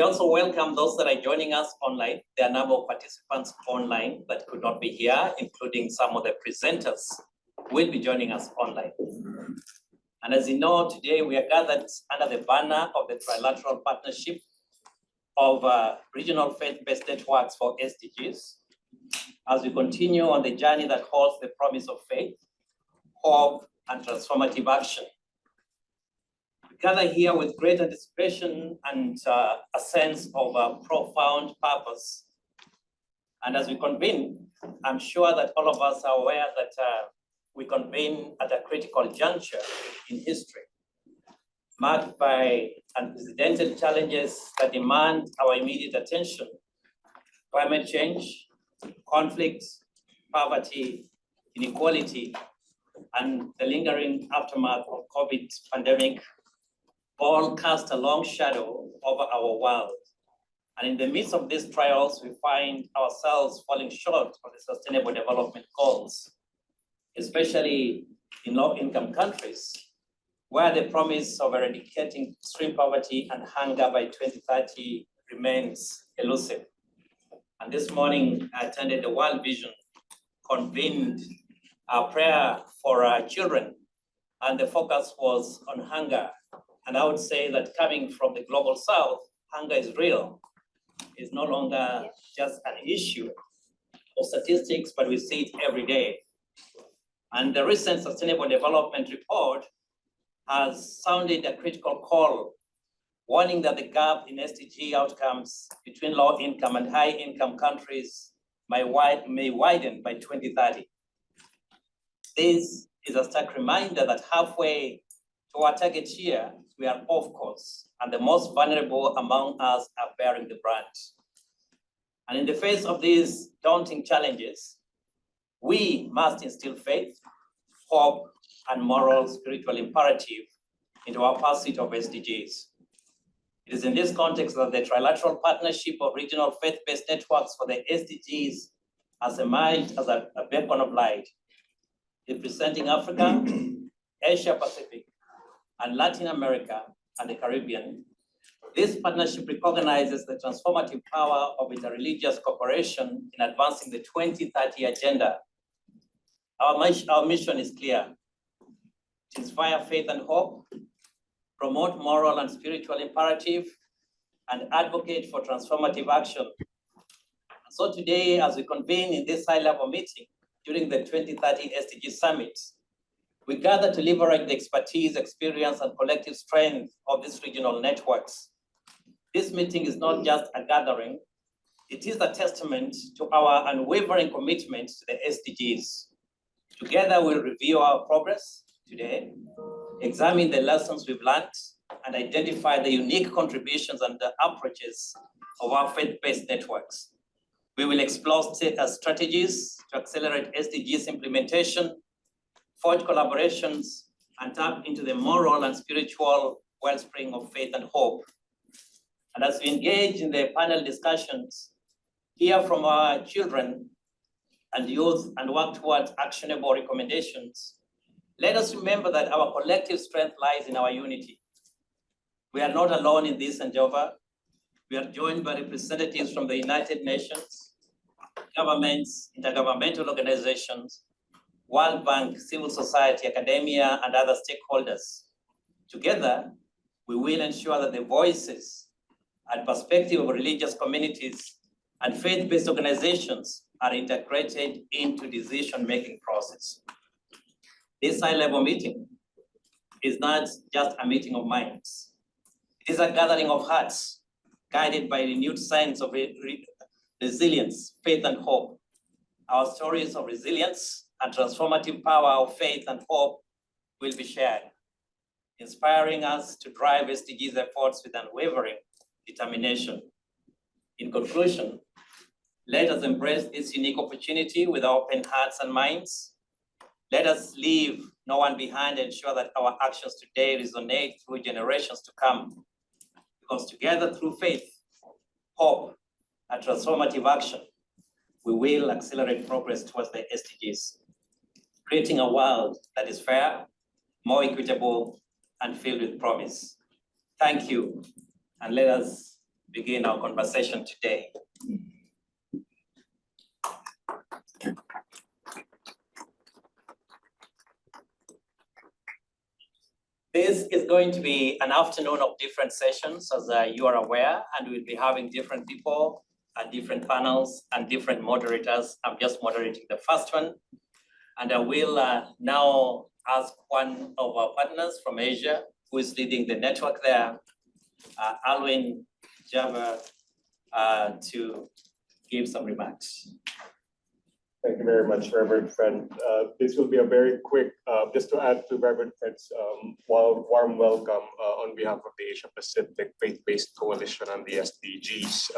We also welcome those that are joining us online. There are a number of participants online that could not be here, including some of the presenters who will be joining us online. And as you know, today we are gathered under the banner of the Trilateral Partnership of Regional Faith-Based Networks for SDGs, as we continue on the journey that holds the promise of faith, hope, and transformative action. We gather here with great anticipation and a sense of profound purpose. And as we convene, I'm sure that all of us are aware that we convene at a critical juncture in history, marked by unprecedented challenges that demand our immediate attention: climate change, conflict, poverty, inequality, and the lingering aftermath of COVID pandemic all cast a long shadow over our world. And in the midst of these trials, we find ourselves falling short of the Sustainable Development Goals, especially in low-income countries, where the promise of eradicating extreme poverty and hunger by 2030 remains elusive. And this morning, I attended the World Vision, convened a prayer for our children, and the focus was on hunger. And I would say that coming from the global south, hunger is real. It's no longer just an issue of statistics, but we see it every day. And the recent Sustainable Development Report has sounded a critical call, warning that the gap in SDG outcomes between low-income and high-income countries may widen by 2030. This is a stark reminder that halfway to our target year, we are off course, and the most vulnerable among us are bearing the brunt. And in the face of these daunting challenges, we must instill faith, hope, and moral spiritual imperative into our pursuit of SDGs. It is in this context that the Trilateral Partnership of Regional Faith-Based Networks for the SDGs has emerged as a beacon of light, representing Africa, Asia Pacific, and Latin America and the Caribbean. This partnership recognizes the transformative power of interreligious cooperation in advancing the 2030 agenda. Our mission is clear: to inspire faith and hope, promote moral and spiritual imperative, and advocate for transformative action. So today, as we convene in this high-level meeting during the 2030 SDG Summit, we gather to leverage the expertise, experience, and collective strength of these regional networks. This meeting is not just a gathering, it is a testament to our unwavering commitment to the SDGs. Together, we'll review our progress today, examine the lessons we've learned, and identify the unique contributions and the approaches of our faith-based networks. We will explore strategies to accelerate SDGs implementation, forge collaborations, and tap into the moral and spiritual wellspring of faith and hope. And as we engage in the panel discussions, hear from our children and youth and work towards actionable recommendations, let us remember that our collective strength lies in our unity. We are not alone in this endeavor. We are joined by representatives from the United Nations, governments, intergovernmental organizations, World Bank, civil society, academia, and other stakeholders. Together, we will ensure that the voices and perspective of religious communities and faith-based organizations are integrated into decision-making process. This high-level meeting is not just a meeting of minds. It is a gathering of hearts, guided by a renewed sense of resilience, faith, and hope. Our stories of resilience and transformative power of faith and hope will be shared, inspiring us to drive SDGs efforts with unwavering determination. In conclusion, let us embrace this unique opportunity with open hearts and minds. Let us leave no one behind and ensure that our actions today resonate through generations to come. Because together, through faith, hope, and transformative action, we will accelerate progress towards the SDGs, creating a world that is fair, more equitable, and filled with promise. Thank you, and let us begin our conversation today. This is going to be an afternoon of different sessions, as you are aware, and we'll be having different people and different panels and different moderators. I'm just moderating the first one. And I will now ask one of our partners from Asia, who is leading the network there, Alwyn Java, to give some remarks. Thank you very much, Reverend Fred. This will be a very quick, just to add to Reverend Fred's warm welcome on behalf of the Asia Pacific Faith-Based Coalition on the SDGs.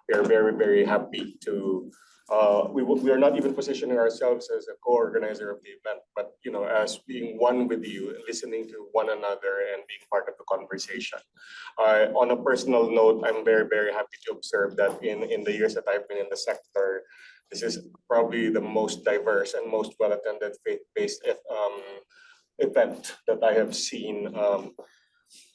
We are very, very happy to, we are not even positioning ourselves as a co-organizer of the event, but as being one with you, listening to one another and being part of the conversation. On a personal note, I'm very, very happy to observe that in the years that I've been in the sector, this is probably the most diverse and most well-attended faith-based event that I have seen.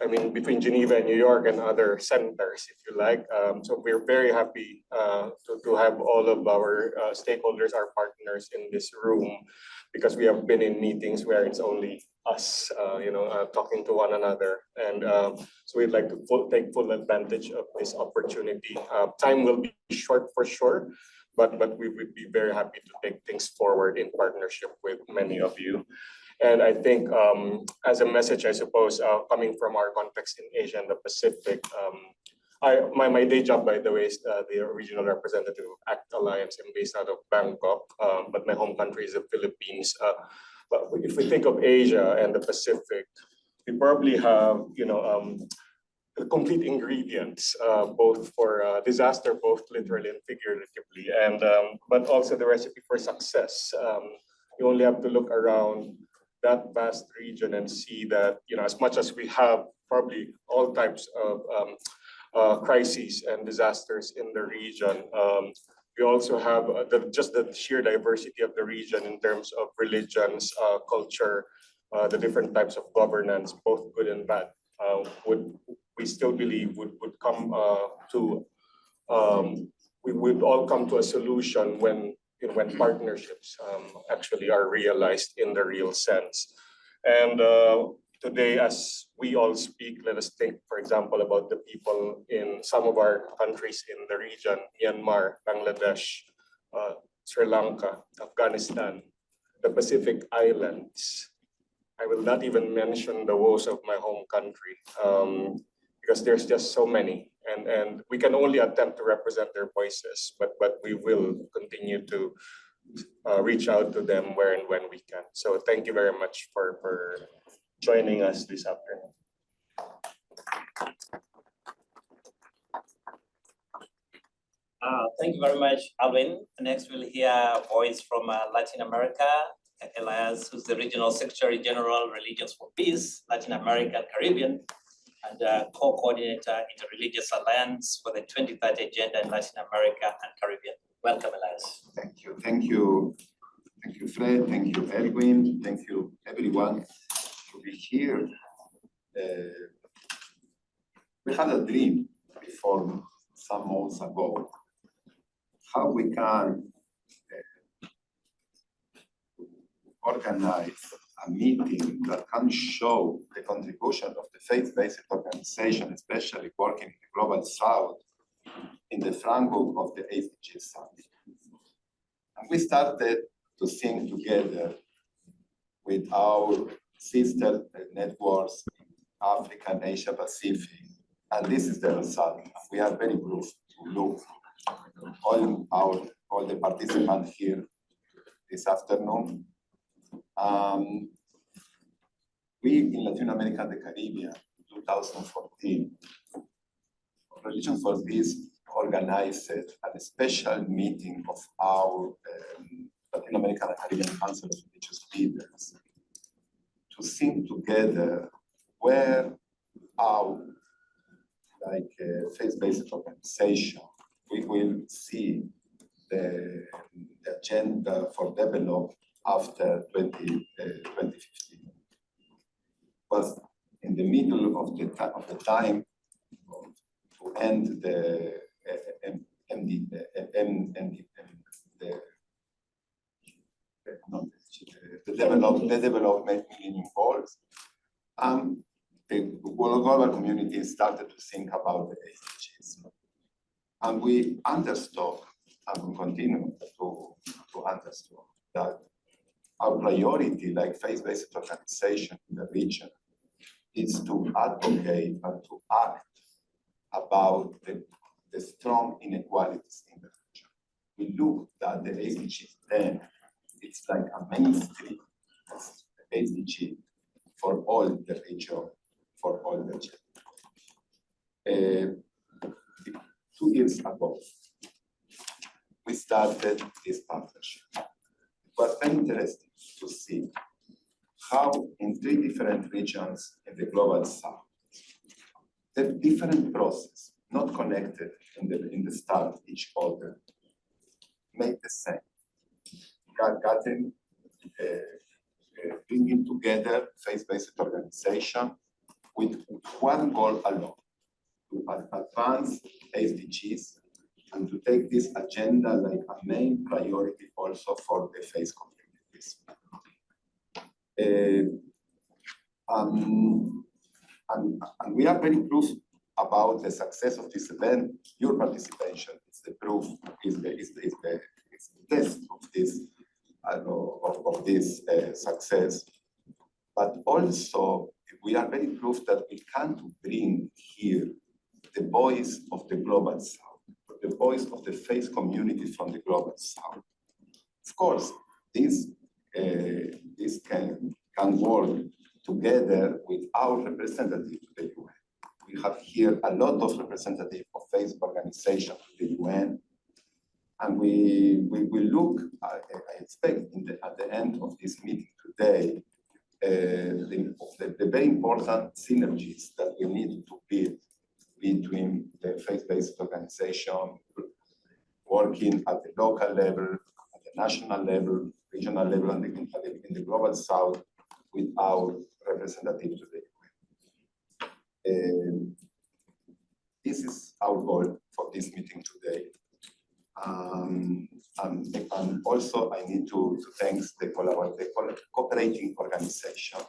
I mean, between Geneva and New York and other centers, if you like. So we're very happy to have all of our stakeholders, our partners in this room, because we have been in meetings where it's only us, talking to one another. And so we'd like to take full advantage of this opportunity. Time will be short for sure, but we would be very happy to take things forward in partnership with many of you. And I think as a message, I suppose, coming from our context in Asia and the Pacific, my day job, by the way, is the regional representative of ACT Alliance. I'm based out of Bangkok, but my home country is the Philippines. But if we think of Asia and the Pacific, we probably have, the complete ingredients, both for disaster, both literally and figuratively, and but also the recipe for success. You only have to look around that vast region and see that, as much as we have probably all types of crises and disasters in the region, we also have just the sheer diversity of the region in terms of religions, culture, the different types of governance, both good and bad, we still believe would come to, we would all come to a solution when partnerships actually are realized in the real sense. And today, as we all speak, let us think, for example, about the people in some of our countries in the region: Myanmar, Bangladesh, Sri Lanka, Afghanistan, the Pacific Islands. I will not even mention the woes of my home country, because there's just so many, and we can only attempt to represent their voices, but we will continue to reach out to them where and when we can. So thank you very much for joining us this afternoon. Thank you very much, Alwyn. Next, we'll hear a voice from Latin America, Elias, who's the Regional Secretary General, Religions for Peace, Latin America and Caribbean, and co-coordinator, Interreligious Alliance for the 2030 Agenda in Latin America and Caribbean. Welcome, Elias. Thank you. Thank you. Thank you, Fred. Thank you, Edwin. Thank you, everyone, to be here. We had a dream before some months ago, how we can organize a meeting that can show the contribution of the faith-based organization, especially working in the Global South, in the framework of the SDG Summit. And we started to think together with our sister networks in Africa and Asia Pacific, and this is the result. We are very proud to look all the participants here this afternoon. We in Latin America and the Caribbean, 2014, Religions for Peace organized a special meeting of our Latin American and Caribbean Council of Religious Leaders to think together where our faith-based organization we will see the agenda for development after 2015. Was in the middle of the time of end the development millennium goals. The global community started to think about the SDGs. And we understood, and we continue to understand, that our priority, like faith-based organization in the region, is to advocate and to act about the strong inequalities in the region. We look at the SDGs then, it's like a mainstream SDG for all the region, for all the region. 2 years ago, we started this partnership. It was very interesting to see how in 3 different regions in the global south, the different process, not connected in the start each other, make the same. Bringing together faith-based organization with one goal alone, to advance SDGs and to take this agenda like a main priority also for the faith communities. And we are very proof about the success of this event. Your participation is the proof, is the test of this success. But also, we are very proof that we can bring here the voice of the global south, the voice of the faith community from the global south. Of course, this can work together with our representative to the UN. We have here a lot of representatives of faith organizations to the UN, and we will look, I expect, at the end of this meeting today, the very important synergies that we need to build between the faith-based organization, working at the local level, at the national level, regional level, and in the global south with our representative to the UN. This is our goal for this meeting today. And also I need to thank the cooperating organization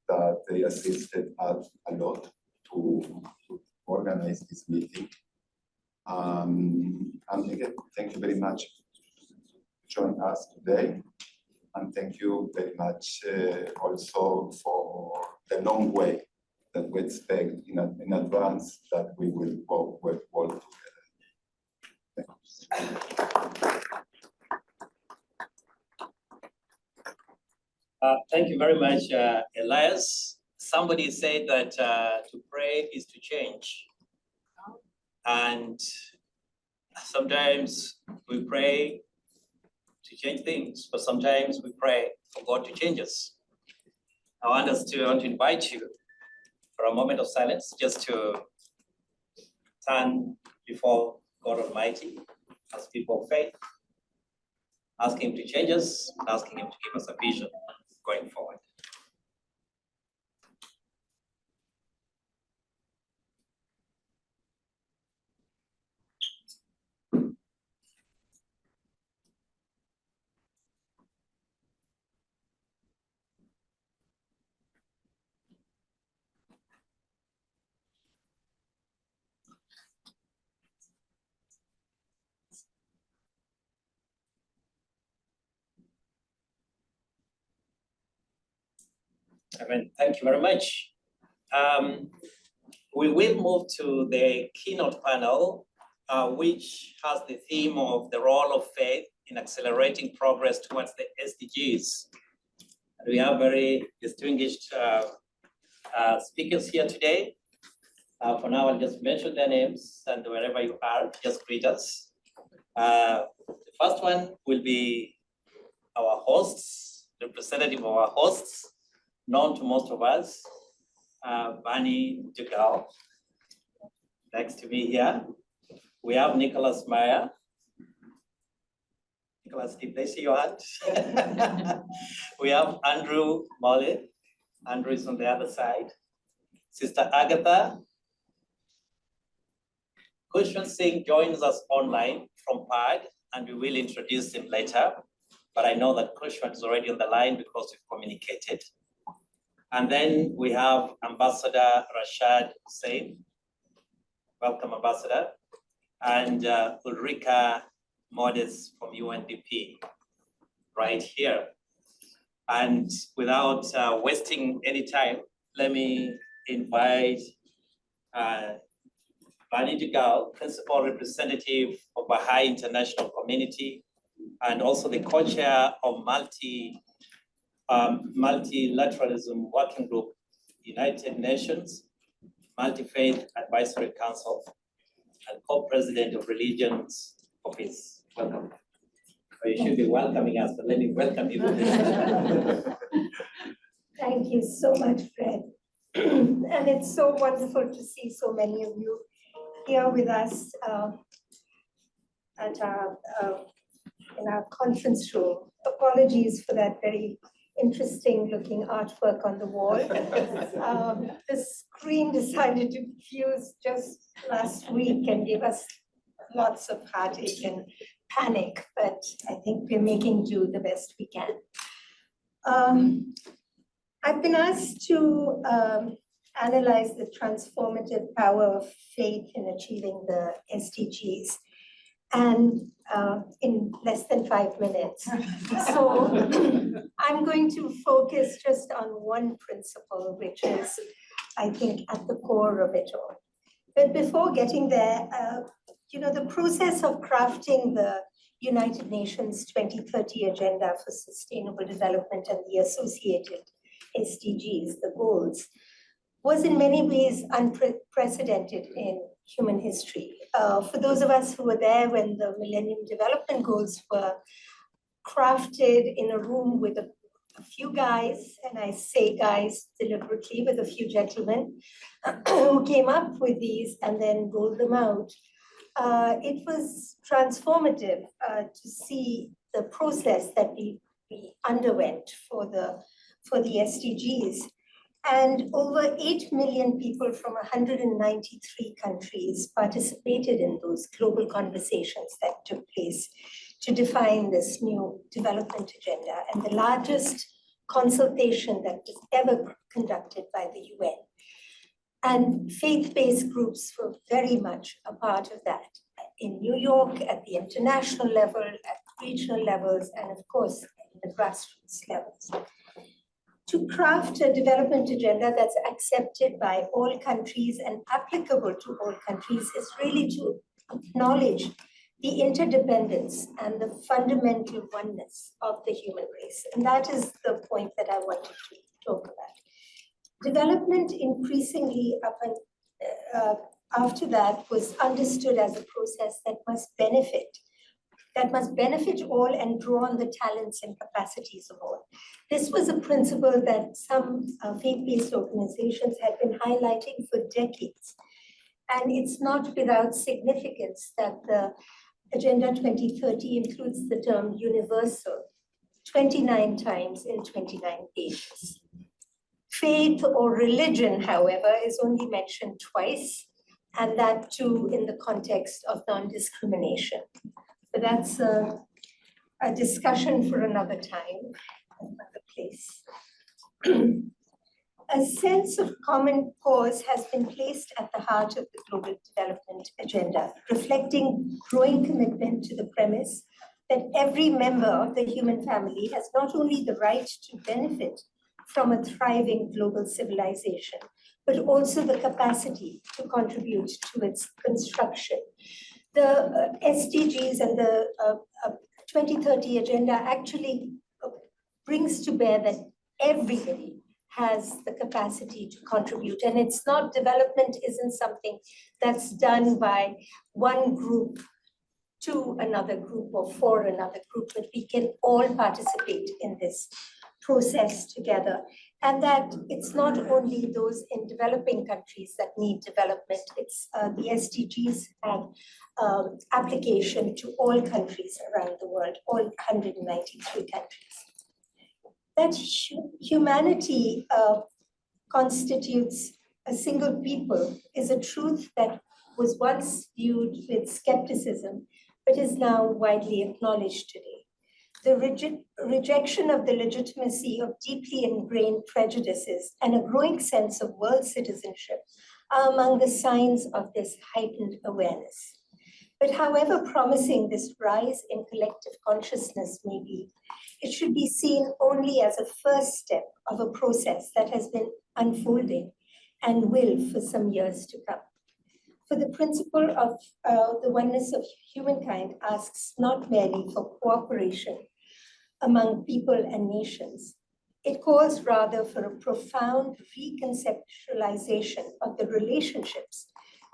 that they assisted us a lot to organize this meeting. And again, thank you very much for joining us today. And thank you very much also for the long way that we expect in advance that we will work together. Thank you very much, Elias. Somebody said that to pray is to change. And sometimes we pray to change things, but sometimes we pray for God to change us. I want to invite you for a moment of silence, just to stand before God Almighty as people of faith, ask Him to change us, asking Him to give us a vision going forward. Amen. Thank you very much. We will move to the keynote panel, which has the theme of the role of faith in accelerating progress towards the SDGs. And we have very distinguished speakers here today. For now, I'll just mention their names, and wherever you are, just greet us. The first one will be our hosts, representative of our hosts, known to most of us, Bani Gakkai. Next to me here, we have Nicholas Meyer. Nicholas, did they see your hand? We have Andrew Molly. Andrew is on the other side. Sister Agatha. Kushwan Singh joins us online from PAD, and we will introduce him later. But I know that Kushwan is already on the line because we've communicated. And then we have Ambassador Rashad Hussain. Welcome, Ambassador. And Ulrika Modis from UNDP, right here. And without wasting any time, let me invite Bani Jigal, Principal Representative of Baha'i International Community, and also the co-chair of Multilateralism Working Group, United Nations, Multi-Faith Advisory Council, and co-president of Religions Office. Welcome. You should be welcoming us, but let me welcome you. Thank you so much, Fred. And it's so wonderful to see so many of you here with us at in our conference room. Apologies for that very interesting looking artwork on the wall. The screen decided to fuse just last week and gave us lots of heartache and panic, but I think we're making do the best we can. I've been asked to analyze the transformative power of faith in achieving the SDGs, and in less than 5 minutes. So I'm going to focus just on one principle, which is, I think, at the core of it all. But before getting there, the process of crafting the United Nations 2030 Agenda for Sustainable Development and the associated SDGs, the goals, was in many ways unprecedented in human history. For those of us who were there when the Millennium Development Goals were crafted in a room with a few guys, and I say guys deliberately, with a few gentlemen who came up with these and then rolled them out, it was transformative to see the process that we underwent for the SDGs. And over 8 million people from 193 countries participated in those global conversations that took place to define this new development agenda, and the largest consultation that was ever conducted by the UN. And faith-based groups were very much a part of that in New York, at the international level, at regional levels, and of course, at the grassroots levels. To craft a development agenda that's accepted by all countries and applicable to all countries is really to acknowledge the interdependence and the fundamental oneness of the human race. And that is the point that I wanted to talk about. Development increasingly after that was understood as a process that must benefit all and draw on the talents and capacities of all. This was a principle that some faith-based organizations had been highlighting for decades. And it's not without significance that the Agenda 2030 includes the term universal 29 times in 29 pages. Faith or religion, however, is only mentioned twice, and that too in the context of non-discrimination. But that's a discussion for another time, another place. A sense of common cause has been placed at the heart of the global development agenda, reflecting growing commitment to the premise that every member of the human family has not only the right to benefit from a thriving global civilization, but also the capacity to contribute to its construction. The SDGs and the 2030 agenda actually brings to bear that everybody has the capacity to contribute. And it's not, development isn't something that's done by one group to another group or for another group, but we can all participate in this process together. And that it's not only those in developing countries that need development, it's the SDGs have application to all countries around the world, all 193 countries. That humanity constitutes a single people is a truth that was once viewed with skepticism, but is now widely acknowledged today. The rejection of the legitimacy of deeply ingrained prejudices and a growing sense of world citizenship are among the signs of this heightened awareness. But however promising this rise in collective consciousness may be, it should be seen only as a first step of a process that has been unfolding and will for some years to come. For the principle of the oneness of humankind asks not merely for cooperation among people and nations, it calls rather for a profound reconceptualization of the relationships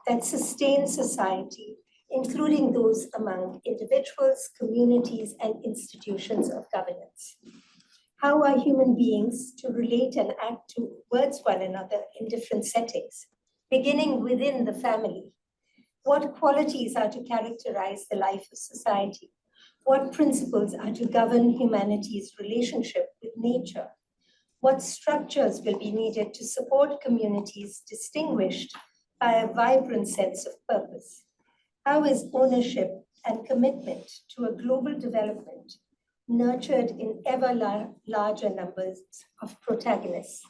that sustain society, including those among individuals, communities, and institutions of governance. How are human beings to relate and act towards one another in different settings, beginning within the family? What qualities are to characterize the life of society? What principles are to govern humanity's relationship with nature? What structures will be needed to support communities distinguished by a vibrant sense of purpose? How is ownership and commitment to a global development nurtured in ever larger numbers of protagonists?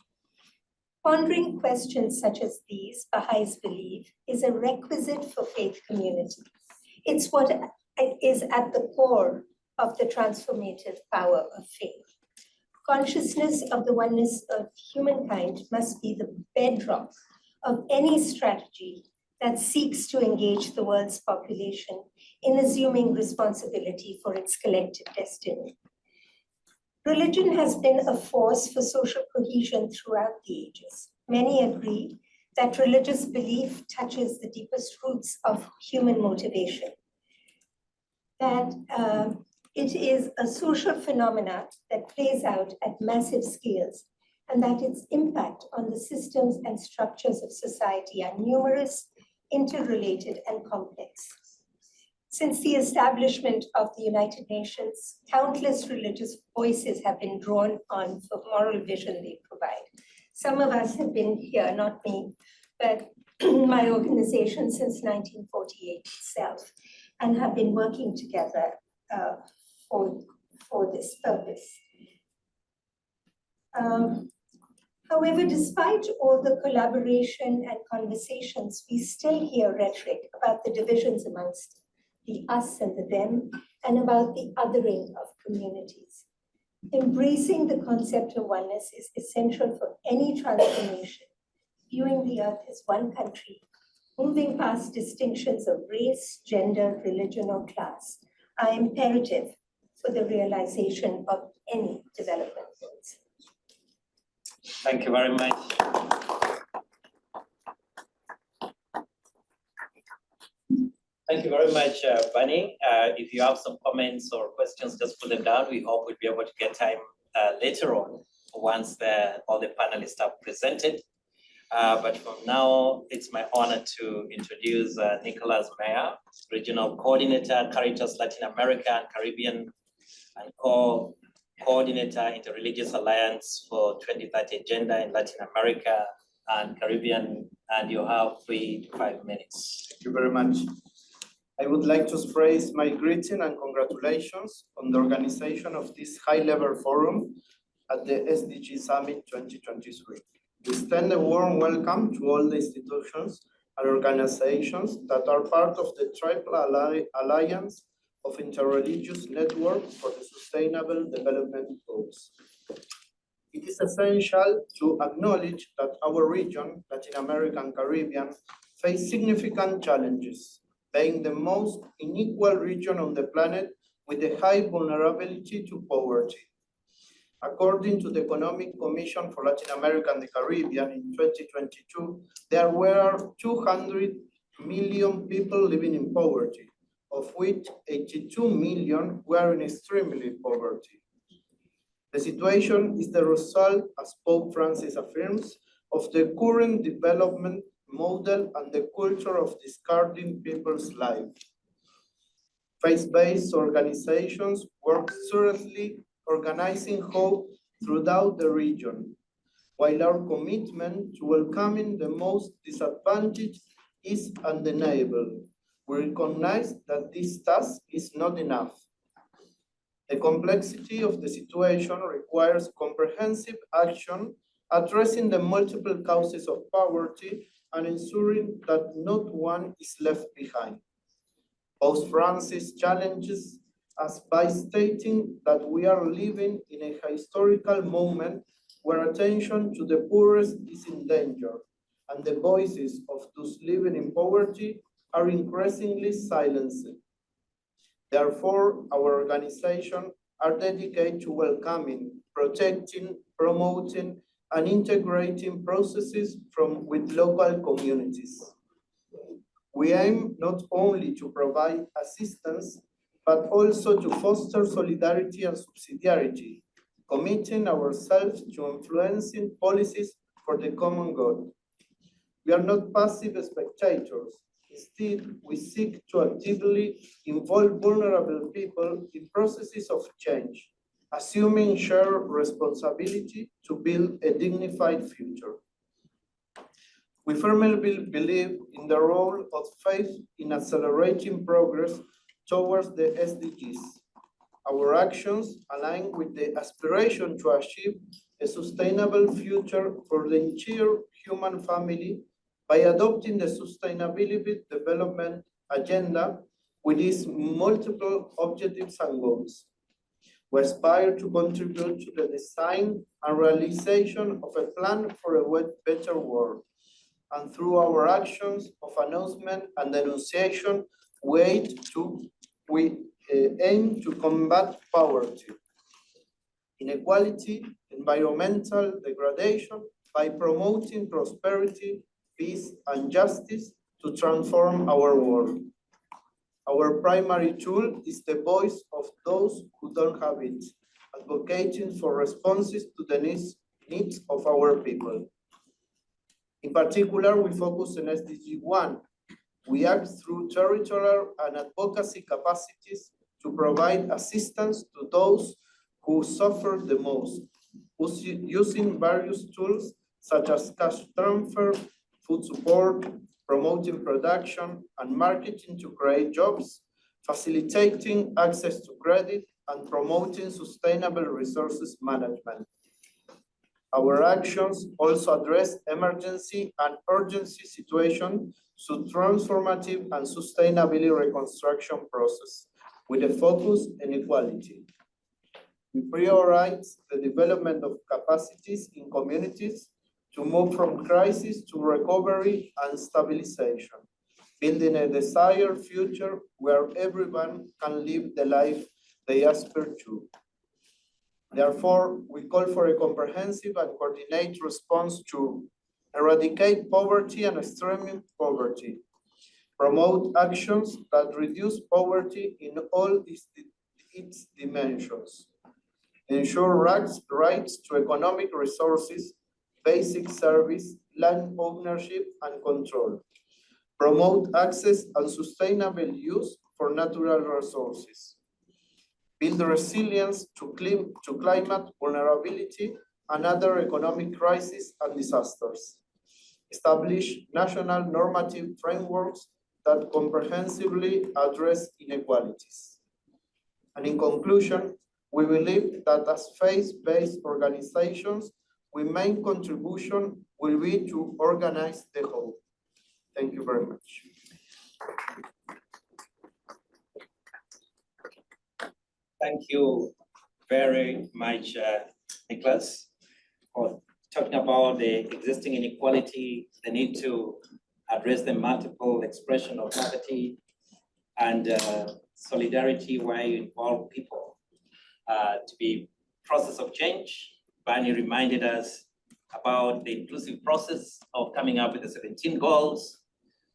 Pondering questions such as these, Baha'is believe, is a requisite for faith community. It's what is at the core of the transformative power of faith. Consciousness of the oneness of humankind must be the bedrock of any strategy that seeks to engage the world's population in assuming responsibility for its collective destiny. Religion has been a force for social cohesion throughout the ages. Many agree that religious belief touches the deepest roots of human motivation, that it is a social phenomena that plays out at massive scales, and that its impact on the systems and structures of society are numerous, interrelated, and complex. Since the establishment of the United Nations, countless religious voices have been drawn on for moral vision they provide. Some of us have been here, not me, but my organization since 1948 itself, and have been working together for this purpose. However, despite all the collaboration and conversations, we still hear rhetoric about the divisions amongst the us and the them, and about the othering of communities. Embracing the concept of oneness is essential for any transformation, viewing the earth as one country, moving past distinctions of race, gender, religion, or class, are imperative for the realization of any development goals. Thank you very much. Thank you very much, Bunny. If you have some comments or questions, just put them down. We hope we'll be able to get time later on once all the panelists have presented. But from now, it's my honor to introduce Nicholas Meyer, Regional Coordinator, Caritas Latin America and Caribbean, and Co-Coordinator, Interreligious Alliance for 2030 Agenda in Latin America and Caribbean, and you have 3 to 5 minutes. Thank you very much. I would like to express my greeting and congratulations on the organization of this high-level forum at the SDG Summit 2023. We extend a warm welcome to all the institutions and organizations that are part of the Trilateral Alliance of Interreligious Network for the Sustainable Development Goals. It is essential to acknowledge that our region, Latin America and Caribbean, face significant challenges, being the most unequal region on the planet with a high vulnerability to poverty. According to the Economic Commission for Latin America and the Caribbean in 2022, there were 200 million people living in poverty, of which 82 million were in extremely poverty. The situation is the result, as Pope Francis affirms, of the current development model and the culture of discarding people's lives. Faith-based organizations work seriously organizing hope throughout the region, while our commitment to welcoming the most disadvantaged is undeniable. We recognize that this task is not enough. The complexity of the situation requires comprehensive action, addressing the multiple causes of poverty and ensuring that not one is left behind. Pope Francis challenges us by stating that we are living in a historical moment where attention to the poorest is in danger, and the voices of those living in poverty are increasingly silenced. Therefore, our organization are dedicated to welcoming, protecting, promoting, and integrating processes with local communities. We aim not only to provide assistance, but also to foster solidarity and subsidiarity, committing ourselves to influencing policies for the common good. We are not passive spectators. Instead, we seek to actively involve vulnerable people in processes of change, assuming shared responsibility to build a dignified future. We firmly believe in the role of faith in accelerating progress towards the SDGs. Our actions align with the aspiration to achieve a sustainable future for the entire human family by adopting the Sustainability Development Agenda with its multiple objectives and goals. We aspire to contribute to the design and realization of a plan for a better world. And through our actions of announcement and denunciation, we aim to combat poverty, inequality, environmental degradation by promoting prosperity, peace, and justice to transform our world. Our primary tool is the voice of those who don't have it, advocating for responses to the needs of our people. In particular, we focus on SDG 1. We act through territorial and advocacy capacities to provide assistance to those who suffer the most, using various tools such as cash transfer, food support, promoting production and marketing to create jobs, facilitating access to credit, and promoting sustainable resources management. Our actions also address emergency and urgency situations through transformative and sustainability reconstruction process with a focus on equality. We prioritize the development of capacities in communities to move from crisis to recovery and stabilization, building a desired future where everyone can live the life they aspire to. Therefore, we call for a comprehensive and coordinated response to eradicate poverty and extreme poverty, promote actions that reduce poverty in all its dimensions, ensure rights to economic resources, basic service, land ownership and control, promote access and sustainable use for natural resources, build resilience to climate vulnerability and other economic crises and disasters, establish national normative frameworks that comprehensively address inequalities. And in conclusion, we believe that as faith-based organizations, our main contribution will be to organize the whole. Thank you very much. Thank you very much, Nicholas, for talking about the existing inequality, the need to address the multiple expression of poverty and solidarity where you involve people to be process of change. Barney reminded us about the inclusive process of coming up with the 17 goals,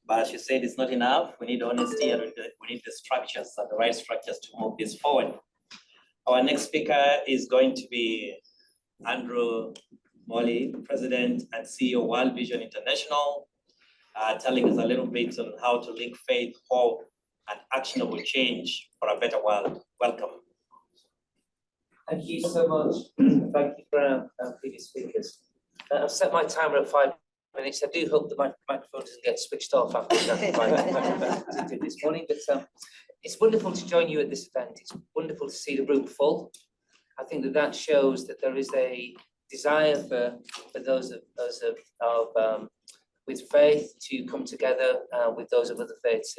but as you said, it's not enough. We need honesty and we need the structures and the right structures to move this forward. Our next speaker is going to be Andrew Molly, President and CEO of World Vision International, telling us a little bit on how to link faith, hope, and actionable change for a better world. Welcome. Thank you so much. Thank you for our previous speakers. I've set my timer at 5 minutes. I do hope the microphone doesn't get switched off after that this morning. But it's wonderful to join you at this event. It's wonderful to see the room full. I think that shows that there is a desire for those of with faith to come together with those of other faiths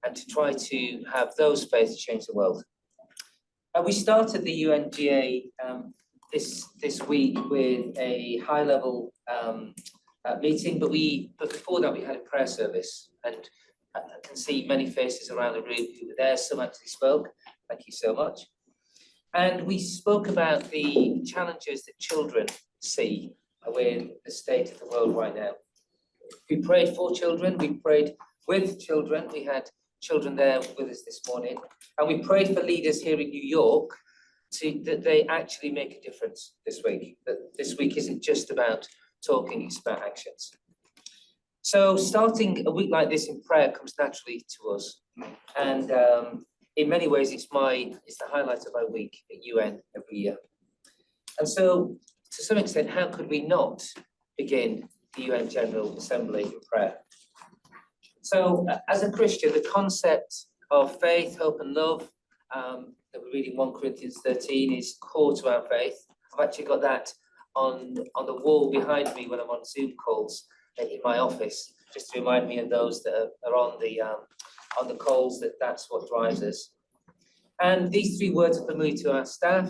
and to try to have those faiths change the world. We started the UNGA this week with a high-level meeting, but before that we had a prayer service, and I can see many faces around the room who were there. Some actually spoke. Thank you so much. And we spoke about the challenges that children see with the state of the world right now. We prayed for children. We prayed with children. We had children there with us this morning, and we prayed for leaders here in New York that they actually make a difference this week. That this week isn't just about talking, it's about actions. So starting a week like this in prayer comes naturally to us, and in many ways it's the highlight of my week at UN every year. And so to some extent, how could we not begin the UN General Assembly in prayer? So as a Christian, the concept of faith, hope and love that we're reading 1 Corinthians 13 is core to our faith. I've actually got that on the wall behind me when I'm on Zoom calls in my office, just to remind me of those that are on the calls that's what drives us. And these 3 words are familiar to our staff,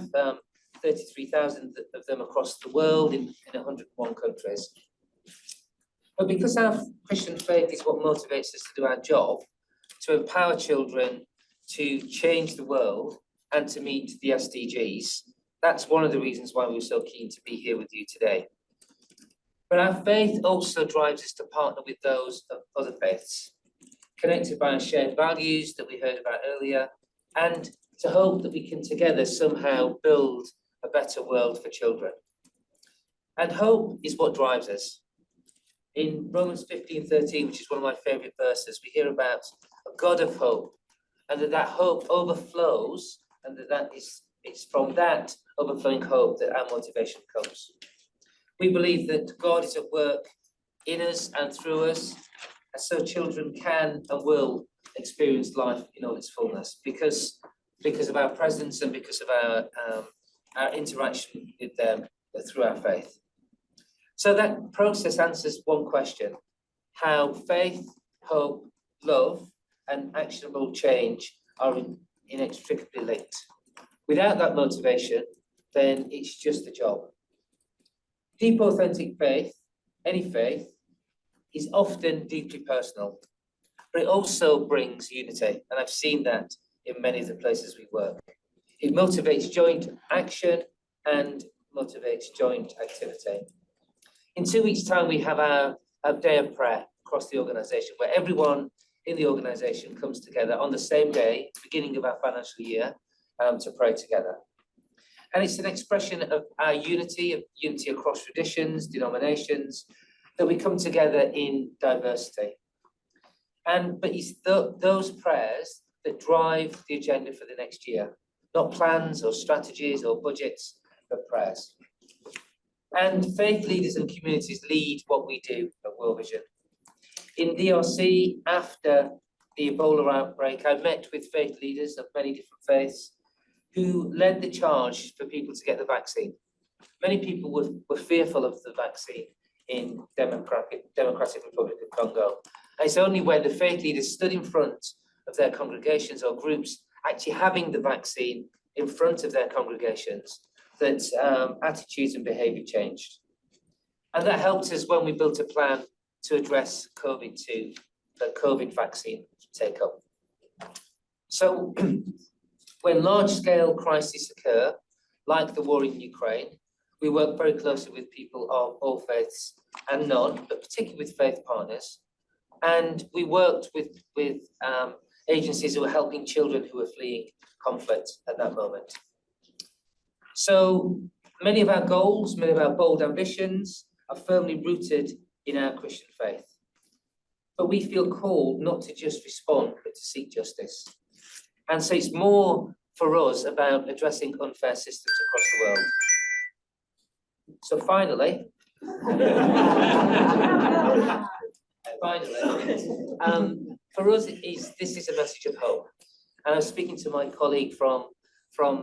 33,000 of them across the world in 101 countries. But because our Christian faith is what motivates us to do our job, to empower children to change the world and to meet the SDGs, that's one of the reasons why we're so keen to be here with you today. But our faith also drives us to partner with those of other faiths, connected by our shared values that we heard about earlier, and to hope that we can together somehow build a better world for children. And hope is what drives us. In Romans 15:13, which is one of my favorite verses, we hear about a God of hope, and that hope overflows, and it's from that overflowing hope that our motivation comes. We believe that God is at work in us and through us, and so children can and will experience life in all its fullness because of our presence and because of our interaction with them through our faith. So that process answers one question: how faith, hope, love, and actionable change are inextricably linked. Without that motivation, then it's just a job. Deep, authentic faith, any faith, is often deeply personal, but it also brings unity, and I've seen that in many of the places we work. It motivates joint action and motivates joint activity. In 2 weeks' time, we have our day of prayer across the organisation, where everyone in the organisation comes together on the same day, beginning of our financial year, to pray together. And it's an expression of our unity across traditions, denominations, that we come together in diversity. But it's those prayers that drive the agenda for the next year, not plans or strategies or budgets, but prayers. And faith leaders and communities lead what we do at World Vision. In DRC, after the Ebola outbreak, I met with faith leaders of many different faiths who led the charge for people to get the vaccine. Many people were fearful of the vaccine in Democratic Republic of Congo. And it's only when the faith leaders stood in front of their congregations or groups actually having the vaccine in front of their congregations that attitudes and behaviour changed. And that helped us when we built a plan to address COVID, the COVID vaccine take-up. So when large-scale crises occur, like the war in Ukraine, we work very closely with people of all faiths and none, but particularly with faith partners. And we worked with agencies who were helping children who were fleeing conflict at that moment. So many of our goals, many of our bold ambitions are firmly rooted in our Christian faith. But we feel called not to just respond, but to seek justice. And so it's more for us about addressing unfair systems across the world. So finally, Finally, for us, this is a message of hope. And I was speaking to my colleague from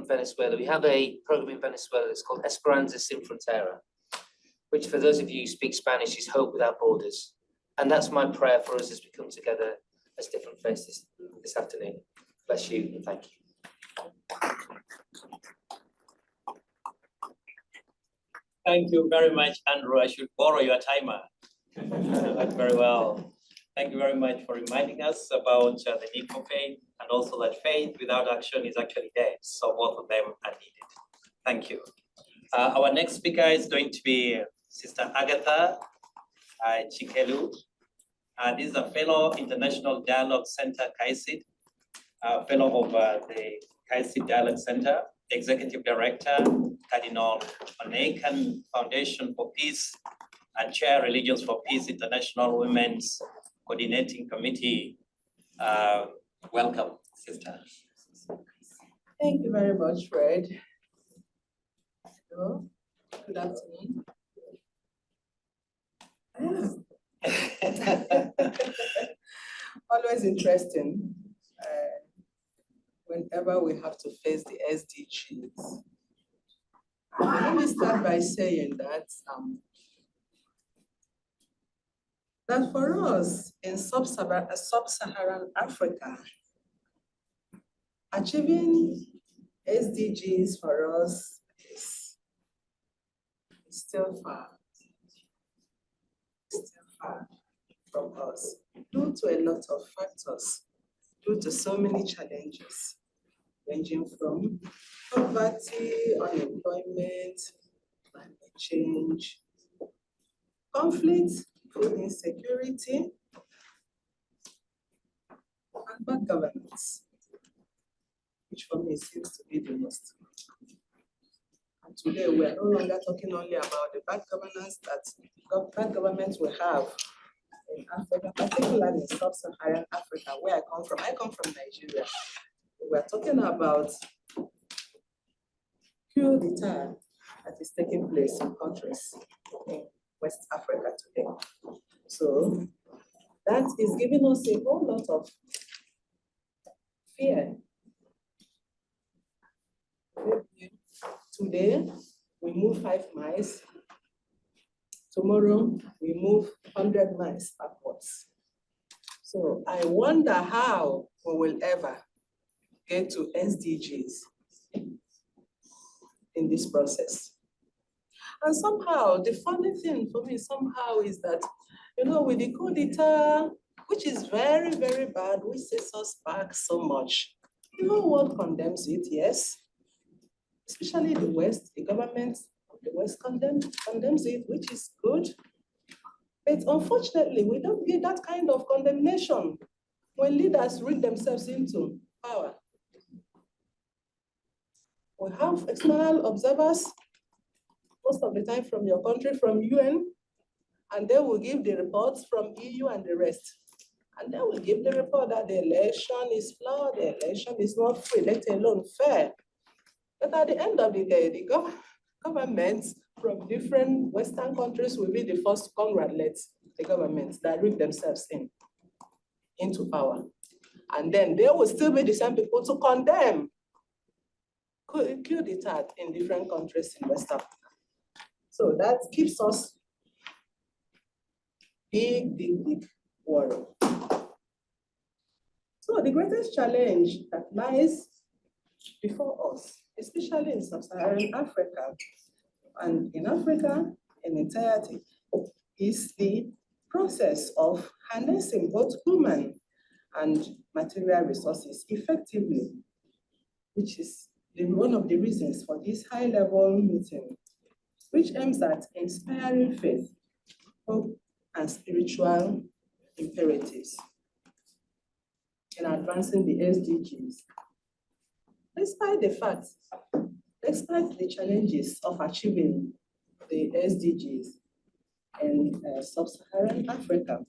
Venezuela. We have a program in Venezuela that's called Esperanza Sin Frontera, which for those of you who speak Spanish is hope without borders. And that's my prayer for us as we come together as different faces this afternoon. Bless you and thank you. Thank you very much, Andrew. I should borrow your timer. Very well. Thank you very much for reminding us about the need for faith, and also that faith without action is actually dead. So both of them are needed. Thank you. Our next speaker is going to be Sister Agatha Chikelu. This is a fellow International Dialogue Center, KAICIID, fellow of the KAICIID Dialogue Center, Executive Director, Cardinal Onaikan Foundation for Peace, and Chair Religions for Peace International Women's Coordinating Committee. Welcome, Sister. Thank you very much, Fred. Hello, good afternoon. Always interesting whenever we have to face the SDGs. Let me start by saying that that for us in sub-Saharan Africa, achieving SDGs for us is still far from us due to a lot of factors, due to so many challenges, ranging from poverty, unemployment, climate change, conflict, food insecurity, and bad governance, which for me seems to be the most. And today we are no longer talking only about the bad governance that bad government we have in Africa, particularly in sub-Saharan Africa, where I come from. I come from Nigeria. We're talking about coup d'etat that is taking place in countries in West Africa today. So that is giving us a whole lot of fear. Today, we move 5 miles. Tomorrow, we move 100 miles backwards. So I wonder how we will ever get to SDGs in this process. And somehow, the funny thing for me somehow is that, you know, with the coup d'etat, which is very, very bad, which sets us back so much, the whole world condemns it, yes. Especially the West, the government of the West condemns it, which is good. But unfortunately, we don't get that kind of condemnation when leaders rig themselves into power. We have external observers, most of the time from your country, from UN, and they will give the reports from EU and the rest. And they will give the report that the election is flawed, the election is not free, let alone fair. But at the end of the day, the governments from different Western countries will be the first to congratulate the governments that rig themselves into power. And then they will still be the same people to condemn coup d'etat in different countries in West Africa. So that keeps us big worry. So the greatest challenge that lies before us, especially in sub-Saharan Africa, and in Africa in entirety, is the process of harnessing both human and material resources effectively, which is one of the reasons for this high-level meeting, which aims at inspiring faith, hope, and spiritual imperatives in advancing the SDGs. Despite the challenges of achieving the SDGs in sub-Saharan Africa,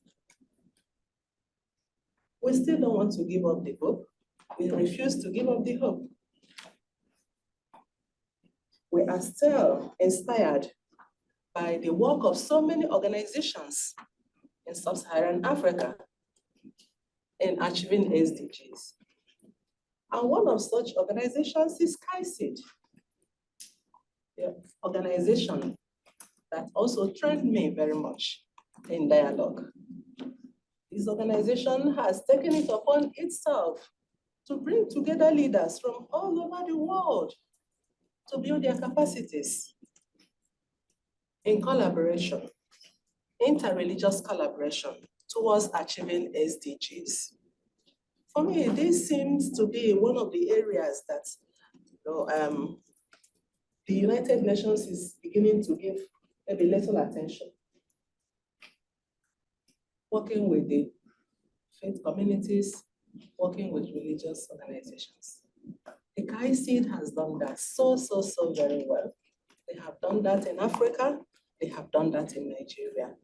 we still don't want to give up the hope. We refuse to give up the hope. We are still inspired by the work of so many organizations in sub-Saharan Africa in achieving SDGs. And one of such organizations is KAICIID, the organization that also trained me very much in dialogue. This organization has taken it upon itself to bring together leaders from all over the world to build their capacities in collaboration, interreligious collaboration towards achieving SDGs. For me, this seems to be one of the areas that the United Nations is beginning to give maybe little attention. Working with the faith communities, working with religious organizations. The KAICIID has done that so very well. They have done that in Africa, they have done that in Nigeria.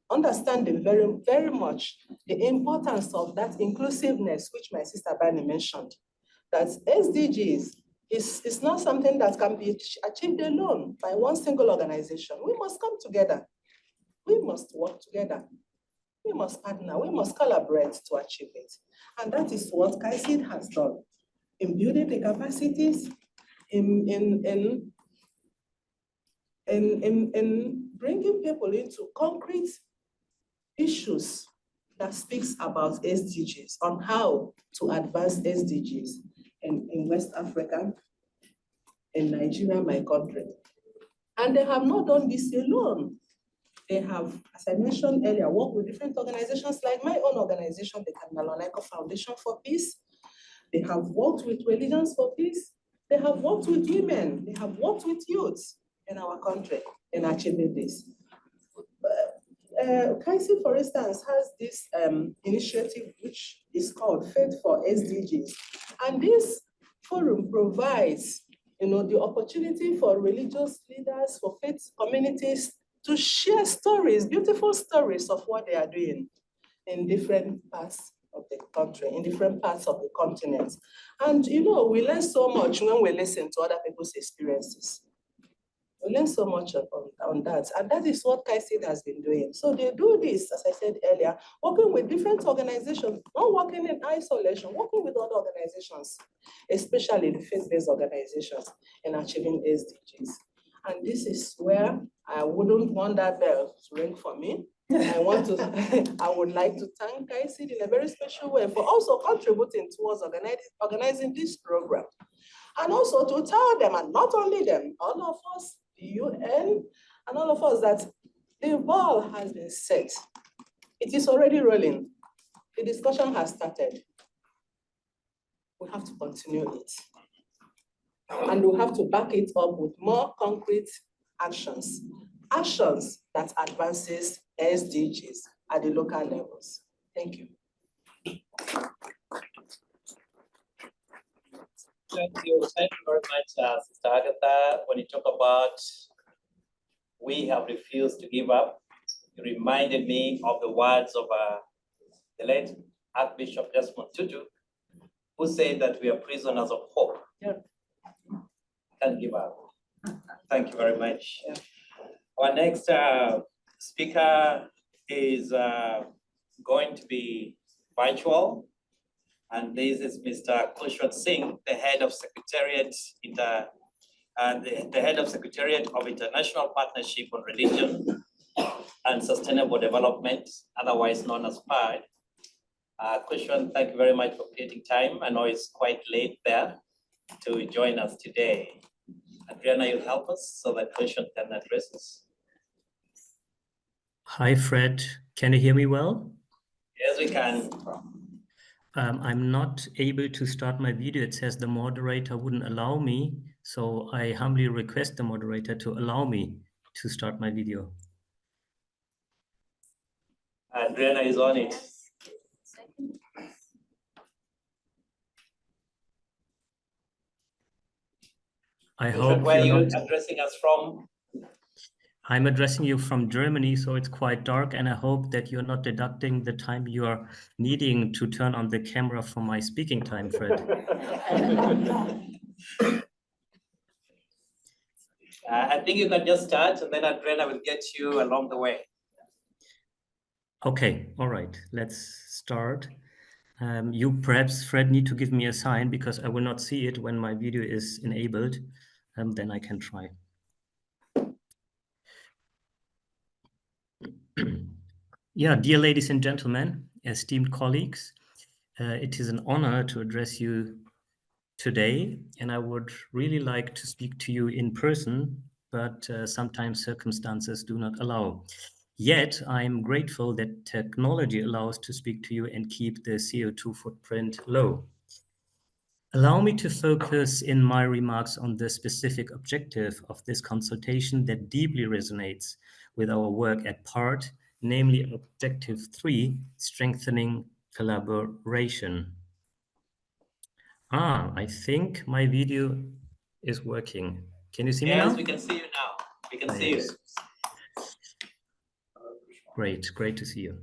Understanding very much the importance of that inclusiveness, which my sister Bani mentioned, that SDGs is not something that can be achieved alone by one single organization. We must come together. We must work together. We must partner. We must collaborate to achieve it. And that is what KAICIID has done in building the capacities, in bringing people into concrete issues that speaks about SDGs, on how to advance SDGs in West Africa, in Nigeria, my country. And they have not done this alone. They have, as I mentioned earlier, worked with different organizations like my own organization, the Cardinal Foundation for Peace. They have worked with Religions for Peace. They have worked with women. They have worked with youth in our country in achieving this. KAICIID, for instance, has this initiative which is called Faith for SDGs. And this forum provides the opportunity for religious leaders, for faith communities to share stories, beautiful stories of what they are doing in different parts of the country, in different parts of the continent. And we learn so much when we listen to other people's experiences. We learn so much on that, and that is what KAICIID has been doing. So they do this, as I said earlier, working with different organizations, not working in isolation, working with other organizations, especially the faith-based organizations, in achieving SDGs. And this is where I wouldn't want that bell to ring for me. I would like to thank KAICIID in a very special way for also contributing towards organizing this program. And also to tell them, and not only them, all of us, the UN, and all of us, that the ball has been set. It is already rolling. The discussion has started. We have to continue it. And we have to back it up with more concrete actions. Actions that advances SDGs at the local levels. Thank you. Thank you very much, Sister Agatha. When you talk about we have refused to give up, you reminded me of the words of the late Archbishop Desmond Tutu, who said that we are prisoners of hope. Yeah. Can't give up. Thank you very much. Yeah. Our next speaker is going to be virtual. And this is Mr. Kushwant Singh, the head of Secretariat of International Partnership on Religion and Sustainable Development, otherwise known as PAD. Kushwant, thank you very much for creating time. I know it's quite late there to join us today. Adriana, you'll help us so that Kushwant can address us. Hi, Fred. Can you hear me well? Yes, we can. I'm not able to start my video. It says the moderator wouldn't allow me. So I humbly request the moderator to allow me to start my video. Adriana is on it. I hope where you're are you not... addressing us from? I'm addressing you from Germany, so it's quite dark, and I hope that you're not deducting the time you are needing to turn on the camera for my speaking time, Fred. I think you can just start, and then Adriana will get you along the way. Okay, all right, let's start. You perhaps, Fred, need to give me a sign because I will not see it when my video is enabled. Then I can try. Yeah, dear ladies and gentlemen, esteemed colleagues, it is an honor to address you today, and I would really like to speak to you in person, but sometimes circumstances do not allow. Yet, I'm grateful that technology allows to speak to you and keep the CO2 footprint low. Allow me to focus in my remarks on the specific objective of this consultation that deeply resonates with our work at PART, namely Objective 3, strengthening collaboration. I think my video is working. Can you see me now? Yes, we can see you now. We can see you. Great to see you.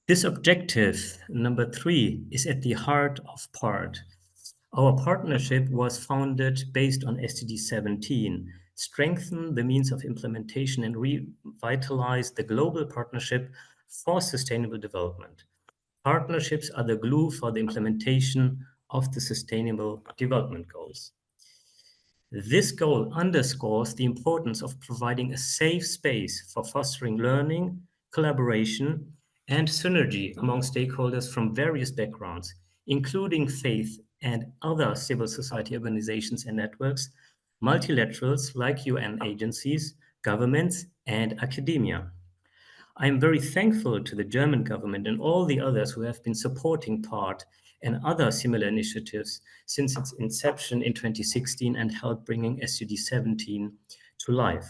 This objective, number 3, is at the heart of PART. Our partnership was founded based on SDG 17, strengthen the means of implementation and revitalize the global partnership for sustainable development. Partnerships are the glue for the implementation of the Sustainable Development Goals. This goal underscores the importance of providing a safe space for fostering learning, collaboration, and synergy among stakeholders from various backgrounds, including faith and other civil society organizations and networks, multilaterals like UN agencies, governments, and academia. I am very thankful to the German government and all the others who have been supporting PART and other similar initiatives since its inception in 2016 and helped bringing SDG 17 to life.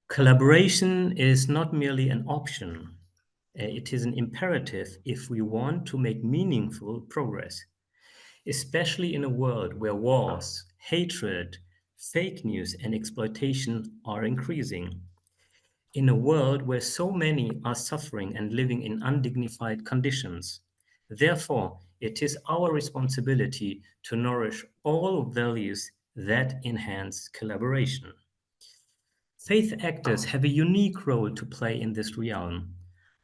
Collaboration is not merely an option. It is an imperative if we want to make meaningful progress, especially in a world where wars, hatred, fake news, and exploitation are increasing. In a world where so many are suffering and living in undignified conditions. Therefore, it is our responsibility to nourish all values that enhance collaboration. Faith actors have a unique role to play in this realm.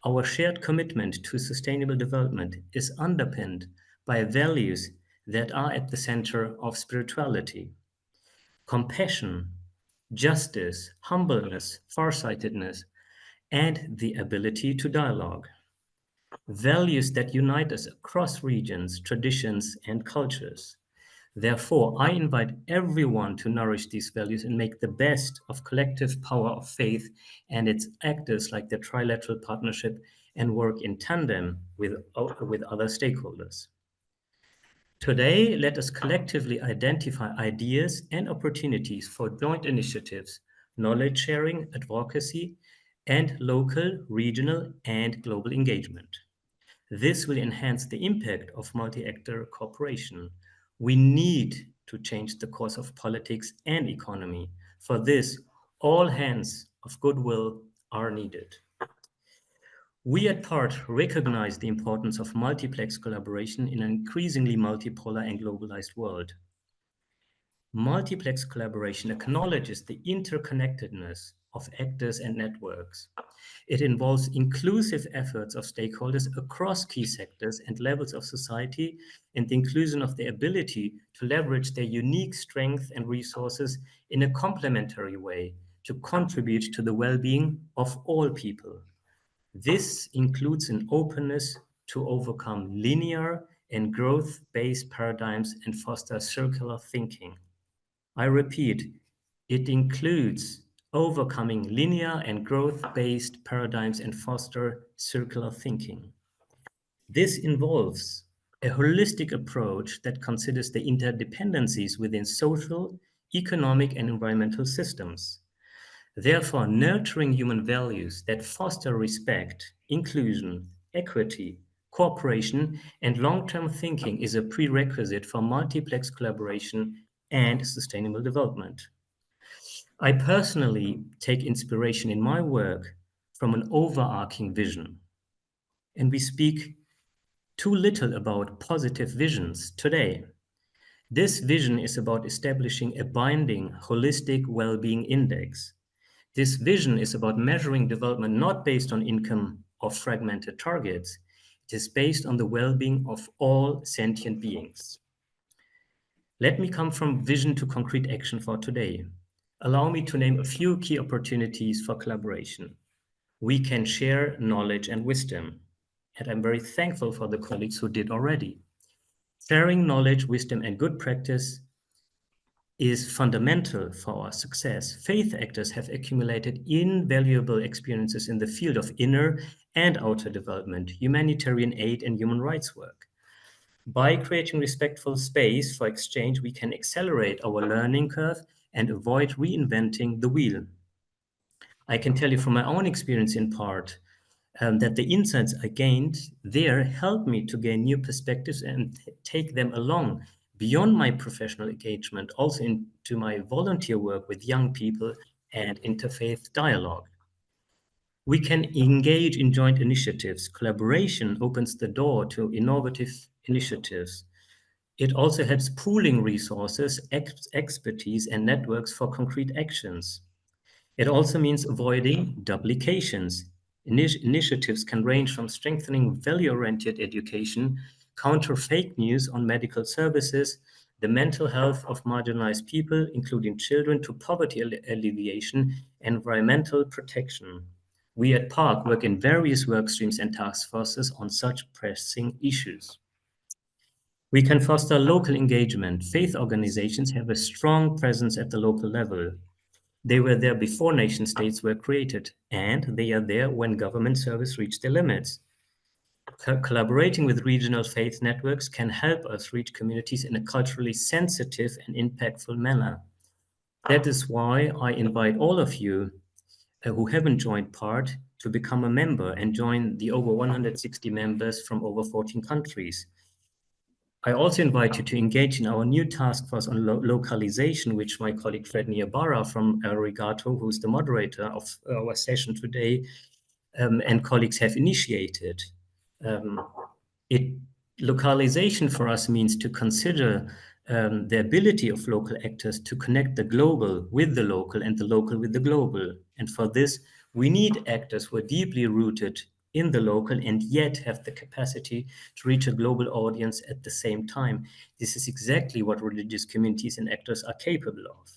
Our shared commitment to sustainable development is underpinned by values that are at the center of spirituality. Compassion, justice, humbleness, farsightedness, and the ability to dialogue. Values that unite us across regions, traditions, and cultures. Therefore, I invite everyone to nourish these values and make the best of collective power of faith and its actors like the Trilateral Partnership and work in tandem with other stakeholders. Today, let us collectively identify ideas and opportunities for joint initiatives, knowledge sharing, advocacy, and local, regional, and global engagement. This will enhance the impact of multi-actor cooperation. We need to change the course of politics and economy. For this, all hands of goodwill are needed. We at PART recognize the importance of multiplex collaboration in an increasingly multipolar and globalized world. Multiplex collaboration acknowledges the interconnectedness of actors and networks. It involves inclusive efforts of stakeholders across key sectors and levels of society, and the inclusion of the ability to leverage their unique strengths and resources in a complementary way to contribute to the well-being of all people. This includes an openness to overcome linear and growth-based paradigms and foster circular thinking. I repeat, it includes overcoming linear and growth-based paradigms and foster circular thinking. This involves a holistic approach that considers the interdependencies within social, economic, and environmental systems. Therefore, nurturing human values that foster respect, inclusion, equity, cooperation, and long-term thinking is a prerequisite for multiplex collaboration and sustainable development. I personally take inspiration in my work from an overarching vision, and we speak too little about positive visions today. This vision is about establishing a binding, holistic well-being index. This vision is about measuring development not based on income or fragmented targets. It is based on the well-being of all sentient beings. Let me come from vision to concrete action for today. Allow me to name a few key opportunities for collaboration. We can share knowledge and wisdom, and I'm very thankful for the colleagues who did already. Sharing knowledge, wisdom, and good practice is fundamental for our success. Faith actors have accumulated invaluable experiences in the field of inner and outer development, humanitarian aid, and human rights work. By creating respectful space for exchange, we can accelerate our learning curve and avoid reinventing the wheel. I can tell you from my own experience in part that the insights I gained there helped me to gain new perspectives and take them along beyond my professional engagement, also into my volunteer work with young people and interfaith dialogue. We can engage in joint initiatives. Collaboration opens the door to innovative initiatives. It also helps pooling resources, expertise, and networks for concrete actions. It also means avoiding duplications. Initiatives can range from strengthening value-oriented education, counter fake news on medical services, the mental health of marginalized people, including children, to poverty alleviation, and environmental protection. We at PARC work in various work streams and task forces on such pressing issues. We can foster local engagement. Faith organizations have a strong presence at the local level. They were there before nation states were created, and they are there when government service reached their limits. Collaborating with regional faith networks can help us reach communities in a culturally sensitive and impactful manner. That is why I invite all of you who haven't joined PART to become a member and join the over 160 members from over 14 countries. I also invite you to engage in our new task force on localization, which my colleague Fred Niabara from Arigatou, who's the moderator of our session today, and colleagues have initiated. Localization for us means to consider the ability of local actors to connect the global with the local and the local with the global. And for this, we need actors who are deeply rooted in the local and yet have the capacity to reach a global audience at the same time. This is exactly what religious communities and actors are capable of.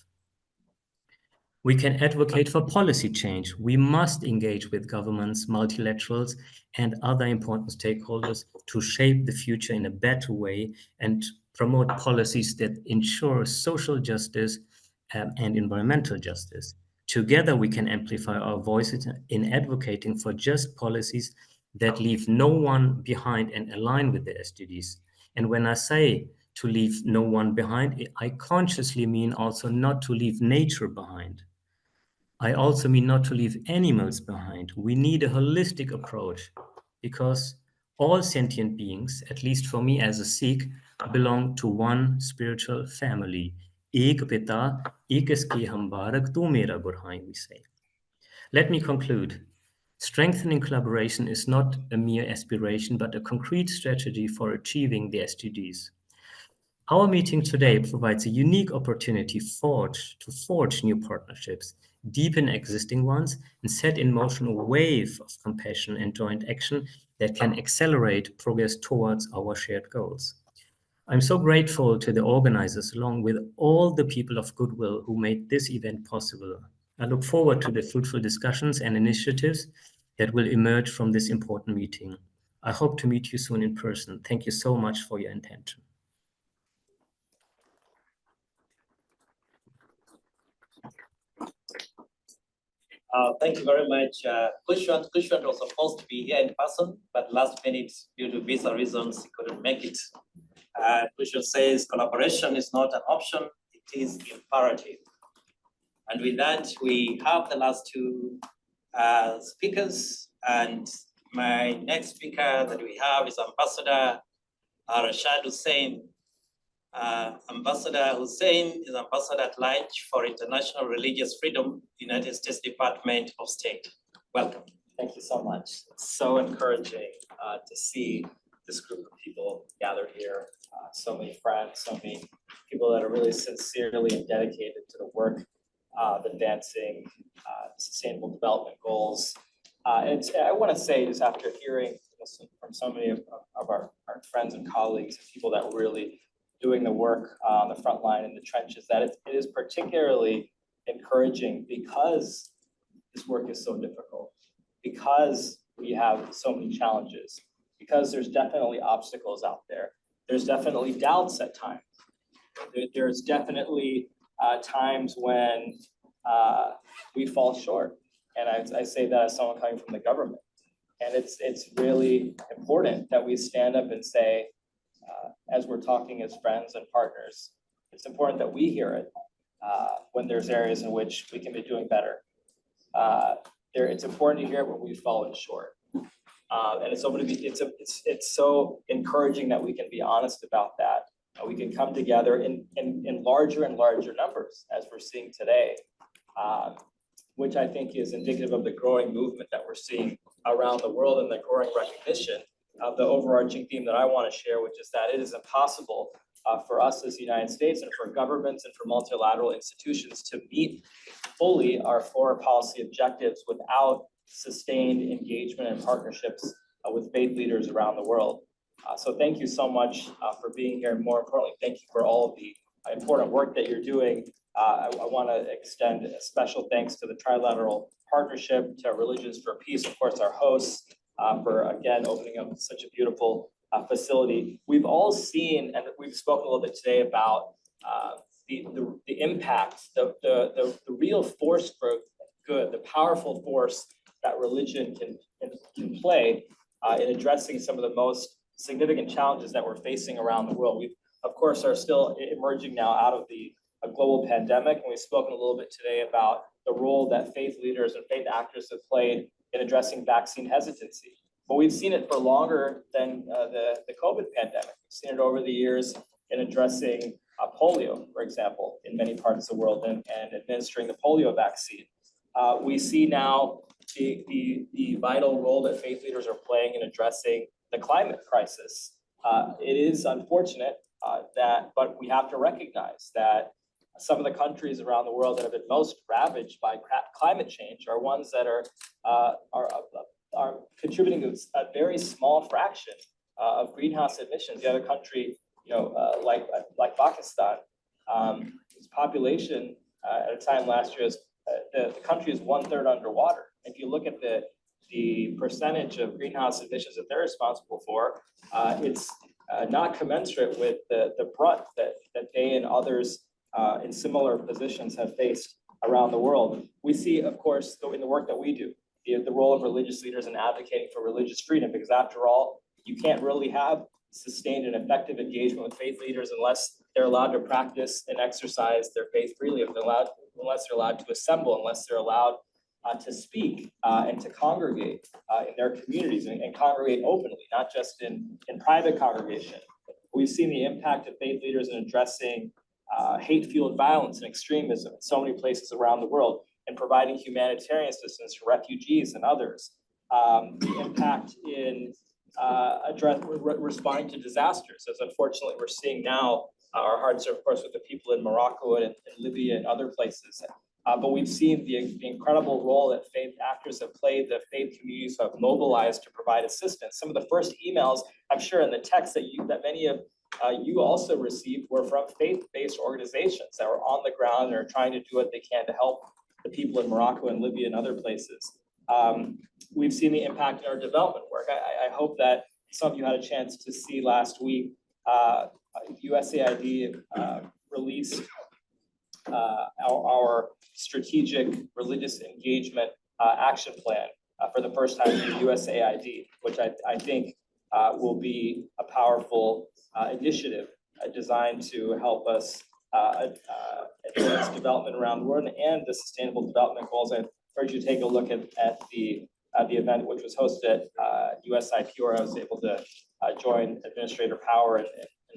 We can advocate for policy change. We must engage with governments, multilaterals, and other important stakeholders to shape the future in a better way and promote policies that ensure social justice and environmental justice. Together, we can amplify our voices in advocating for just policies that leave no one behind and align with the SDGs. And when I say to leave no one behind, I consciously mean also not to leave nature behind. I also mean not to leave animals behind. We need a holistic approach because all sentient beings, at least for me as a Sikh, belong to one spiritual family. Ek pita, ek iski hum barak, tu mera burhai, we say. Let me conclude. Strengthening collaboration is not a mere aspiration, but a concrete strategy for achieving the SDGs. Our meeting today provides a unique opportunity to forge new partnerships, deepen existing ones, and set in motion a wave of compassion and joint action that can accelerate progress towards our shared goals. I'm so grateful to the organizers, along with all the people of goodwill who made this event possible. I look forward to the fruitful discussions and initiatives that will emerge from this important meeting. I hope to meet you soon in person. Thank you so much for your attention. Thank you very much. Kushwant was supposed to be here in person, but last minute, due to visa reasons, he couldn't make it. Kushwant says collaboration is not an option, it is imperative. And with that, we have the last two speakers. And my next speaker that we have is Ambassador Rashad Hussain. Ambassador Hussain is Ambassador at Large for International Religious Freedom, United States Department of State. Welcome. Thank you so much. It's so encouraging to see this group of people gathered here. So many friends, so many people that are really sincerely and dedicated to the work of advancing sustainable development goals. And I want to say, just after hearing from so many of our friends and colleagues, people that were really doing the work on the front line in the trenches, that it is particularly encouraging because this work is so difficult, because we have so many challenges, because there's definitely obstacles out there. There's definitely doubts at times. There's definitely times when we fall short. And I say that as someone coming from the government. And it's really important that we stand up and say, as we're talking as friends and partners, it's important that we hear it when there's areas in which we can be doing better. It's important to hear it when we've fallen short. And it's so encouraging that we can be honest about that. We can come together in larger and larger numbers, as we're seeing today, which I think is indicative of the growing movement that we're seeing around the world and the growing recognition of the overarching theme that I want to share, which is that it is impossible for us as the United States and for governments and for multilateral institutions to meet fully our foreign policy objectives without sustained engagement and partnerships with faith leaders around the world. So thank you so much for being here. And more importantly, thank you for all of the important work that you're doing. I want to extend a special thanks to the Trilateral Partnership, to Religions for Peace, of course, our hosts, for again opening up such a beautiful facility. We've all seen, and we've spoken a little bit today about the impact, the real force for good, the powerful force that religion can play in addressing some of the most significant challenges that we're facing around the world. We, of course, are still emerging now out of a global pandemic, and we've spoken a little bit today about the role that faith leaders and faith actors have played in addressing vaccine hesitancy. But we've seen it for longer than the COVID pandemic. We've seen it over the years in addressing polio, for example, in many parts of the world, and administering the polio vaccine. We see now the vital role that faith leaders are playing in addressing the climate crisis. It is unfortunate but we have to recognize that some of the countries around the world that have been most ravaged by climate change are ones that are contributing to a very small fraction of greenhouse emissions. The other country, like Pakistan, its population at a time last year is the country is 1/3 underwater. If you look at the percentage of greenhouse emissions that they're responsible for, it's not commensurate with the brunt that they and others in similar positions have faced around the world. We see, of course, in the work that we do, the role of religious leaders in advocating for religious freedom, because after all, you can't really have sustained and effective engagement with faith leaders unless they're allowed to practice and exercise their faith freely, unless they're allowed to assemble, unless they're allowed to speak and to congregate in their communities and congregate openly, not just in private congregation. We've seen the impact of faith leaders in addressing hate-fueled violence and extremism in so many places around the world, and providing humanitarian assistance for refugees and others. The impact in responding to disasters, as unfortunately we're seeing now. Our hearts are, of course, with the people in Morocco and Libya and other places. But we've seen the incredible role that faith actors have played, the faith communities who have mobilized to provide assistance. Some of the first emails, I'm sure, in the text that many of you also received were from faith-based organizations that were on the ground and are trying to do what they can to help the people in Morocco and Libya and other places. We've seen the impact in our development work. I hope that some of you had a chance to see last week, USAID released our strategic religious engagement action plan for the first time through USAID, which I think will be a powerful initiative designed to help us advance development around the world and the sustainable development goals. I urge you to take a look at the event, which was hosted at USIP, where I was able to join Administrator Power and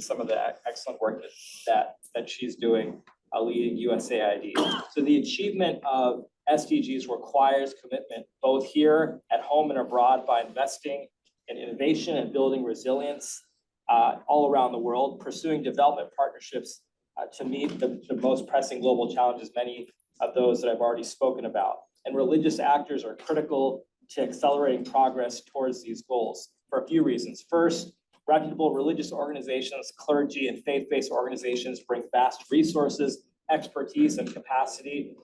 some of the excellent work that she's doing leading USAID. So the achievement of SDGs requires commitment, both here at home and abroad, by investing in innovation and building resilience all around the world, pursuing development partnerships to meet the most pressing global challenges, many of those that I've already spoken about. And religious actors are critical to accelerating progress towards these goals for a few reasons. First, reputable religious organizations, clergy, and faith-based organizations bring vast resources, expertise, and capacity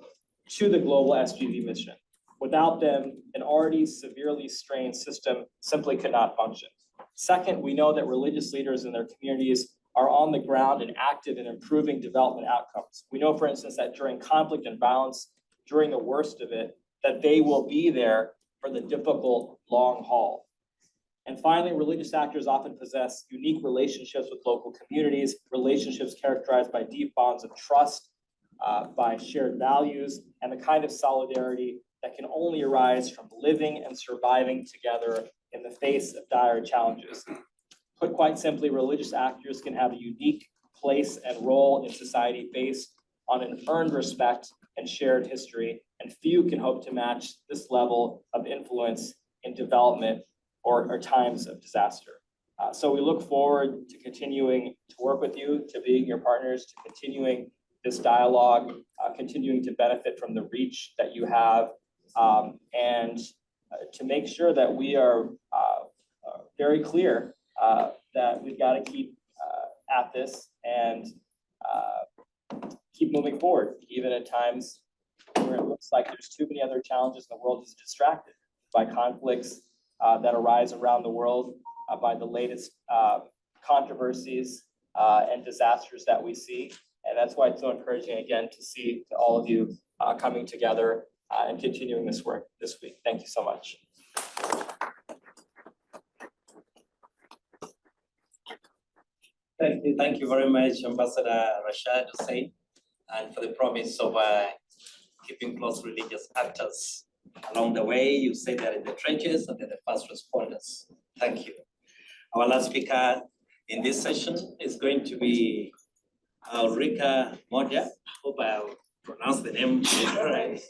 to the global SDG mission. Without them, an already severely strained system simply could not function. Second, we know that religious leaders in their communities are on the ground and active in improving development outcomes. We know, for instance, that during conflict and violence, during the worst of it, that they will be there for the difficult long haul. And finally, religious actors often possess unique relationships with local communities, relationships characterized by deep bonds of trust, by shared values, and the kind of solidarity that can only arise from living and surviving together in the face of dire challenges. Put quite simply, religious actors can have a unique place and role in society based on an earned respect and shared history, and few can hope to match this level of influence in development or times of disaster. So we look forward to continuing to work with you, to being your partners, to continuing this dialogue, continuing to benefit from the reach that you have, and to make sure that we are very clear that we've got to keep at this and keep moving forward, even at times where it looks like there's too many other challenges and the world is distracted by conflicts that arise around the world, by the latest controversies and disasters that we see. And that's why it's so encouraging, again, to see all of you coming together and continuing this work this week. Thank you so much. Thank you very much, Ambassador Rashad Hussain, and for the promise of keeping close religious actors along the way. You say they're in the trenches and they're the first responders. Thank you. Our last speaker in this session is going to be Ulrika Moja. Hope I pronounce the name right.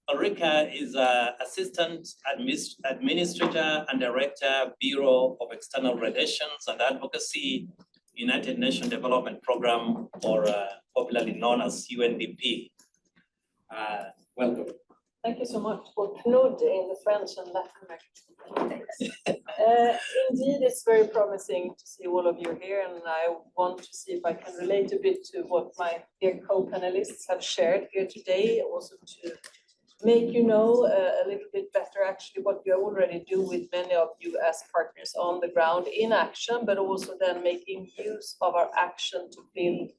Ulrika is Assistant Administrator and Director, Bureau of External Relations and Advocacy, United Nations Development Program, or popularly known as UNDP. Welcome. Thank you so much for Knud in the French and Latin American. Indeed, it's very promising to see all of you here, and I want to see if I can relate a bit to what my dear co-panelists have shared here today, also to make you know a little bit better actually what we already do with many of you as partners on the ground in action, but also then making use of our action to build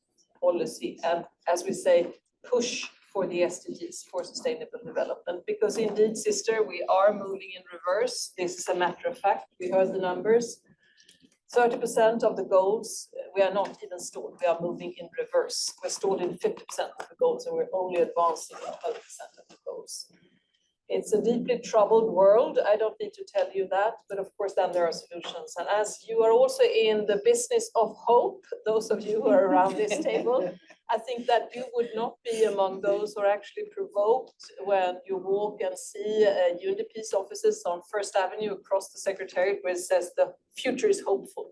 policy and, as we say, push for the SDGs, for sustainable development. Because indeed, sister, we are moving in reverse. This is a matter of fact. We heard the numbers. 30% of the goals, we are not even stalled. We are moving in reverse. We're stalled in 50% of the goals, and we're only advancing in 12% of the goals. It's a deeply troubled world. I don't need to tell you that, but of course, then there are solutions. And as you are also in the business of hope, those of you who are around this table, I think that you would not be among those who are actually provoked when you walk and see UNDP's offices on First Avenue across the Secretariat, where it says the future is hopeful.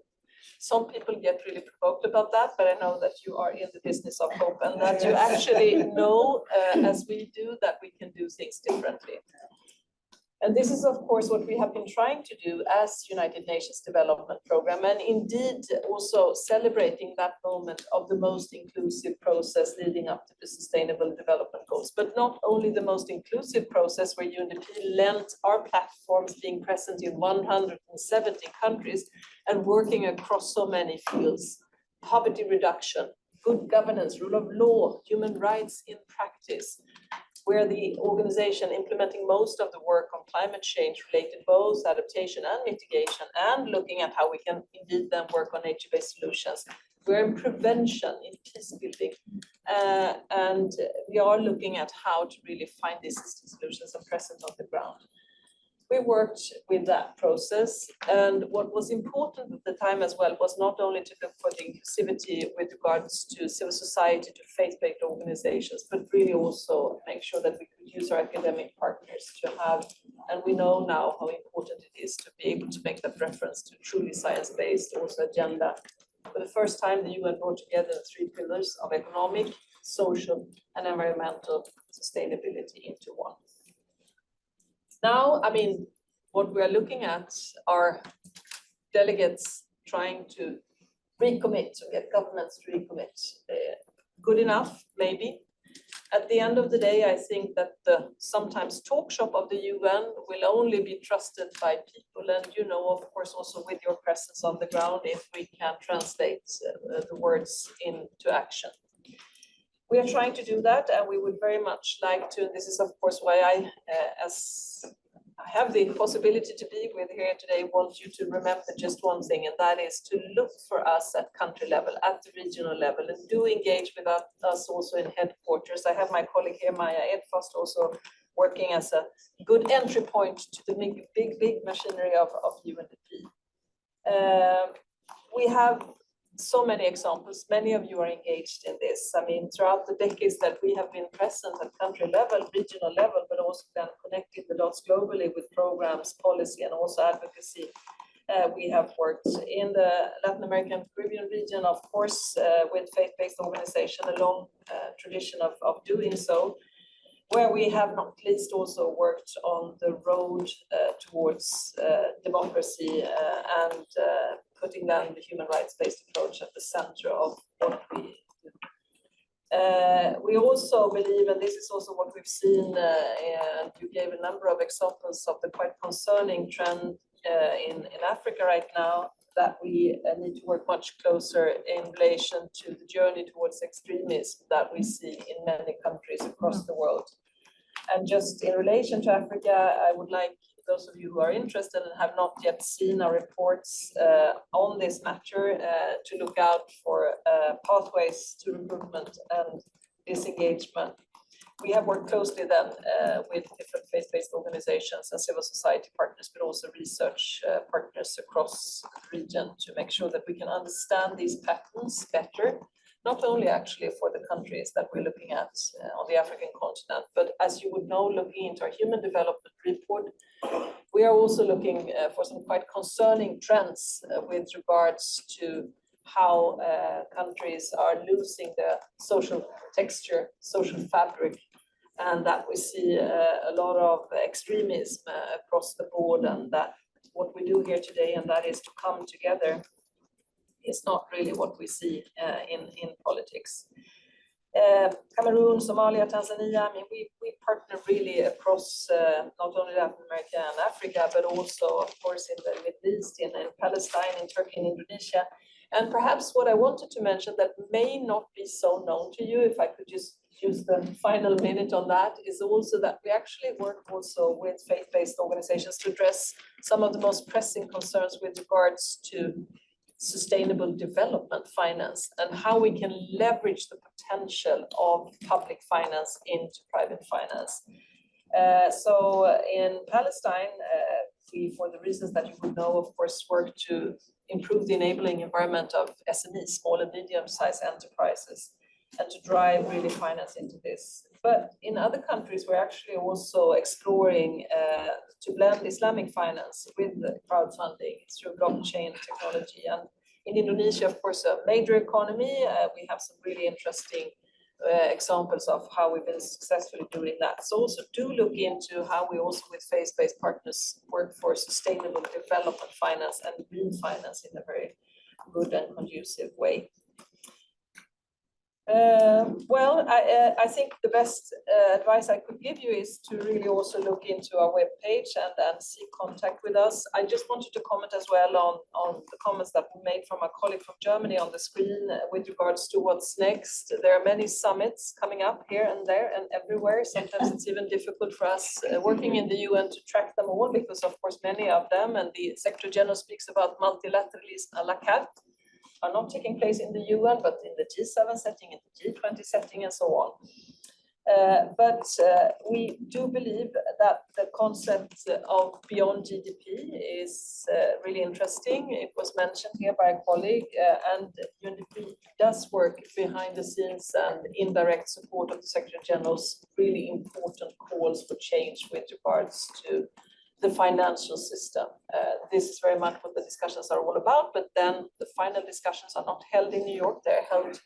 Some people get really provoked about that, but I know that you are in the business of hope and that you actually know, as we do, that we can do things differently. And this is, of course, what we have been trying to do as United Nations Development Program, and indeed also celebrating that moment of the most inclusive process leading up to the Sustainable Development Goals. But not only the most inclusive process where UNDP lent our platforms being present in 170 countries and working across so many fields: poverty reduction, good governance, rule of law, human rights in practice, where the organization implementing most of the work on climate change related both adaptation and mitigation, and looking at how we can indeed then work on nature-based solutions. We're in prevention, in peace building, and we are looking at how to really find these solutions and present on the ground. We worked with that process, and what was important at the time as well was not only to look for the inclusivity with regards to civil society, to faith-based organizations, but really also make sure that we could use our academic partners to have, and we know now how important it is to be able to make that reference to truly science-based also agenda For the first time, the UN brought together the 3 pillars of economic, social, and environmental sustainability into one. Now, I mean, what we are looking at are delegates trying to recommit, to get governments to recommit. Good enough, maybe. At the end of the day, I think that the sometimes talk shop of the UN will only be trusted by people, and you know, of course, also with your presence on the ground, if we can translate the words into action. We are trying to do that, and we would very much like to, and this is of course why I, as I have the possibility to be with here today, want you to remember just one thing, and that is to look for us at country level, at the regional level, and do engage with us also in headquarters. I have my colleague here, Maya Edfast, also working as a good entry point to the big machinery of UNDP. We have so many examples. Many of you are engaged in this. I mean, throughout the decades that we have been present at country level, regional level, but also then connecting the dots globally with programs, policy, and also advocacy. We have worked in the Latin American Caribbean region, of course, with faith-based organization, a long tradition of doing so, where we have not least also worked on the road towards democracy and putting down the human rights-based approach at the center of what we do. We also believe, and this is also what we've seen, and you gave a number of examples of the quite concerning trend in Africa right now, that we need to work much closer in relation to the journey towards extremism that we see in many countries across the world. And just in relation to Africa, I would like those of you who are interested and have not yet seen our reports on this matter to look out for pathways to recruitment and disengagement. We have worked closely then with different faith-based organizations and civil society partners, but also research partners across the region to make sure that we can understand these patterns better, not only actually for the countries that we're looking at on the African continent, but as you would know, looking into our human development report, we are also looking for some quite concerning trends with regards to how countries are losing their social texture, social fabric, and that we see a lot of extremism across the board, and that what we do here today, and that is to come together, is not really what we see in politics. Cameroon, Somalia, Tanzania, I mean, we partner really across not only Latin America and Africa, but also, of course, in the Middle East, in Palestine, in Turkey, in Indonesia. And perhaps what I wanted to mention that may not be so known to you, if I could just use the final minute on that, is also that we actually work also with faith-based organizations to address some of the most pressing concerns with regards to sustainable development finance and how we can leverage the potential of public finance into private finance. So in Palestine, we, for the reasons that you would know, of course, work to improve the enabling environment of SMEs, small and medium-sized enterprises, and to drive really finance into this. But in other countries, we're actually also exploring to blend Islamic finance with crowdfunding through blockchain technology. And in Indonesia, of course, a major economy, we have some really interesting examples of how we've been successfully doing that. So also do look into how we also with faith-based partners work for sustainable development finance and green finance in a very good and conducive way. Well, I think the best advice I could give you is to really also look into our webpage and seek contact with us. I just wanted to comment as well on the comments that were made from a colleague from Germany on the screen with regards to what's next. There are many summits coming up here and there and everywhere. Sometimes it's even difficult for us working in the UN to track them all because, of course, many of them, and the Secretary General speaks about multilateralism à la carte, are not taking place in the UN, but in the G7 setting, in the G20 setting, and so on. But we do believe that the concept of beyond GDP is really interesting. It was mentioned here by a colleague, and UNDP does work behind the scenes and in direct support of the Secretary General's really important calls for change with regards to the financial system. This is very much what the discussions are all about, but then the final discussions are not held in New York, they're held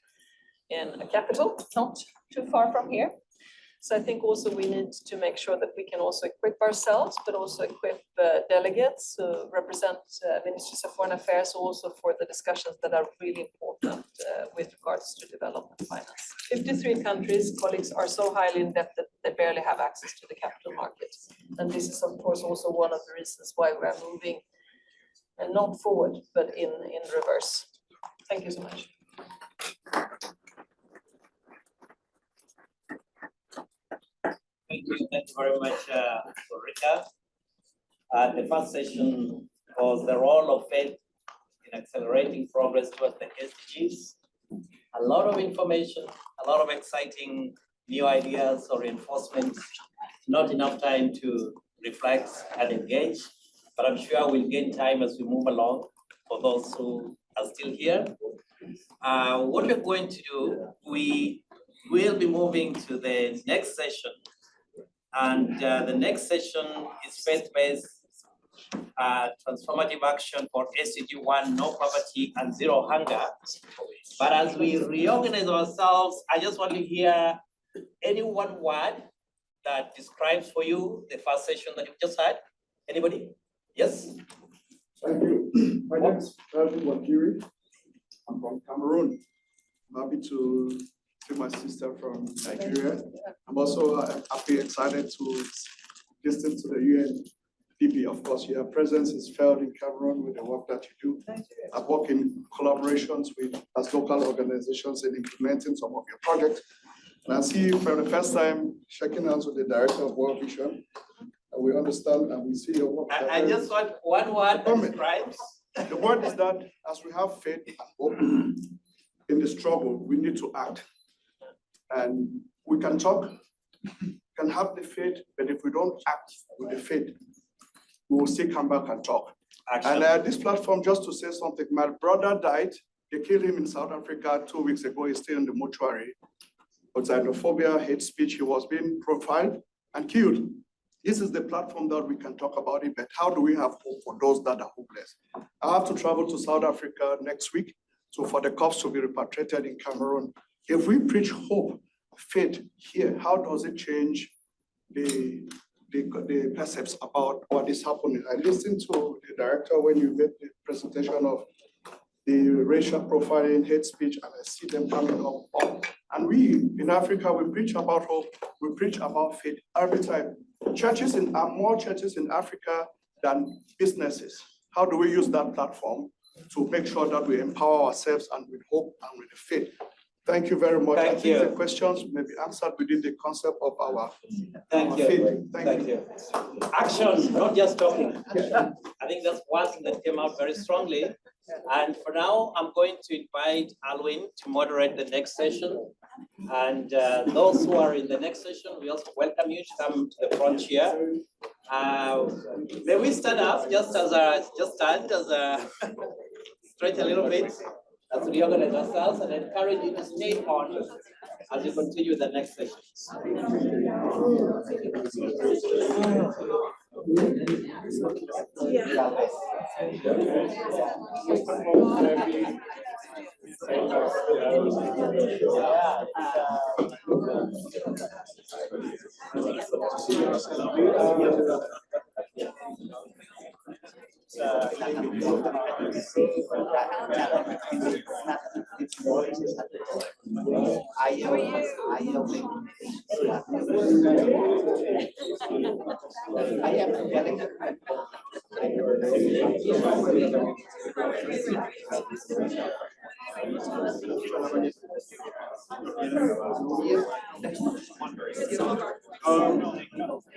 in a capital, not too far from here. So I think also we need to make sure that we can also equip ourselves, but also equip delegates who represent ministries of foreign affairs also for the discussions that are really important with regards to development finance. 53 countries, colleagues are so highly indebted, they barely have access to the capital markets. And this is of course also one of the reasons why we're moving not forward, but in reverse. Thank you so much. Thank you very much, Ulrika. The first session was the role of faith in accelerating progress towards the SDGs. A lot of information, a lot of exciting new ideas or reinforcements, not enough time to reflect and engage, but I'm sure we'll gain time as we move along for those who are still here. What we're going to do, we will be moving to the next session. And the next session is faith-based transformative action for SDG 1, no poverty and zero hunger. But as we reorganize ourselves, I just want to hear any one word that describes for you the first session that you just had. Anybody? Yes? Thank you. My name is Wakiri. I'm from Cameroon. I'm happy to see my sister from Nigeria. I'm also happy, excited to listen to the UNDP. Of course, your presence is felt in Cameroon with the work that you do. I've worked in collaborations with as local organizations in implementing some of your projects. And I see you for the first time shaking hands with the director of World Vision. And we understand and we see your work. I just want one word that describes. The word is that as we have faith and hope in the struggle, we need to act. And we can talk, can have the faith, but if we don't act with the faith, we will still come back and talk. Action. And this platform, just to say something, my brother died. They killed him in South Africa 2 weeks ago. He's still in the mortuary. But xenophobia, hate speech, he was being profiled and killed. This is the platform that we can talk about it, but how do we have hope for those that are hopeless? I have to travel to South Africa next week, so for the cops to be repatriated in Cameroon. If we preach hope, faith here, how does it change the percepts about what is happening? I listened to the director when you made the presentation of the racial profiling, hate speech, and I see them coming up. And we in Africa, we preach about hope, we preach about faith every time. Churches are more churches in Africa than businesses. How do we use that platform to make sure that we empower ourselves and with hope and with faith? Thank you very much. Thank you. The questions may be answered within the concept of our Thank you. faith. Thank you. Action, not just talking. I think that's one thing that came out very strongly. And for now, I'm going to invite Alwyn to moderate the next session. And those who are in the next session, we also welcome you to come to the front here. May we stand up just stand as a stretch a little bit as we organize ourselves and encourage you to stay on as we continue the next session.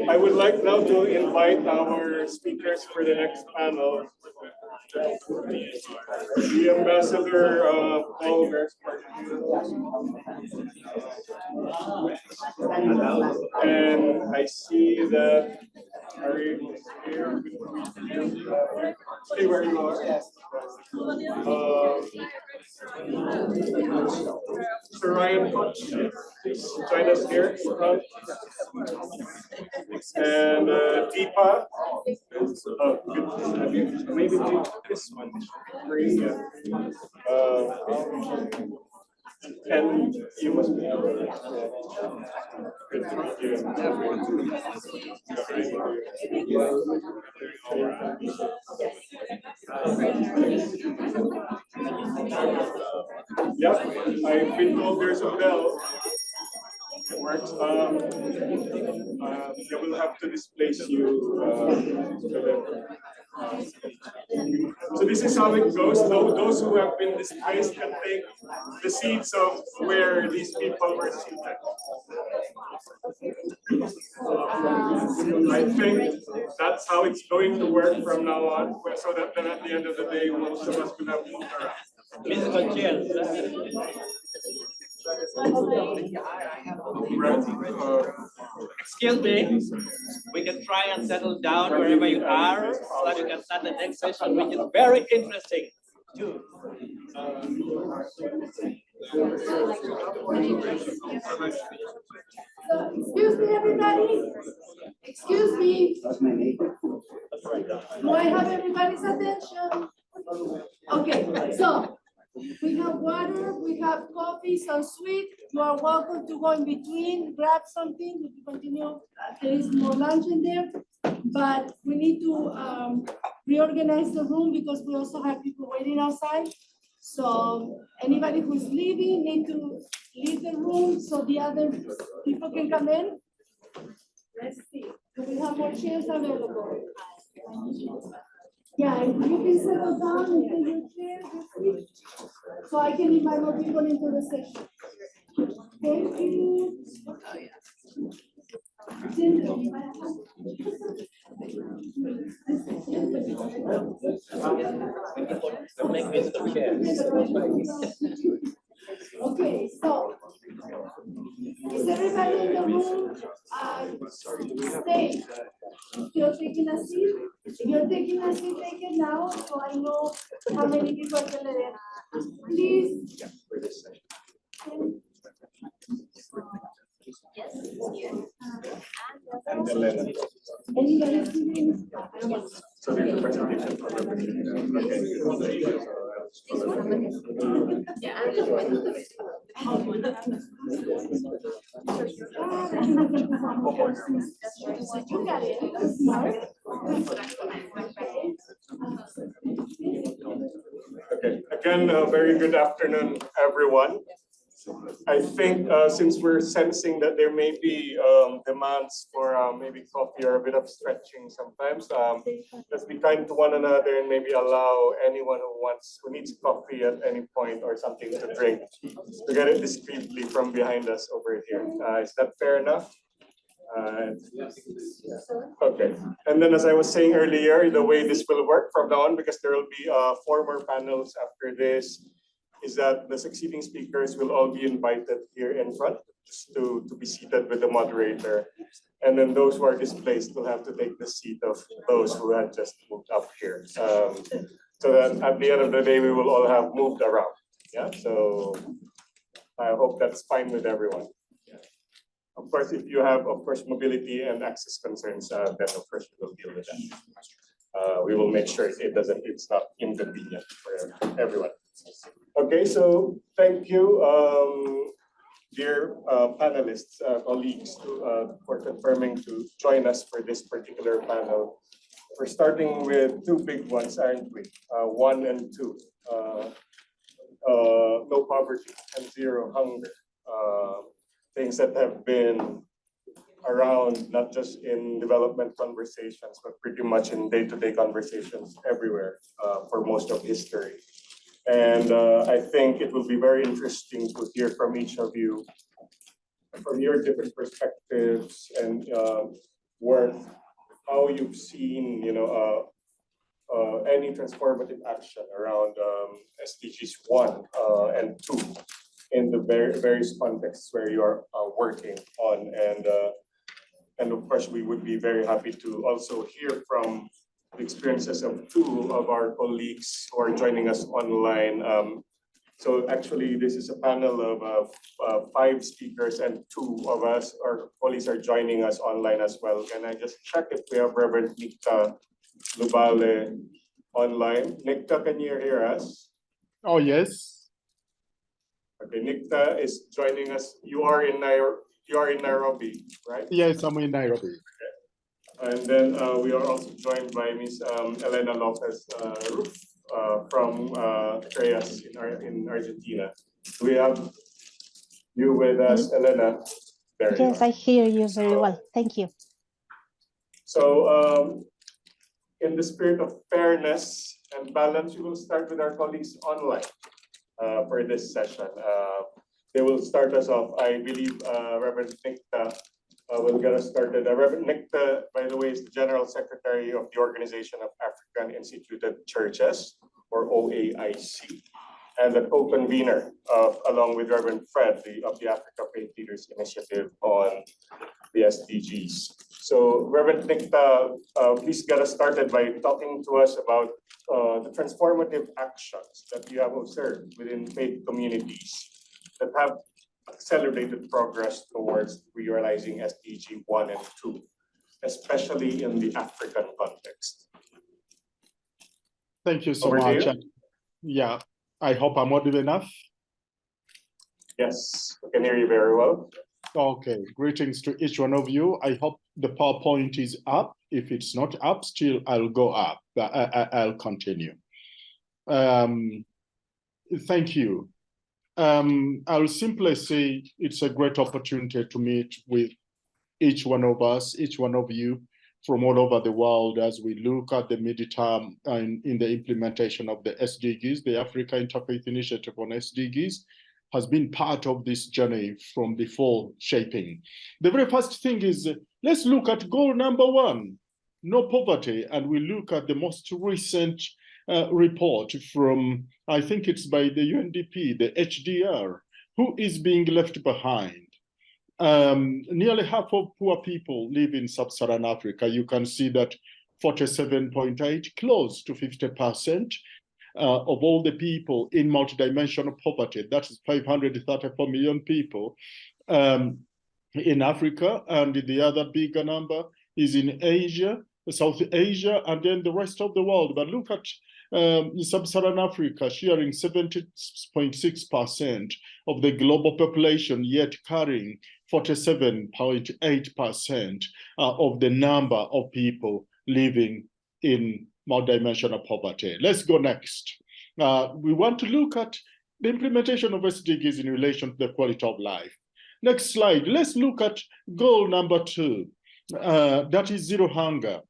I would like now to invite our speakers for the next panel. The Ambassador Paul and I see that Ari is here. Stay where you are. Sir Ryan Koch, please join us here. And Deepa, maybe this one. And you must be. Good to meet you. Yeah, I've been told there's a bell. It works. They will have to displace you. So this is how it goes. Those who have been displaced can take the seats of where these people were seated. I think that's how it's going to work from now on, so that then at the end of the day, most of us will have moved around. Musical chairs. Excuse me, we can try and settle down wherever you are so that you can start the next session, which is very interesting too. Excuse me, everybody. Excuse me. Do I have everybody's attention? Okay, so we have water, we have coffee, some sweet. You are welcome to go in between, grab something. We can continue. There is more lunch in there, but we need to reorganize the room because we also have people waiting outside. So anybody who's leaving need to leave the room so the other people can come in. Let's see. Do we have more chairs available? Yeah, if you can settle down and take your chair, so I can invite more people into the session. Thank you. Okay, so is everybody in the room stay? Still taking a seat? If you're taking a seat, take it now, so I know how many people are gonna there. Please. And Elena. Anybody sitting? So there's a presentation for You got it. Smart. Okay, again, very good afternoon, everyone. I think since we're sensing that there may be demands for maybe coffee or a bit of stretching sometimes, let's be kind to one another and maybe allow anyone who needs coffee at any point or something to drink to get it discreetly from behind us over here. Is that fair enough? Okay, and then as I was saying earlier, the way this will work from now on, because there will be 4 more panels after this, is that the succeeding speakers will all be invited here in front just to be seated with the moderator. And then those who are displaced will have to take the seat of those who had just moved up here. So that at the end of the day, we will all have moved around. Yeah, so I hope that's fine with everyone. Of course, if you have, mobility and access concerns, then of course we will deal with that. We will make sure it's not inconvenient for everyone. Okay, so thank you, dear panelists, colleagues, for confirming to join us for this particular panel. We're starting with 2 big ones, aren't we? 1 and 2. No poverty and zero hunger. Things that have been around, not just in development conversations, but pretty much in day-to-day conversations everywhere for most of history. And I think it will be very interesting to hear from each of you, from your different perspectives and work, how you've seen, any transformative action around SDGs 1 and 2 in the various contexts where you are working on. And of course, we would be very happy to also hear from the experiences of 2 of our colleagues who are joining us online, So actually, this is a panel of 5 speakers, and 2 of us, our colleagues, are joining us online as well. Can I just check if we have Reverend Nicta Lubale online? Nicta, can you hear us? Oh, yes. Okay, Nicta is joining us. You are in Nairobi, right? Yes, I'm in Nairobi. And then we are also joined by Ms. Elena Lopez Ruf from Reyes in Argentina. Do we have you with us, Elena? There Yes, I hear you very well. Thank you. So in the spirit of fairness and balance, we will start with our colleagues online for this session. They will start us off. I believe Reverend Nicta will get us started. Reverend Nicta, by the way, is the General Secretary of the Organization of African Instituted Churches, or OAIC, and a co-convener along with Reverend Fred of the Africa Faith Leaders Initiative on the SDGs. So Reverend Nicta, please get us started by talking to us about the transformative actions that you have observed within faith communities that have accelerated progress towards realizing SDG 1 and 2, especially in the African context. Thank you so Over to much. you. Yeah, I hope I'm audible enough. Yes, we can hear you very well. Okay, greetings to each one of you. I hope the PowerPoint is up. If it's not up, still I'll go up. I'll continue. Thank you. I'll simply say it's a great opportunity to meet with each one of us, each one of you from all over the world as we look at the midterm in the implementation of the SDGs. The Africa Interfaith Initiative on SDGs has been part of this journey from before shaping. The very first thing is, let's look at goal number 1, no poverty, and we look at the most recent report from, I think it's by the UNDP, the HDR, who is being left behind. Nearly half of poor people live in sub-Saharan Africa. You can see that 47.8, close to 50% of all the people in multidimensional poverty, that is 534 million people in Africa, and the other bigger number is in Asia, South Asia, and then the rest of the world. But look at sub-Saharan Africa sharing 70.6% of the global population, yet carrying 47.8% of the number of people living in multidimensional poverty. Let's go next. We want to look at the implementation of SDGs in relation to the quality of life. Next slide. Let's look at goal number 2. That is zero hunger.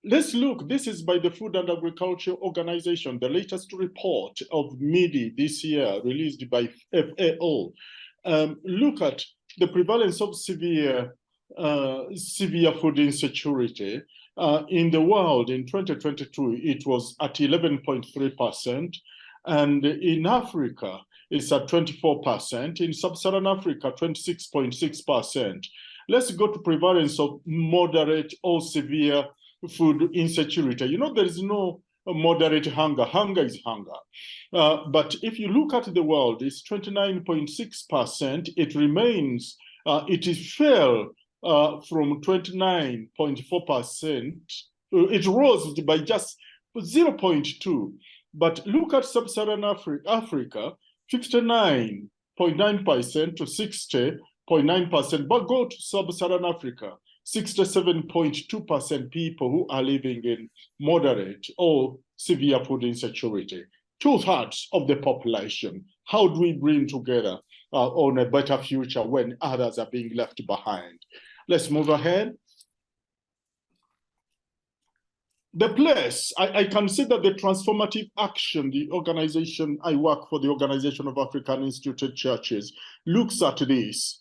Let's look, this is by the Food and Agriculture Organization, the latest report of MIDI this year, released by FAO. Look at the prevalence of severe food insecurity. In the world in 2022, it was at 11.3%, and in Africa, it's at 24%, in sub-Saharan Africa, 26.6%. Let's go to prevalence of moderate or severe food insecurity. You know, there is no moderate hunger. Hunger is hunger. But if you look at the world, it's 29.6%. It remains, it is fell from 29.4%. It rose by just 0.2. But look at sub-Saharan Africa, 59.9% to 60.9%. But go to sub-Saharan Africa, 67.2% people who are living in moderate or severe food insecurity. 2/3 of the population. How do we bring together on a better future when others are being left behind? Let's move ahead. The place, I consider the transformative action, the organization, I work for the Organization of African Instituted Churches, looks at this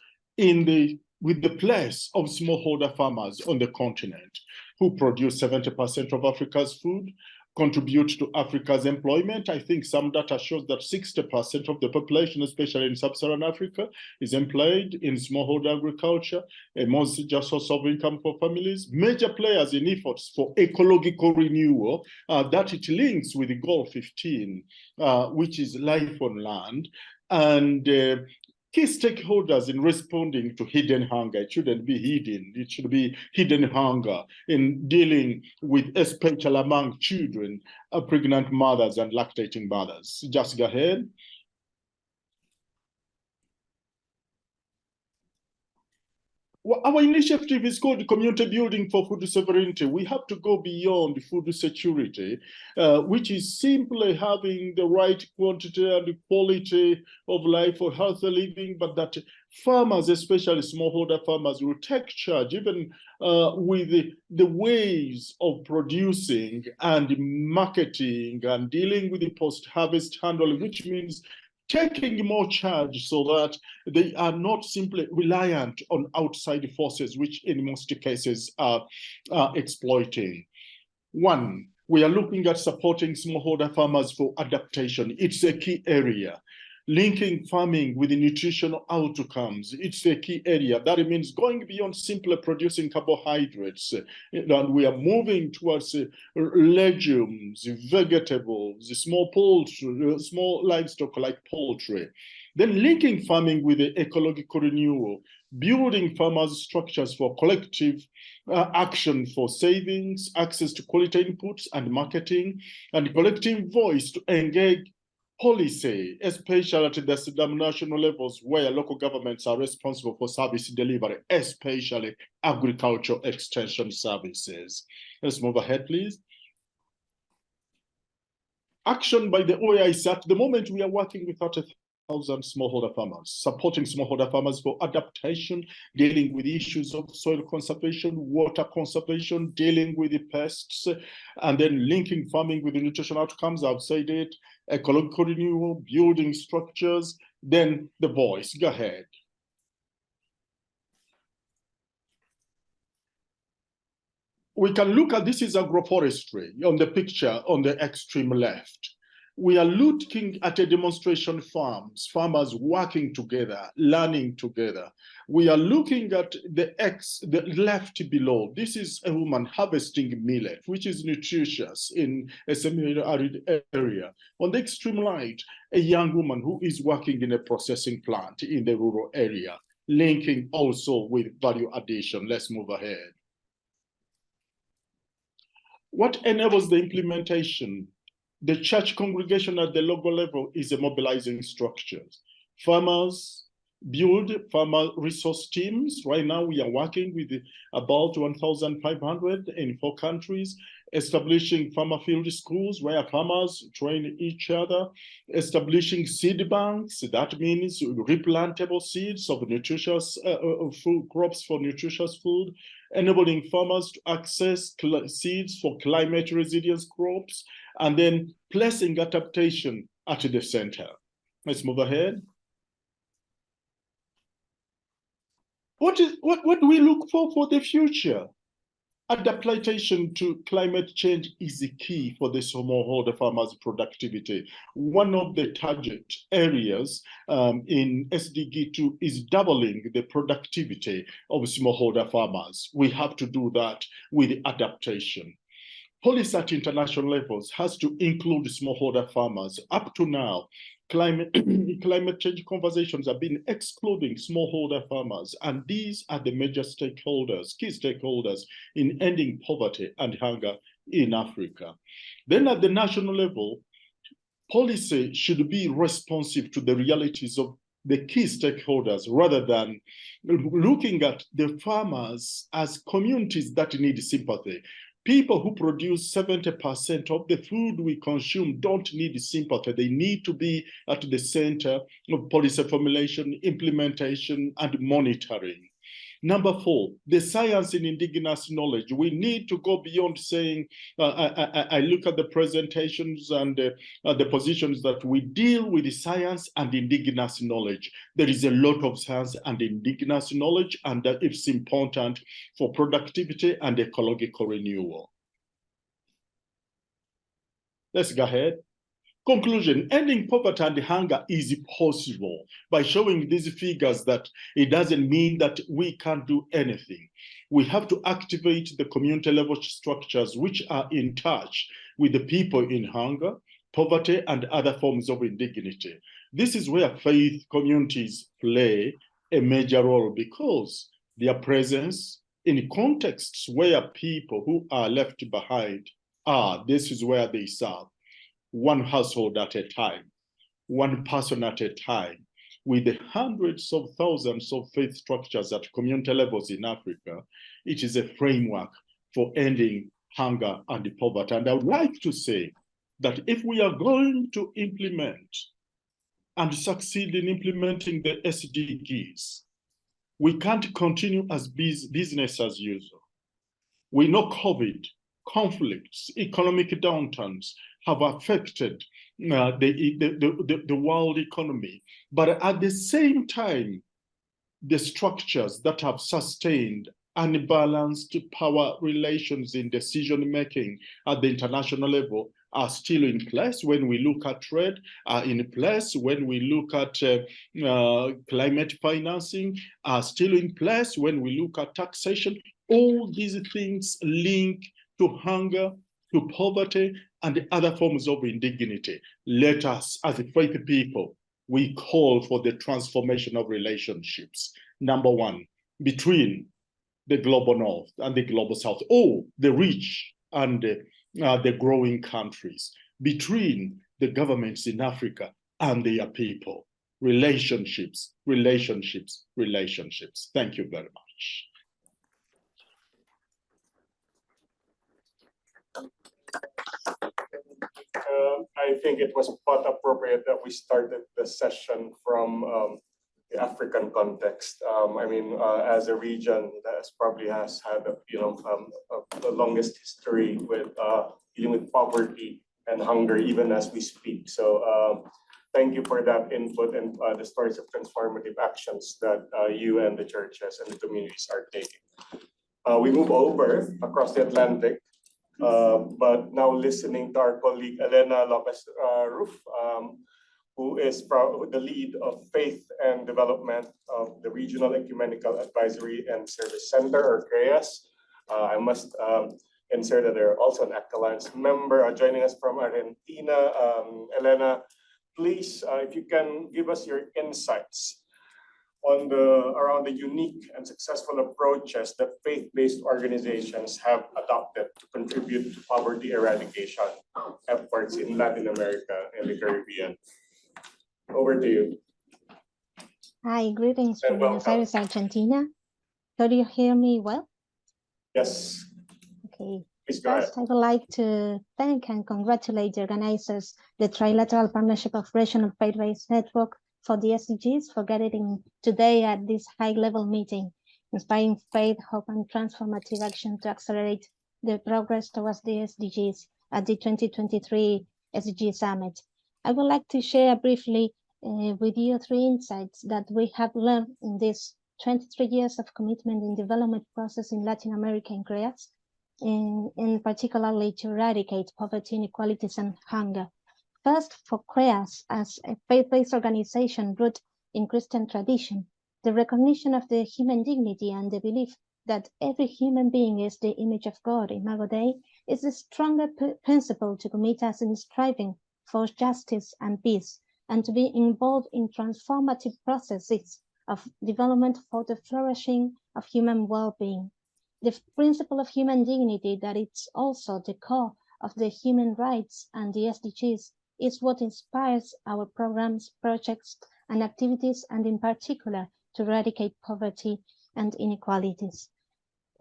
with the place of smallholder farmers on the continent who produce 70% of Africa's food, contribute to Africa's employment. I think some data shows that 60% of the population, especially in sub-Saharan Africa, is employed in smallholder agriculture, a most just source of income for families. Major players in efforts for ecological renewal, that it links with the goal 15, which is life on land, and key stakeholders in responding to hidden hunger. It shouldn't be hidden, it should be hidden hunger in dealing with, especially among children, pregnant mothers and lactating mothers. Just go ahead. Well, our initiative is called Community Building for Food Sovereignty. We have to go beyond food security, which is simply having the right quantity and quality of life for healthy living, but that farmers, especially smallholder farmers, will take charge even with the ways of producing and marketing and dealing with the post-harvest handling, which means taking more charge so that they are not simply reliant on outside forces, which in most cases are exploiting. One, we are looking at supporting smallholder farmers for adaptation. It's a key area. Linking farming with the nutritional outcomes, it's a key area. That means going beyond simply producing carbohydrates. And we are moving towards legumes, vegetables, small poultry, small livestock like poultry. Then linking farming with the ecological renewal, building farmers' structures for collective action for savings, access to quality inputs and marketing, and collective voice to engage policy, especially at the subnational levels where local governments are responsible for service delivery, especially agricultural extension services. Let's move ahead, please. Action by the OAIC. At the moment, we are working with 30,000 smallholder farmers, supporting smallholder farmers for adaptation, dealing with issues of soil conservation, water conservation, dealing with the pests, and then linking farming with the nutritional outcomes. I've said it, ecological renewal, building structures, then the voice. Go ahead. We can look at, this is agroforestry on the picture on the extreme left. We are looking at a demonstration farms, farmers working together, learning together. We are looking at the left below. This is a woman harvesting millet, which is nutritious in a semi-arid area. On the extreme right, a young woman who is working in a processing plant in the rural area, linking also with value addition. Let's move ahead. What enables the implementation? The church congregation at the local level is a mobilizing structure. Farmers build farmer resource teams. Right now, we are working with about 1,500 in 4 countries, establishing farmer field schools where farmers train each other, establishing seed banks. That means replantable seeds of nutritious food crops for nutritious food, enabling farmers to access seeds for climate resilience crops, and then placing adaptation at the center. Let's move ahead. What do we look for the future? Adaptation to climate change is the key for the smallholder farmers' productivity. One of the target areas in SDG 2 is doubling the productivity of smallholder farmers. We have to do that with adaptation. Policy at international levels has to include smallholder farmers. Up to now, climate change conversations have been excluding smallholder farmers, and these are the major stakeholders, key stakeholders in ending poverty and hunger in Africa. Then at the national level, policy should be responsive to the realities of the key stakeholders rather than looking at the farmers as communities that need sympathy. People who produce 70% of the food we consume don't need sympathy. They need to be at the center of policy formulation, implementation, and monitoring. Number 4, the science in indigenous knowledge. We need to go beyond saying, I look at the presentations and the positions that we deal with the science and indigenous knowledge. There is a lot of science and indigenous knowledge, and that it's important for productivity and ecological renewal. Let's go ahead. Conclusion, ending poverty and hunger is possible by showing these figures that it doesn't mean that we can't do anything. We have to activate the community level structures which are in touch with the people in hunger, poverty, and other forms of indignity. This is where faith communities play a major role because their presence in contexts where people who are left behind are, this is where they serve. One household at a time, one person at a time, with the hundreds of thousands of faith structures at community levels in Africa. It is a framework for ending hunger and poverty. And I would like to say that if we are going to implement and succeed in implementing the SDGs, we can't continue as business as usual. We know COVID, conflicts, economic downturns have affected the world economy. But at the same time, the structures that have sustained unbalanced power relations in decision-making at the international level are still in place when we look at trade, are in place when we look at climate financing, are still in place when we look at taxation. All these things link to hunger, to poverty, and other forms of indignity. Let us, as a faith people, we call for the transformation of relationships. Number one, between the global north and the global south, or the rich and the growing countries, between the governments in Africa and their people. Relationships, relationships, relationships. Thank you very much. I think it was but appropriate that we started the session from the African context. I mean, as a region that probably has had the longest history with dealing with poverty and hunger, even as we speak. So thank you for that input and the stories of transformative actions that you and the churches and the communities are taking. We move over across the Atlantic. But now listening to our colleague Elena Lopez-Ruf, who is the lead of Faith and Development of the Regional Ecumenical Advisory and Service Center, or CREAS. I must insert that they're also an ACT Alliance member. Joining us from Argentina, Elena, please, if you can give us your insights on around the unique and successful approaches that faith-based organizations have adopted to contribute to poverty eradication efforts in Latin America and the Caribbean. Over to you. Hi, greetings from Buenos Aires, Argentina. Could you hear me well? Yes. Okay. Please go ahead. First, I would like to thank and congratulate the organizers, the Trilateral Partnership of Regional Faith-Based Network, for the SDGs, for gathering today at this high-level meeting, inspiring faith, hope, and transformative action to accelerate the progress towards the SDGs at the 2023 SDG Summit. I would like to share briefly with you 3 insights that we have learned in these 23 years of commitment in development process in Latin America and CREAS, and particularly to eradicate poverty, inequalities, and hunger. First, for CREAS, as a faith-based organization rooted in Christian tradition, the recognition of the human dignity and the belief that every human being is the image of God, Imago Dei, is a stronger principle to commit us in striving for justice and peace, and to be involved in transformative processes of development for the flourishing of human well-being. The principle of human dignity, that it's also the core of the human rights and the SDGs, is what inspires our programs, projects, and activities, and in particular, to eradicate poverty and inequalities.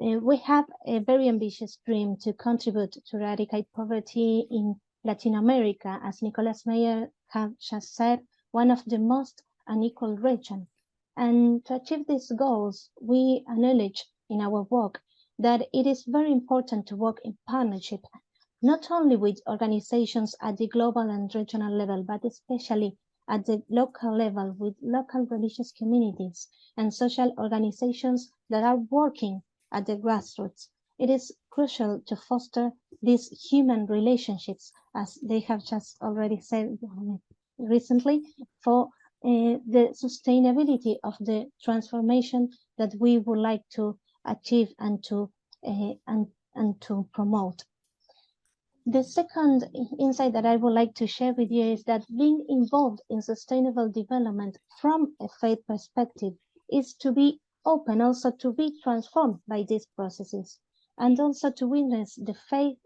We have a very ambitious dream to contribute to eradicate poverty in Latin America, as Nicolas Meyer has just said, one of the most unequal regions. And to achieve these goals, we acknowledge in our work that it is very important to work in partnership, not only with organizations at the global and regional level, but especially at the local level with local religious communities and social organizations that are working at the grassroots. it is crucial to foster these human relationships, as they have just already said recently, for the sustainability of the transformation that we would like to achieve and to promote. The second insight that I would like to share with you is that being involved in sustainable development from a faith perspective is to be open also to be transformed by these processes, and also to witness the faith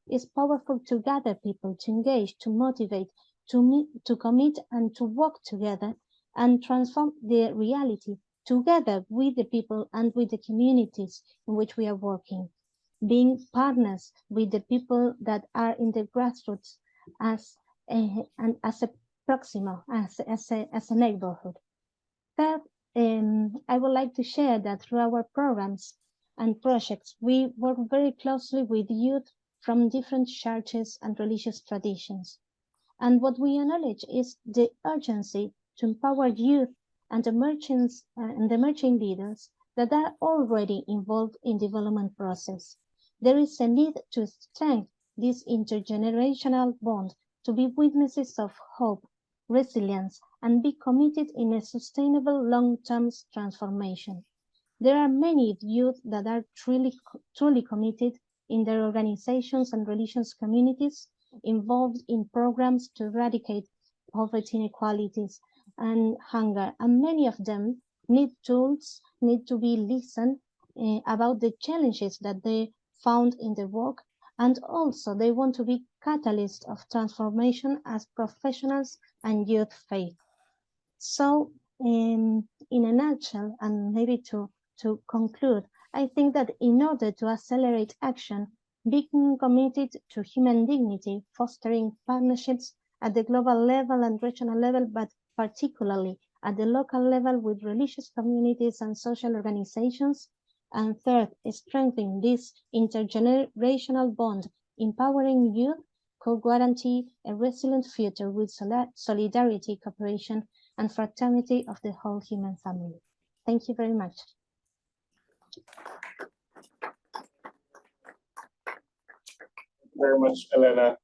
is powerful to gather people, to engage, to motivate, to commit and to work together and transform the reality together with the people and with the communities in which we are working. Being partners with the people that are in the grassroots as a proximal, as a neighborhood. Third, I would like to share that through our programs and projects, we work very closely with youth from different churches and religious traditions. And what we acknowledge is the urgency to empower youth and emerging leaders that are already involved in development process. There is a need to strengthen this intergenerational bond, to be witnesses of hope, resilience, and be committed in a sustainable long-term transformation. There are many youth that are truly committed in their organizations and religious communities, involved in programs to eradicate poverty, inequalities, and hunger. And many of them need tools, need to be listened about the challenges that they found in the work, and also they want to be catalysts of transformation as professionals and youth faith. So in a nutshell, and maybe to conclude, I think that in order to accelerate action, being committed to human dignity, fostering partnerships at the global level and regional level, but particularly at the local level with religious communities and social organizations. And third, strengthening this intergenerational bond, empowering youth, could guarantee a resilient future with solidarity, cooperation, and fraternity of the whole human family. Thank you very much. Very much, Elena.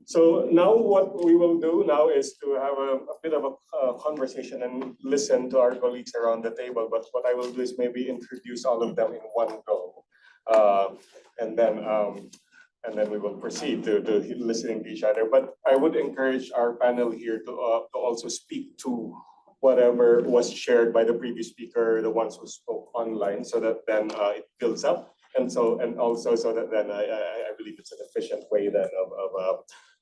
So now what we will do now is to have a bit of a conversation and listen to our colleagues around the table. But what I will do is maybe introduce all of them in one go, and then we will proceed to listening to each other. But I would encourage our panel here to also speak to whatever was shared by the previous speaker, the ones who spoke online, so that then it builds up. And also so that then I believe it's an efficient way then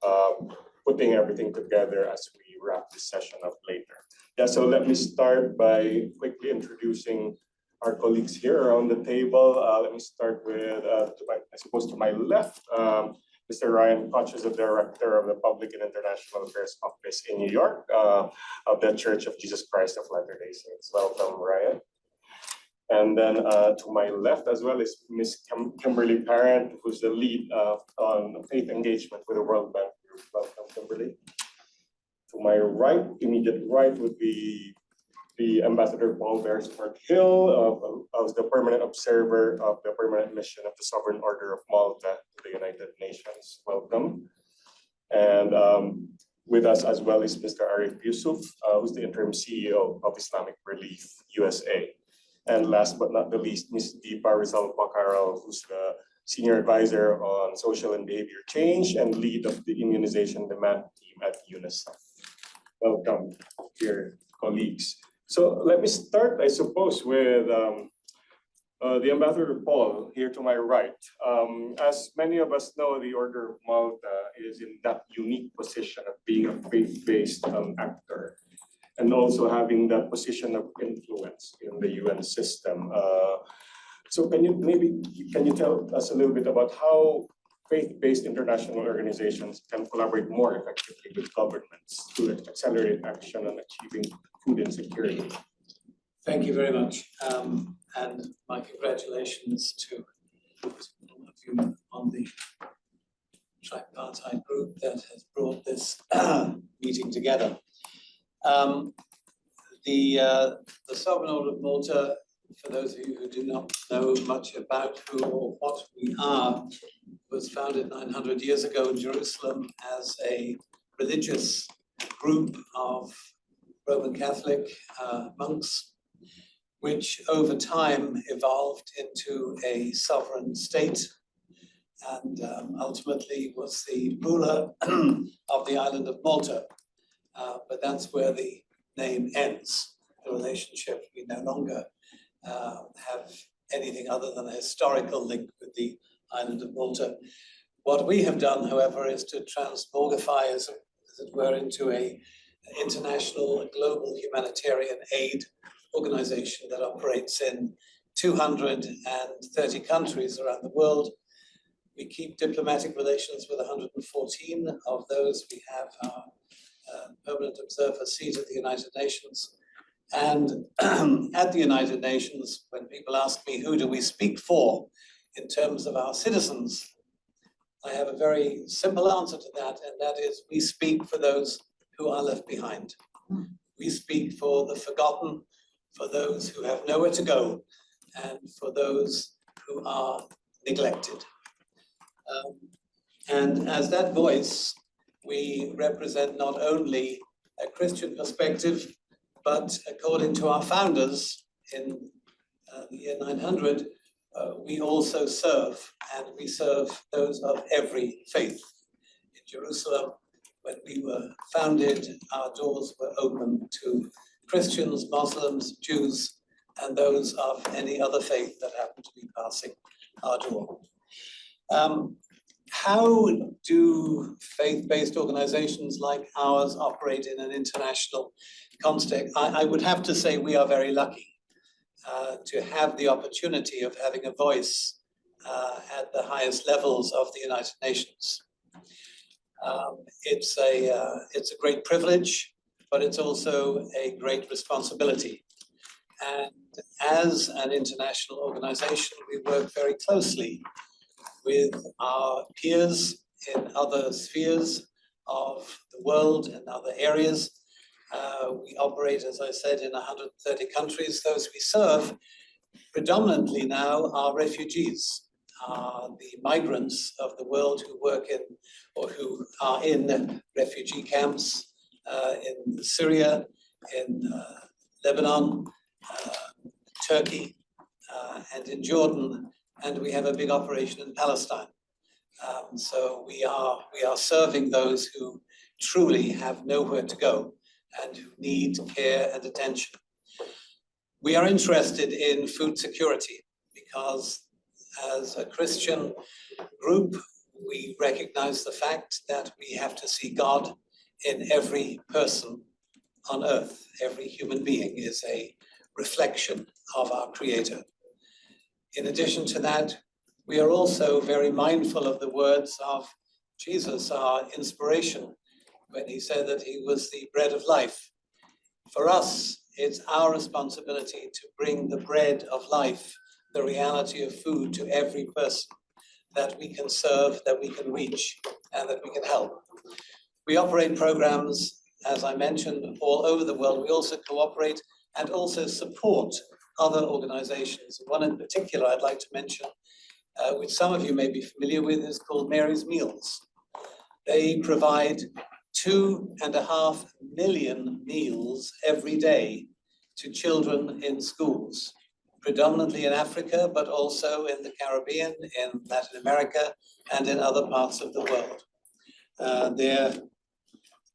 of putting everything together as we wrap this session up later. Yeah, so let me start by quickly introducing our colleagues here around the table. Let me start with, to my left, Mr. Ryan Koch is the Director of the Public and International Affairs Office in New York of the Church of Jesus Christ of Latter-day Saints. Welcome, Ryan. And then to my left as well is Ms. Kimberly Parent, who's the lead on faith engagement with the World Bank Group. Welcome, Kimberly. To my right, immediate right, would be the Ambassador Paul Beresford-Hill, as the permanent observer of the permanent mission of the Sovereign Order of Malta to the United Nations. Welcome. And with us as well is Mr. Arif Yusuf, who's the interim CEO of Islamic Relief USA. And last but not the least, Ms. Deepa Rizal Bakaral, who's the Senior Advisor on Social and Behavior Change and lead of the Immunization Demand Team at UNICEF. Welcome, dear colleagues. So let me start, I suppose, with the Ambassador Paul here to my right. As many of us know, the Order of Malta is in that unique position of being a faith-based actor, and also having that position of influence in the UN system. So can you tell us a little bit about how faith-based international organizations can collaborate more effectively with governments to accelerate action on achieving food insecurity? Thank you very much. And my congratulations to all of you on the tripartite group that has brought this meeting together. The Sovereign Order of Malta for those of you who do not know much about who or what we are, was founded 900 years ago in Jerusalem as a religious group of Roman Catholic monks, which over time evolved into a sovereign state and ultimately was the ruler of the island of Malta. But that's where the name ends. The relationship, we no longer have anything other than a historical link with the island of Malta. What we have done, however, is to transmogrify, as it were, into an international global humanitarian aid organization that operates in 230 countries around the world. We keep diplomatic relations with 114 of those. We have our permanent observer seat at the United Nations. And at the United Nations, when people ask me, who do we speak for in terms of our citizens, I have a very simple answer to that, and that is we speak for those who are left behind. We speak for the forgotten, for those who have nowhere to go, and for those who are neglected. And as that voice, we represent not only a Christian perspective, but according to our founders in the year 900, we also serve, and we serve those of every faith. In Jerusalem, when we were founded, our doors were open to Christians, Muslims, Jews, and those of any other faith that happened to be passing our door. How do faith-based organizations like ours operate in an international context? I would have to say we are very lucky to have the opportunity of having a voice at the highest levels of the United Nations. It's a great privilege, but it's also a great responsibility. And as an international organization, we work very closely with our peers in other spheres of the world and other areas. We operate, as I said, in 130 countries. Those we serve predominantly now are refugees, the migrants of the world who work in or who are in refugee camps in Syria, in Lebanon, Turkey, and in Jordan. And we have a big operation in Palestine. So we are serving those who truly have nowhere to go and who need care and attention. We are interested in food security because as a Christian group, we recognize the fact that we have to see God in every person on earth. Every human being is a reflection of our Creator. In addition to that, we are also very mindful of the words of Jesus, our inspiration, when he said that he was the bread of life. For us, it's our responsibility to bring the bread of life, the reality of food, to every person that we can serve, that we can reach, and that we can help. We operate programs, as I mentioned, all over the world. We also cooperate and also support other organizations. One in particular I'd like to mention, which some of you may be familiar with, is called Mary's Meals. They provide 2.5 million meals every day to children in schools, predominantly in Africa, but also in the Caribbean, in Latin America, and in other parts of the world. Their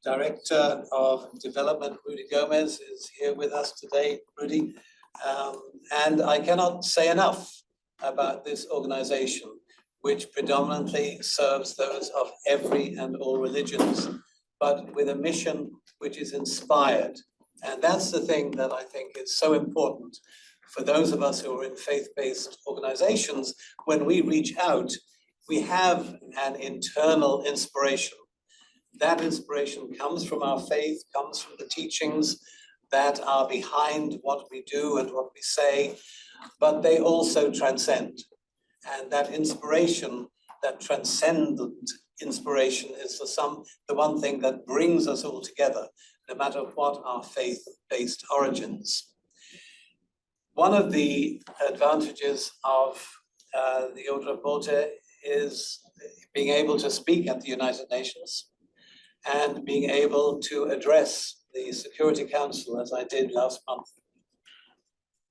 Director of Development, Rudy Gomez, is here with us today. Rudy, and I cannot say enough about this organization, which predominantly serves those of every and all religions, but with a mission which is inspired. And that's the thing that I think is so important for those of us who are in faith-based organizations. When we reach out, we have an internal inspiration. That inspiration comes from our faith, comes from the teachings that are behind what we do and what we say, but they also transcend. And that inspiration, that transcendent inspiration, is the one thing that brings us all together, no matter what our faith-based origins. One of the advantages of the Order of Malta is being able to speak at the United Nations and being able to address the Security Council as I did last month.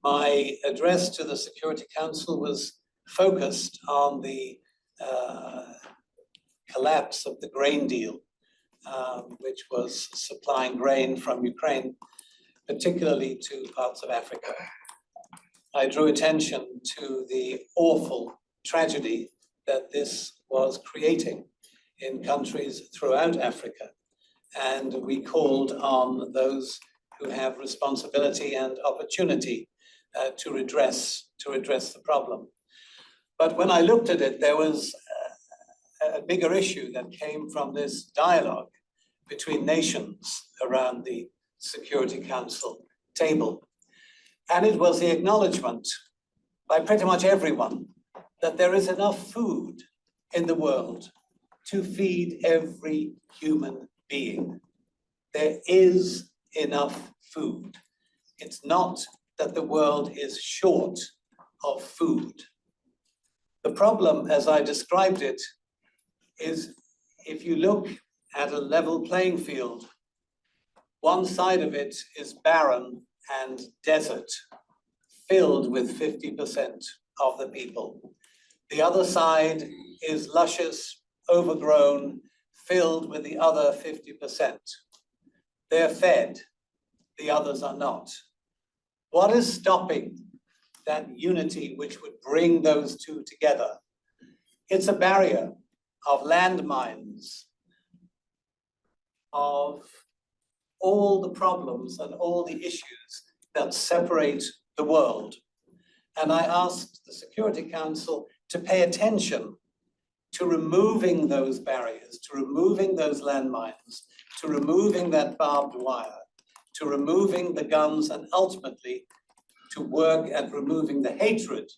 My address to the Security Council was focused on the collapse of the grain deal, which was supplying grain from Ukraine, particularly to parts of Africa. I drew attention to the awful tragedy that this was creating in countries throughout Africa. And we called on those who have responsibility and opportunity to redress the problem. But when I looked at it, there was a bigger issue that came from this dialogue between nations around the Security Council table. And it was the acknowledgement by pretty much everyone that there is enough food in the world to feed every human being. There is enough food. It's not that the world is short of food. The problem, as I described it, is if you look at a level playing field, one side of it is barren and desert, filled with 50% of the people. The other side is luscious, overgrown, filled with the other 50%. They're fed, the others are not. What is stopping that unity which would bring those two together? It's a barrier of landmines, of all the problems and all the issues that separate the world. And I asked the Security Council to pay attention to removing those barriers, to removing those landmines, to removing that barbed wire, to removing the guns, and ultimately to work at removing the hatred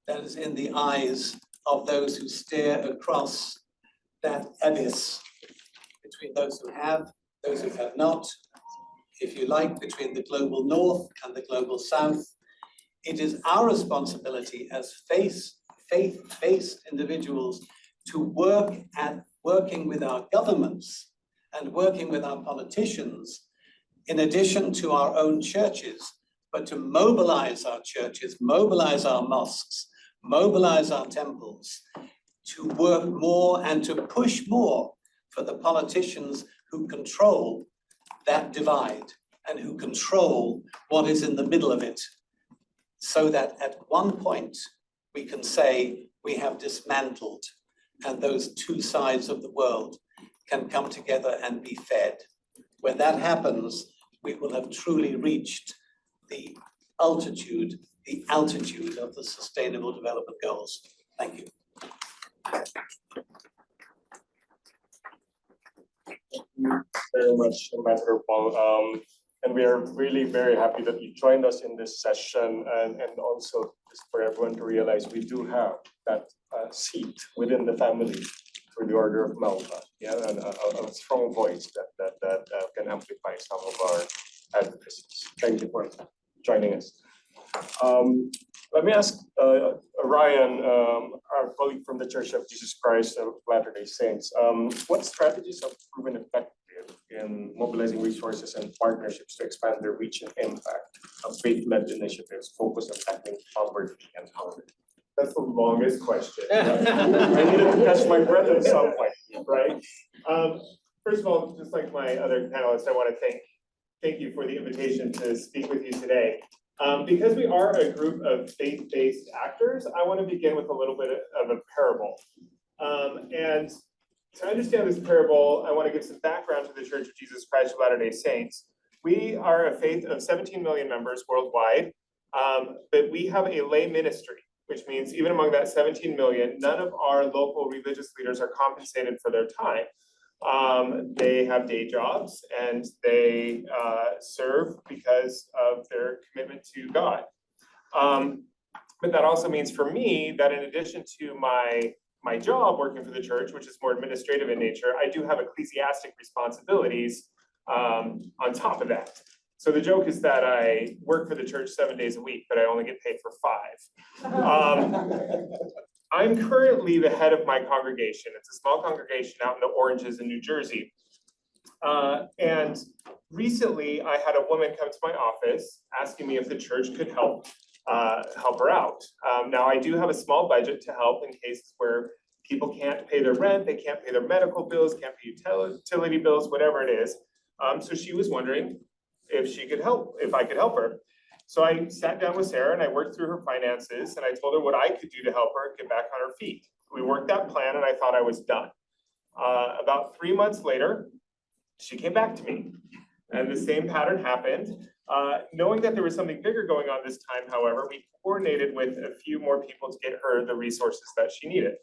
that is in the eyes of those who stare across that abyss between those who have, those who have not, if you like, between the global north and the global south. It is our responsibility as faith-based individuals to work at working with our governments and working with our politicians, in addition to our own churches, but to mobilize our churches, mobilize our mosques, mobilize our temples, to work more and to push more for the politicians who control that divide and who control what is in the middle of it, so that at one point we can say we have dismantled and those two sides of the world can come together and be fed. When that happens, we will have truly reached the altitude of the Sustainable Development Goals. Thank you. Thank you very much, Ambassador Paul. And we are really very happy that you joined us in this session, and also just for everyone to realize we do have that seat within the family through the Order of Malta, yeah, and a strong voice that can amplify some of our advocacies. Thank you for joining us. Let me ask Ryan, our colleague from the Church of Jesus Christ of Latter-day Saints, what strategies have proven effective in mobilizing resources and partnerships to expand their reach and impact of faith-led initiatives focused on tackling poverty and hunger? That's the longest question. I needed to catch my breath at some point, right? First of all, just like my other panelists, I want to thank you for the invitation to speak with you today. Because we are a group of faith-based actors, I want to begin with a little bit of a parable. And to understand this parable, I want to give some background to the Church of Jesus Christ of Latter-day Saints. We are a faith of 17 million members worldwide, but we have a lay ministry, which means even among that 17 million, none of our local religious leaders are compensated for their time. They have day jobs and they serve because of their commitment to God. But that also means for me that in addition to my job working for the church, which is more administrative in nature, I do have ecclesiastic responsibilities on top of that. So the joke is that I work for the church 7 days a week, but I only get paid for 5. I'm currently the head of my congregation. It's a small congregation out in the Oranges in New Jersey. And recently I had a woman come to my office asking me if the church could help her out. Now I do have a small budget to help in cases where people can't pay their rent, they can't pay their medical bills, can't pay utility bills, whatever it is. So she was wondering if I could help her. So I sat down with Sarah and I worked through her finances and I told her what I could do to help her get back on her feet. We worked that plan and I thought I was done. About 3 months later, she came back to me and the same pattern happened. Knowing that there was something bigger going on this time, however, we coordinated with a few more people to get her the resources that she needed.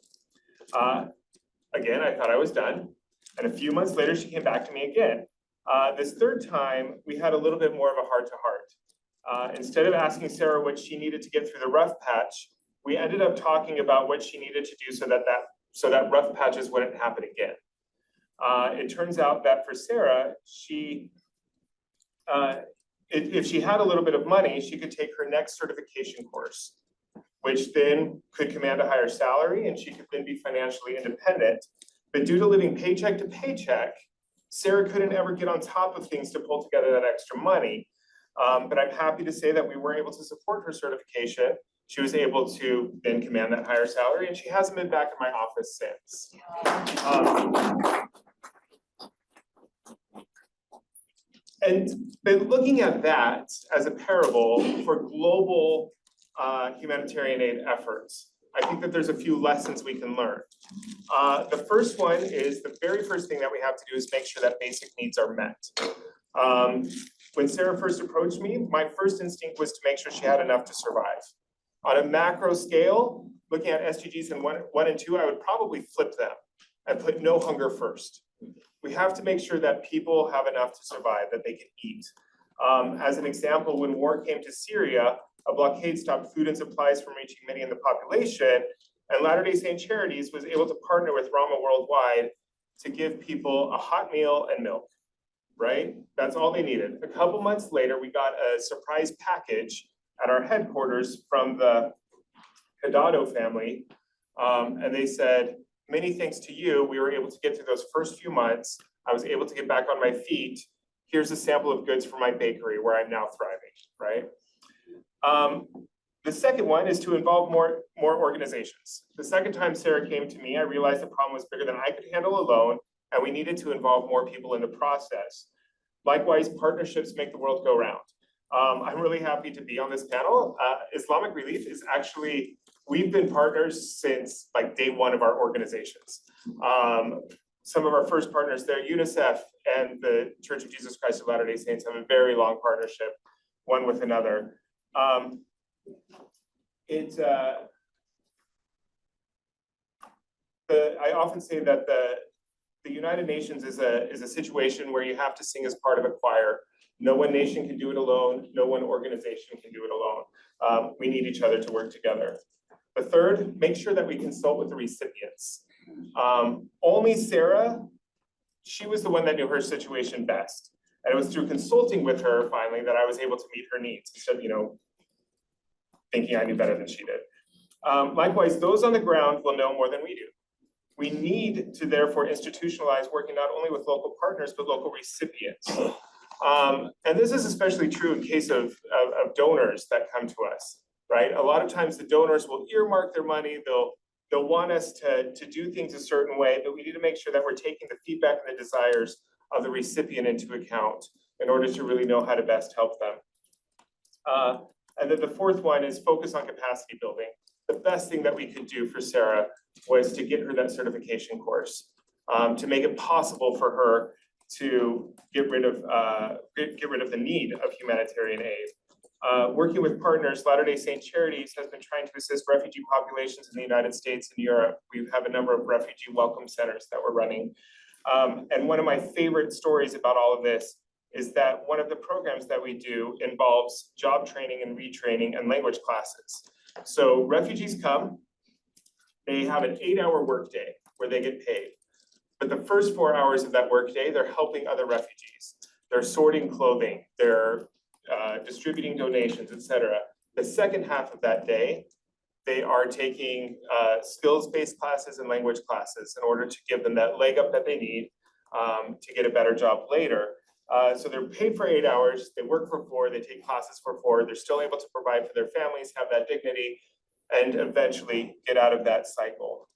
Again, I thought I was done. And a few months later, she came back to me again. This third time, we had a little bit more of a heart-to-heart. Instead of asking Sarah what she needed to get through the rough patch, we ended up talking about what she needed to do so that rough patches wouldn't happen again. It turns out that for Sarah, if she had a little bit of money, she could take her next certification course, which then could command a higher salary and she could then be financially independent. But due to living paycheck to paycheck, Sarah couldn't ever get on top of things to pull together that extra money. But I'm happy to say that we were able to support her certification. She was able to then command that higher salary and she hasn't been back in my office since. But looking at that as a parable for global humanitarian aid efforts, I think that there's a few lessons we can learn. The first one is the very first thing that we have to do is make sure that basic needs are met. When Sarah first approached me, my first instinct was to make sure she had enough to survive. On a macro scale, looking at SDGs in 1 and 2, I would probably flip them and put no hunger first. We have to make sure that people have enough to survive, that they can eat. As an example, when war came to Syria, a blockade stopped food and supplies from reaching many in the population, and Latter-day Saint Charities was able to partner with Rama Worldwide to give people a hot meal and milk, right? That's all they needed. A couple months later, we got a surprise package at our headquarters from the Arigatou family, and they said, many thanks to you, we were able to get through those first few months. I was able to get back on my feet. Here's a sample of goods from my bakery where I'm now thriving, right? The second one is to involve more organizations. The second time Sarah came to me, I realized the problem was bigger than I could handle alone, and we needed to involve more people in the process. Likewise, partnerships make the world go round. I'm really happy to be on this panel. Islamic Relief is actually, we've been partners since like day one of our organizations. Some of our first partners there, UNICEF and the Church of Jesus Christ of Latter-day Saints, have a very long partnership, one with another. I often say that the United Nations is a situation where you have to sing as part of a choir. No one nation can do it alone. No one organization can do it alone. We need each other to work together. The third, make sure that we consult with the recipients. Only Sarah, she was the one that knew her situation best. And it was through consulting with her finally that I was able to meet her needs instead of, thinking I knew better than she did. Likewise, those on the ground will know more than we do. We need to therefore institutionalize working not only with local partners, but local recipients. And this is especially true in case of donors that come to us, right? A lot of times the donors will earmark their money, they'll want us to do things a certain way, but we need to make sure that we're taking the feedback and the desires of the recipient into account in order to really know how to best help them. And then the fourth one is focus on capacity building. The best thing that we could do for Sarah was to get her that certification course, to make it possible for her to get rid of the need of humanitarian aid. Working with partners, Latter-day Saint Charities has been trying to assist refugee populations in the United States and Europe. We have a number of refugee welcome centers that we're running. And one of my favorite stories about all of this is that one of the programs that we do involves job training and retraining and language classes. So refugees come, they have an 8-hour workday where they get paid. But the first 4 hours of that workday, they're helping other refugees. they're sorting clothing, they're distributing donations, etc. The second half of that day, they are taking skills-based classes and language classes in order to give them that leg up that they need to get a better job later. So they're paid for 8 hours, they work for 4, they take classes for 4, they're still able to provide for their families, have that dignity, and eventually get out of that cycle.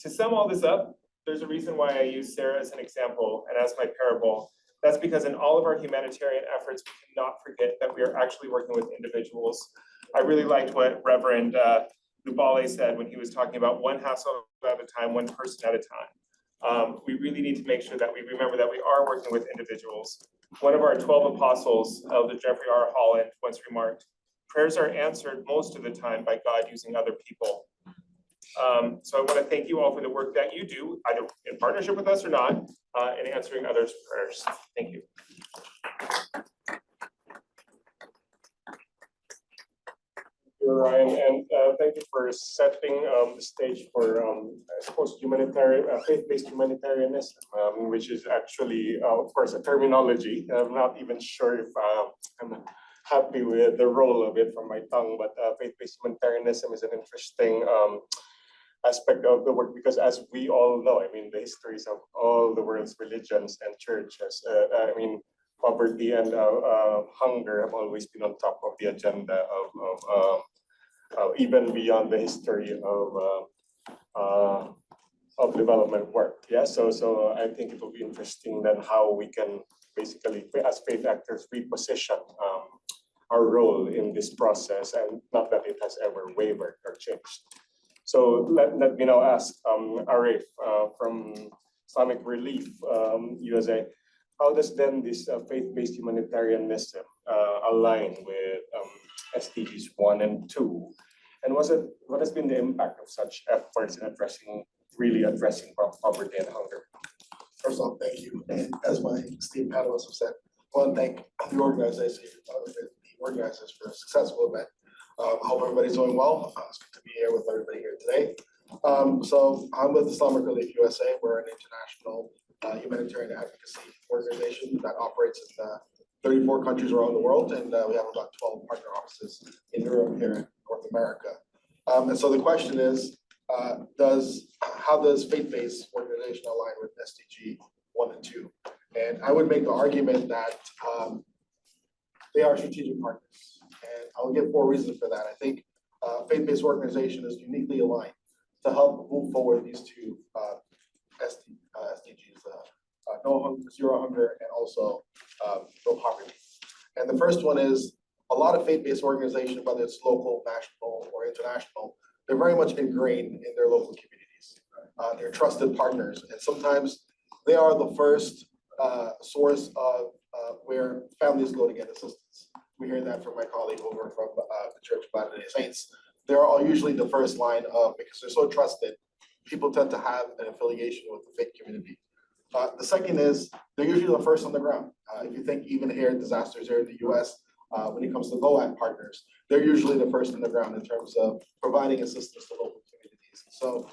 To sum all this up, there's a reason why I use Sarah as an example and as my parable. That's because in all of our humanitarian efforts, we cannot forget that we are actually working with individuals. I really liked what Reverend Lubale said when he was talking about one household at a time, one person at a time. We really need to make sure that we remember that we are working with individuals. One of our 12 apostles, Elder Jeffrey R. Holland, once remarked, prayers are answered most of the time by God using other people. So I want to thank you all for the work that you do, either in partnership with us or not, in answering others' prayers. Thank you. Ryan, and thank you for setting the stage for, I suppose, humanitarian, faith-based humanitarianism, which is actually, of course, a terminology. I'm not even sure if I'm happy with the role of it from my tongue, but faith-based humanitarianism is an interesting aspect of the work, because as we all know, I mean, the histories of all the world's religions and churches, I mean, poverty and hunger have always been on top of the agenda of even beyond the history of development work. Yeah, so I think it will be interesting then how we can basically, as faith actors, reposition our role in this process, and not that it has ever wavered or changed. So let me now ask Arif from Islamic Relief USA, how does then this faith-based humanitarianism align with SDGs 1 and 2? And what has been the impact of such efforts in really addressing poverty and hunger? First off, thank you. And as my esteemed panelists have said, I want to thank the organizers for a successful event. I hope everybody's doing well. It's good to be here with everybody here today. So I'm with Islamic Relief USA. We're an international humanitarian advocacy organization that operates in 34 countries around the world, and we have about 12 partner offices in Europe, here in North America. And so the question is, how does faith-based organization align with SDG 1 and 2? And I would make the argument that they are strategic partners. And I'll give 4 reasons for that. I think faith-based organization is uniquely aligned to help move forward these 2 SDGs, zero hunger, and also no poverty. And the first one is a lot of faith-based organizations, whether it's local, national, or international, they're very much ingrained in their local communities. They're trusted partners, and sometimes they are the first source of where families go to get assistance. We hear that from my colleague over from the Church of Latter-day Saints. They're all usually the first line of, because they're so trusted, people tend to have an affiliation with the faith community. The second is they're usually the first on the ground. If you think even here, disasters here in the US, when it comes to GOAT partners, they're usually the first on the ground in terms of providing assistance to local communities. So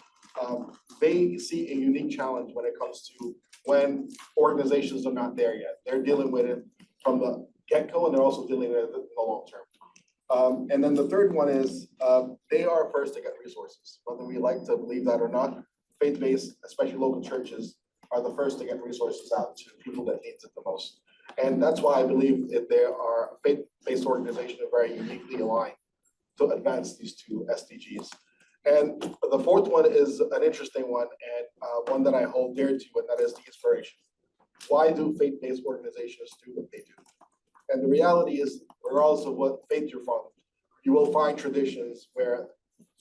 they see a unique challenge when it comes to when organizations are not there yet. They're dealing with it from the get-go, and they're also dealing with it in the long term. And then the third one is they are first to get resources. Whether we like to believe that or not, faith-based, especially local churches, are the first to get resources out to people that need it the most. And that's why I believe that there are faith-based organizations are very uniquely aligned to advance these 2 SDGs. And the fourth one is an interesting one, and one that I hold dear to, and that is the inspiration. Why do faith-based organizations do what they do? And the reality is, regardless of what faith you're from, you will find traditions where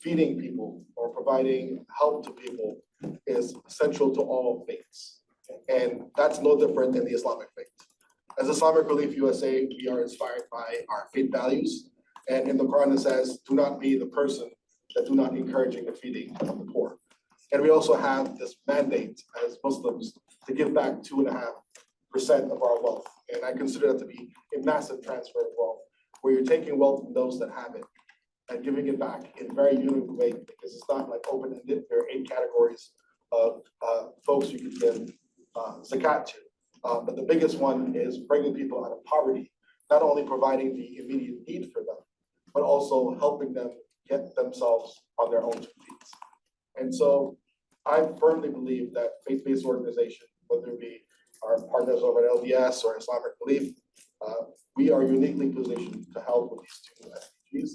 feeding people or providing help to people is central to all faiths. And that's no different than the Islamic faith. As Islamic Relief USA, we are inspired by our faith values. And in the Quran it says, do not be the person that do not encouraging the feeding of the poor. And we also have this mandate as Muslims to give back 2.5% of our wealth. And I consider that to be a massive transfer of wealth, where you're taking wealth from those that have it and giving it back in a very unique way, because it's not like open-ended. There are 8 categories of folks you could give zakat to. But the biggest one is bringing people out of poverty, not only providing the immediate need for them, but also helping them get themselves on their own 2 feet. And so I firmly believe that faith-based organization, whether it be our partners over at LDS or Islamic Belief, we are uniquely positioned to help with these 2 SDGs.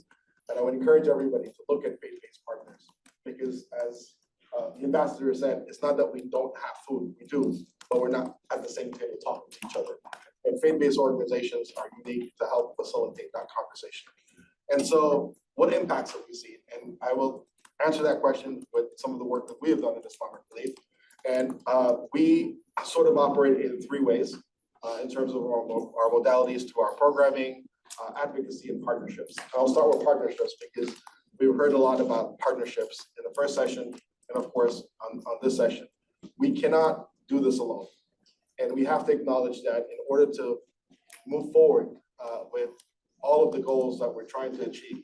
And I would encourage everybody to look at faith-based partners, because as the ambassador said, it's not that we don't have food, we do, but we're not at the same table talking to each other. And faith-based organizations are unique to help facilitate that conversation. And so what impacts have we seen? And I will answer that question with some of the work that we have done in Islamic Belief. And we sort of operate in 3 ways in terms of our modalities to our programming, advocacy, and partnerships. And I'll start with partnerships because we've heard a lot about partnerships in the first session, and of course on this session. We cannot do this alone. And we have to acknowledge that in order to move forward with all of the goals that we're trying to achieve,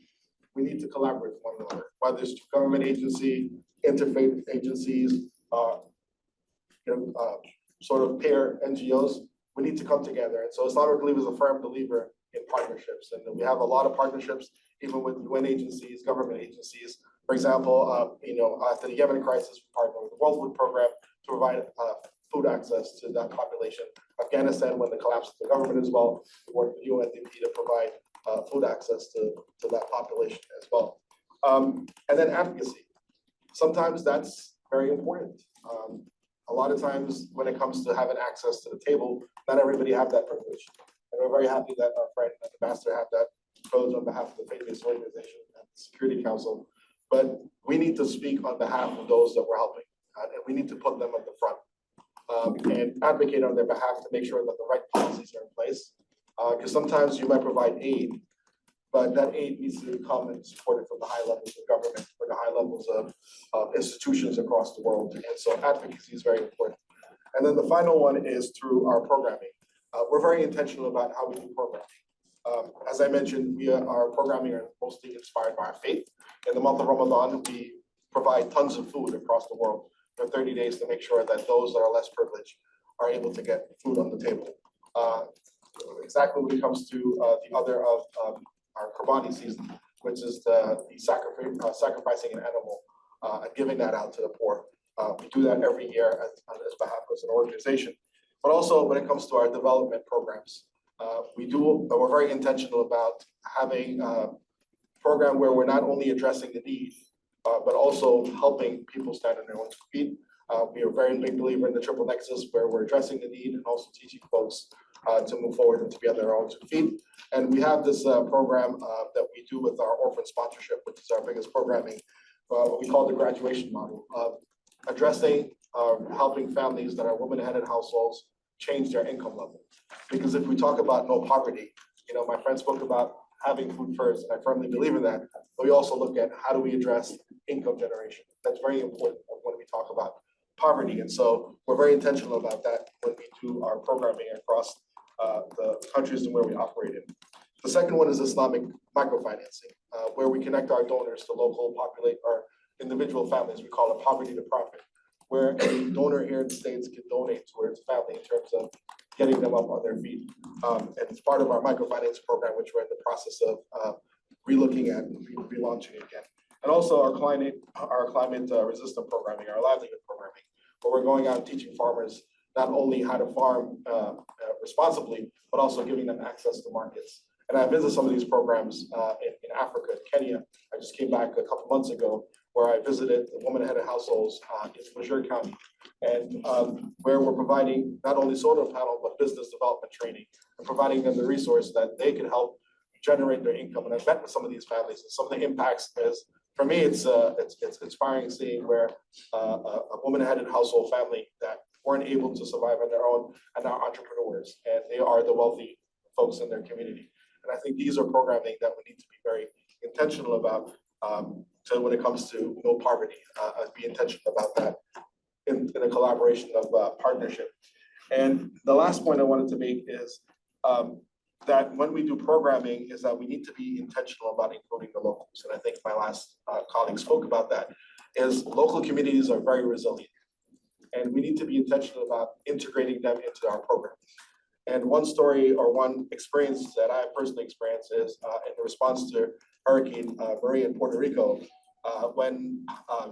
we need to collaborate with one another, whether it's government agency, interfaith agencies, sort of pair NGOs, we need to come together. And so Islamic Belief is a firm believer in partnerships. And we have a lot of partnerships, even with UN agencies, government agencies. For example, after the Yemen crisis, we partnered with the World Food Program to provide food access to that population. Afghanistan, when the collapse of the government as well, we worked with UNDP to provide food access to that population as well. And then advocacy. Sometimes that's very important. A lot of times when it comes to having access to the table, not everybody have that privilege. And we're very happy that our friend, the ambassador, had that privilege on behalf of the faith-based organization and the Security Council. But we need to speak on behalf of those that we're helping, and we need to put them at the front and advocate on their behalf to make sure that the right policies are in place. Because sometimes you might provide aid, but that aid needs to come and supported from the high levels of government or the high levels of institutions across the world. And so advocacy is very important. And then the final one is through our programming. We're very intentional about how we do programming. As I mentioned, our programming are mostly inspired by our faith. In the month of Ramadan, we provide tons of food across the world for 30 days to make sure that those that are less privileged are able to get food on the table. Exactly when it comes to the other of our Qurbani season, which is the sacrificing an animal and giving that out to the poor. We do that every year as behalf as an organization. But also when it comes to our development programs, we're very intentional about having a program where we're not only addressing the need, but also helping people stand on their own 2 feet. We are a very big believer in the triple nexus, where we're addressing the need and also teaching folks to move forward and to be on their own 2 feet. And we have this program that we do with our orphan sponsorship, which is our biggest programming, what we call the graduation model, of addressing, helping families that are women-headed households change their income level. Because if we talk about no poverty, my friend spoke about having food first, and I firmly believe in that, but we also look at how do we address income generation. That's very important when we talk about poverty. And so we're very intentional about that when we do our programming across the countries and where we operate in. The second one is Islamic microfinancing, where we connect our donors to local or individual families. We call it poverty to profit, where a donor here in the States can donate towards family in terms of getting them up on their feet. And it's part of our microfinance program, which we're in the process of relooking at and relaunching again. And also our climate resistant programming, our livelihood programming, where we're going out and teaching farmers not only how to farm responsibly, but also giving them access to markets. And I visited some of these programs in Africa, Kenya. I just came back a couple months ago, where I visited the woman-headed households in Major County, and where we're providing not only solar panel, but business development training, and providing them the resource that they can help generate their income. And I've met with some of these families, and some of the impacts is, for me, it's inspiring seeing where a woman-headed household family that weren't able to survive on their own and are entrepreneurs, and they are the wealthy folks in their community. And I think these are programming that we need to be very intentional about. So when it comes to no poverty, be intentional about that in a collaboration of partnership. And the last point I wanted to make is that when we do programming is that we need to be intentional about including the locals. And I think my last colleague spoke about that, is local communities are very resilient. and we need to be intentional about integrating them into our program. And one story or one experience that I personally experienced is in response to Hurricane Maria in Puerto Rico, when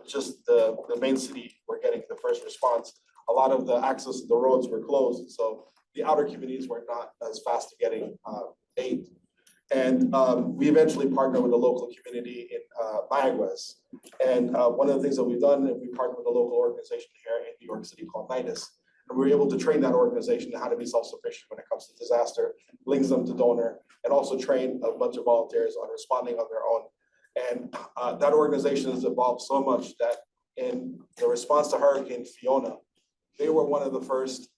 just the main city were getting the first response, a lot of the access to the roads were closed. So the outer communities were not as fast to getting aid. And we eventually partnered with the local community in Mayaguez. And one of the things that we've done is we partnered with a local organization here in New York City called NIDUS. And we were able to train that organization on how to be self-sufficient when it comes to disaster, links them to donor, and also train a bunch of volunteers on responding on their own. And that organization has evolved so much that in the response to Hurricane Fiona, they were one of the first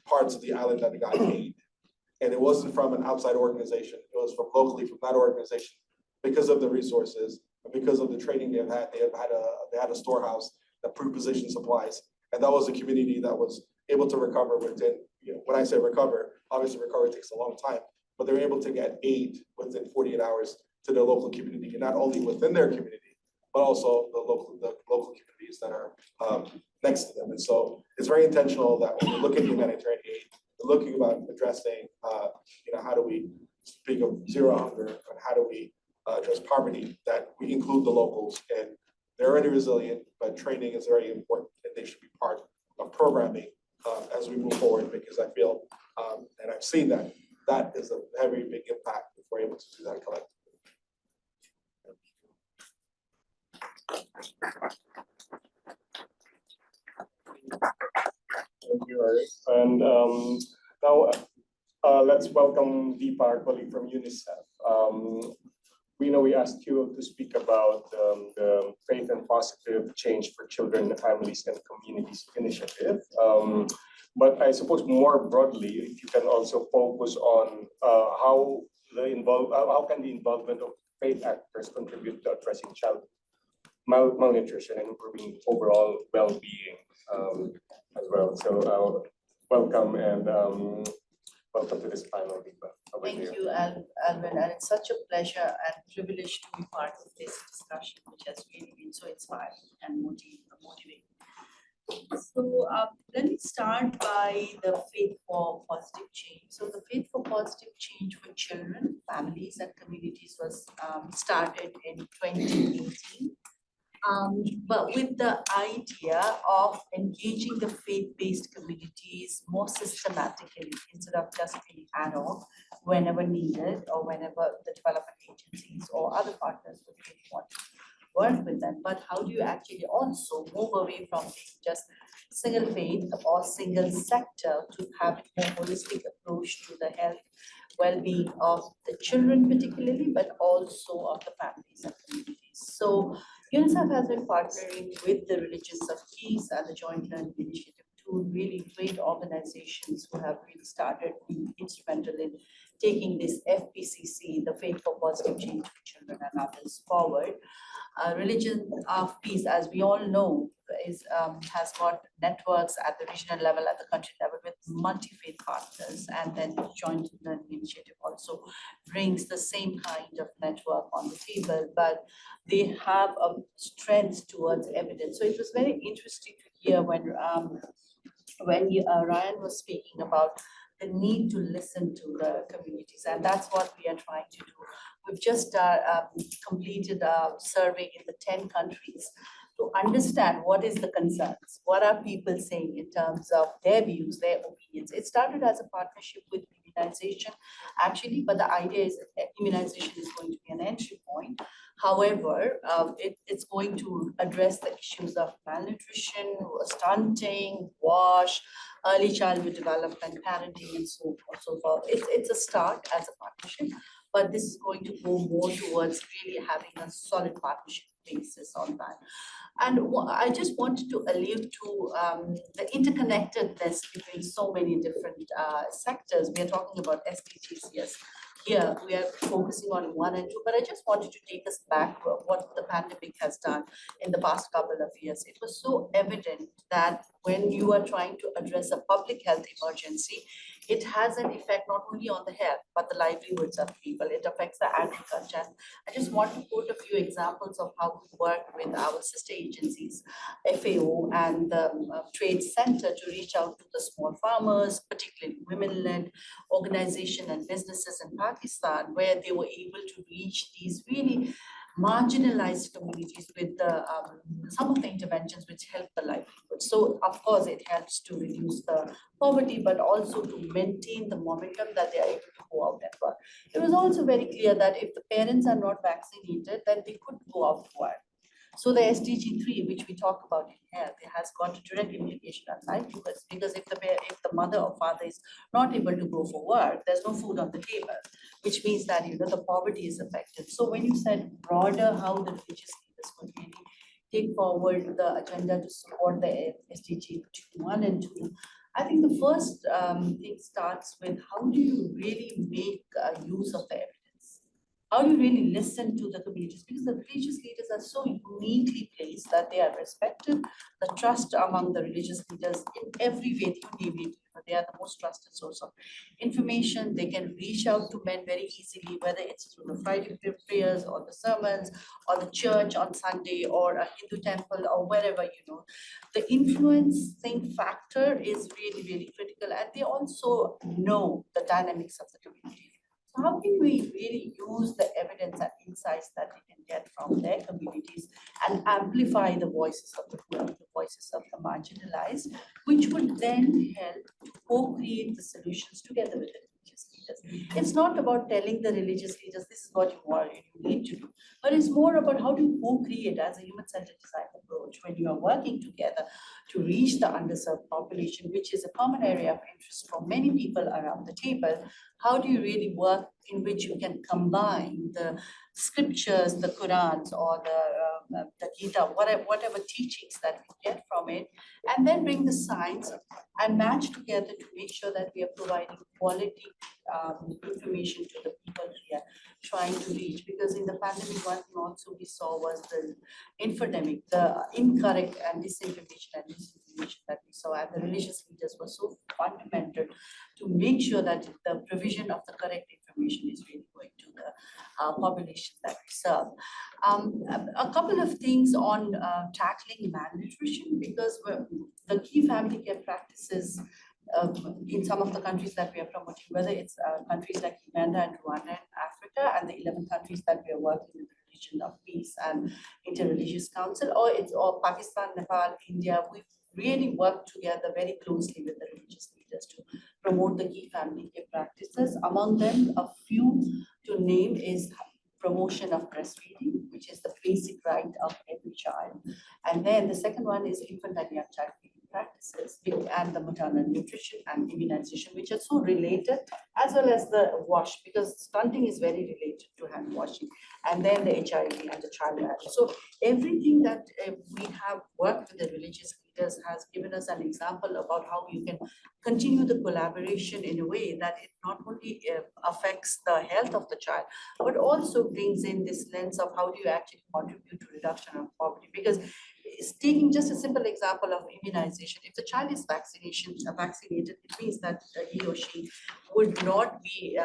parts of the island that got aid. And it wasn't from an outside organization, it was from locally from that organization because of the resources, and because of the training they've had. They had a storehouse that pre-positioned supplies. And that was a community that was able to recover within, when I say recover, obviously recovery takes a long time, but they're able to get aid within 48 hours to their local community, and not only within their community, but also the local communities that are next to them. And so it's very intentional that when we look at humanitarian aid, we're looking about addressing, how do we speak of zero hunger and how do we address poverty, that we include the locals. And they're already resilient, but training is very important and they should be part of programming as we move forward, because I feel, and I've seen that is a very big impact if we're able to do that collectively. Thank you, Eric. And now let's welcome Deepa, our colleague from UNICEF. We asked you to speak about the Faith and Positive Change for Children, Families, and Communities initiative. But I suppose more broadly, if you can also focus on how can the involvement of faith actors contribute to addressing child malnutrition and improving overall well-being as well. So welcome and welcome to this panel, Deepa. Thank you, Alvin, and it's such a pleasure and privilege to be part of this discussion, which has really been so inspiring and motivating. So let me start by the Faith for Positive Change. So the Faith for Positive Change for Children, Families, and Communities was started in 2018. But with the idea of engaging the faith-based communities more systematically instead of just being ad hoc whenever needed or whenever the development agencies or other partners would really want to work with them. But how do you actually also move away from just single faith or single sector to have a more holistic approach to the health, well-being of the children particularly, but also of the families and communities. So UNICEF has been partnering with the Religions of Peace and the Joint Learning Initiative, two really great organizations who have really started being instrumental in taking this FPCC, the Faith for Positive Change for Children and others, forward. Religion of Peace, as we all know, has got networks at the regional level, at the country level with multi-faith partners, and then the Joint Learning Initiative also brings the same kind of network on the table, but they have a strength towards evidence. So it was very interesting to hear when Ryan was speaking about the need to listen to the communities, and that's what we are trying to do. We've just completed a survey in the 10 countries to understand what is the concerns, what are people saying in terms of their views, their opinions. It started as a partnership with immunization, actually, but the idea is immunization is going to be an entry point. However, it's going to address the issues of malnutrition, stunting, WASH, early childhood development, parenting, and so forth. It's a start as a partnership, but this is going to go more towards really having a solid partnership basis on that. And I just wanted to allude to the interconnectedness between so many different sectors. We are talking about SDGs, yes. Here we are focusing on 1 and 2, but I just wanted to take us back what the pandemic has done in the past couple of years. It was so evident that when you are trying to address a public health emergency, it has an effect not only on the health, but the livelihoods of people. It affects the agriculture. I just want to quote a few examples of how we work with our sister agencies, FAO and the Trade Center, to reach out to the small farmers, particularly women-led organizations and businesses in Pakistan, where they were able to reach these really marginalized communities with some of the interventions which help the livelihood. So of course it helps to reduce the poverty, but also to maintain the momentum that they are able to go out and work. It was also very clear that if the parents are not vaccinated, then they could go out to work. So the SDG 3, which we talk about in health, it has got a direct implication on livelihoods, because if the mother or father is not able to go for work, there's no food on the table, which means that the poverty is affected. So when you said broader how the religious leaders could really take forward the agenda to support the SDG 1 and 2, I think the first thing starts with how do you really make use of the evidence? How do you really listen to the communities? Because the religious leaders are so uniquely placed that they are respected. The trust among the religious leaders in every way, you name it, they are the most trusted source of information. They can reach out to men very easily, whether it's through the Friday prayers or the sermons or the church on Sunday or a Hindu temple or wherever, The influencing factor is really, really critical. And they also know the dynamics of the community. So how can we really use the evidence and insights that we can get from their communities and amplify the voices of the poor, the voices of the marginalized, which would then help to co-create the solutions together with the religious leaders. It's not about telling the religious leaders, this is what you need to do, but it's more about how to co-create as a human-centered design approach when you are working together to reach the underserved population, which is a common area of interest for many people around the table. How do you really work in which you can combine the scriptures, the Qurans, or the Gita, whatever teachings that we get from it, and then bring the science and match together to make sure that we are providing quality information to the people we are trying to reach. Because in the pandemic, one thing also we saw was the infodemic, the incorrect and disinformation that we saw, and the religious leaders were so fundamental to make sure that the provision of the correct information is really going to the population that we serve. A couple of things on tackling malnutrition, because the key family care practices in some of the countries that we are promoting, whether it's countries like Uganda and Rwanda and Africa, and the 11 countries that we are working in the region of peace and interreligious council, or Pakistan, Nepal, India, we've really work together very closely with the religious leaders to promote the key family care practices. Among them, a few to name is promotion of breastfeeding, which is the basic right of every child. And then the second one is infant and young child feeding practices and the maternal nutrition and immunization, which are so related, as well as the wash, because stunting is very related to hand washing, and then the HIV and the child marriage. So everything that we have worked with the religious leaders has given us an example about how you can continue the collaboration in a way that it not only affects the health of the child, but also brings in this lens of how do you actually contribute to reduction of poverty. Because it's taking just a simple example of immunization. If the child is vaccinated, it means that he or she would not be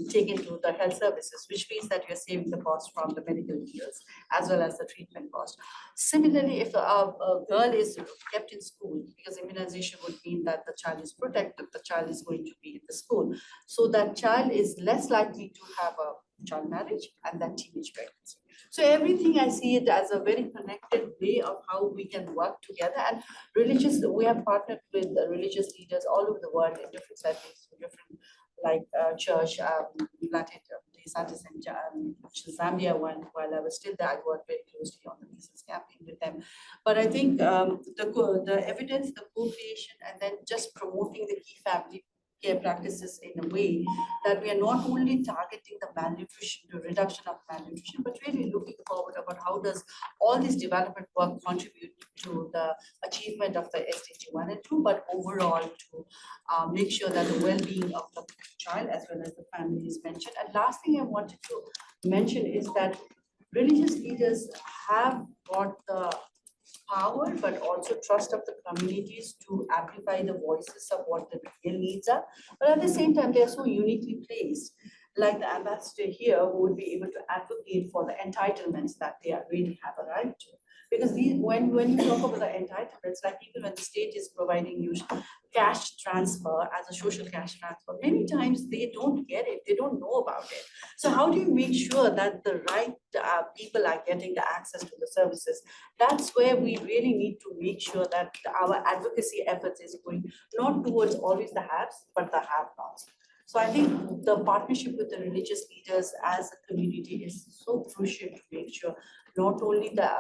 taken to the health services, which means that you're saving the cost from the medical bills as well as the treatment cost. Similarly, if a girl is kept in school, because immunization would mean that the child is protected, the child is going to be in the school. So that child is less likely to have a child marriage and then teenage pregnancy. So everything, I see it as a very connected way of how we can work together. And we have partnered with the religious leaders all over the world in different settings, different like church, Latin, Zambia one, while I was still there, I worked very closely on the business campaign with them. But I think the evidence, the co-creation, and then just promoting the key family care practices in a way that we are not only targeting the malnutrition, the reduction of malnutrition, but really looking forward about how does all this development work contribute to the achievement of the SDG 1 and 2, but overall to make sure that the well-being of the child as well as the family is mentioned. And last thing I wanted to mention is that religious leaders have got the power, but also trust of the communities to amplify the voices of what the real needs are. But at the same time, they are so uniquely placed, like the ambassador here, who would be able to advocate for the entitlements that they are really have a right to. Because when you talk about the entitlements, like even when the state is providing you cash transfer as a social cash transfer, many times they don't get it, they don't know about it. So how do you make sure that the right people are getting the access to the services? That's where we really need to make sure that our advocacy efforts is going not towards always the haves, but the have-nots. So I think the partnership with the religious leaders as a community is so crucial to make sure not only the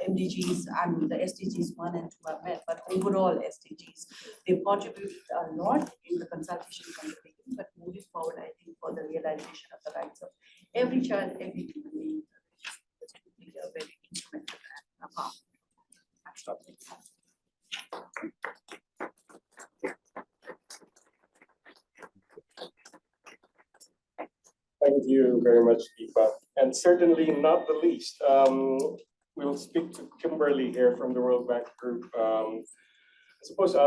MDGs and the SDGs 1 and 2 are met, but overall SDGs. They've contributed a lot in the consultation from the beginning, but moving forward, I think for the realization of the rights of every child, every human being, is really a very instrumental and a powerful action. Thank you very much, Deepa. And certainly not the least, we will speak to Kimberly here from the World Bank Group. I suppose,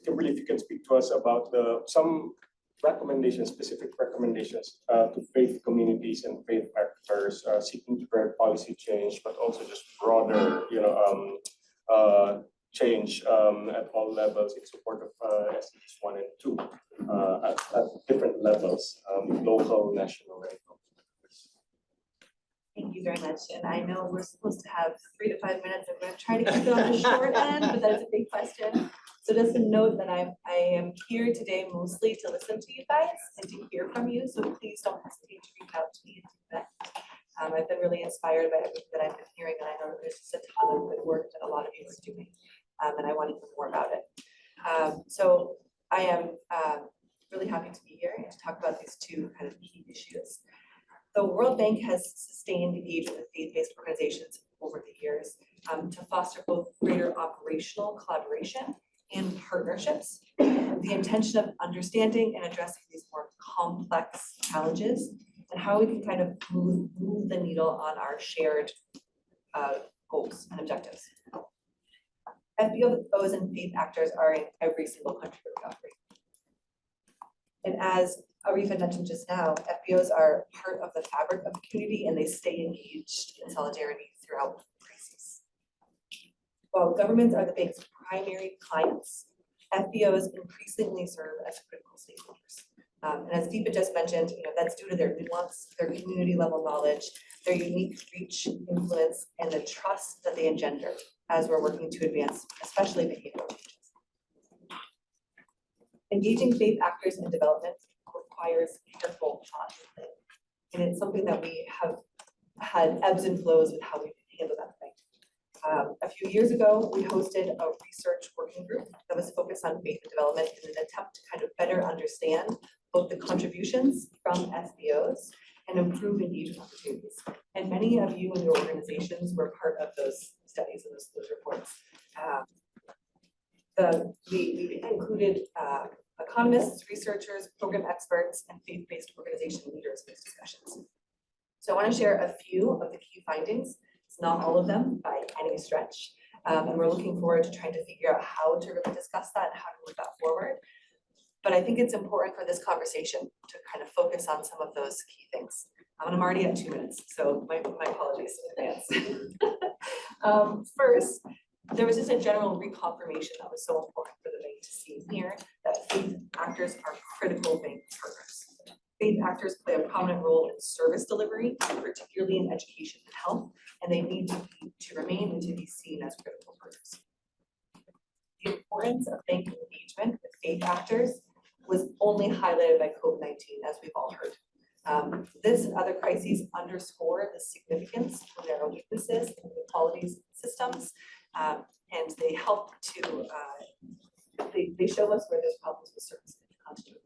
Kimberly, if you can speak to us about some recommendations, specific recommendations to faith communities and faith actors seeking to drive policy change, but also just broader, change at all levels in support of SDGs 1 and 2 at different levels, local, national, and global. Thank you very much. And I know we're supposed to have 3 to 5 minutes. I'm going to try to keep it on the short end, but that's a big question. So just a note that I am here today mostly to listen to you guys and to hear from you. So please don't hesitate to reach out to me and do that. I've been really inspired by everything that I've been hearing, and I know that there's just a ton of good work that a lot of you are doing, and I want to hear more about it. So I am really happy to be here and to talk about these two kind of key issues. The World Bank has sustained engagement with faith-based organizations over the years to foster both greater operational collaboration and partnerships, the intention of understanding and addressing these more complex challenges and how we can kind of move the needle on our shared goals and objectives. FBOs and faith actors are in every single country where we operate. And as Arif had mentioned just now, FBOs are part of the fabric of the community and they stay engaged in solidarity throughout crises. While governments are the bank's primary clients, FBOs increasingly serve as critical stakeholders. And as Deepa just mentioned, that's due to their nuance, their community level knowledge, their unique reach, influence, and the trust that they engender as we're working to advance, especially behavioral changes. Engaging faith actors in development requires careful thought, and it's something that we have had ebbs and flows with how we handle that thing. A few years ago, we hosted a research working group that was focused on faith and development in an attempt to kind of better understand both the contributions from FBOs and improve engagement opportunities. And many of you and your organizations were part of those studies and those reports. We included economists, researchers, program experts, and faith-based organization leaders in these discussions. So I want to share a few of the key findings. It's not all of them by any stretch. And we're looking forward to trying to figure out how to really discuss that and how to move that forward. But I think it's important for this conversation to kind of focus on some of those key things. And I'm already at 2 minutes, so my apologies in advance. First, there was just a general reconfirmation that was so important for the bank to see here that faith actors are critical bank partners. Faith actors play a prominent role in service delivery, particularly in education and health, and they need to remain and to be seen as critical partners. The importance of bank engagement with faith actors was only highlighted by COVID-19, as we've all heard. This and other crises underscore the significance of their weaknesses in the qualities systems, and they help to, they show us where there's problems with service continuity.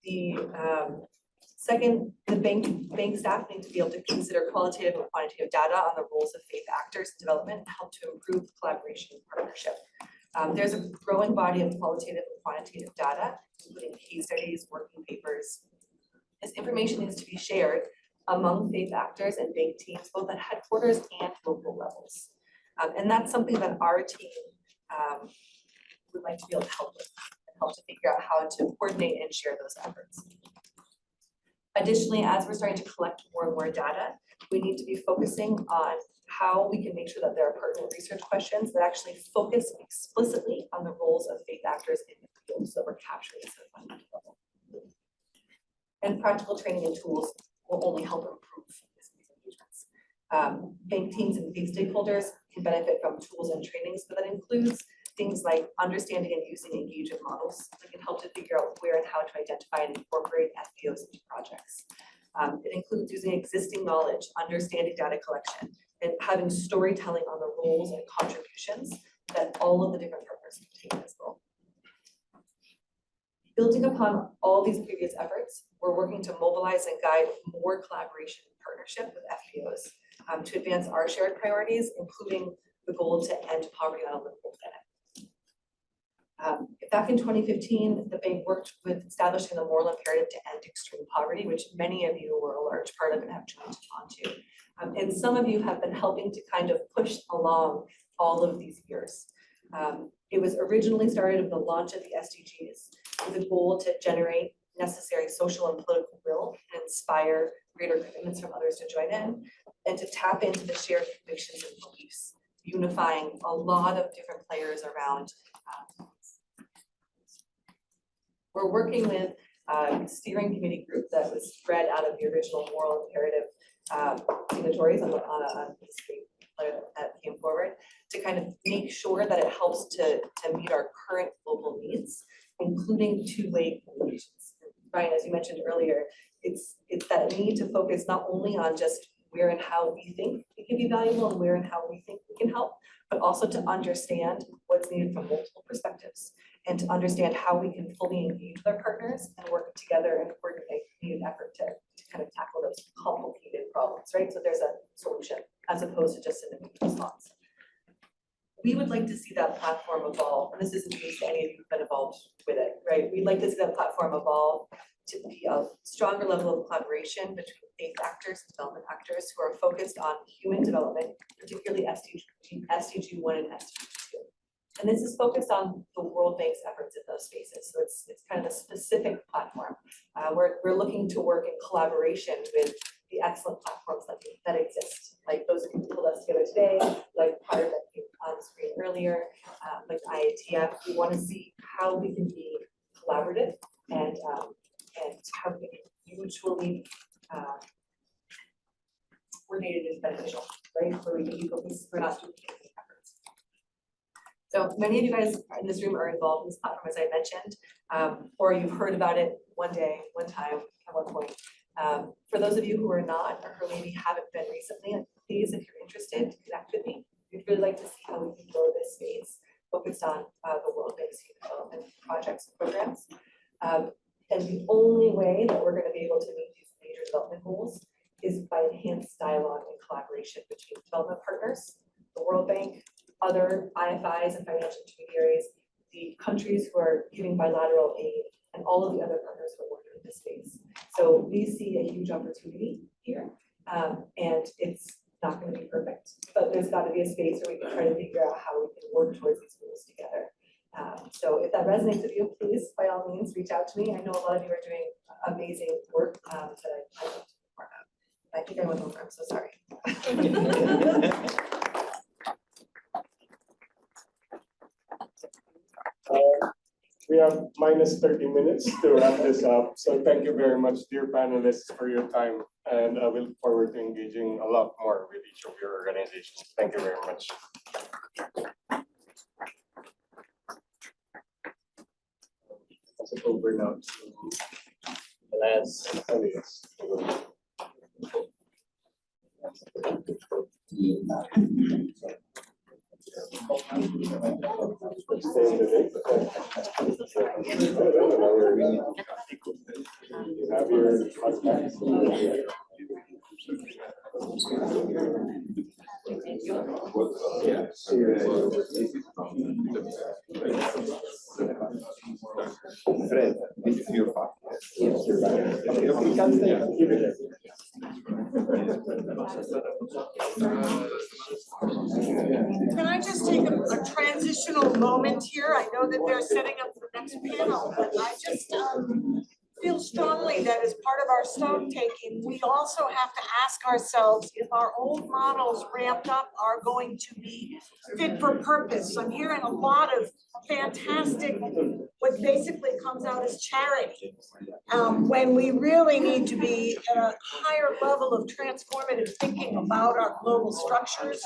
The second, the bank staff need to be able to consider qualitative and quantitative data on the roles of faith actors in development and help to improve collaboration and partnership. There's a growing body of qualitative and quantitative data, including case studies, working papers. This information needs to be shared, among faith actors and bank teams, both at headquarters and local levels. And that's something that our team would like to be able to help with, and help to figure out how to coordinate and share those efforts. Additionally, as we're starting to collect more and more data, we need to be focusing on how we can make sure that there are pertinent research questions that actually focus explicitly on the roles of faith actors in the field, so we're capturing this at a fundamental level. And practical training and tools will only help improve these engagements. Bank teams and faith stakeholders can benefit from tools and trainings, but that includes things like understanding and using engagement models that can help to figure out where and how to identify and incorporate FBOs into projects. It includes using existing knowledge, understanding data collection, and having storytelling on the roles and contributions that all of the different partners can take in this role. Building upon all these previous efforts, we're working to mobilize and guide more collaboration and partnership with FBOs to advance our shared priorities, including the goal to end poverty on a livable planet. Back in 2015, the bank worked with establishing the moral imperative to end extreme poverty, which many of you were a large part of and have joined onto. And some of you have been helping to kind of push along all of these years. It was originally started with the launch of the SDGs with a goal to generate necessary social and political will and inspire greater commitments from others to join in, and to tap into the shared convictions and beliefs, unifying a lot of different players around. We're working with a steering committee group that was spread out of the original moral imperative signatories on a that came forward to kind of make sure that it helps to meet our current global needs, including two-way communications. Brian, as you mentioned earlier, it's that need to focus not only on just where and how we think it can be valuable and where and how we think we can help, but also to understand what's needed from multiple perspectives and to understand how we can fully engage with our partners and work together and coordinate needed effort to kind of tackle those complicated problems, right? So there's a solution as opposed to just an immediate response. We would like to see that platform evolve, and this isn't news to any of you who've been involved with it, right? We'd like to see that platform evolve to be a stronger level of collaboration between faith actors and development actors who are focused on human development, particularly SDG 1 and SDG 2. And this is focused on the World Bank's efforts in those spaces. So it's kind of a specific platform. We're looking to work in collaboration with the excellent platforms that exist, like those of you who pulled us together today, like part that came on the screen earlier, like IATF. We want to see how we can be collaborative and how we can mutually coordinated is beneficial, right? Where we can be focused, we're not duplicating efforts. So many of you guys in this room are involved in this platform, as I mentioned, or you've heard about it one day, one time, at one point. For those of you who are not, or who maybe haven't been recently, please, if you're interested, connect with me. We'd really like to see how we can grow this space focused on the World Bank's development projects and programs. And the only way that we're going to be able to meet these major development goals is by enhanced dialogue and collaboration between development partners, the World Bank, other IFIs and financial intermediaries, the countries who are giving bilateral aid, and all of the other partners who are working in this space. So we see a huge opportunity here, and it's not going to be perfect, but there's got to be a space where we can try to figure out how we can work towards these goals together. So if that resonates with you, please, by all means, reach out to me. I know a lot of you are doing amazing work that I'd love to be part of. I think I went over, I'm so sorry. We have minus 30 minutes to wrap this up. So thank you very much, dear panelists, for your time. And I will look forward to engaging a lot more with each of your organizations. Thank you very much. Pass it over now to Elias. Fred, this is your part. Yes, you can stay. Can I just take a transitional moment here? I know that they're setting up the next panel, but I just feel strongly that as part of our stock taking, we also have to ask ourselves if our old models ramped up are going to be fit for purpose. I'm hearing a lot of fantastic, what basically comes out as charity, when we really need to be at a higher level of transformative thinking about our global structures.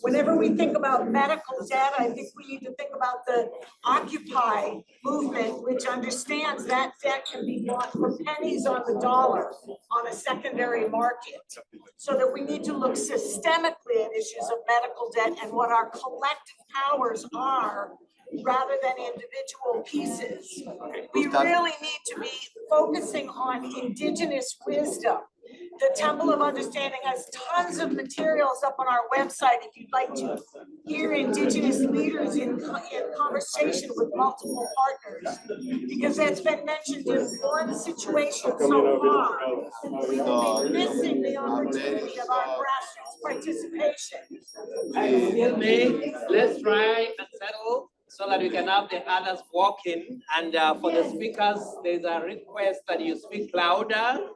Whenever we think about medical debt, I think we need to think about the Occupy movement, which understands that debt can be bought for pennies on the dollar on a secondary market. So that we need to look systemically at issues of medical debt and what our collective powers are rather than individual pieces. We really need to be focusing on indigenous wisdom. The Temple of Understanding has tons of materials up on our website if you'd like to hear indigenous leaders in conversation with multiple partners, because that's been mentioned in one situation so far. We've been missing the opportunity of our grassroots participation. Excuse me, let's try and settle so that we can have the others walk in. And for the speakers, there's a request that you speak louder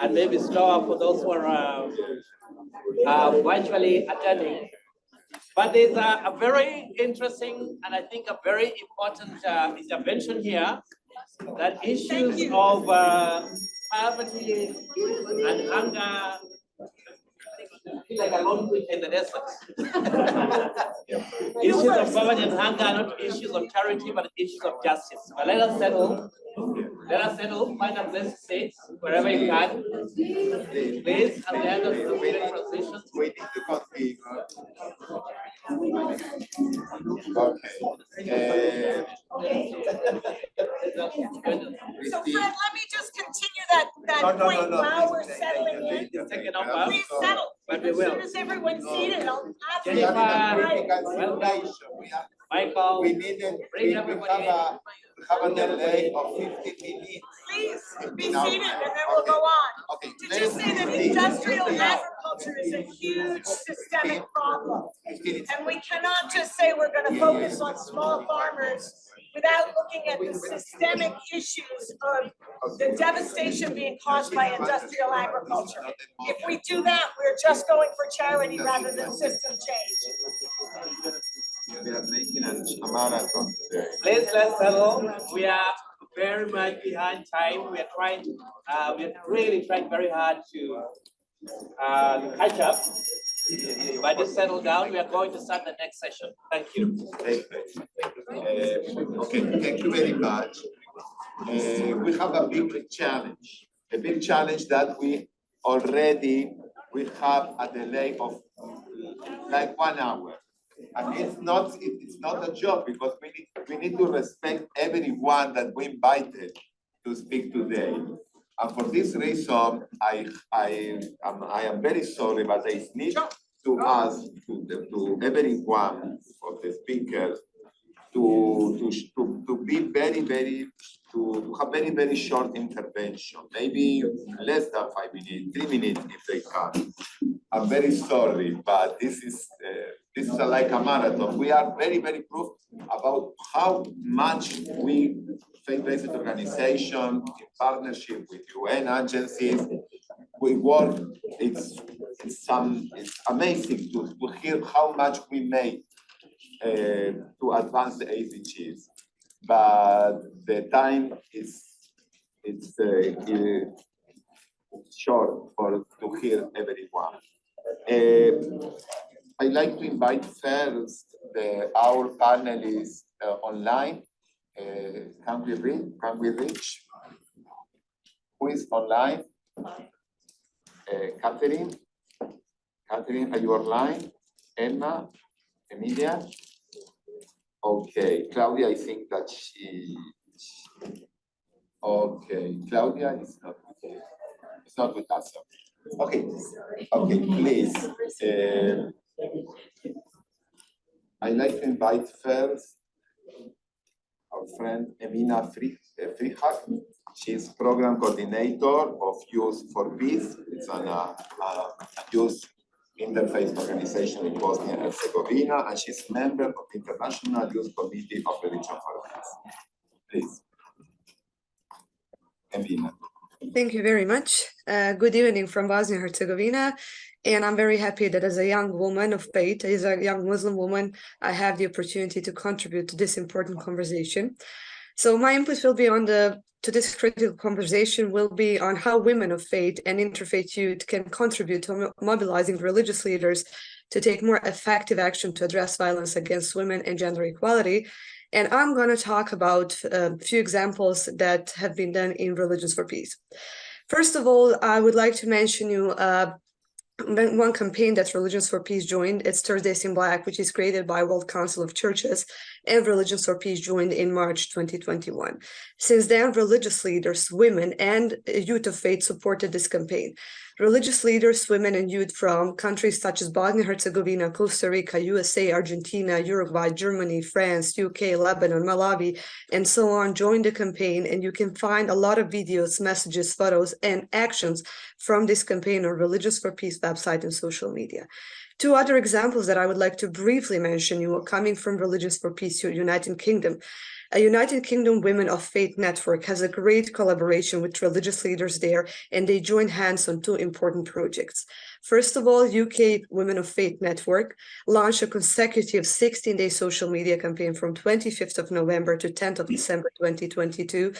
and maybe slower for those who are virtually attending. But there's a very interesting and I think a very important intervention here, that issues of poverty and hunger, like a long week in the desert. Issues of poverty and hunger are not issues of charity, but issues of justice. But let us settle. Let us settle. Find a place to sit wherever you can. Please, at the end of the transition. We need to continue. So Fred, let me just continue that point while we're settling in. Please settle. As soon as everyone's seated, I'll ask you. Michael, we have a delay of 50 minutes. Please be seated and then we'll go on. Okay. Did you say that industrial agriculture is a huge systemic problem? And we cannot just say we're going to focus on small farmers without looking at the systemic issues of the devastation being caused by industrial agriculture. If we do that, we're just going for charity rather than system change. We are making a marathon today. Please let's settle. We are very much behind time. We are trying, we are really trying very hard to catch up. But just settle down. We are going to start the next session. Thank you. Okay, thank you very much. We have a big challenge that we have a delay of like 1 hour. And it's not a joke, because we need to respect everyone that we invited to speak today. And for this reason, I am very sorry, but I need to ask to everyone of the speakers to be to have very short intervention, maybe less than 5 minutes, 3 minutes if they can. I'm very sorry, but this is like a marathon. We are very proof about how much we faith-based organization in partnership with UN agencies, we work. It's amazing to hear how much we made to advance the SDGs, but the time is short to hear everyone. I'd like to invite first our panelists online. Can we reach? Who is online? Catherine, are you online? Emma, Emilia? Okay, Claudia, I think that okay, Claudia is not okay. It's not with us. Okay, please. I'd like to invite first our friend Emina Frihak. She's program coordinator of Youth for Peace. It's a youth interfaith organization in Bosnia and Herzegovina, and she's member of the International Youth Committee of Religion for Peace. Please. Emina. Thank you very much. Good evening from Bosnia and Herzegovina. And I'm very happy that as a young woman of faith, as a young Muslim woman, I have the opportunity to contribute to this important conversation. So my input will be to this critical conversation will be on how women of faith and interfaith youth can contribute to mobilizing religious leaders to take more effective action to address violence against women and gender equality. And I'm going to talk about a few examples that have been done in Religions for Peace. First of all, I would like to mention you one campaign that Religions for Peace joined. It's Thursdays in Black, which is created by World Council of Churches, and Religions for Peace joined in March 2021. Since then, religious leaders, women, and youth of faith supported this campaign. Religious leaders, women, and youth from countries such as Bosnia, Herzegovina, Costa Rica, USA, Argentina, Uruguay, Germany, France, UK, Lebanon, Malawi, and so on joined the campaign. And you can find a lot of videos, messages, photos, and actions from this campaign on Religions for Peace website and social media. Two other examples that I would like to briefly mention you are coming from Religions for Peace United Kingdom. A United Kingdom Women of Faith network has a great collaboration with religious leaders there, and they join hands on two important projects. First of all, UK Women of Faith Network launched a consecutive 16-day social media campaign from 25th of November to 10th of December 2022.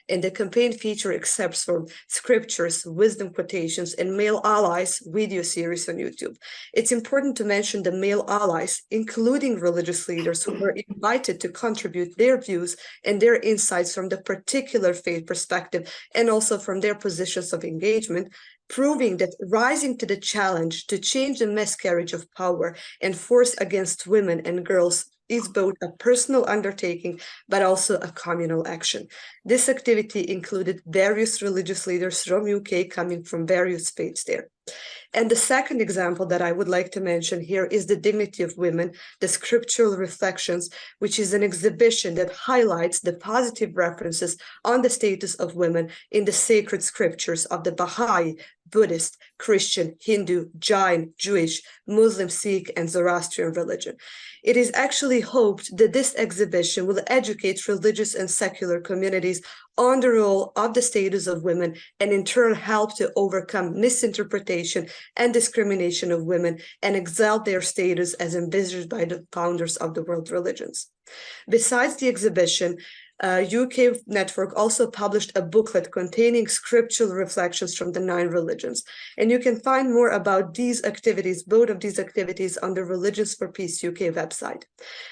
And the campaign featured excerpts from scriptures, wisdom quotations, and male allies video series on YouTube. It's important to mention the male allies, including religious leaders who were invited to contribute their views and their insights from the particular faith perspective and also from their positions of engagement, proving that rising to the challenge to change the miscarriage of power and force against women and girls is both a personal undertaking, but also a communal action. This activity included various religious leaders from UK coming from various faiths there. And the second example that I would like to mention here is the Dignity of Women, the Scriptural Reflections, which is an exhibition that highlights the positive references on the status of women in the sacred scriptures of the Baha'i, Buddhist, Christian, Hindu, Jain, Jewish, Muslim, Sikh, and Zoroastrian religion. It is actually hoped that this exhibition will educate religious and secular communities on the role of the status of women and in turn help to overcome misinterpretation and discrimination of women and exalt their status as envisaged by the founders of the world religions. Besides the exhibition, UK network also published a booklet containing scriptural reflections from the 9 religions. And you can find more about these activities, both of these activities, on the Religions for Peace UK website.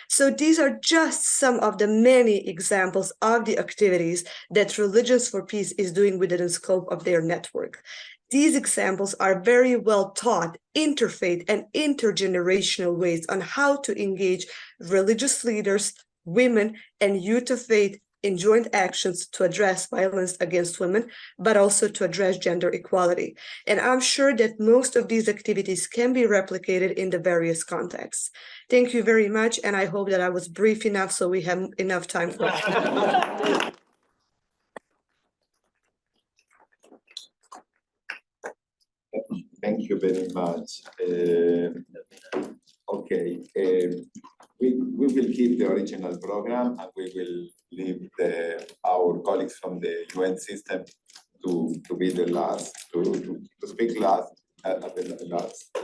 So these are just some of the many examples of the activities that Religions for Peace is doing within the scope of their network. These examples are very well taught interfaith and intergenerational ways on how to engage religious leaders, women, and youth of faith in joint actions to address violence against women, but also to address gender equality. And I'm sure that most of these activities can be replicated in the various contexts. Thank you very much, and I hope that I was brief enough so we have enough time for questions. Thank you very much. We will keep the original program and we will leave our colleagues from the UN system to be the last, to speak last at the last.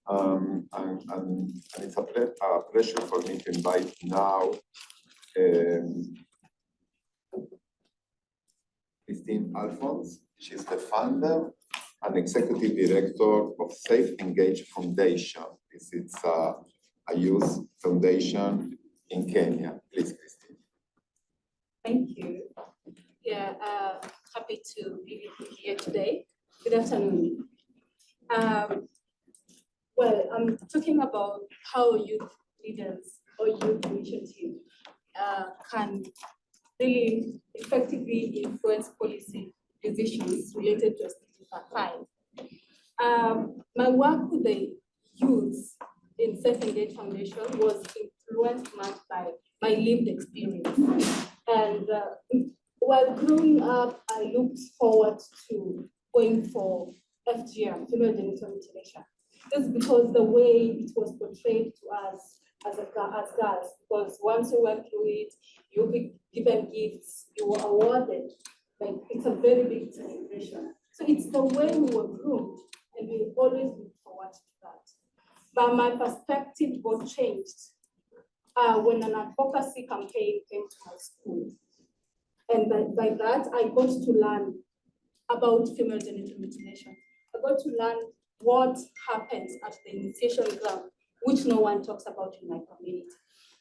And it's a pleasure for me to invite now Christine Alphonse. She's the founder and executive director of Safe Engage Foundation. It's a youth foundation in Kenya. Please, Christine. Thank you. Yeah, happy to be here today. Good afternoon. Well, I'm talking about how youth leaders or youth initiatives can really effectively influence policy decisions related to SDG 5. My work with the youth in Safe Engage Foundation was influenced much by my lived experience. And while growing up, I looked forward to going for FGM, female genital mutilation. This is because the way it was portrayed to us as girls, because once you went through it, you'll be given gifts, you were awarded. Like, it's a very big celebration. So it's the way we were groomed, and we always look forward to that. But my perspective was changed when an advocacy campaign came to my school. And by that, I got to learn about female genital mutilation. I got to learn what happens at the initiation ground, which no one talks about in my community.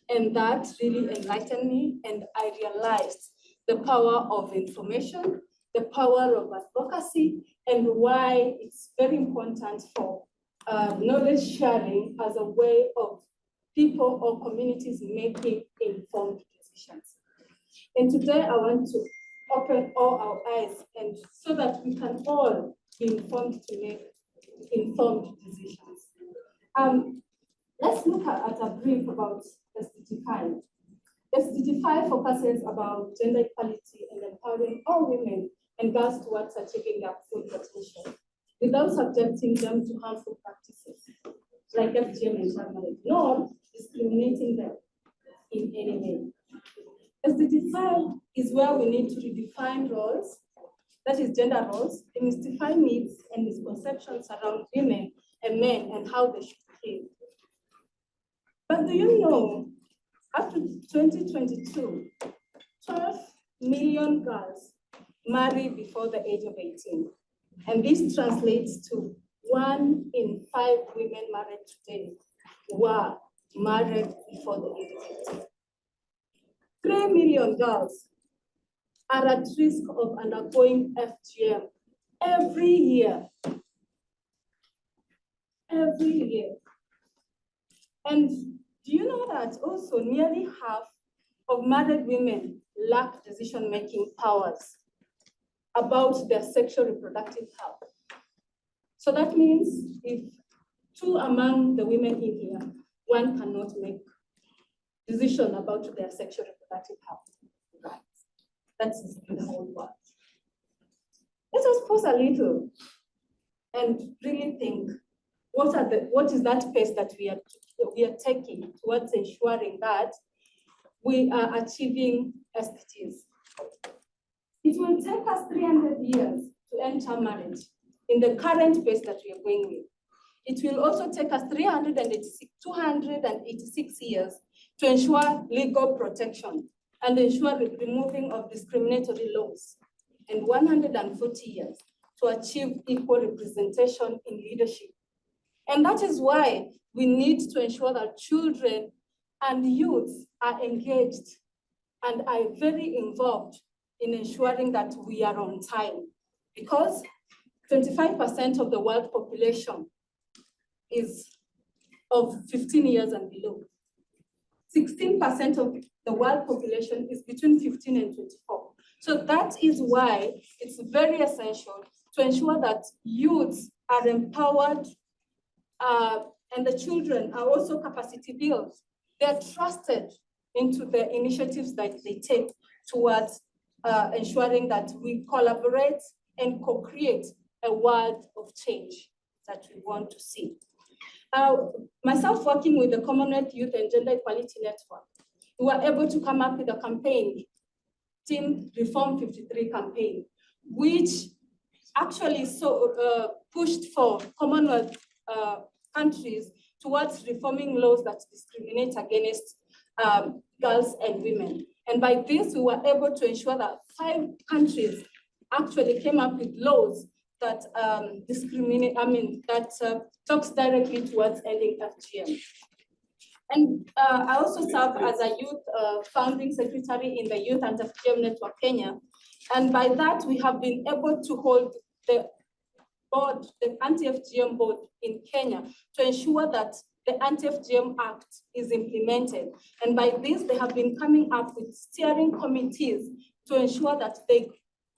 And that really enlightened me, and I realized the power of information, the power of advocacy, and why it's very important for knowledge sharing as a way of people or communities making informed decisions. And today I want to open all our eyes, and so that we can all be informed to make informed decisions. Let's look at a brief about SDG 5. SDG 5 focuses about gender equality and empowering all women and girls towards achieving their full potential without subjecting them to harmful practices like FGM and child marriage, nor discriminating them in any way. SDG 5 is where we need to redefine roles, that is gender roles, demystify myths and misconceptions around women and men and how they should behave. But do you know, up to 2022, 12 million girls marry before the age of 18. And this translates to 1 in 5 women married today were married before the age of 18. 3 million girls are at risk of undergoing FGM every year. Every year. And do you know that also nearly half of married women lack decision-making powers about their sexual reproductive health? So that means if 2 among the women in here, 1 cannot make decision about their sexual reproductive health. Right. That's the whole world. Let us pause a little and really think, what is that pace that we are taking towards ensuring that we are achieving SDGs? It will take us 300 years to enter marriage in the current pace that we are going with. It will also take us 286 years to ensure legal protection and ensure the removing of discriminatory laws, and 140 years to achieve equal representation in leadership. And that is why we need to ensure that children and youth are engaged and are very involved in ensuring that we are on time, because 25% of the world population is of 15 years and below. 16% of the world population is between 15 and 24. So that is why it's very essential to ensure that youths are empowered and the children are also capacity built. They're trusted into the initiatives that they take towards ensuring that we collaborate and co-create a world of change that we want to see. Myself working with the Commonwealth Youth and Gender Equality Network, we were able to come up with a campaign, Team Reform 53 campaign, which actually pushed for Commonwealth countries towards reforming laws that discriminate against girls and women. And by this, we were able to ensure that 5 countries actually came up with laws that talks directly towards ending FGM. And I also serve as a youth founding secretary in the Youth Anti-FGM Network Kenya. And by that, we have been able to hold the board, the Anti-FGM board in Kenya, to ensure that the Anti-FGM Act is implemented. And by this, they have been coming up with steering committees to ensure that they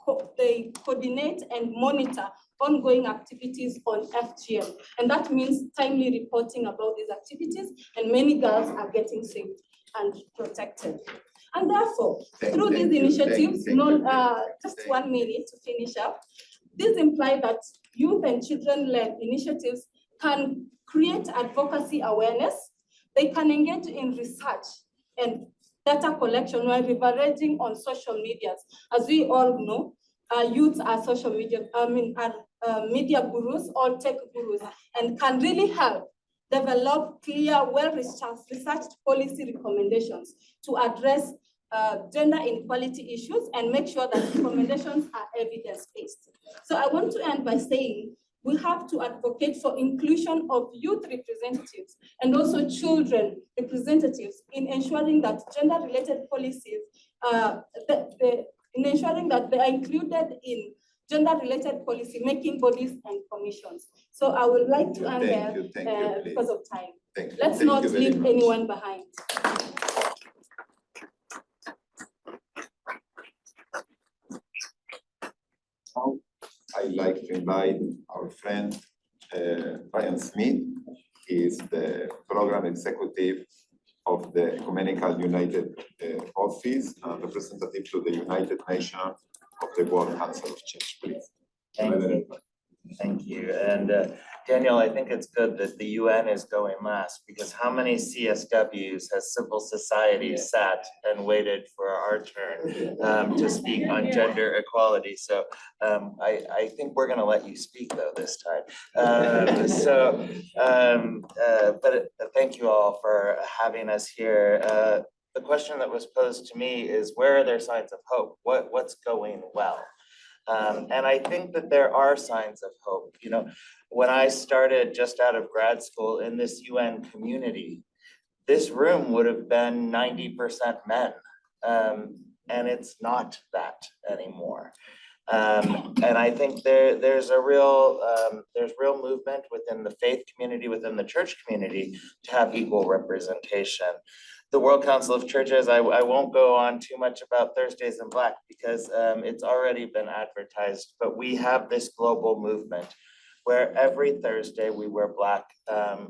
coordinate and monitor ongoing activities on FGM. And that means timely reporting about these activities, and many girls are getting safe and protected. And therefore, through these initiatives, just 1 minute to finish up, this implies that youth and children-led initiatives can create advocacy awareness. They can engage in research and data collection while leveraging on social medias. As we all know, youth are social media, media gurus or tech gurus, and can really help develop clear, well-researched policy recommendations to address gender inequality issues and make sure that recommendations are evidence-based. So I want to end by saying we have to advocate for inclusion of youth representatives and also children representatives in ensuring that gender-related policies, in ensuring that they are included in gender-related policy-making bodies and commissions. So I would like to end there because of time. Let's not leave anyone behind. Now, I'd like to invite our friend Ryan Smith. He is the program executive of the Ecumenical United Office and representative to the United Nations of the World Council of Church, please. Thank you. And Daniel, I think it's good that the UN is going last, because how many CSWs has civil society sat and waited for our turn to speak on gender equality? So I think we're going to let you speak though this time. But thank you all for having us here. The question that was posed to me is, where are there signs of hope? What's going well? And I think that there are signs of hope. You know, when I started just out of grad school in this UN community, this room would have been 90% men, and it's not that anymore. And I think there's real movement within the faith community, within the church community, to have equal representation. The World Council of Churches, I won't go on too much about Thursdays in Black because it's already been advertised, but we have this global movement where every Thursday we wear black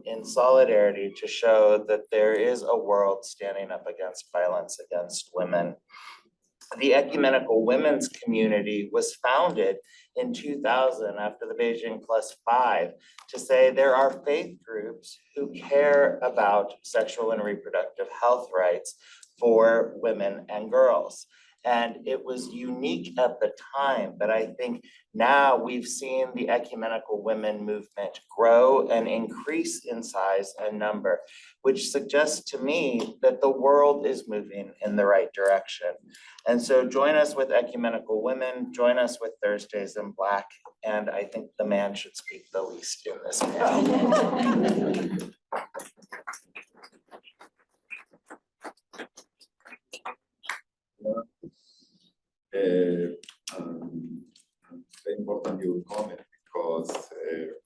in solidarity to show that there is a world standing up against violence against women. The Ecumenical Women's Community was founded in 2000 after the Beijing +5 to say there are faith groups who care about sexual and reproductive health rights for women and girls. And it was unique at the time, but I think now we've seen the ecumenical women movement grow and increase in size and number, which suggests to me that the world is moving in the right direction. And so join us with ecumenical women, join us with Thursdays in Black, and I think the man should speak the least in this panel. Very important your comment, because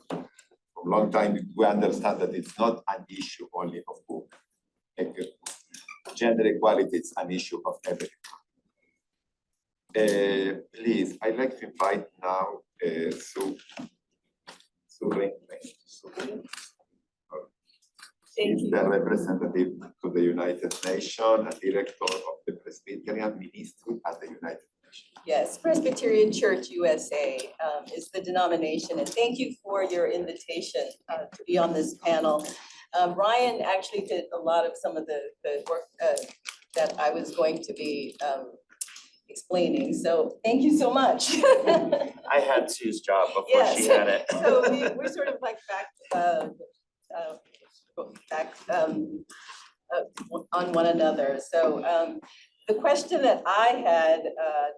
for a long time we understand that it's not an issue only of women. Gender equality is an issue of everyone. Please, I'd like to invite now Sue. She's the representative to the United Nations and director of the Presbyterian Ministry at the United Nations. Yes, Presbyterian Church USA is the denomination, and thank you for your invitation to be on this panel. Ryan actually did a lot of some of the work that I was going to be explaining, so thank you so much. I had Sue's job before she had it. So we're sort of like back on one another. So the question that I had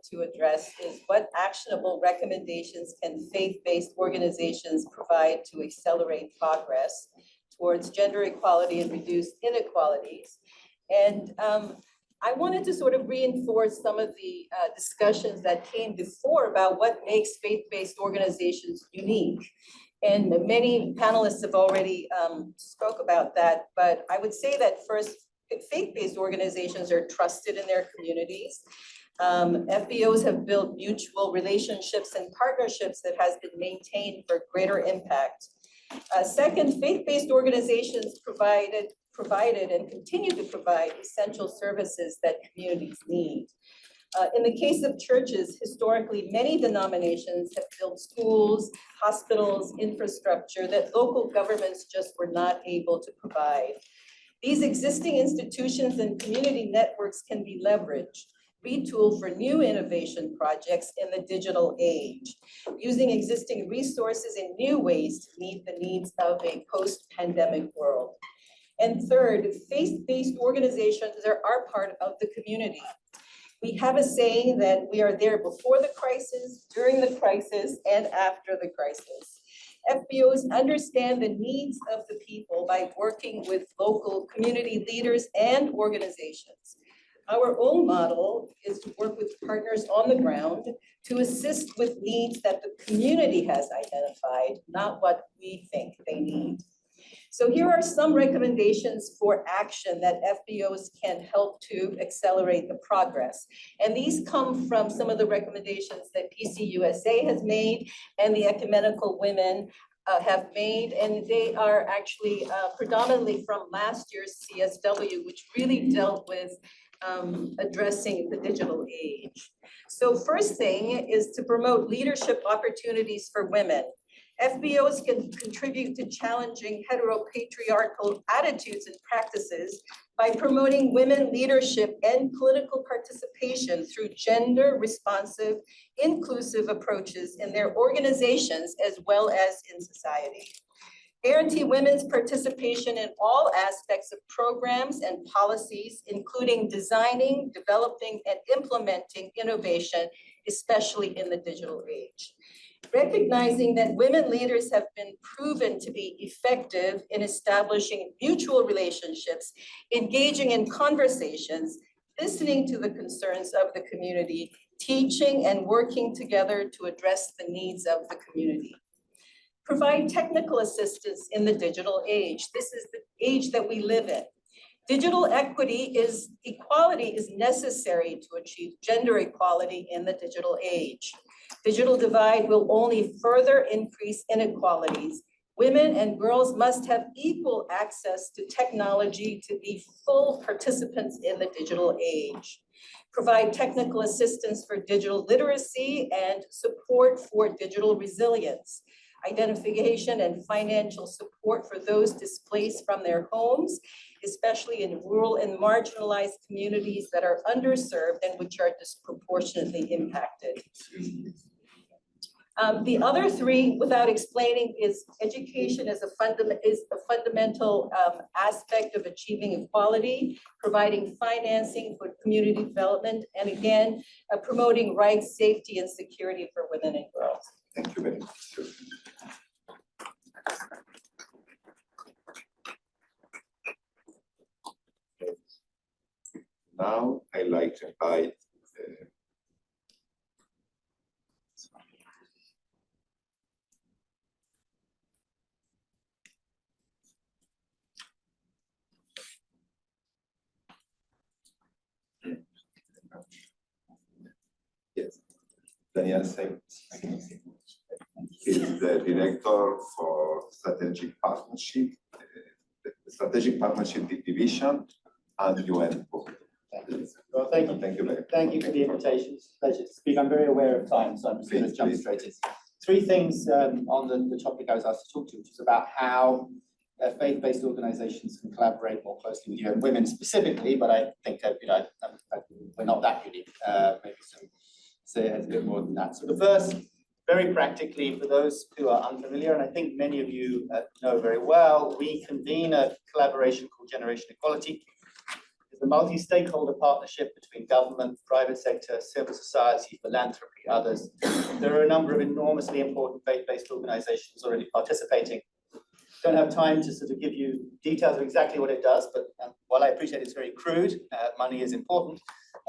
to address is, what actionable recommendations can faith-based organizations provide to accelerate progress towards gender equality and reduce inequalities? And I wanted to sort of reinforce some of the discussions that came before about what makes faith-based organizations unique. And many panelists have already spoke about that, but I would say that first, faith-based organizations are trusted in their communities. FBOs have built mutual relationships and partnerships that has been maintained for greater impact. Second, faith-based organizations provide provided and continue to provide essential services that communities need. In the case of churches, historically, many denominations have built schools, hospitals, infrastructure that local governments just were not able to provide. These existing institutions and community networks can be leveraged, retooled for new innovation projects in the digital age, using existing resources in new ways to meet the needs of a post-pandemic world. And third, faith-based organizations are part of the community. We have a saying that we are there before the crisis, during the crisis, and after the crisis. FBOs understand the needs of the people by working with local community leaders and organizations. Our own model is to work with partners on the ground to assist with needs that the community has identified, not what we think they need. So here are some recommendations for action that FBOs can help to accelerate the progress. And these come from some of the recommendations that PCUSA has made and the Ecumenical Women have made. And they are actually predominantly from last year's CSW, which really dealt with addressing the digital age. So first thing is to promote leadership opportunities for women. FBOs can contribute to challenging heteropatriarchal attitudes and practices by promoting women leadership and political participation through gender responsive, inclusive approaches in their organizations as well as in society. Guarantee women's participation in all aspects of programs and policies, including designing, developing, and implementing innovation, especially in the digital age. Recognizing that women leaders have been proven to be effective in establishing mutual relationships, engaging in conversations, listening to the concerns of the community, teaching and working together to address the needs of the community. Provide technical assistance in the digital age. This is the age that we live in. Digital equity equality is necessary to achieve gender equality in the digital age. Digital divide will only further increase inequalities. Women and girls must have equal access to technology to be full participants in the digital age. Provide technical assistance for digital literacy and support for digital resilience. Identification and financial support for those displaced from their homes, especially in rural and marginalized communities that are underserved and which are disproportionately impacted. The other three, without explaining, is education is a fundamental aspect of achieving equality, providing financing for community development, and again, promoting rights, safety, and security for women and girls. Thank you very much. Now I'd like to invite yes, Daniel Seymour. He's the director for strategic partnership, the strategic partnership division, and UN. Well, thank you. Thank you very much. Thank you for the invitation. It's a pleasure to speak. I'm very aware of time, so I'm just going to jump straight in. Three things on the topic I was asked to talk to, which is about how faith-based organizations can collaborate more closely with UN women specifically, but I think we're not that unique. Maybe say a bit more than that. So the first, very practically, for those who are unfamiliar, and I think many of you know very well, we convene a collaboration called Generation Equality. It's a multi-stakeholder partnership between government, private sector, civil society, philanthropy, others. There are a number of enormously important faith-based organizations already participating. Don't have time to sort of give you details of exactly what it does, but while I appreciate it's very crude, money is important.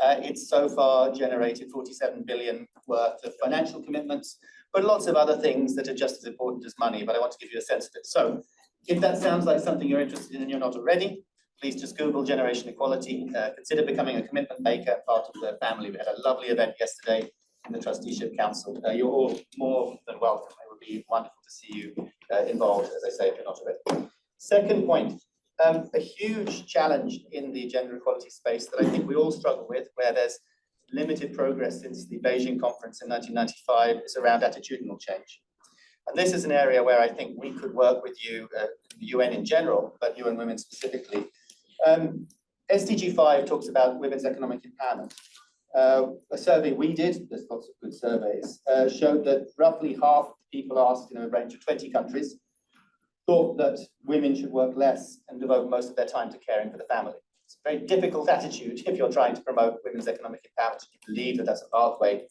It's so far generated 47 billion worth of financial commitments, but lots of other things that are just as important as money, but I want to give you a sense of it. So if that sounds like something you're interested in and you're not already, please just Google Generation Equality, consider becoming a commitment maker, part of the family. We had a lovely event yesterday in the Trusteeship Council. You're all more than welcome. It would be wonderful to see you involved, as I say, if you're not already. Second point, A huge challenge in the gender equality space that I think we all struggle with, where there's limited progress since the Beijing conference in 1995, is around attitudinal change. And this is an area where I think we could work with you, the UN in general, but UN Women specifically. SDG 5 talks about women's economic empowerment. A survey we did, there's lots of good surveys, showed that roughly half of the people asked in a range of 20 countries thought that women should work less and devote most of their time to caring for the family. It's a very difficult attitude if you're trying to promote women's economic empowerment. You believe that that's a pathway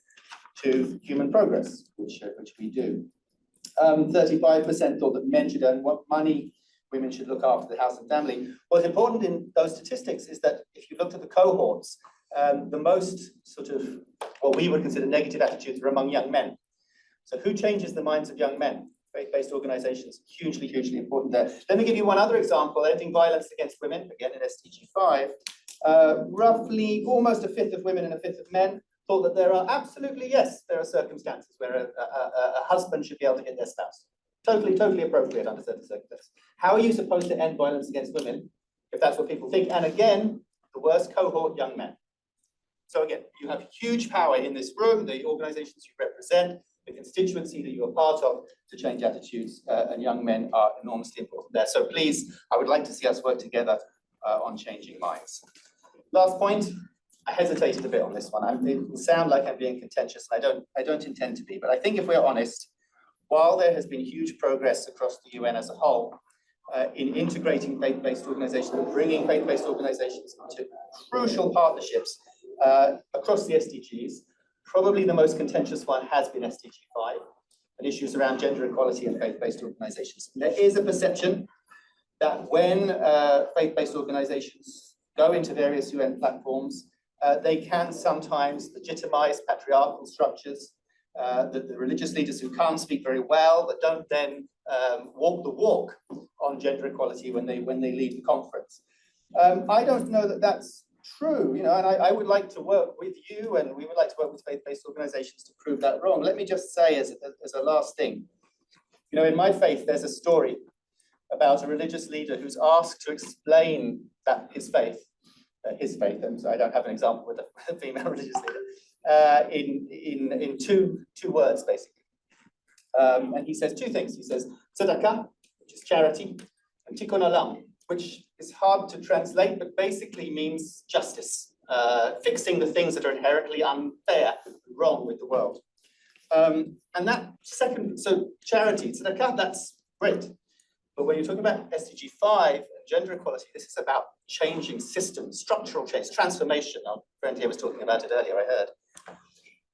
to human progress, which we do. 35% thought that men should earn what money, women should look after the house and family. What's important in those statistics is that if you looked at the cohorts, the most sort of what we would consider negative attitudes were among young men. So who changes the minds of young men? Faith-based organizations, hugely, hugely important there. Let me give you one other example, ending violence against women, again in SDG 5. Roughly almost a fifth of women and a fifth of men thought that there are absolutely, yes, there are circumstances where a husband should be able to hit their spouse. Totally appropriate under certain circumstances. How are you supposed to end violence against women if that's what people think? And again, the worst cohort, young men. So again, you have huge power in this room, the organizations you represent, the constituency that you are part of, to change attitudes, and young men are enormously important there. So please, I would like to see us work together on changing minds. Last point, I hesitated a bit on this one. It will sound like I'm being contentious, and I don't intend to be, but I think if we're honest, while there has been huge progress across the UN as a whole in integrating faith-based organizations and bringing faith-based organizations into crucial partnerships across the SDGs, probably the most contentious one has been SDG 5 and issues around gender equality and faith-based organizations. There is a perception that when faith-based organizations go into various UN platforms, they can sometimes legitimize patriarchal structures, that the religious leaders who can't speak very well, that don't then walk the walk on gender equality when they leave the conference. I don't know that that's true, and I would like to work with you, and we would like to work with faith-based organizations to prove that wrong. Let me just say as a last thing, in my faith, there's a story about a religious leader who's asked to explain that his faith, and so I don't have an example with a female religious leader, in two words, basically. And he says two things. He says, tzedakah, which is charity, and tikkun olam, which is hard to translate, but basically means justice, fixing the things that are inherently unfair and wrong with the world. And that second, so charity, tzedakah, that's great. But when you're talking about SDG 5 and gender equality, this is about changing systems, structural change, transformation. Our friend here was talking about it earlier, I heard.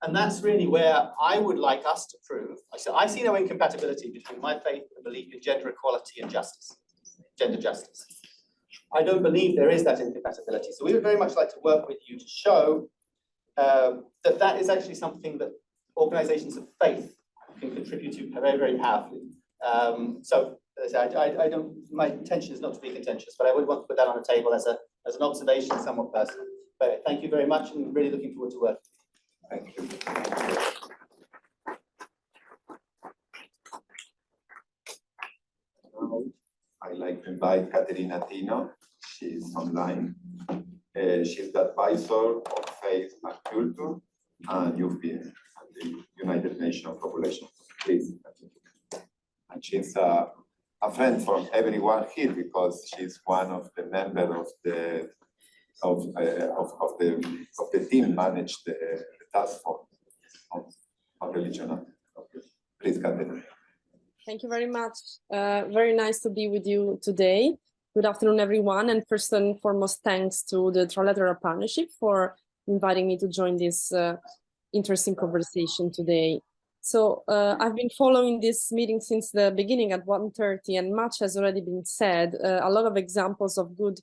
And that's really where I would like us to prove. I see no incompatibility between my faith and belief in gender equality and justice, gender justice. I don't believe there is that incompatibility. So we would very much like to work with you to show that that is actually something that organizations of faith can contribute to very, very powerfully. So I don't, my intention is not to be contentious, but I would want to put that on the table as an observation, somewhat personal. But thank you very much, and really looking forward to working. Thank you. I'd like to invite Caterina Tino. She's online. She's the advisor of Faith and Culture and UPN at the United Nations Population. Please. And she's a friend from everyone here because she's one of the members of the team managed the task force on religion. Please, Caterina. Thank you very much. Very nice to be with you today. Good afternoon, everyone. And first and foremost, thanks to the Trilateral Partnership for inviting me to join this interesting conversation today. So I've been following this meeting since the beginning at 1:30, and much has already been said. A lot of examples of good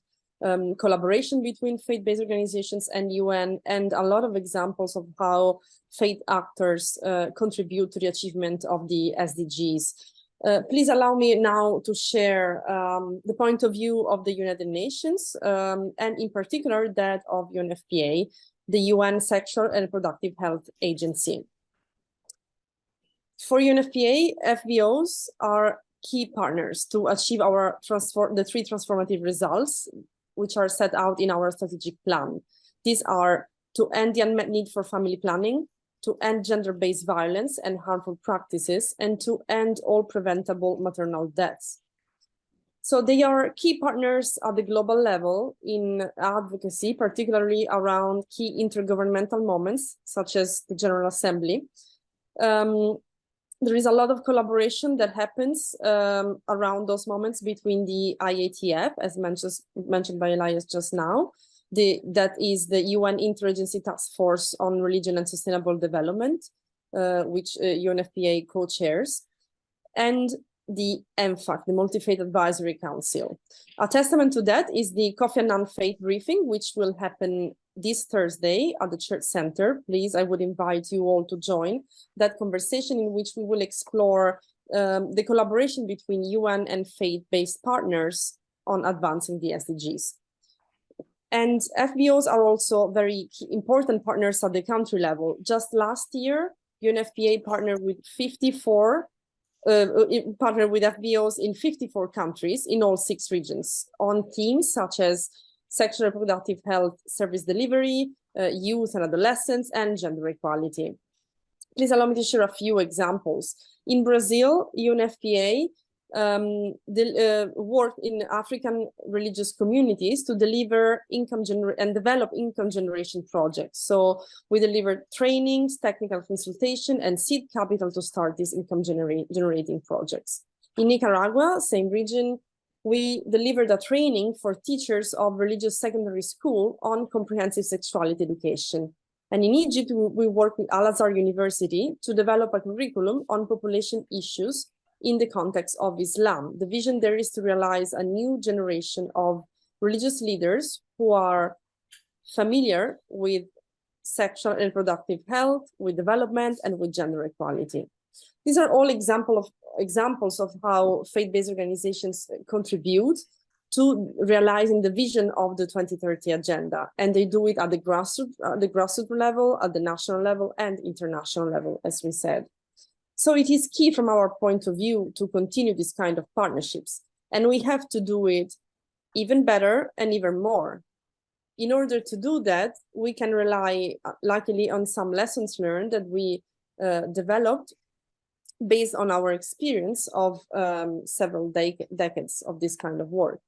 collaboration between faith-based organizations and UN, and a lot of examples of how faith actors contribute to the achievement of the SDGs. Please allow me now to share the point of view of the United Nations, and in particular that of UNFPA, the UN Sexual and Reproductive Health Agency. For UNFPA, FBOs are key partners to achieve our the 3 transformative results, which are set out in our strategic plan. These are to end the unmet need for family planning, to end gender-based violence and harmful practices, and to end all preventable maternal deaths. So they are key partners at the global level in advocacy, particularly around key intergovernmental moments, such as the General Assembly. There is a lot of collaboration that happens around those moments between the IATF, as mentioned by Elias just now, that is the UN Interagency Task Force on Religion and Sustainable Development, which UNFPA co-chairs, and the MFAC, the Multi-Faith Advisory Council. A testament to that is the Kofi Annan Faith Briefing, which will happen this Thursday at the Church Center. Please, I would invite you all to join that conversation, in which we will explore the collaboration between UN and faith-based partners on advancing the SDGs. And FBOs are also very important partners at the country level. Just last year, UNFPA partnered with FBOs in 54 countries in all 6 regions on themes such as sexual and reproductive health service delivery, youth and adolescents, and gender equality. Please allow me to share a few examples. In Brazil, UNFPA worked in African religious communities to deliver and develop income generation projects. So we delivered trainings, technical consultation, and seed capital to start these income generating projects. In Nicaragua, same region, we delivered a training for teachers of religious secondary school on comprehensive sexuality education. And in Egypt, we worked with Al-Azhar University to develop a curriculum on population issues in the context of Islam. The vision there is to realize a new generation of religious leaders who are familiar with sexual and reproductive health, with development, and with gender equality. These are all examples of how faith-based organizations contribute to realizing the vision of the 2030 agenda. And they do it at the grassroots level, at the national level, and international level, as we said. So it is key from our point of view to continue this kind of partnerships. And we have to do it even better and even more. In order to do that, we can rely, luckily, on some lessons learned that we developed based on our experience of several decades of this kind of work.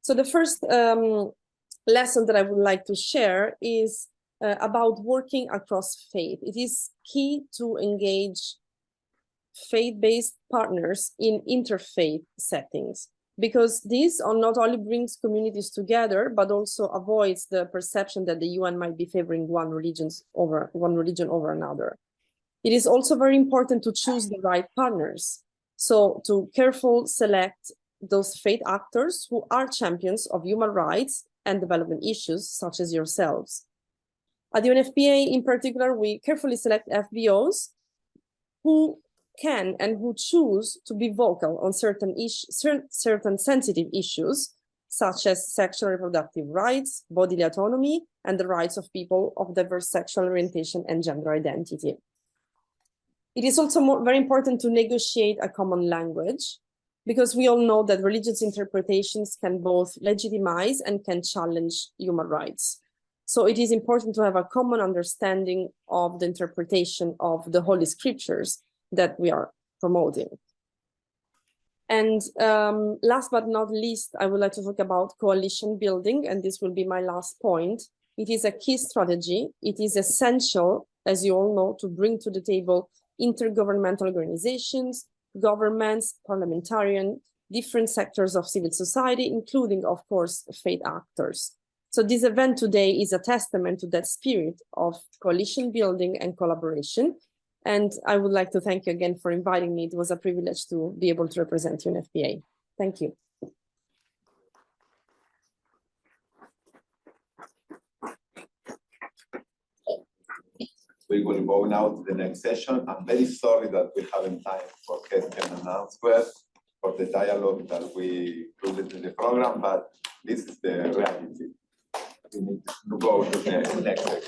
So the first lesson that I would like to share is about working across faith. It is key to engage faith-based partners in interfaith settings, because this not only brings communities together, but also avoids the perception that the UN might be favoring one religion over another. It is also very important to choose the right partners. So to carefully select those faith actors who are champions of human rights and development issues, such as yourselves. At the UNFPA in particular, we carefully select FBOs who can and who choose to be vocal on certain sensitive issues, such as sexual and reproductive rights, bodily autonomy, and the rights of people of diverse sexual orientation and gender identity. It is also very important to negotiate a common language, because we all know that religious interpretations can both legitimize and can challenge human rights. So it is important to have a common understanding of the interpretation of the Holy Scriptures that we are promoting. And last but not least, I would like to talk about coalition building, and this will be my last point. It is a key strategy. It is essential, as you all know, to bring to the table intergovernmental organizations, governments, parliamentarians, different sectors of civil society, including, of course, faith actors. So this event today is a testament to that spirit of coalition building and collaboration. And I would like to thank you again for inviting me. It was a privilege to be able to represent UNFPA. Thank you. We will go now to the next session. I'm very sorry that we haven't time for questions and answers for the dialogue that we included in the program, but this is the reality. We need to go to the next section.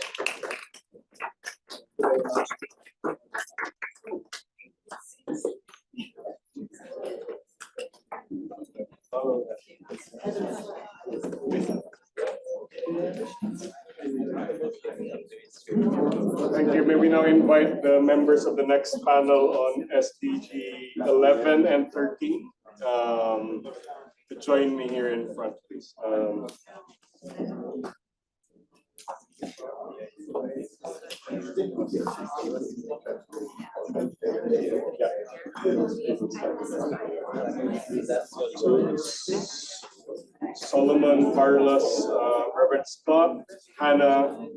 we now invite the members of the next panel on SDG 11 and 13 to join me here in front, please. Solomon, Carlos, Robert Scott, Hannah,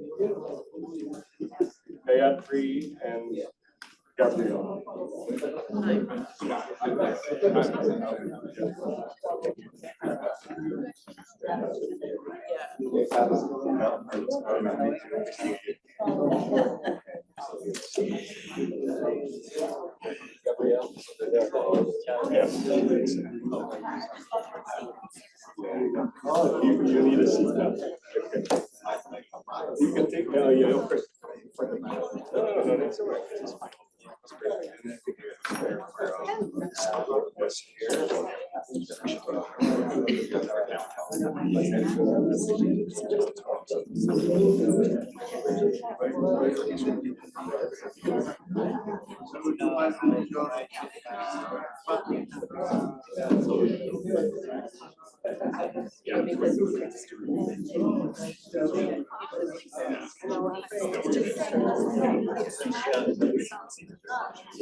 Gayatri, and Gabriel. Oh, you need a seat now. You can take yeah, of course. No, that's all right. It's fine.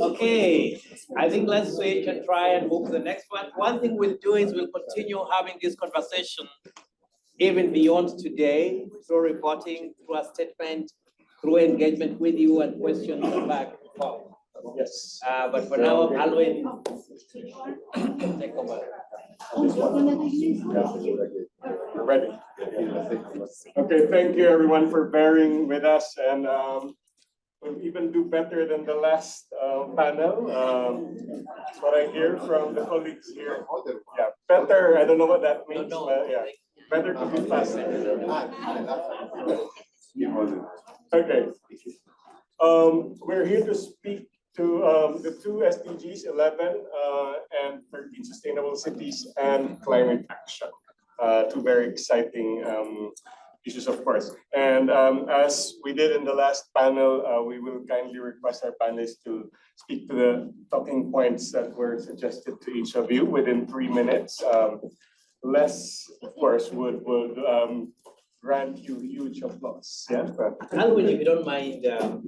Okay, I think let's switch and try and move to the next one. One thing we'll do is we'll continue having this conversation even beyond today, through reporting, through a statement, through engagement with you and questions back and forth. Yes. But for now, Alwyn, take over. Ready. Okay, thank you everyone for bearing with us, and we'll even do better than the last panel. That's what I hear from the colleagues here. Yeah, better. I don't know what that means, but yeah, better to be faster. Okay. We're here to speak to the two SDGs 11 and 13, Sustainable Cities and Climate Action. Two very exciting issues, of course. And as we did in the last panel, we will kindly request our panelists to speak to the talking points that were suggested to each of you within 3 minutes. Less, of course, would grant you huge applause. Yeah. Alwyn, if you don't mind,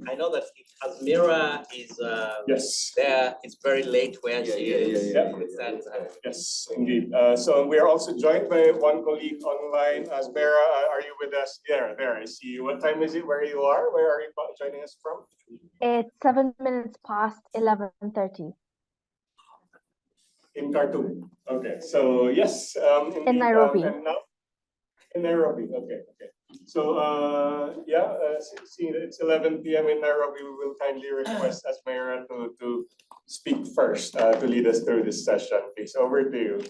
I know that Asmira is yes. there. It's very late where she is. Yeah. Yes, indeed. So we are also joined by one colleague online. Asmira, are you with us? There. I see you. What time is it where you are? Where are you joining us from? It's 7 minutes past 11:30. In Khartoum. Okay. So yes. In Nairobi. And now in Nairobi. Okay. So seeing that it's 11 p.m. in Nairobi, we will kindly request Asmira to speak first to lead us through this session. Please, over to you.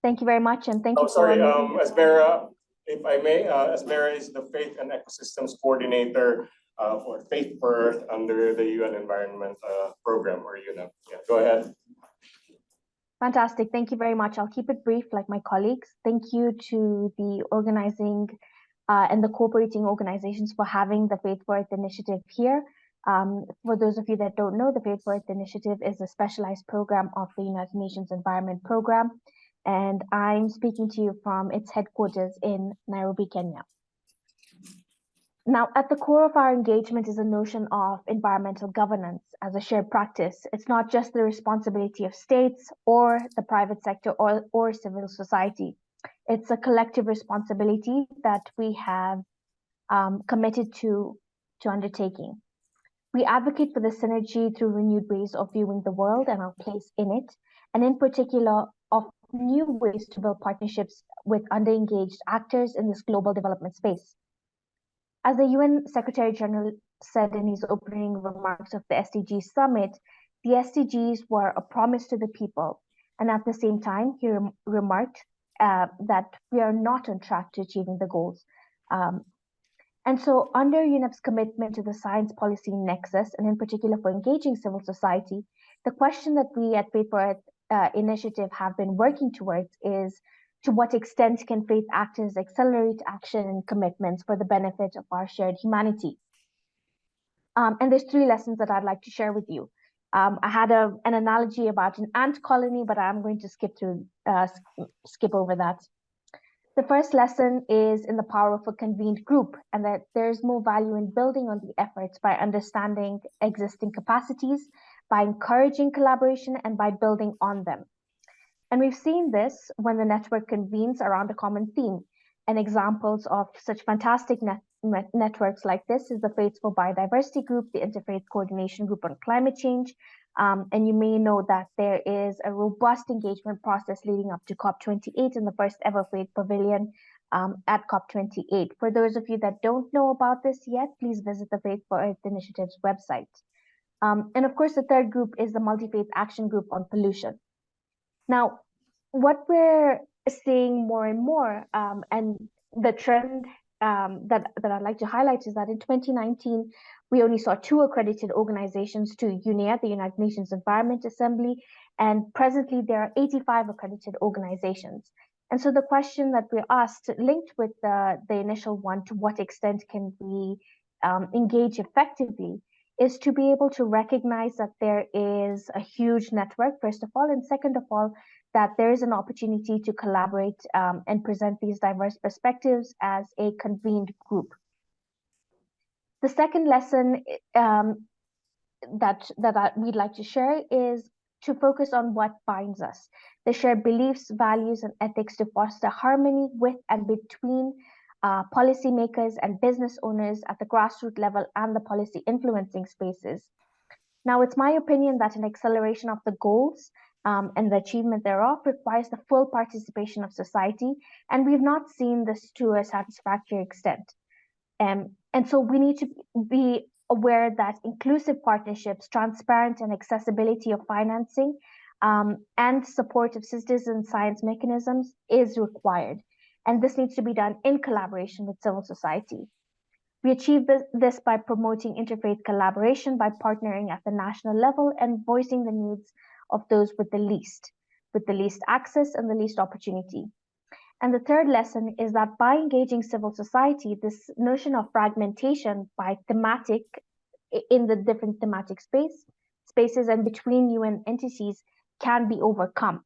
Thank you very much, and thank you. Sorry, Asmira, if I may, Asmira is the Faith and Ecosystems Coordinator for Faith for Earth under the UN Environment Program, or UNEP. Yeah, go ahead. Fantastic. Thank you very much. I'll keep it brief like my colleagues. Thank you to the organizing and the cooperating organizations for having the Faith for Earth initiative here. For those of you that don't know, the Faith for Earth initiative is a specialized program of the United Nations Environment Program, and I'm speaking to you from its headquarters in Nairobi, Kenya. Now, at the core of our engagement is a notion of environmental governance as a shared practice. It's not just the responsibility of states or the private sector or civil society. It's a collective responsibility that we have committed to undertaking. We advocate for the synergy through renewed ways of viewing the world and our place in it, and in particular of new ways to build partnerships with underengaged actors in this global development space. As the UN Secretary General said in his opening remarks of the SDG Summit, the SDGs were a promise to the people. And at the same time, he remarked that we are not on track to achieving the goals. And so under UNEP's commitment to the science policy nexus, and in particular for engaging civil society, the question that we at Faith for Earth initiative have been working towards is, to what extent can faith actors accelerate action and commitments for the benefit of our shared humanity? And there's 3 lessons that I'd like to share with you. I had an analogy about an ant colony, but I'm going to skip over that. The first lesson is in the power of a convened group, and that there's more value in building on the efforts by understanding existing capacities, by encouraging collaboration, and by building on them. And we've seen this when the network convenes around a common theme. And examples of such fantastic networks like this is the Faiths for Biodiversity Group, the Interfaith Coordination Group on Climate Change. And you may know that there is a robust engagement process leading up to COP28 in the first ever Faith Pavilion at COP28. For those of you that don't know about this yet, please visit the Faith for Earth Initiative's website. And of course, the third group is the Multi-Faith Action Group on Pollution. Now, what we're seeing more and more, and the trend that I'd like to highlight is that in 2019, we only saw 2 accredited organizations to UNEA, the United Nations Environment Assembly, and presently there are 85 accredited organizations. And so the question that we're asked, linked with the initial one, to what extent can we engage effectively, is to be able to recognize that there is a huge network, first of all, and second of all, that there is an opportunity to collaborate and present these diverse perspectives as a convened group. The second lesson we'd like to share is to focus on what binds us, the shared beliefs, values, and ethics to foster harmony with and between policymakers and business owners at the grassroots level and the policy influencing spaces. Now, it's my opinion that an acceleration of the goals and the achievement thereof requires the full participation of society, and we've not seen this to a satisfactory extent. And so we need to be aware that inclusive partnerships, transparent and accessibility of financing, and support of citizen science mechanisms is required. And this needs to be done in collaboration with civil society. We achieve this by promoting interfaith collaboration, by partnering at the national level and voicing the needs of those with the least access and the least opportunity. And the third lesson is that by engaging civil society, this notion of fragmentation by thematic, in the different thematic spaces and between UN entities can be overcome.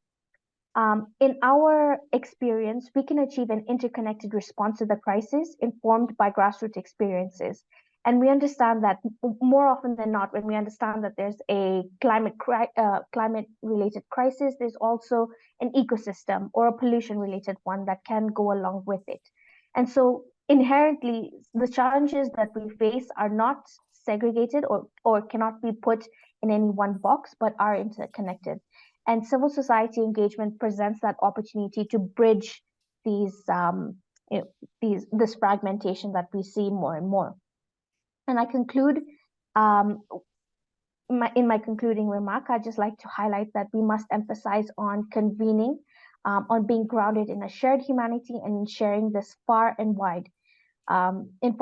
In our experience, we can achieve an interconnected response to the crisis informed by grassroots experiences. And we understand that more often than not, when we understand that there's a climate-related crisis, there's also an ecosystem or a pollution-related one that can go along with it. And so inherently, the challenges that we face are not segregated or cannot be put in any one box, but are interconnected. And civil society engagement presents that opportunity to bridge this fragmentation that we see more and more. And I conclude, in my concluding remark, I'd just like to highlight that we must emphasize on convening, on being grounded in a shared humanity and in sharing this far and wide, in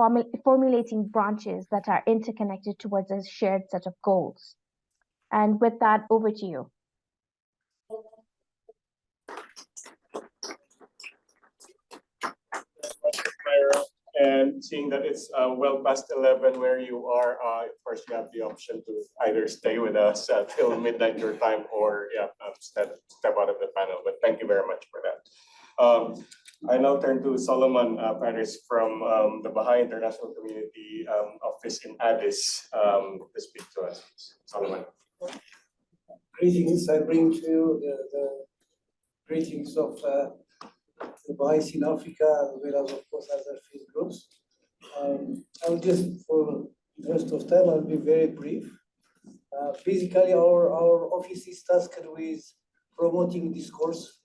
formulating branches that are interconnected towards a shared set of goals. And with that, over to you. And seeing that it's well past 11 where you are, of course, you have the option to either stay with us till midnight your time or step out of the panel. But thank you very much for that. I now turn to Solomon Paris from the Baha'i International Community Office in Addis to speak to us. Solomon. Greetings. I bring to you the greetings of the Baha'is in Africa, as well as, of course, other faith groups. I'll just, for the rest of time, I'll be very brief. Basically, our office is tasked with promoting discourse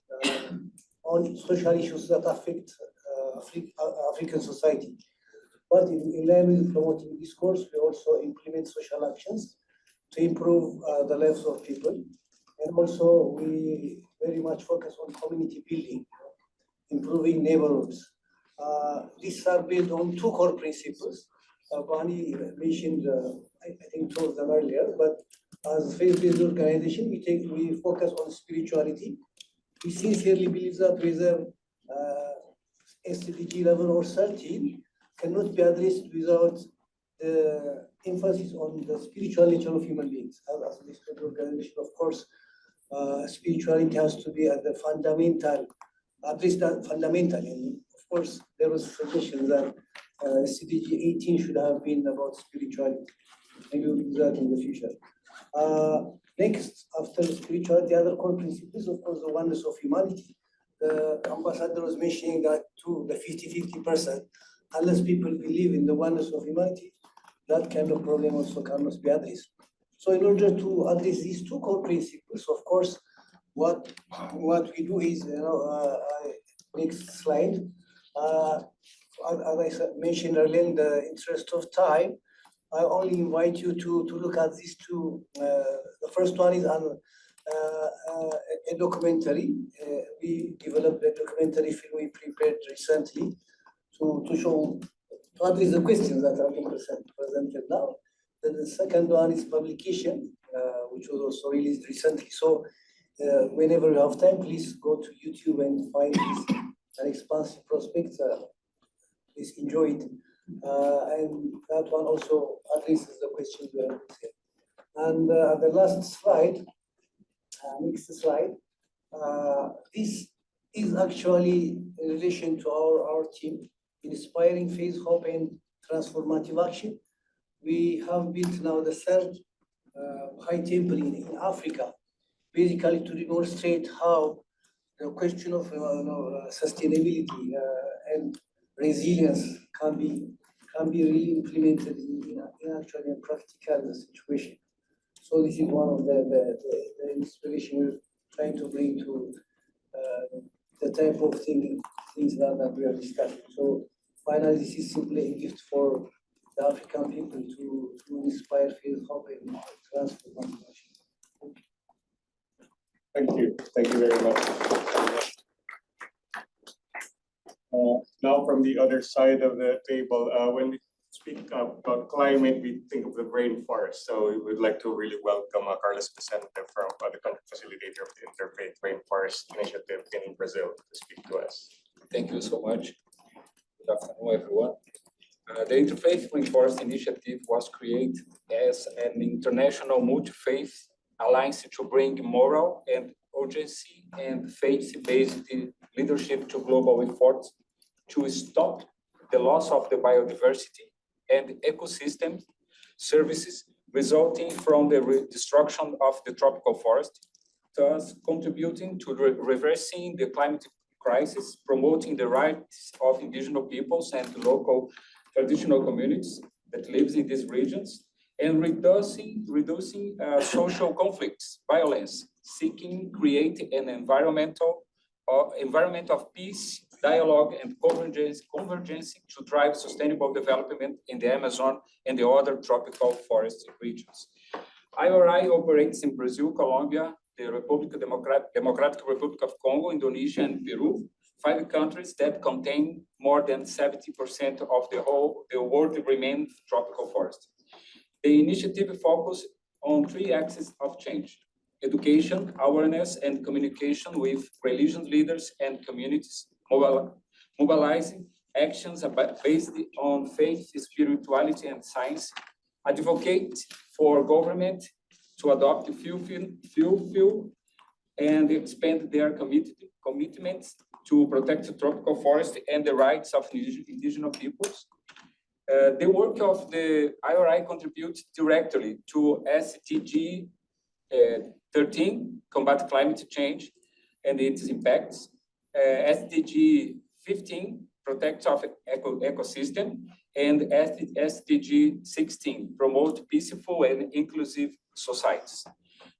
on social issues that affect African society. But in line with promoting discourse, we also implement social actions to improve the lives of people. And also, we very much focus on community building, improving neighborhoods. These are built on 2 core principles. Bani mentioned, I think, two of them earlier, but as a faith-based organization, we focus on spirituality. We sincerely believe that whether SDG level or 13 cannot be addressed without the emphasis on the spiritual nature of human beings. As a listed organization, of course, spirituality has to be at the fundamental, at least that fundamental. And of course, there was suggestion that SDG 18 should have been about spirituality. Maybe we'll do that in the future. Next, after spirituality, the other core principles, of course, the oneness of humanity. The ambassador was mentioning that to the 50-50%, unless people believe in the oneness of humanity, that kind of problem also cannot be addressed. So in order to address these two core principles, of course, what we do is, next slide. As I mentioned earlier, in the interest of time, I only invite you to look at these two. The first one is a documentary. We developed a documentary film we prepared recently to show, to address the questions that are being presented now. Then the second one is publication, which was also released recently. So whenever you have time, please go to YouTube and find this an expansive prospect. Please enjoy it. And that one also addresses the questions we have here. And the last slide, next slide, this is actually in relation to our team, inspiring faith, hope, and transformative action. We have built now the third Baha'i temple in Africa, basically to demonstrate how the question of sustainability and resilience can be really implemented in actually a practical situation. So this is one of the inspiration we're trying to bring to the type of things that we are discussing. So finally, this is simply a gift for the African people to inspire faith, hope, and transform. Thank you. Thank you very much. Now from the other side of the table, when we speak about climate, we think of the rainforest. So we would like to really welcome Carlos Vicente from the country facilitator of the Interfaith Rainforest Initiative in Brazil to speak to us. Thank you so much. Good afternoon, everyone. The Interfaith Rainforest Initiative was created as an international multi-faith alliance to bring moral and urgency and faith-based leadership to global efforts to stop the loss of the biodiversity and ecosystem services resulting from the destruction of the tropical forest, thus contributing to reversing the climate crisis, promoting the rights of indigenous peoples and local traditional communities that lives in these regions, and reducing social conflicts, violence, seeking create an environment of peace, dialogue, and convergence to drive sustainable development in the Amazon and the other tropical forest regions. IRI operates in Brazil, Colombia, the Democratic Republic of Congo, Indonesia, and Peru, 5 countries that contain more than 70% of the world remain tropical forest. The initiative focuses on 3 axes of change: education, awareness, and communication with religious leaders and communities, mobilizing actions based on faith, spirituality, and science, advocate for government to adopt fulfill and expand their commitments to protect the tropical forest and the rights of indigenous peoples. The work of the IRI contributes directly to SDG 13, combat climate change and its impacts, SDG 15, protect of ecosystem, and SDG 16, promote peaceful and inclusive societies.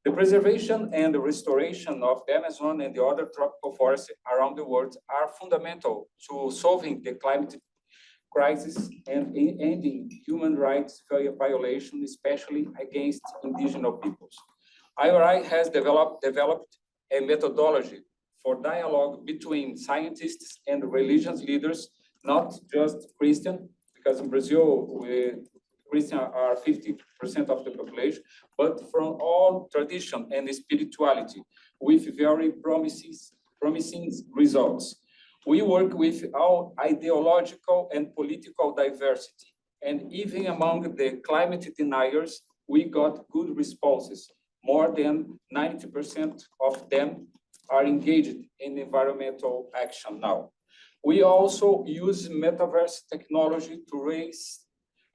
The preservation and the restoration of the Amazon and the other tropical forests around the world are fundamental to solving the climate crisis and ending human rights violation, especially against indigenous peoples. IRI has developed a methodology for dialogue between scientists and religious leaders, not just Christian, because in Brazil, Christians are 50% of the population, but from all tradition and spirituality with very promising results. We work with our ideological and political diversity And even among the climate deniers, we got good responses. More than 90% of them are engaged in environmental action now. We also use metaverse technology to raise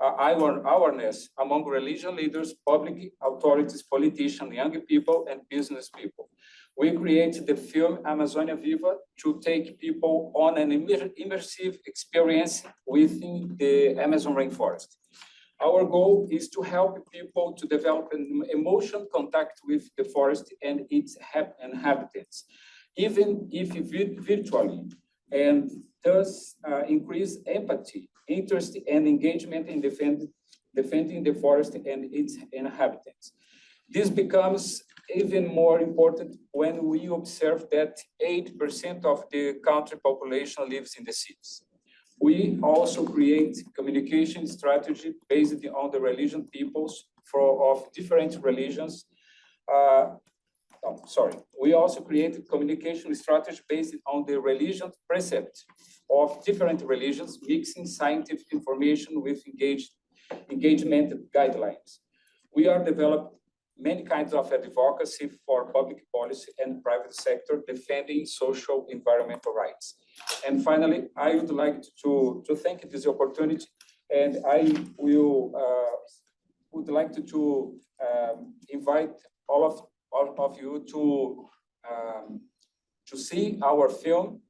awareness among religion leaders, public authorities, politicians, young people, and business people. We created the film Amazonia Viva to take people on an immersive experience within the Amazon rainforest. Our goal is to help people to develop an emotional contact with the forest and its inhabitants, even if virtually, and thus increase empathy, interest, and engagement in defending the forest and its inhabitants. This becomes even more important when we observe that 8% of the country population lives in the cities. We also create communication strategy based on the religion peoples of different religions. We also create communication strategy based on the religion precept of different religions, mixing scientific information with engagement guidelines. We are developing many kinds of advocacy for public policy and private sector defending social environmental rights. And finally, I would like to thank this opportunity, and I would like to invite all of you to see our film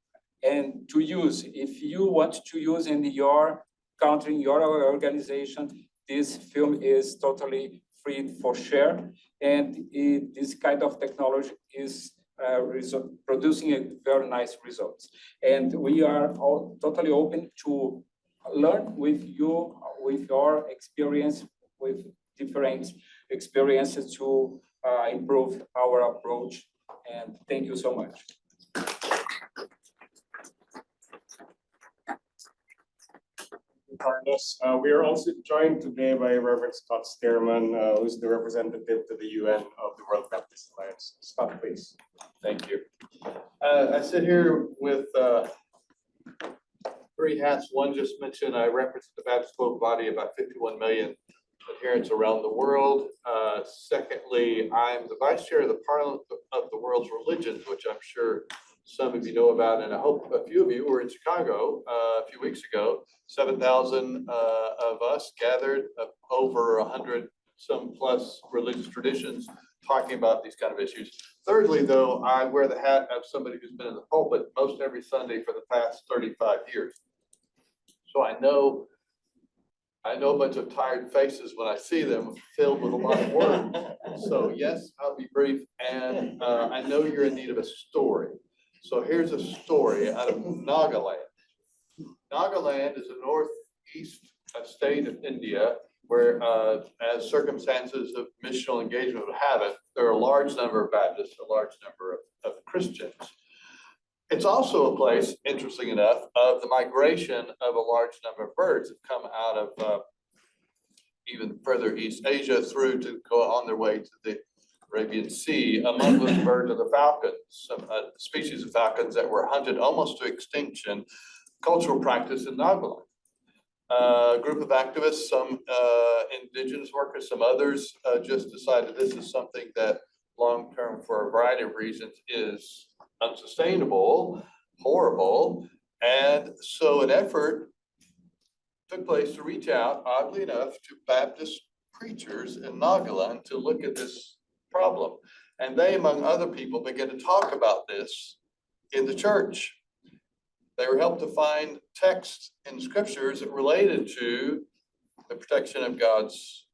and to use, if you want to use in your country, in your organization, this film is totally free for share, and this kind of technology is producing a very nice results. And we are all totally open to learn with you, with your experience, with different experiences to improve our approach. And thank you so much. Carlos. We are also joined today by Reverend Scott Stearman, who is the representative to the UN of the World Baptist Alliance. Scott, please. Thank you. I sit here with three hats. One just mentioned I represent the Baptist global body, about 51 million adherents around the world. Secondly, I'm the vice chair of the Parliament of the World's Religions, which I'm sure some of you know about, and I hope a few of you were in Chicago a few weeks ago. 7,000 of us gathered, over 100 some plus religious traditions talking about these kind of issues. Thirdly, though, I wear the hat of somebody who's been in the pulpit most every Sunday for the past 35 years. So I know a bunch of tired faces when I see them, filled with a lot of words. So yes, I'll be brief, and I know you're in need of a story. So here's a story out of Nagaland. Nagaland is a northeast state of India where, as circumstances of missional engagement would have it, there are a large number of Baptists, a large number of Christians. It's also a place, interesting enough, of the migration of a large number of birds that come out of even further East Asia through to go on their way to the Arabian Sea. Among those birds are the falcons, some species of falcons that were hunted almost to extinction, cultural practice in Nagaland. A group of activists, some indigenous workers, some others just decided this is something that long-term, for a variety of reasons, is unsustainable, horrible. And so an effort took place to reach out, oddly enough, to Baptist preachers in Nagaland to look at this problem. And they, among other people, began to talk about this in the church. They were helped to find texts in scriptures that related to the protection of God's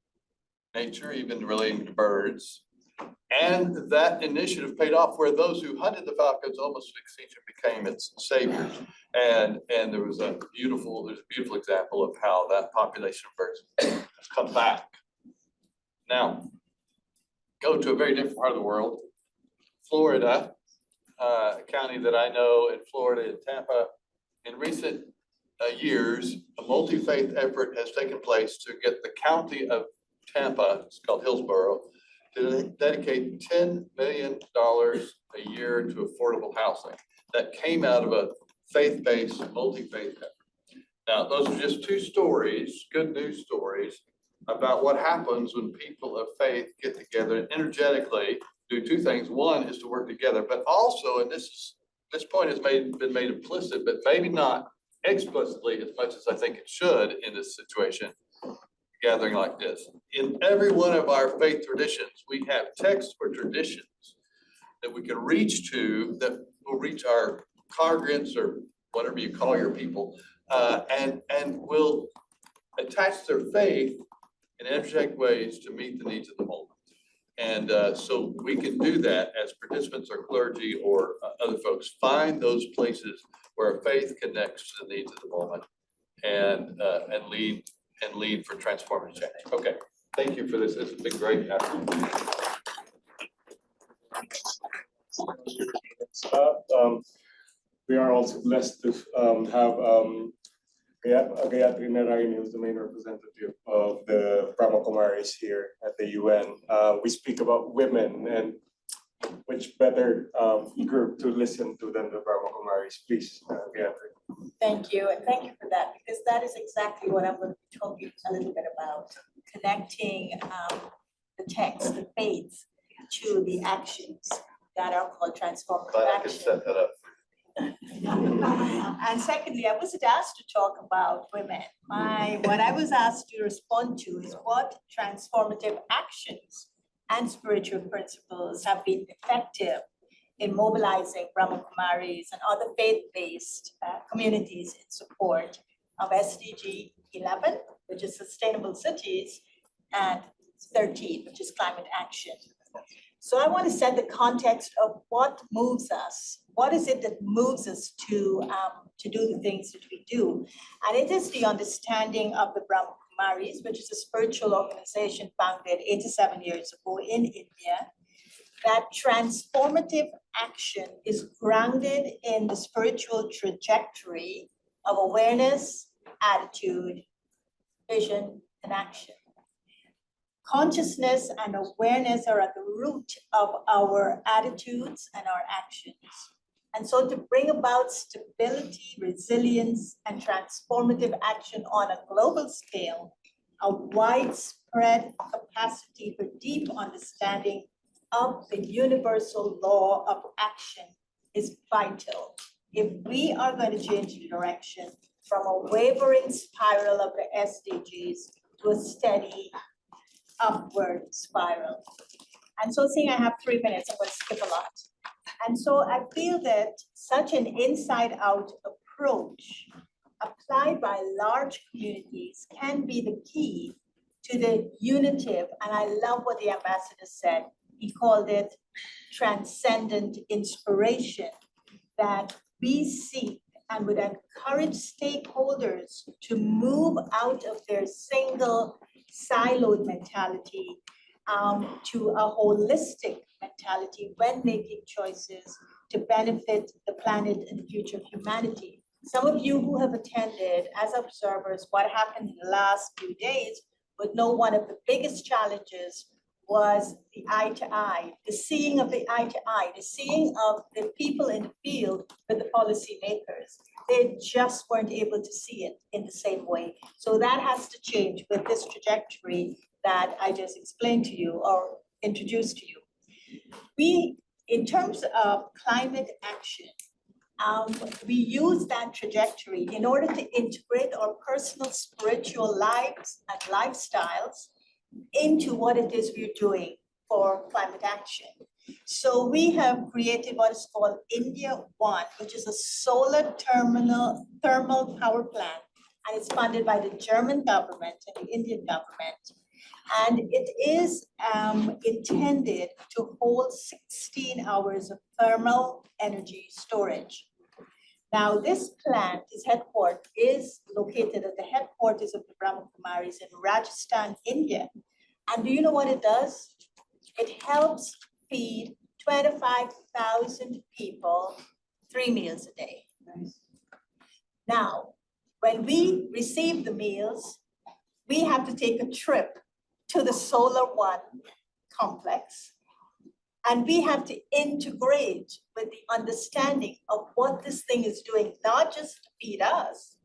nature, even relating to birds. And that initiative paid off, where those who hunted the falcons almost to extinction became its saviors. And there was a beautiful example of how that population of birds has come back. Now, go to a very different part of the world, Florida, a county that I know in Florida, in Tampa. In recent years, a multi-faith effort has taken place to get the county of Tampa, it's called Hillsborough, to dedicate $10 million a year to affordable housing. That came out of a faith-based, multi-faith effort. Now, those are just two stories, good news stories, about what happens when people of faith get together and energetically do two things. One is to work together, but also, and this point has been made implicit, but maybe not explicitly as much as I think it should in this situation, gathering like this. In every one of our faith traditions, we have texts or traditions that we can reach to that will reach our congregants or whatever you call your people, and will attach their faith in energetic ways to meet the needs of the moment. And so we can do that as participants or clergy or other folks. Find those places where faith connects to the needs of the moment and lead for transformative change. Okay, thank you for this. It's been great. We are also blessed to have Gayatri Narayan, who's the main representative of the Brahma Kumaris here at the UN. We speak about women, and which better group to listen to than the Brahma Kumaris. Please, Gayatri. Thank you, and thank you for that, because that is exactly what I'm going to be talking a little bit about, connecting the text, the faith, to the actions that are called transformative actions. Set that up. And secondly, I wasn't asked to talk about women. What I was asked to respond to is what transformative actions and spiritual principles have been effective in mobilizing Brahma Kumaris and other faith-based communities in support of SDG 11, which is Sustainable Cities, and 13, which is Climate Action. So I want to set the context of what moves us. What is it that moves us to do the things that we do? And it is the understanding of the Brahma Kumaris, which is a spiritual organization founded 87 years ago in India, that transformative action is grounded in the spiritual trajectory of awareness, attitude, vision, and action. Consciousness and awareness are at the root of our attitudes and our actions. And so to bring about stability, resilience, and transformative action on a global scale, a widespread capacity for deep understanding of the universal law of action is vital if we are going to change the direction from a wavering spiral of the SDGs to a steady upward spiral. And so seeing I have 3 minutes, I'm going to skip a lot. And so I feel that such an inside-out approach applied by large communities can be the key to the unitive, and I love what the ambassador said, he called it transcendent inspiration that we seek and would encourage stakeholders to move out of their single siloed mentality to a holistic mentality when making choices to benefit the planet and the future of humanity. Some of you who have attended as observers what happened in the last few days would know one of the biggest challenges was the eye to eye, the seeing of the eye to eye, the seeing of the people in the field with the policymakers. They just weren't able to see it in the same way. So that has to change with this trajectory that I just explained to you or introduced to you. We, in terms of climate action, we use that trajectory in order to integrate our personal spiritual lives and lifestyles into what it is we're doing for climate action. So we have created what is called India One, which is a solar thermal power plant, and it's funded by the German government and the Indian government. And it is intended to hold 16 hours of thermal energy storage. Now, this plant is located at the headquarters of the Brahma Kumaris in Rajasthan, India. And do you know what it does? It helps feed 25,000 people 3 meals a day. Now, when we receive the meals, we have to take a trip to the Solar One complex, and we have to integrate with the understanding of what this thing is doing, not just to feed us,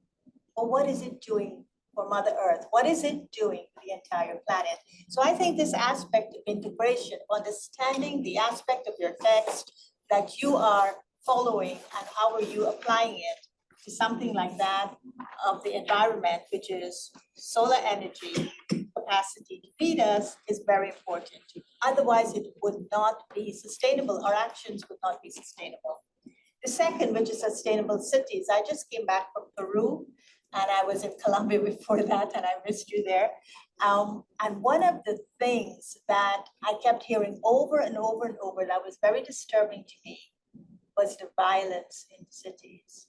but what is it doing for Mother Earth? What is it doing for the entire planet? So I think this aspect of integration, understanding the aspect of your text that you are following and how are you applying it to something like that of the environment, which is solar energy capacity to feed us, is very important. Otherwise, it would not be sustainable. Our actions would not be sustainable. The second, which is sustainable cities. I just came back from Peru and I was in Colombia before that and I missed you there. And one of the things that I kept hearing over and over and over that was very disturbing to me was the violence in cities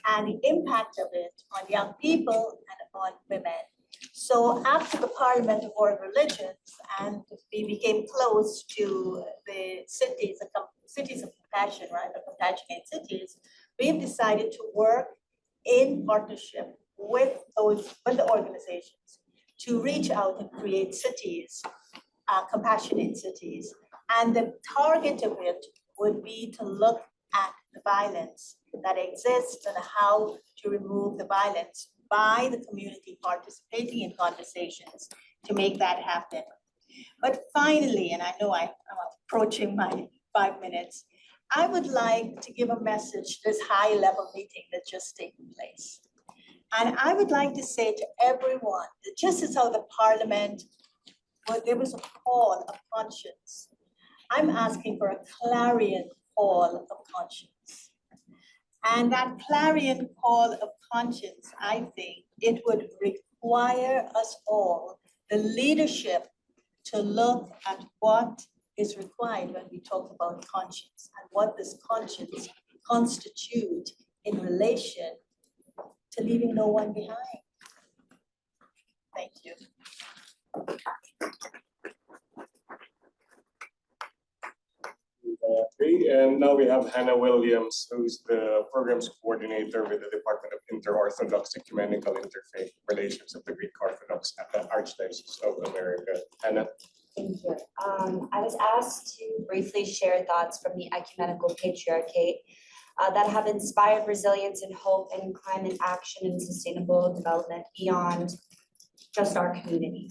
and the impact of it on young people and on women. So after the Parliament of World Religions, and we became close to the cities of compassion, right, the compassionate cities, we've decided to work in partnership with the organizations to reach out and create cities, compassionate cities. And the target of it would be to look at the violence that exists and how to remove the violence by the community participating in conversations to make that happen. But finally, and I know I'm approaching my 5 minutes, I would like to give a message to this high-level meeting that's just taken place. And I would like to say to everyone that just as how the Parliament, well, there was a call of conscience, I'm asking for a clarion call of conscience. And that clarion call of conscience, I think it would require us all, the leadership, to look at what is required when we talk about conscience and what does conscience constitute in relation to leaving no one behind. Thank you. And now we have Hannah Williams, who's the programs coordinator with the Department of Inter-Orthodox Ecumenical Interfaith Relations of the Greek Orthodox at the Archdiocese of America. Hannah. Thank you. I was asked to briefly share thoughts from the ecumenical patriarchate that have inspired resilience and hope in climate action and sustainable development beyond just our community.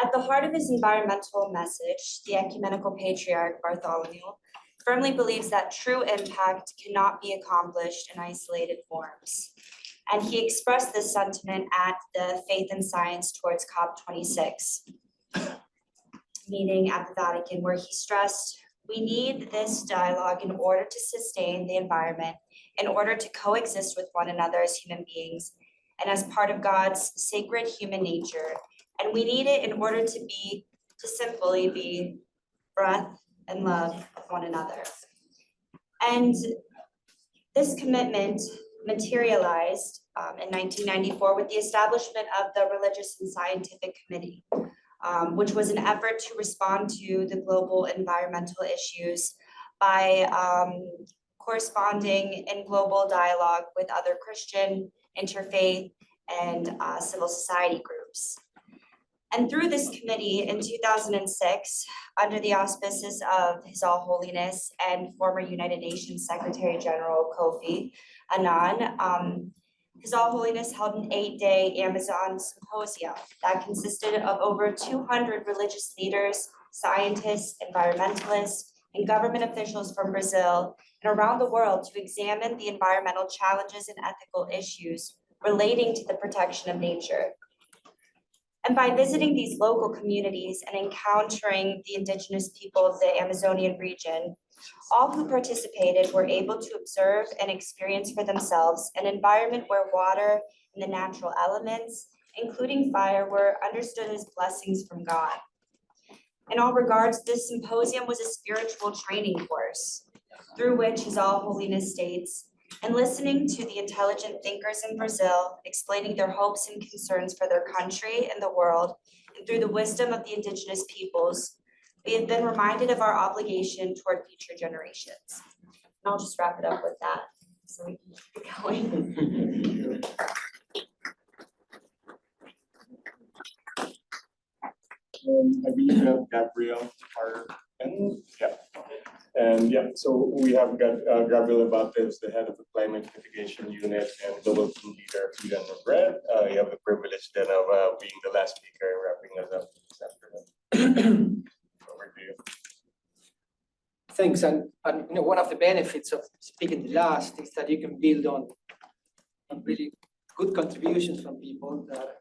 At the heart of his environmental message, the ecumenical patriarch Bartholomew firmly believes that true impact cannot be accomplished in isolated forms. And he expressed this sentiment at the Faith and Science Towards COP26 meeting at the Vatican, where he stressed, we need this dialogue in order to sustain the environment, in order to coexist with one another as human beings, and as part of God's sacred human nature. And we need it in order to simply be breath and love of one another. And this commitment materialized in 1994 with the establishment of the Religious and Scientific Committee, which was an effort to respond to the global environmental issues by corresponding in global dialogue with other Christian, interfaith, and civil society groups. And through this committee in 2006, under the auspices of His All Holiness and former United Nations Secretary General Kofi Annan, His All Holiness held an 8-day Amazon symposium that consisted of over 200 religious leaders, scientists, environmentalists, and government officials from Brazil and around the world to examine the environmental challenges and ethical issues relating to the protection of nature. And by visiting these local communities and encountering the indigenous people of the Amazonian region, all who participated were able to observe and experience for themselves an environment where water and the natural elements, including fire, were understood as blessings from God. In all regards, this symposium was a spiritual training course through which His All Holiness states, and listening to the intelligent thinkers in Brazil explaining their hopes and concerns for their country and the world, and through the wisdom of the indigenous peoples, we have been reminded of our obligation toward future generations. And I'll just wrap it up with that so we can keep going. I believe we have Gabrielle, and yeah. And yeah, so we have got Gabriel Abates, the head of the Climate Mitigation Unit and Global Team Leader, Food and Bread. You have the privilege then of being the last speaker and wrapping us up this afternoon. Over to you. Thanks, and you know, one of the benefits of speaking the last is that you can build on really good contributions from people that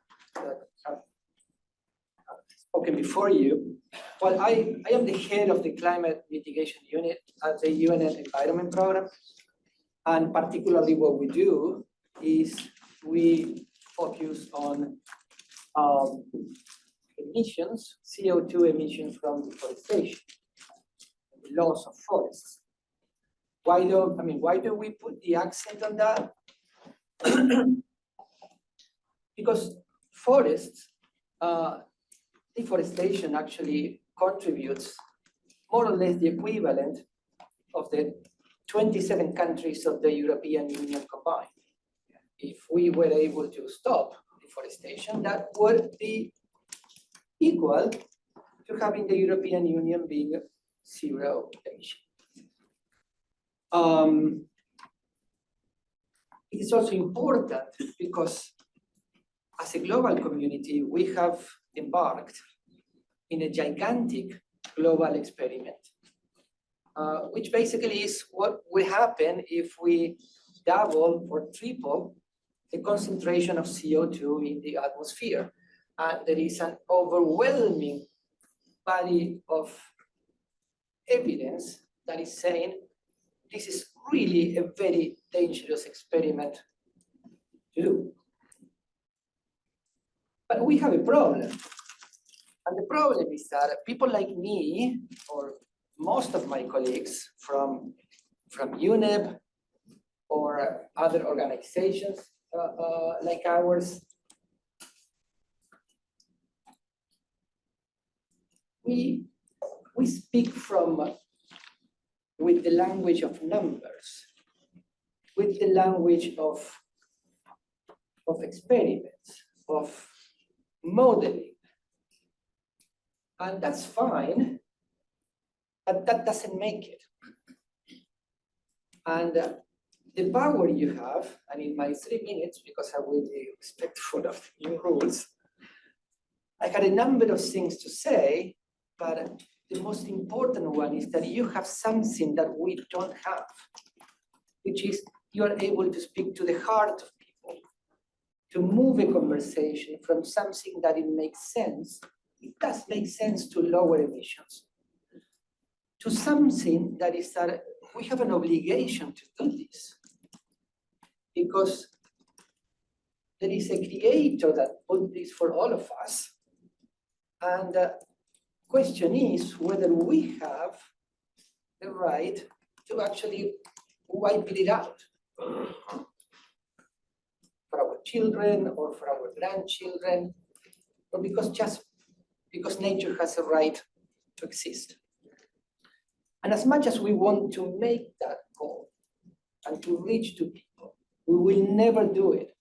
have spoken before you. Well, I am the head of the Climate Mitigation Unit at the UN Environment Program, and particularly what we do is we focus on emissions, CO2 emissions from deforestation, the loss of forests. Why do we put the accent on that? Because forests, deforestation actually contributes more or less the equivalent of the 27 countries of the European Union combined. If we were able to stop deforestation, that would be equal to having the European Union being zero emission. It is also important because as a global community, we have embarked in a gigantic global experiment, which basically is what will happen if we double or triple the concentration of CO2 in the atmosphere. And there is an overwhelming body of evidence that is saying this is really a very dangerous experiment to do. But we have a problem. And the problem is that people like me, or most of my colleagues from UNEP or other organizations like ours, we speak with the language of numbers, with the language of experiments, of modeling. And that's fine, but that doesn't make it. And the power you have, and in my 3 minutes, because I will be respectful of the new rules, I had a number of things to say, but the most important one is that you have something that we don't have, which is you are able to speak to the heart of people, to move a conversation from something that it makes sense. It does make sense to lower emissions, to something that is that we have an obligation to do this because there is a creator that put this for all of us. And the question is whether we have the right to actually wipe it out for our children or for our grandchildren, or because nature has a right to exist. And as much as we want to make that goal and to reach to people, we will never do it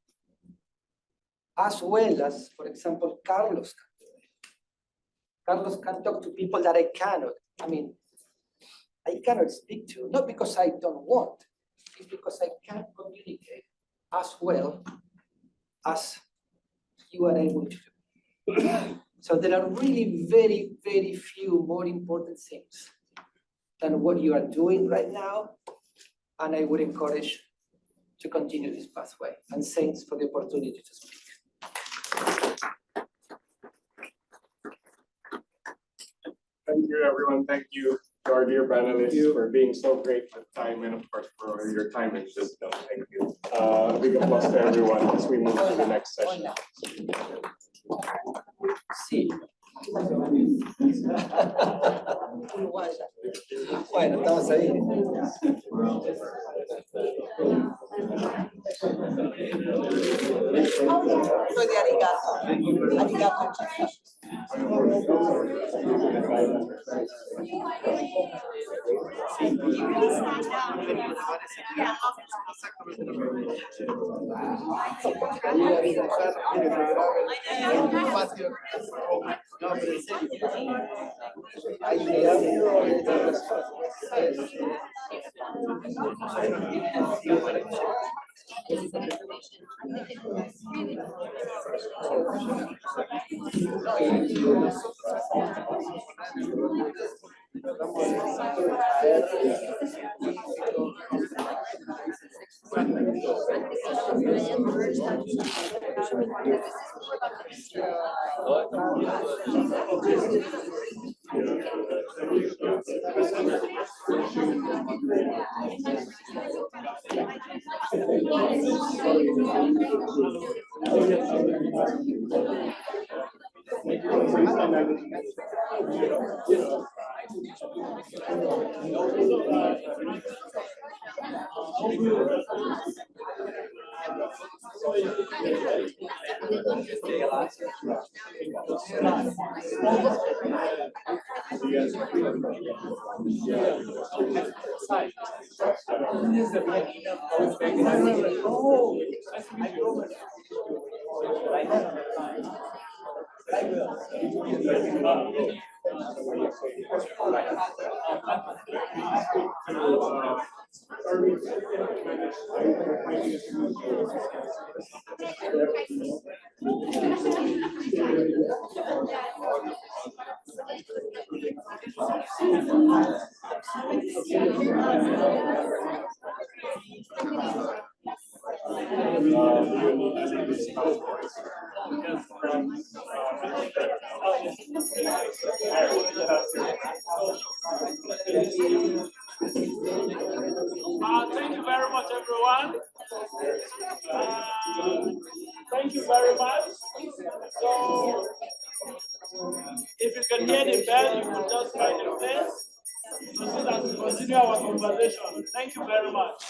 as well as, for example, Carlos can do it. Carlos can talk to people that I cannot. I cannot speak to, not because I don't want, it's because I can't communicate as well as you are able to do. So there are really very, very few more important things than what you are doing right now. And I would encourage to continue this pathway. And thanks for the opportunity to speak. Thank you, everyone. Thank you to our dear panelists for being so great with time and, of course, for your time and wisdom. Thank you. A big applause to everyone as we move to the next session. Sí. Bueno, estamos ahí. Soy de Arigatou. Arigatou. Thank you very much, everyone. Thank you very much. So, if you can hear the bell, you can just find a place so that we continue our conversation. Thank you very much.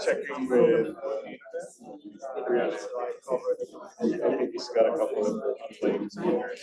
Checking with I think he's got a couple of unplayed speakers.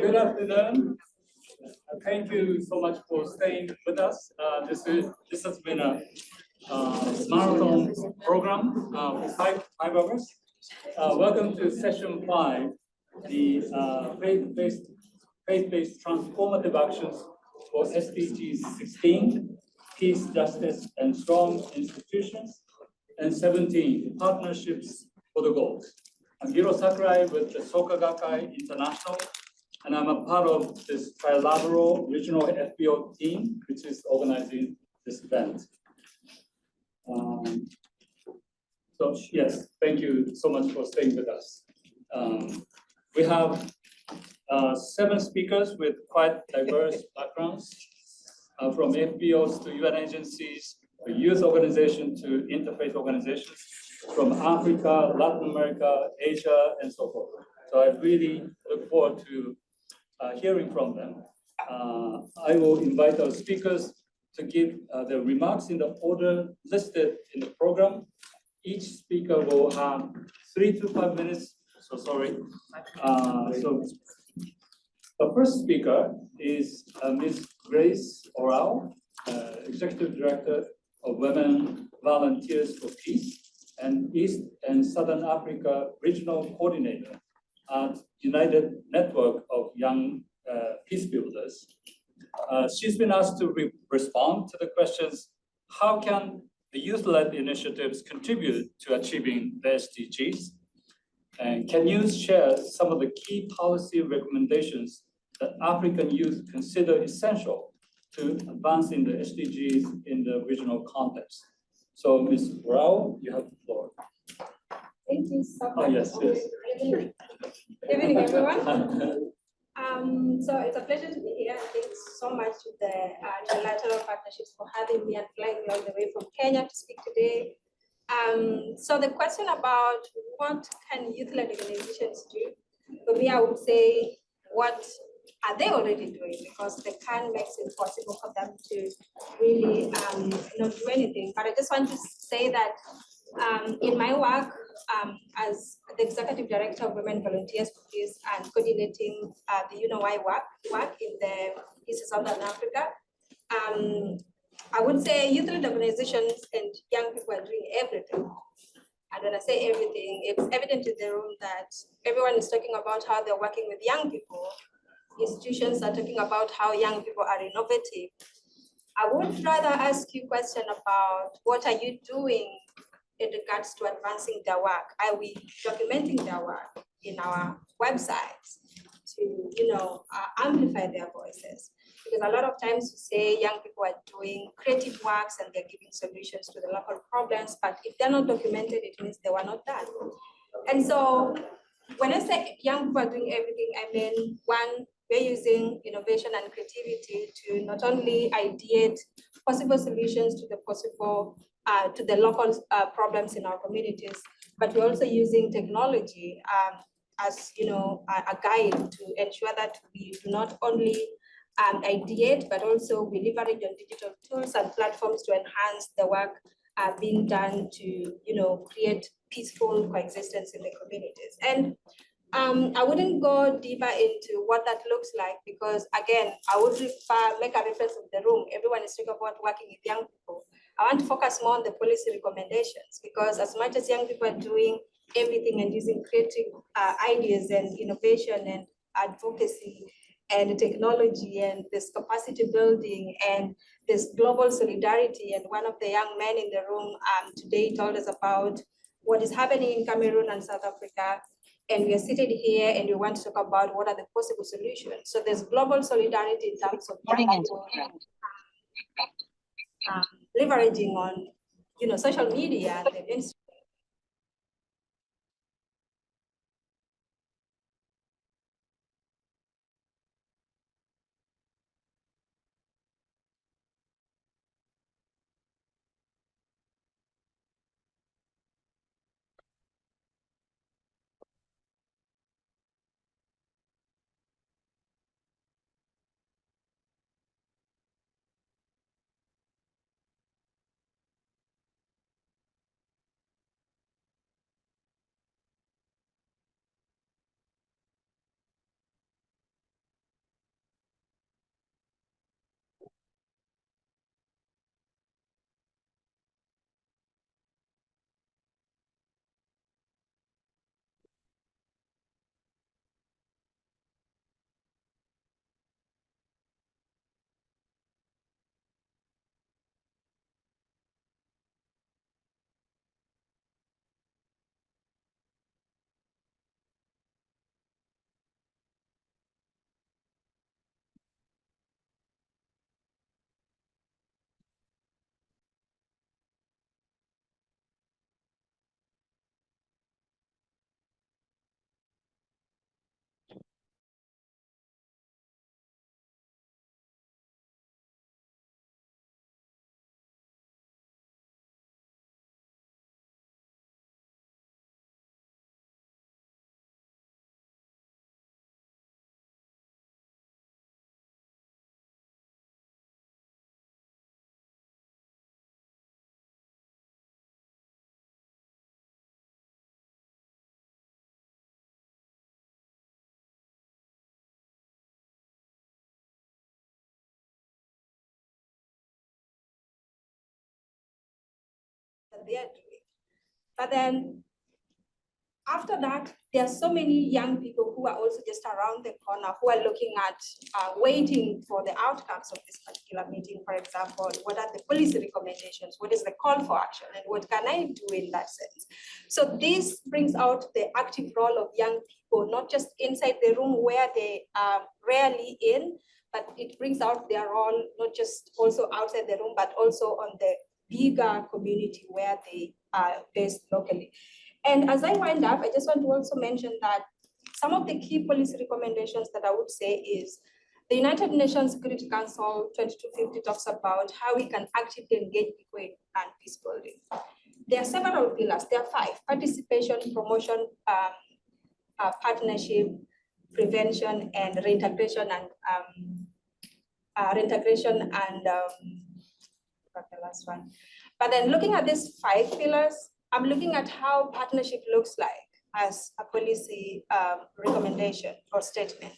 Good afternoon. Thank you so much for staying with us. This has been a marathon program for 5 hours. Welcome to session 5 the faith-based transformative actions for SDGs 16, peace, justice, and strong institutions, and 17, partnerships for the goals. I'm Hiro Sakurai with the Soka Gakkai International, and I'm a part of this Trilateral Regional FBO team, which is organizing this event. So yes, thank you so much for staying with us. We have 7 speakers with quite diverse backgrounds, from FBOs to UN agencies, to youth organizations to interfaith organizations, from Africa, Latin America, Asia, and so forth. So I really look forward to hearing from them. I will invite our speakers to give their remarks in the order listed in the program. Each speaker will have 3 to 5 minutes. So sorry. So the first speaker is Ms. Grace Oral, Executive Director of Women Volunteers for Peace and East and Southern Africa Regional Coordinator at United Network of Young Peace Builders. She's been asked to respond to the questions, how can the youth-led initiatives contribute to achieving the SDGs? And can you share some of the key policy recommendations that African youth consider essential to advancing the SDGs in the regional context? So Ms. Rao, you have the floor. Thank you so much. Oh, yes, yes. Good evening, everyone. So it's a pleasure to be here. Thanks so much to the Trilateral Partnerships for having me and flying me all the way from Kenya to speak today. So the question about what can youth-led organizations do? For me, I would say, what are they already doing? Because they can't make it possible for them to really not do anything. But I just want to say that in my work as the Executive Director of Women Volunteers for Peace and coordinating the UNOI work in the East and Southern Africa, I would say youth-led organizations and young people are doing everything. And when I say everything, it's evident in the room that everyone is talking about how they're working with young people. Institutions are talking about how young people are innovative. I would rather ask you a question about what are you doing in regards to advancing their work? Are we documenting their work in our websites to, amplify their voices? Because a lot of times you say young people are doing creative works and they're giving solutions to the local problems, but if they're not documented, it means they were not done. And so when I say young people are doing everything, I mean, one, we're using innovation and creativity to not only ideate possible solutions to the to the local problems in our communities, but we're also using technology as a guide to ensure that we do not only ideate, but also we leverage on digital tools and platforms to enhance the work being done to create peaceful coexistence in the communities. And I wouldn't go deeper into what that looks like because, again, I would make a reference of the room. Everyone is talking about working with young people. I want to focus more on the policy recommendations because as much as young people are doing everything and using creative ideas and innovation and advocacy and technology and this capacity building and this global solidarity, and one of the young men in the room today told us about what is happening in Cameroon and South Africa. And we are seated here and we want to talk about what are the possible solutions. So there's global solidarity in terms of leveraging on social media and the they are doing. But then after that, there are so many young people who are also just around the corner who are looking at, waiting for the outcomes of this particular meeting. For example, what are the policy recommendations? What is the call for action? And what can I do in that sense? So this brings out the active role of young people, not just inside the room where they are rarely in, but it brings out their role, not just also outside the room, but also on the bigger community where they are based locally. And as I wind up, I just want to also mention that some of the key policy recommendations that I would say is the United Nations Security Council 2250 talks about how we can actively engage people in peace building. There are several pillars. There are 5: participation, promotion, partnership, prevention, and reintegration, and the last one. But then looking at these 5 pillars, I'm looking at how partnership looks like as a policy recommendation or statement.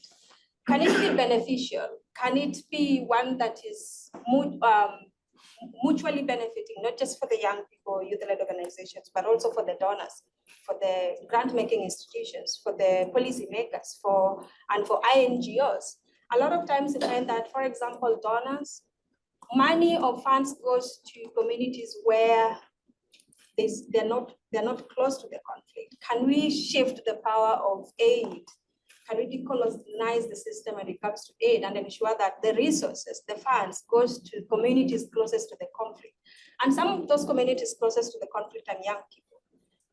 Can it be beneficial? Can it be one that is mutually benefiting, not just for the young people, youth-led organizations, but also for the donors, for the grant-making institutions, for the policymakers, and for INGOs? A lot of times you find that, for example, donors, money or funds goes to communities where they're not close to the conflict. Can we shift the power of aid? Can we decolonize the system when it comes to aid and ensure that the resources, the funds, goes to communities closest to the conflict? And some of those communities closest to the conflict are young people.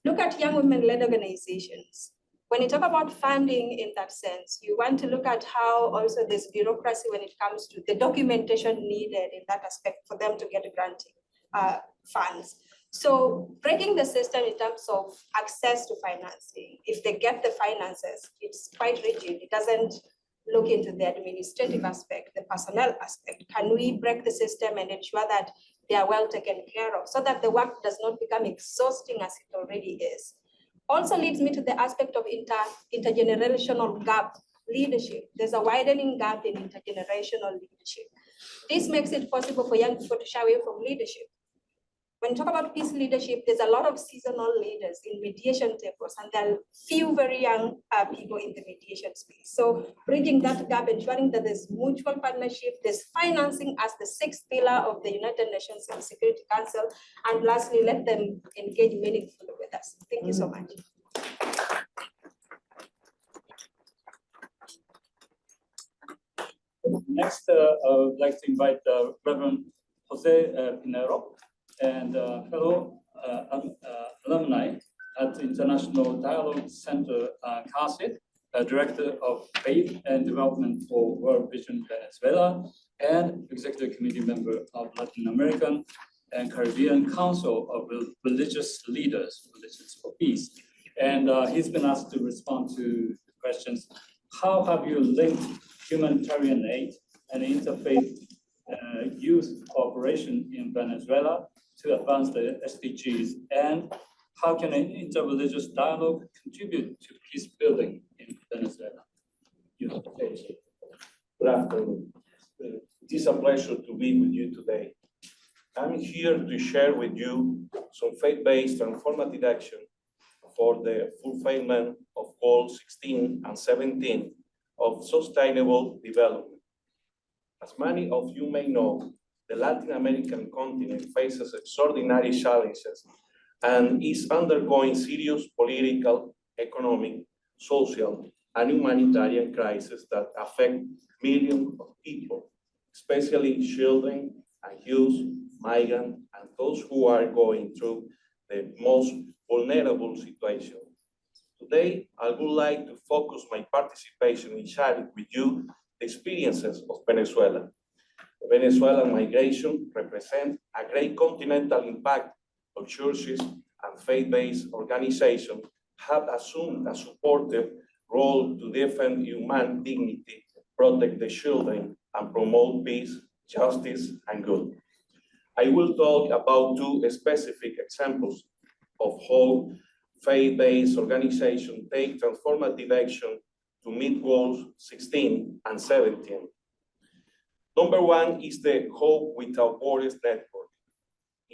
Look at young women-led organizations. When you talk about funding in that sense, you want to look at how also there's bureaucracy when it comes to the documentation needed in that aspect for them to get granting funds. So breaking the system in terms of access to financing, if they get the finances, it's quite rigid. It doesn't look into the administrative aspect, the personnel aspect. Can we break the system and ensure that they are well taken care of so that the work does not become exhausting as it already is? Also leads me to the aspect of intergenerational gap leadership. There's a widening gap in intergenerational leadership. This makes it possible for young people to shy away from leadership. When you talk about peace leadership, there's a lot of seasonal leaders in mediation tables, and there are few very young people in the mediation space. So bridging that gap, ensuring that there's mutual partnership, there's financing as the 6th pillar of the United Nations Security Council, and lastly, let them engage meaningfully with us. Thank you so much. Next, I would like to invite Reverend Jose Pinero and fellow alumni at the International Dialogue Center, KAICIID, Director of Faith and Development for World Vision Venezuela, and Executive Committee member of Latin American and Caribbean Council of Religious Leaders, Religions for Peace. And he's been asked to respond to the questions: how have you linked humanitarian aid and interfaith youth cooperation in Venezuela to advance the SDGs, and how can an interreligious dialogue contribute to peace building in Venezuela? Good afternoon. It is a pleasure to be with you today. I'm here to share with you some faith-based transformative action for the fulfillment of goals 16 and 17 of sustainable development. As many of you may know, the Latin American continent faces extraordinary challenges and is undergoing serious political, economic, social, and humanitarian crises that affect millions of people, especially children and youth, migrants, and those who are going through the most vulnerable situation. Today, I would like to focus my participation in sharing with you the experiences of Venezuela. The Venezuelan migration represents a great continental impact on churches and faith-based organizations have assumed a supportive role to defend human dignity, protect the children, and promote peace, justice, and good. I will talk about 2 specific examples of how faith-based organizations take transformative action to meet goals 16 and 17. Number 1 is the Hope Without Borders Network.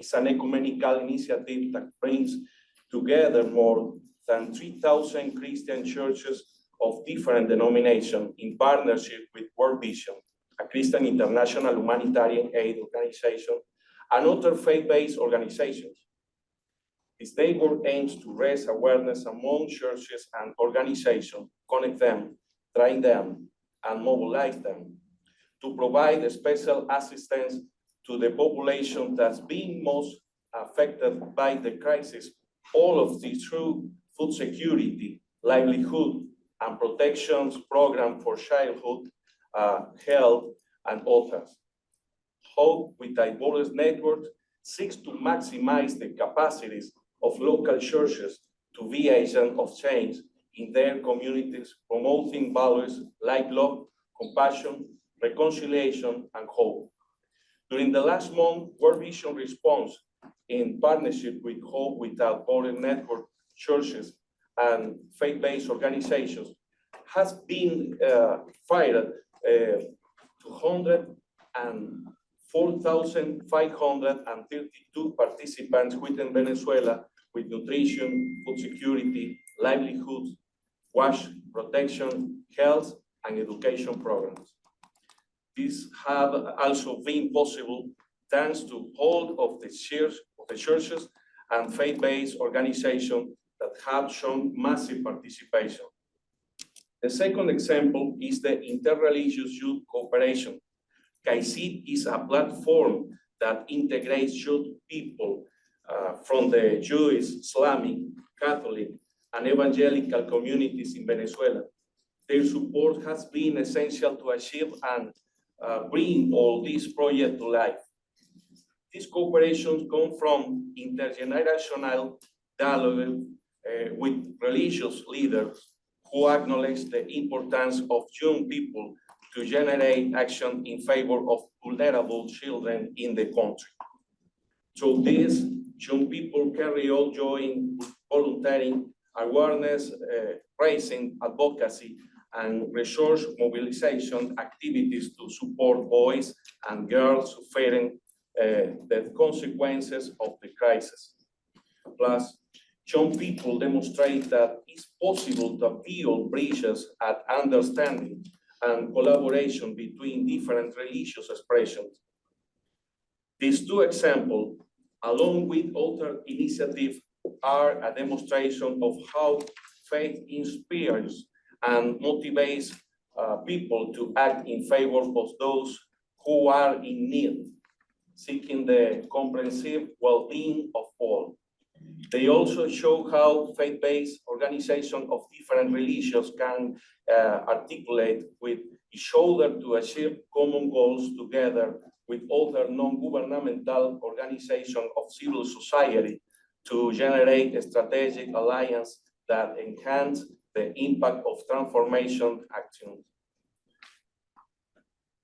is an ecumenical initiative that brings together more than 3,000 Christian churches of different denominations in partnership with World Vision, a Christian international humanitarian aid organization, and other faith-based organizations. This network aims to raise awareness among churches and organizations, connect them, train them, and mobilize them to provide special assistance to the population that's being most affected by the crisis, all of this through food security, livelihood, and protections program for childhood, health, and others. Hope with Diverse Network seeks to maximize the capacities of local churches to be agents of change in their communities, promoting values like love, compassion, reconciliation, and hope. During the last month, World Vision response in partnership with Hope Without Borders Network, churches, and faith-based organizations has been fired 204,532 participants within Venezuela with nutrition, food security, livelihood, wash, protection, health, and education programs. These have also been possible thanks to all of the churches and faith-based organizations that have shown massive participation. The second example is the Interreligious Youth Cooperation. KAICIID is a platform that integrates youth people from the Jewish, Islamic, Catholic, and evangelical communities in Venezuela. Their support has been essential to achieve and bring all these projects to life. These cooperations come from intergenerational dialogue with religious leaders who acknowledge the importance of young people to generate action in favor of vulnerable children in the country. So these young people carry on joining volunteering, awareness raising, advocacy, and resource mobilization activities to support boys and girls suffering the consequences of the crisis. Plus, young people demonstrate that it's possible to build bridges and understanding and collaboration between different religious expressions. These two examples, along with other initiatives, are a demonstration of how faith inspires and motivates people to act in favor of those who are in need, seeking the comprehensive well-being of all. They also show how faith-based organizations of different religions can articulate with each other to achieve common goals together with other non-governmental organizations of civil society to generate a strategic alliance that enhance the impact of transformation action.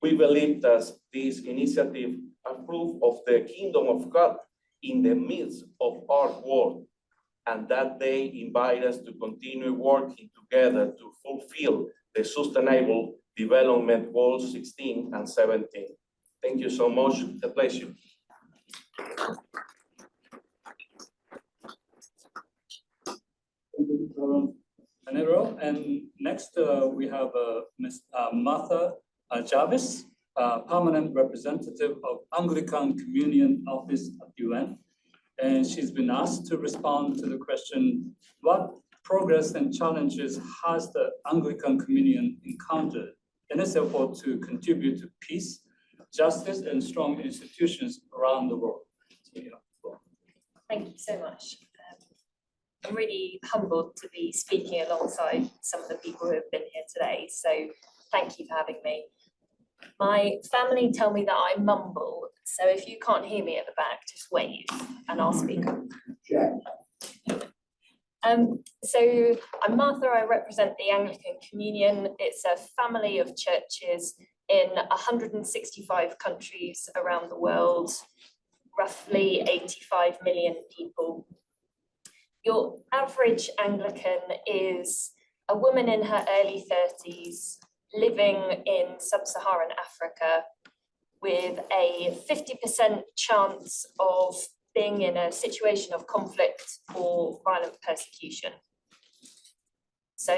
We believe that this initiative is proof of the kingdom of God in the midst of our world, and that they invite us to continue working together to fulfill the Sustainable Development Goals 16 and 17. Thank you so much. A pleasure. And next we have Ms. Martha Jarvis, permanent representative of Anglican Communion Office at UN. And she's been asked to respond to the question, what progress and challenges has the Anglican Communion encountered in its effort to contribute to peace, justice, and strong institutions around the world? Thank you so much. I'm really humbled to be speaking alongside some of the people who have been here today. So thank you for having me. My family tell me that I mumble. So if you can't hear me at the back, just wave and I'll speak up. So I'm Martha, I represent the Anglican Communion. It's a family of churches in 165 countries around the world, roughly 85 million people. Your average Anglican is a woman in her early 30s living in sub-Saharan Africa with a 50% chance of being in a situation of conflict or violent persecution. So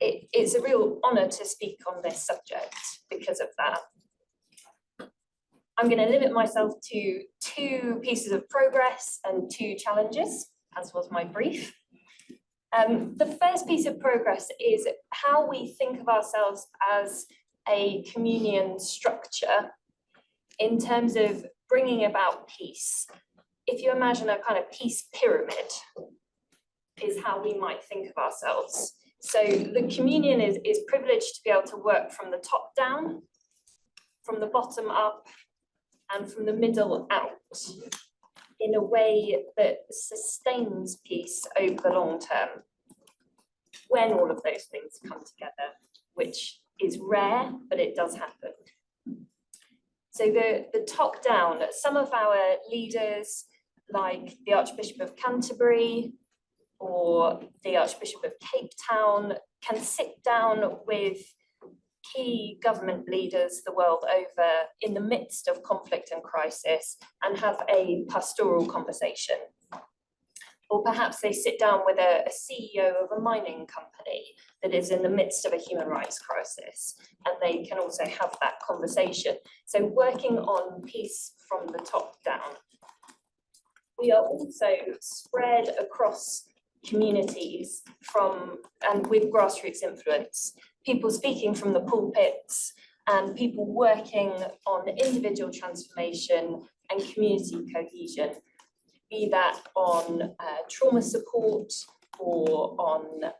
it's a real honor to speak on this subject because of that. I'm going to limit myself to 2 pieces of progress and 2 challenges, as was my brief. The first piece of progress is how we think of ourselves as a communion structure in terms of bringing about peace. If you imagine a kind of peace pyramid, is how we might think of ourselves. So the communion is privileged to be able to work from the top down, from the bottom up, and from the middle out in a way that sustains peace over the long term when all of those things come together, which is rare, but it does happen. So the top down, some of our leaders, like the Archbishop of Canterbury or the Archbishop of Cape Town, can sit down with key government leaders the world over in the midst of conflict and crisis and have a pastoral conversation. Or perhaps they sit down with a CEO of a mining company that is in the midst of a human rights crisis, and they can also have that conversation. So working on peace from the top down. We are also spread across communities and with grassroots influence, people speaking from the pulpits and people working on individual transformation and community cohesion, be that on trauma support or on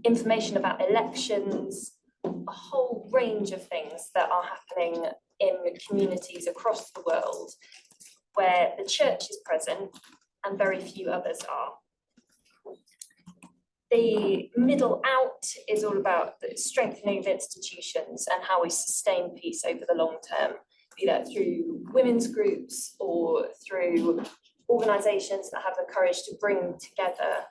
information about elections, a whole range of things that are happening in communities across the world where the church is present and very few others are. The middle out is all about the strengthening of institutions and how we sustain peace over the long term, be that through women's groups or through organisations that have the courage to bring together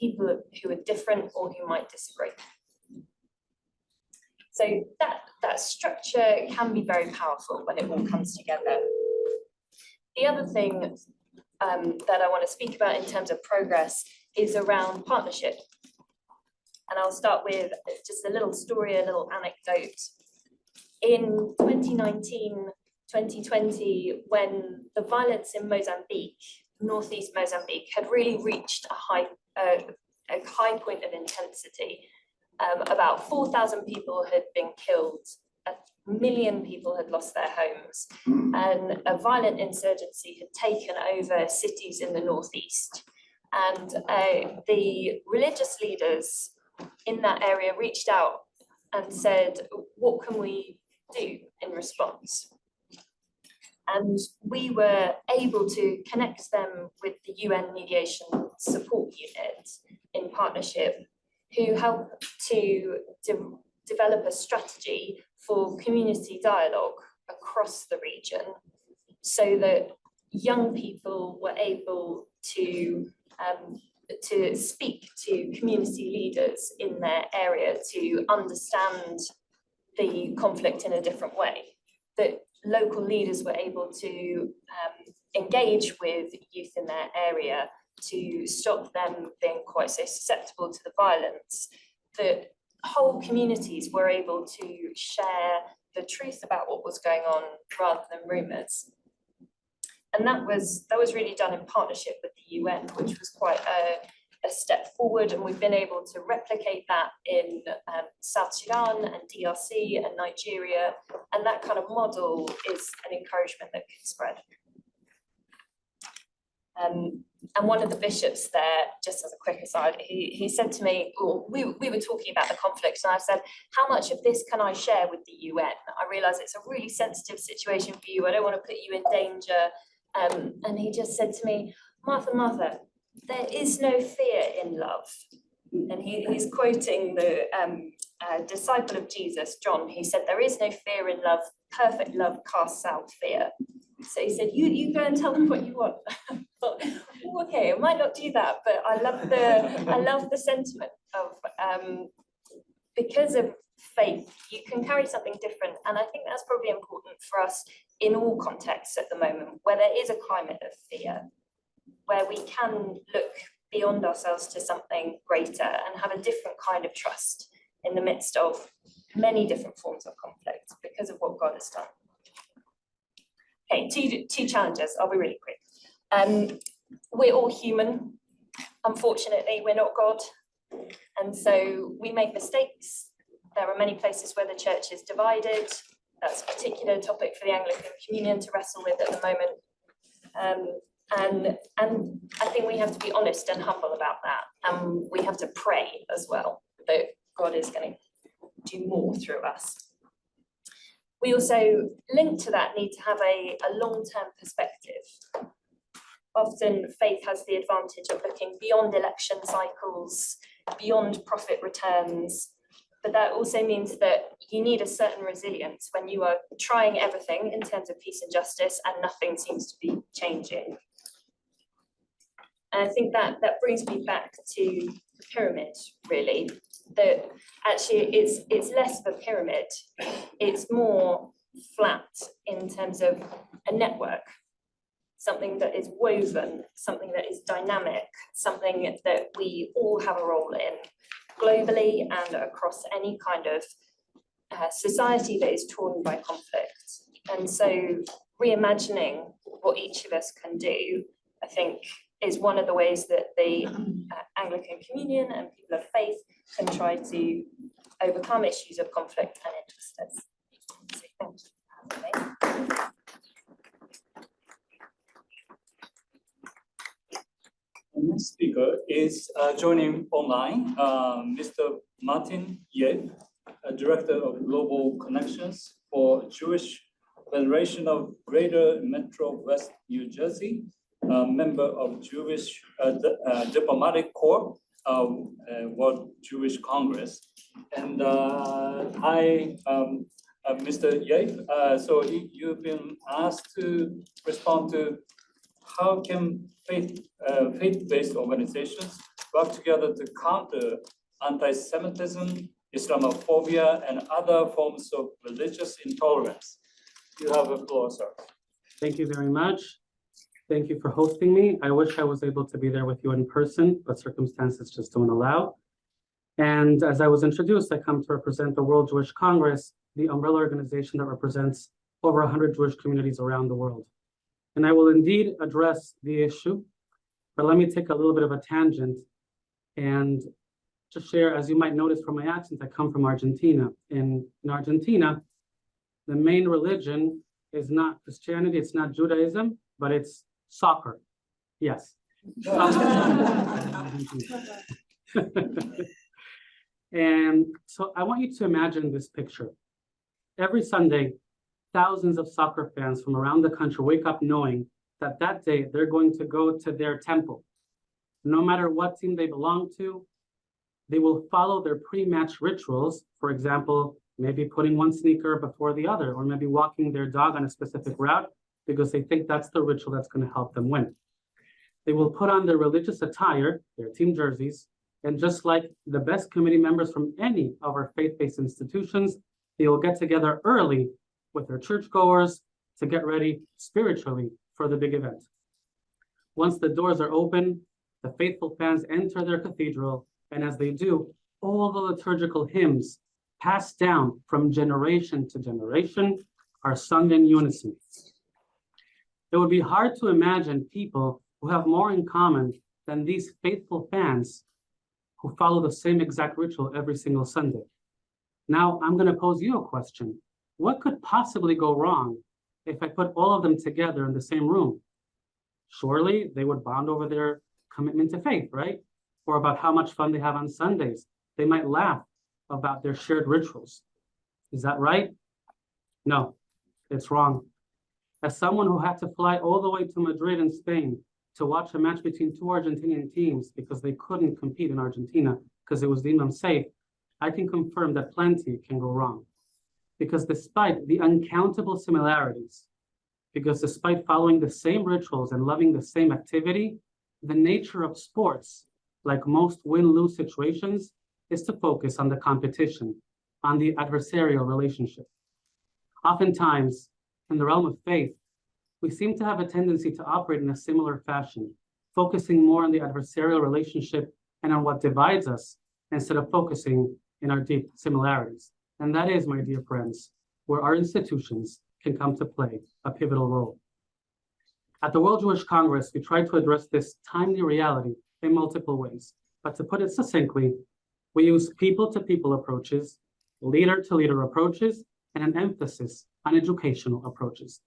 people who are different or who might disagree. So that structure can be very powerful when it all comes together. The other thing that I want to speak about in terms of progress is around partnership. And I'll start with just a little story, a little anecdote. In 2019, 2020, when the violence in Mozambique, northeast Mozambique, had really reached a high point of intensity, about 4,000 people had been killed, 1 million people had lost their homes, and a violent insurgency had taken over cities in the northeast. And the religious leaders in that area reached out and said, what can we do in response? And we were able to connect them with the UN Mediation Support Unit in partnership, who helped to develop a strategy for community dialogue across the region so that young people were able to speak to community leaders in their area to understand the conflict in a different way, that local leaders were able to engage with youth in their area to stop them being quite so susceptible to the violence, that whole communities were able to share the truth about what was going on rather than rumours. And that was really done in partnership with the UN, which was quite a step forward, and we've been able to replicate that in South Sudan and DRC and Nigeria, and that kind of model is an encouragement that can spread. And one of the bishops there, just as a quick aside, he said to me, we were talking about the conflict, and I said, how much of this can I share with the UN? I realise it's a really sensitive situation for you, I don't want to put you in danger. And he just said to me, Martha, there is no fear in love. And he's quoting the disciple of Jesus, John. He said, there is no fear in love, perfect love casts out fear. So he said, you go and tell them what you want. But, okay, I might not do that, but I love the sentiment of because of faith, you can carry something different. And I think that's probably important for us in all contexts at the moment, where there is a climate of fear, where we can look beyond ourselves to something greater and have a different kind of trust in the midst of many different forms of conflict because of what God has done. Okay, two challenges. I'll be really quick. We're all human. Unfortunately, we're not God. And so we make mistakes. There are many places where the church is divided. That's a particular topic for the Anglican Communion to wrestle with at the moment. And I think we have to be honest and humble about that. And we have to pray as well that God is going to do more through us. We also, linked to that, need to have a long-term perspective. Often faith has the advantage of looking beyond election cycles, beyond profit returns, but that also means that you need a certain resilience when you are trying everything in terms of peace and justice and nothing seems to be changing. And I think that brings me back to the pyramid, really, that actually it's less of a pyramid, it's more flat in terms of a network, something that is woven, something that is dynamic, something that we all have a role in globally and across any kind of society that is torn by conflict. And so reimagining what each of us can do, I think, is one of the ways that the Anglican Communion and people of faith can try to overcome issues of conflict and injustice. So thank you for having me. The next speaker is joining online, Mr. Martin Yeh, Director of Global Connections for Jewish Federation of Greater Metro West New Jersey, member of Jewish Diplomatic Corps, World Jewish Congress. And Mr. Yeh, so you've been asked to respond to how can faith-based organizations work together to counter anti-Semitism, Islamophobia, and other forms of religious intolerance. You have the floor, sir. Thank you very much. Thank you for hosting me. I wish I was able to be there with you in person, but circumstances just don't allow. And as I was introduced, I come to represent the World Jewish Congress, the umbrella organization that represents over 100 Jewish communities around the world. And I will indeed address the issue, but let me take a little bit of a tangent and just share, as you might notice from my accent, I come from Argentina. In Argentina, the main religion is not Christianity, it's not Judaism, but it's soccer. Yes. And so I want you to imagine this picture. Every Sunday, thousands of soccer fans from around the country wake up knowing that that day they're going to go to their temple. No matter what team they belong to, they will follow their pre-match rituals. For example, maybe putting one sneaker before the other, or maybe walking their dog on a specific route because they think that's the ritual that's going to help them win. They will put on their religious attire, their team jerseys, and just like the best committee members from any of our faith-based institutions, they will get together early with their churchgoers to get ready spiritually for the big event. Once the doors are open, the faithful fans enter their cathedral, and as they do, all the liturgical hymns passed down from generation to generation are sung in unison. It would be hard to imagine people who have more in common than these faithful fans who follow the same exact ritual every single Sunday. Now, I'm going to pose you a question. What could possibly go wrong if I put all of them together in the same room? Surely they would bond over their commitment to faith, right? Or about how much fun they have on Sundays. They might laugh about their shared rituals. Is that right? No, it's wrong. As someone who had to fly all the way to Madrid in Spain to watch a match between two Argentinian teams because they couldn't compete in Argentina because it was deemed unsafe, I can confirm that plenty can go wrong. Because despite the uncountable similarities, because despite following the same rituals and loving the same activity, the nature of sports, like most win-lose situations, is to focus on the competition, on the adversarial relationship. Oftentimes, in the realm of faith, we seem to have a tendency to operate in a similar fashion, focusing more on the adversarial relationship and on what divides us instead of focusing in our deep similarities. And that is, my dear friends, where our institutions can come to play a pivotal role. At the World Jewish Congress, we tried to address this timely reality in multiple ways. But to put it succinctly, we use people-to-people approaches, leader-to-leader approaches, and an emphasis on educational approaches.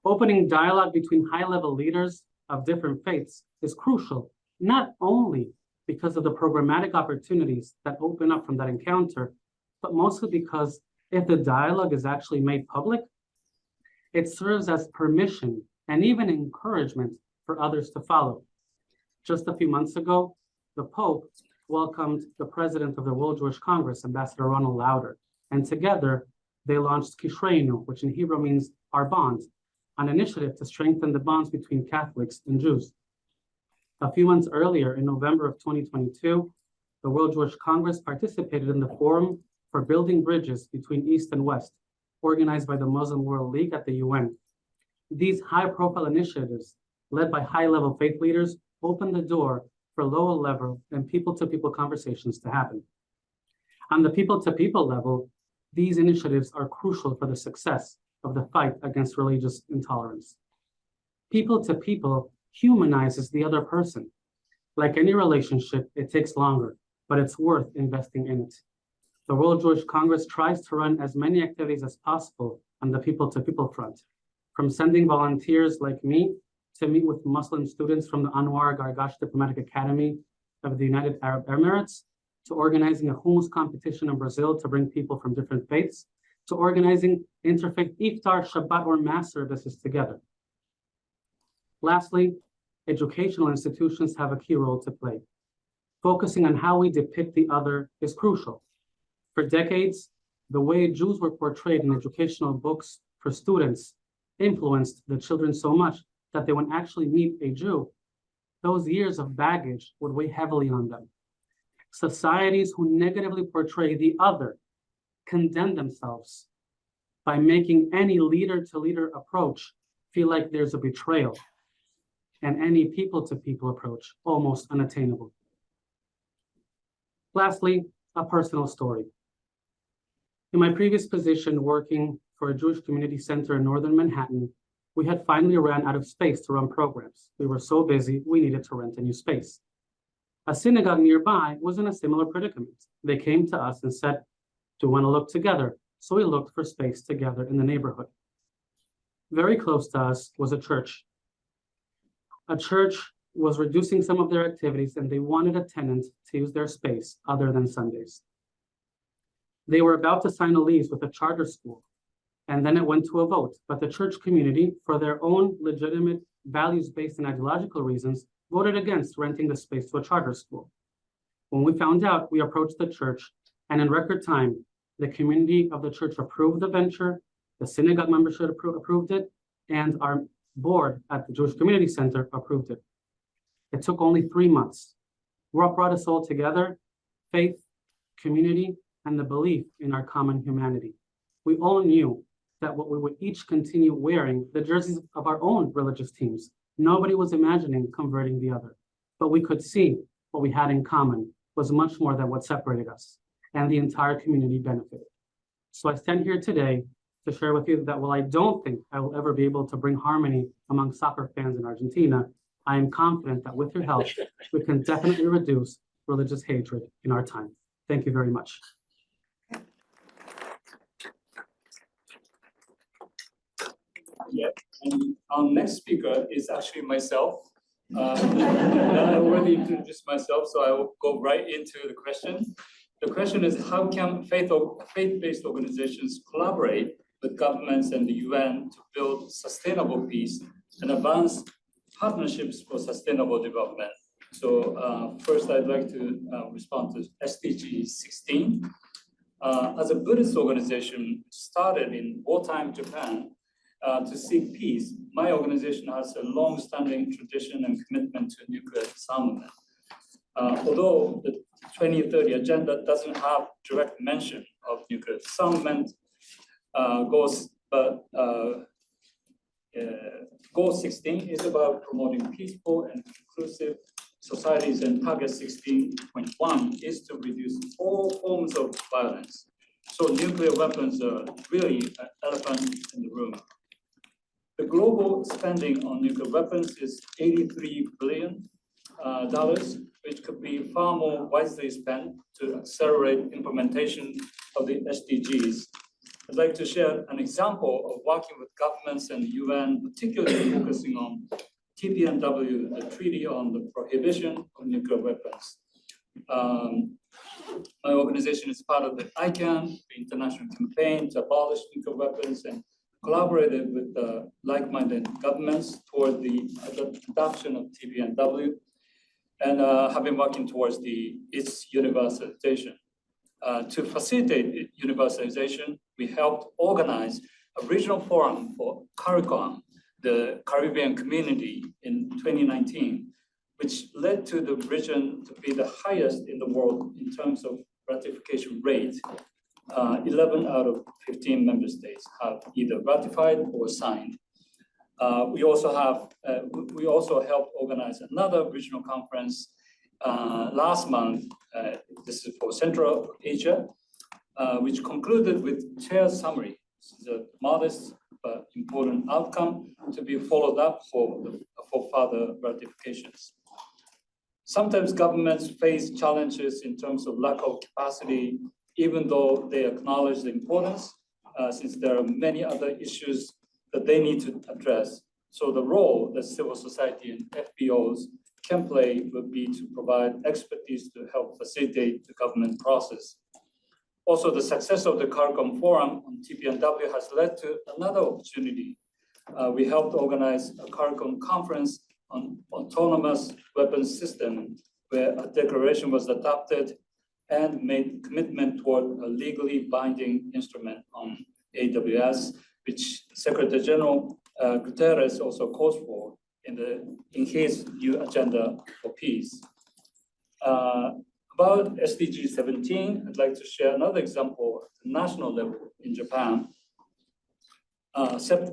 Opening dialogue between high-level leaders of different faiths is crucial, not only because of the programmatic opportunities that open up from that encounter, but mostly because if the dialogue is actually made public, it serves as permission and even encouragement for others to follow. Just a few months ago, the Pope welcomed the president of the World Jewish Congress, Ambassador Ronald Lauder, and together they launched Kishreinu, which in Hebrew means our bond, an initiative to strengthen the bonds between Catholics and Jews. A few months earlier, in November of 2022, the World Jewish Congress participated in the Forum for Building Bridges between East and West, organized by the Muslim World League at the UN. These high-profile initiatives, led by high-level faith leaders, opened the door for lower-level and people-to-people conversations to happen. On the people-to-people level, these initiatives are crucial for the success of the fight against religious intolerance. People-to-people humanizes the other person. Like any relationship, it takes longer, but it's worth investing in it. The World Jewish Congress tries to run as many activities as possible on the people-to-people front, from sending volunteers like me to meet with Muslim students from the Anwar Gargash Diplomatic Academy of the United Arab Emirates, to organizing a hummus competition in Brazil to bring people from different faiths, to organizing interfaith iftar, Shabbat, or mass services together. Lastly, educational institutions have a key role to play. Focusing on how we depict the other is crucial. For decades, the way Jews were portrayed in educational books for students influenced the children so much that they would actually meet a Jew, those years of baggage would weigh heavily on them. Societies who negatively portray the other condemn themselves by making any leader-to-leader approach feel like there's a betrayal, and any people-to-people approach almost unattainable. Lastly, a personal story. In my previous position working for a Jewish community center in northern Manhattan, we had finally ran out of space to run programs. We were so busy, we needed to rent a new space. A synagogue nearby was in a similar predicament. They came to us and said, "Do you want to look together?" So we looked for space together in the neighborhood. Very close to us was a church. A church was reducing some of their activities and they wanted a tenant to use their space other than Sundays. They were about to sign a lease with a charter school, and then it went to a vote, but the church community, for their own legitimate values-based and ideological reasons, voted against renting the space to a charter school. When we found out, we approached the church, and in record time, the community of the church approved the venture, the synagogue membership approved it, and our board at the Jewish Community Center approved it. It took only 3 months. What brought us all together? Faith, community, and the belief in our common humanity. We all knew that we would each continue wearing the jerseys of our own religious teams. Nobody was imagining converting the other, but we could see what we had in common was much more than what separated us, and the entire community benefited. So I stand here today to share with you that while I don't think I will ever be able to bring harmony among soccer fans in Argentina, I am confident that with your help, we can definitely reduce religious hatred in our time. Thank you very much. Yeah, and our next speaker is actually myself. I already introduced myself, so I will go right into the question. The question is, how can faith-based organizations collaborate with governments and the UN to build sustainable peace and advance partnerships for sustainable development? So first, I'd like to respond to SDG 16. As a Buddhist organization started in wartime Japan, to seek peace, my organization has a long-standing tradition and commitment to nuclear disarmament. Although the 2030 agenda doesn't have direct mention of nuclear disarmament goals, but goal 16 is about promoting peaceful and inclusive societies, and target 16.1 is to reduce all forms of violence. So nuclear weapons are really an elephant in the room. The global spending on nuclear weapons is $83 billion, which could be far more wisely spent to accelerate implementation of the SDGs. I'd like to share an example of working with governments and the UN, particularly focusing on TPNW, the Treaty on the Prohibition of Nuclear Weapons. My organization is part of the ICANN, the international campaign to abolish nuclear weapons, and collaborated with like-minded governments toward the adoption of TPNW, and have been working towards its universalization. To facilitate universalization, we helped organize a regional forum for CARICOM, the Caribbean community, in 2019, which led to the region to be the highest in the world in terms of ratification rate. 11 out of 15 member states have either ratified or signed. We also helped organize another regional conference last month. This is for Central Asia, which concluded with chair summary. This is a modest but important outcome to be followed up for further ratifications. Sometimes governments face challenges in terms of lack of capacity, even though they acknowledge the importance, since there are many other issues that they need to address. So the role that civil society and FBOs can play would be to provide expertise to help facilitate the government process. Also, the success of the CARICOM Forum on TPNW has led to another opportunity. We helped organize a CARICOM conference on autonomous weapons system, where a declaration was adopted and made commitment toward a legally binding instrument on AWS, which Secretary General Guterres also calls for in his new agenda for peace. About SDG 17, I'd like to share another example at the national level in Japan.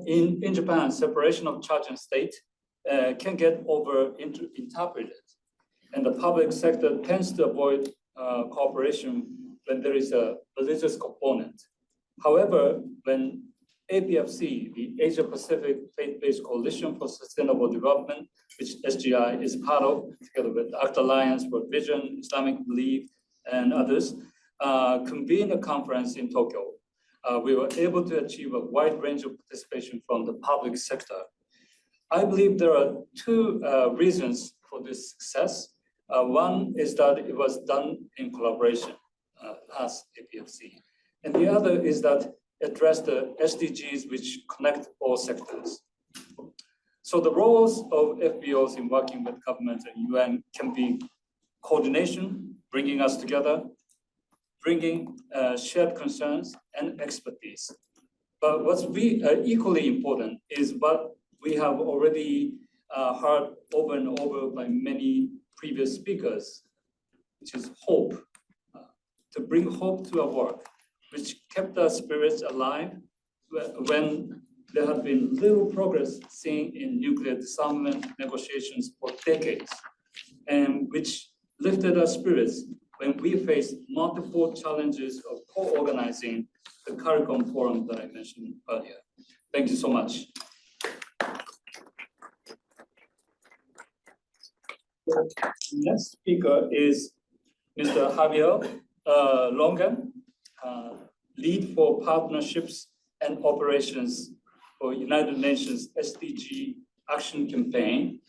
In Japan, separation of church and state can get over-interpreted, and the public sector tends to avoid cooperation when there is a religious component. However, when APFC, the Asia Pacific Faith-Based Coalition for Sustainable Development, which SGI is part of, together with ACT Alliance for Vision, Islamic Belief, and others, convened a conference in Tokyo. We were able to achieve a wide range of participation from the public sector. I believe there are two reasons for this success. One is that it was done in collaboration as APFC. And the other is that it addressed the SDGs which connect all sectors. So the roles of FBOs in working with government and UN can be coordination, bringing us together, bringing shared concerns and expertise. But what's equally important is what we have already heard over and over by many previous speakers, which is hope, to bring hope to our work, which kept our spirits alive when there had been little progress seen in nuclear disarmament negotiations for decades, and which lifted our spirits when we faced multiple challenges of co-organizing the CARICOM Forum that I mentioned earlier. Thank you so much. The next speaker is Mr. Javier Longan, lead for partnerships and operations for United Nations SDG Action Campaign.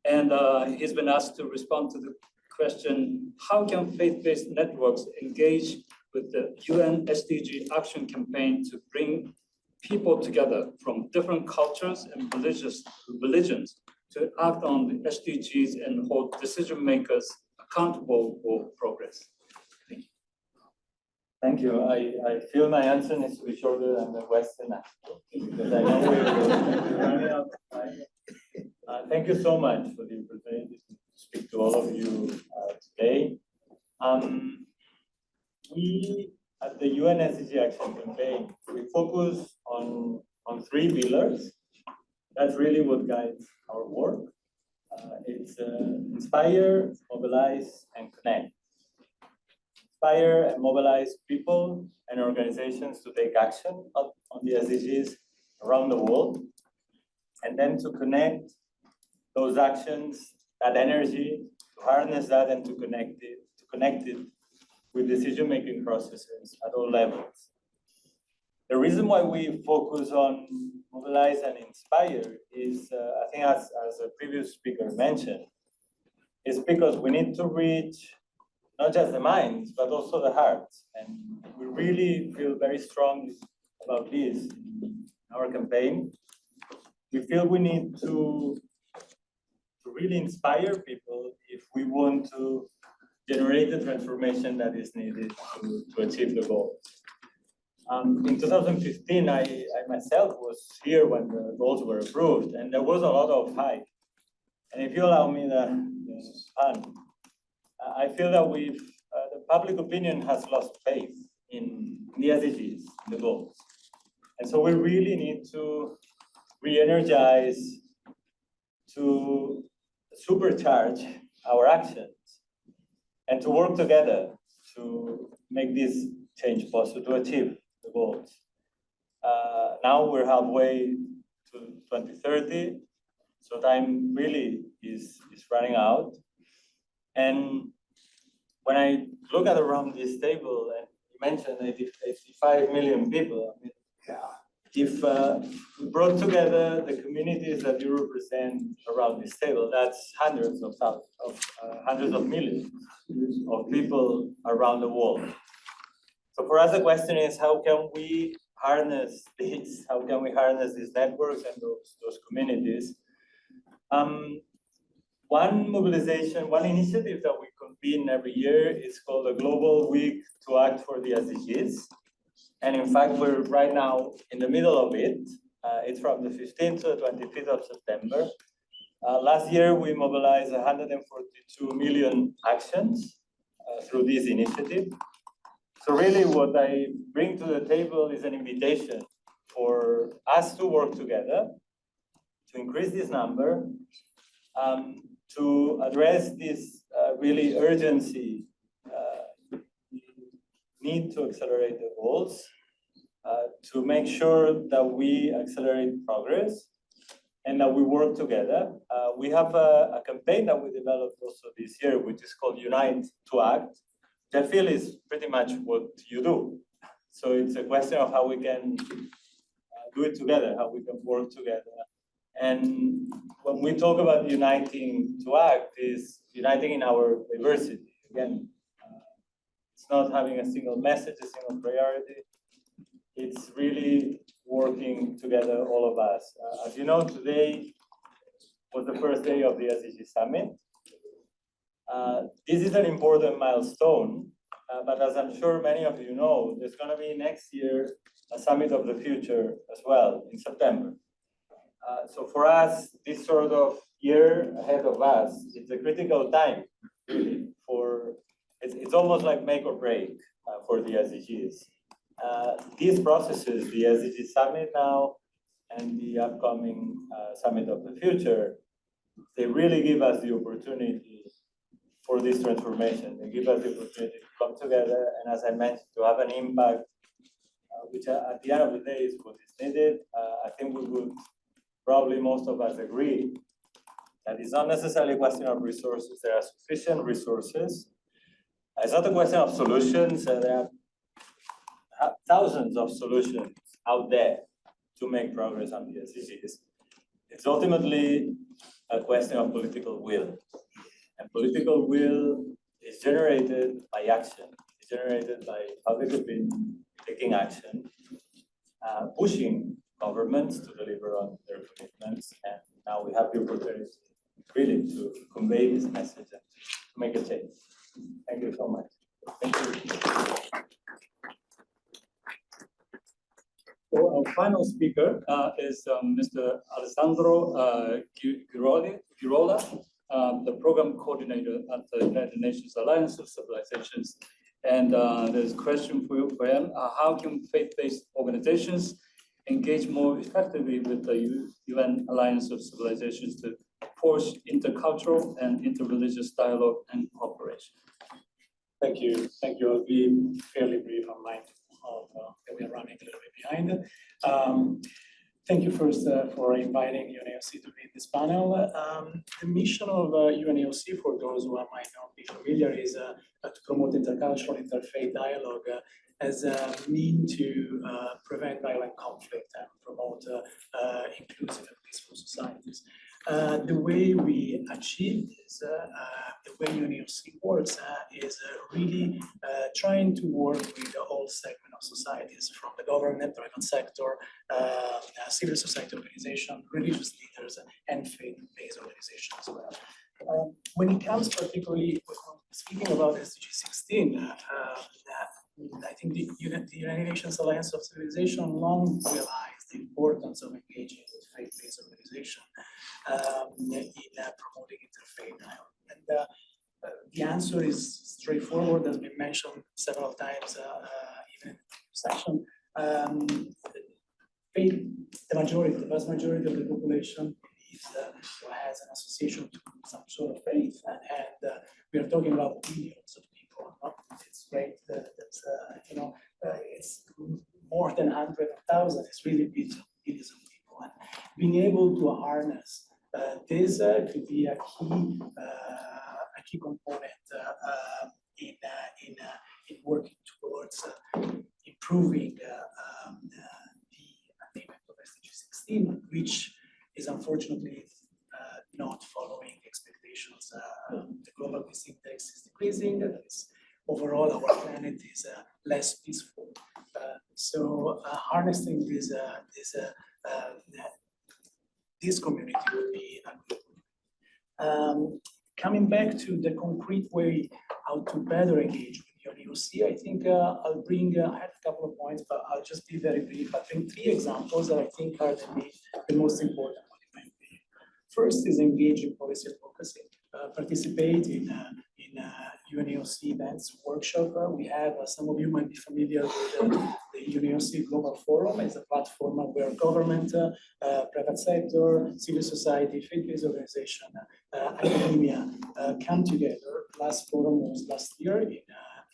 And he's been asked to respond to the question, how can faith-based networks engage with the UN SDG Action Campaign to bring people together from different cultures and religions to act on the SDGs and hold decision makers accountable for progress? Thank you. I feel my answer needs to be shorter than the Western answer, because I know we're running out of time. Thank you so much for the opportunity to speak to all of you today. We, at the UN SDG Action Campaign, we focus on 3 pillars. That's really what guides our work. It's inspire, mobilize, and connect. Inspire and mobilize people and organizations to take action on the SDGs around the world, and then to connect those actions, that energy, to harness that and to connect it with decision-making processes at all levels. The reason why we focus on mobilize and inspire is, I think as a previous speaker mentioned, is because we need to reach not just the minds, but also the hearts. And we really feel very strongly about this in our campaign. We feel we need to really inspire people if we want to generate the transformation that is needed to achieve the goals. In 2015, I myself was here when the goals were approved, and there was a lot of hype. And if you allow me the fun, I feel that the public opinion has lost faith in the SDGs, the goals. And so we really need to re-energize, to supercharge our actions, and to work together to make this change possible, to achieve the goals. Now we're halfway to 2030, so time really is running out. And when I look at around this table, and you mentioned 85 million people, I mean, if we brought together the communities that you represent around this table, that's hundreds of millions of people around the world. So for us, the question is, how can we harness this? How can we harness these networks and those communities? One mobilization, one initiative that we convene every year is called the Global Week to Act for the SDGs. And in fact, we're right now in the middle of it. It's from the 15th to the 25th of September. Last year, we mobilized 142 million actions through this initiative. So really what I bring to the table is an invitation for us to work together, to increase this number, to address this really urgency, need to accelerate the goals, to make sure that we accelerate progress and that we work together. We have a campaign that we developed also this year, which is called Unite to Act. I feel is pretty much what you do. So it's a question of how we can do it together, how we can work together. And when we talk about uniting to act, is uniting in our diversity. Again, it's not having a single message, a single priority. It's really working together, all of us. As you know, today was the first day of the SDG Summit. This is an important milestone, but as I'm sure many of you know, there's going to be next year a Summit of the Future as well in September. So for us, this sort of year ahead of us, it's a critical time, really, it's almost like make or break for the SDGs. These processes, the SDG Summit now and the upcoming Summit of the Future, they really give us the opportunity for this transformation. They give us the opportunity to come together and, as I mentioned, to have an impact, which at the end of the day is what is needed. I think we would probably most of us agree that it's not necessarily a question of resources. There are sufficient resources. It's not a question of solutions. There are thousands of solutions out there to make progress on the SDGs. It's ultimately a question of political will. And political will is generated by action. It's generated by public opinion, taking action, pushing governments to deliver on their commitments. And now we have the opportunity really to convey this message and to make a change. Thank you so much. Thank you. So our final speaker is Mr. Alessandro Girola. the program coordinator at the United Nations Alliance of Civilizations. And there's a question for him. How can faith-based organizations engage more effectively with the UN Alliance of Civilizations to forge intercultural and interreligious dialogue and cooperation? Thank you. I'll be fairly brief on mine. We are running a little bit behind. Thank you first for inviting UNAOC to be in this panel. The mission of UNAOC, for those who might not be familiar, is to promote intercultural, interfaith dialogue as a means to prevent violent conflict and promote inclusive and peaceful societies. The way we achieve this, the way UNAOC works is really trying to work with all segments of societies, from the government, private sector, civil society organization, religious leaders, and faith-based organizations as well. When it comes particularly, speaking about SDG 16, I think the United Nations Alliance of Civilization long realized the importance of engaging with faith-based organizations in promoting interfaith dialogue. And the answer is straightforward, has been mentioned several times, even in the session. Faith, the vast majority of the population has an association to some sort of faith, and we are talking about millions of people. It's great that it's more than 100,000. It's really billions of people, and being able to harness this could be a key component in working towards improving the attainment of SDG 16, which is unfortunately not following expectations. The global peace index is decreasing. Overall, our planet is less peaceful. So harnessing this community would be a good one. Coming back to the concrete way how to better engage with UNAOC, I think I'll bring, I have a couple of points, but I'll just be very brief. I'll bring 3 examples that I think are the most important. First is engage in policy advocacy, participate in UNAOC events, workshop. We have, some of you might be familiar with the UNAOC Global Forum. It's a platform where government, private sector, civil society, faith-based organization, academia come together. Last forum was last year in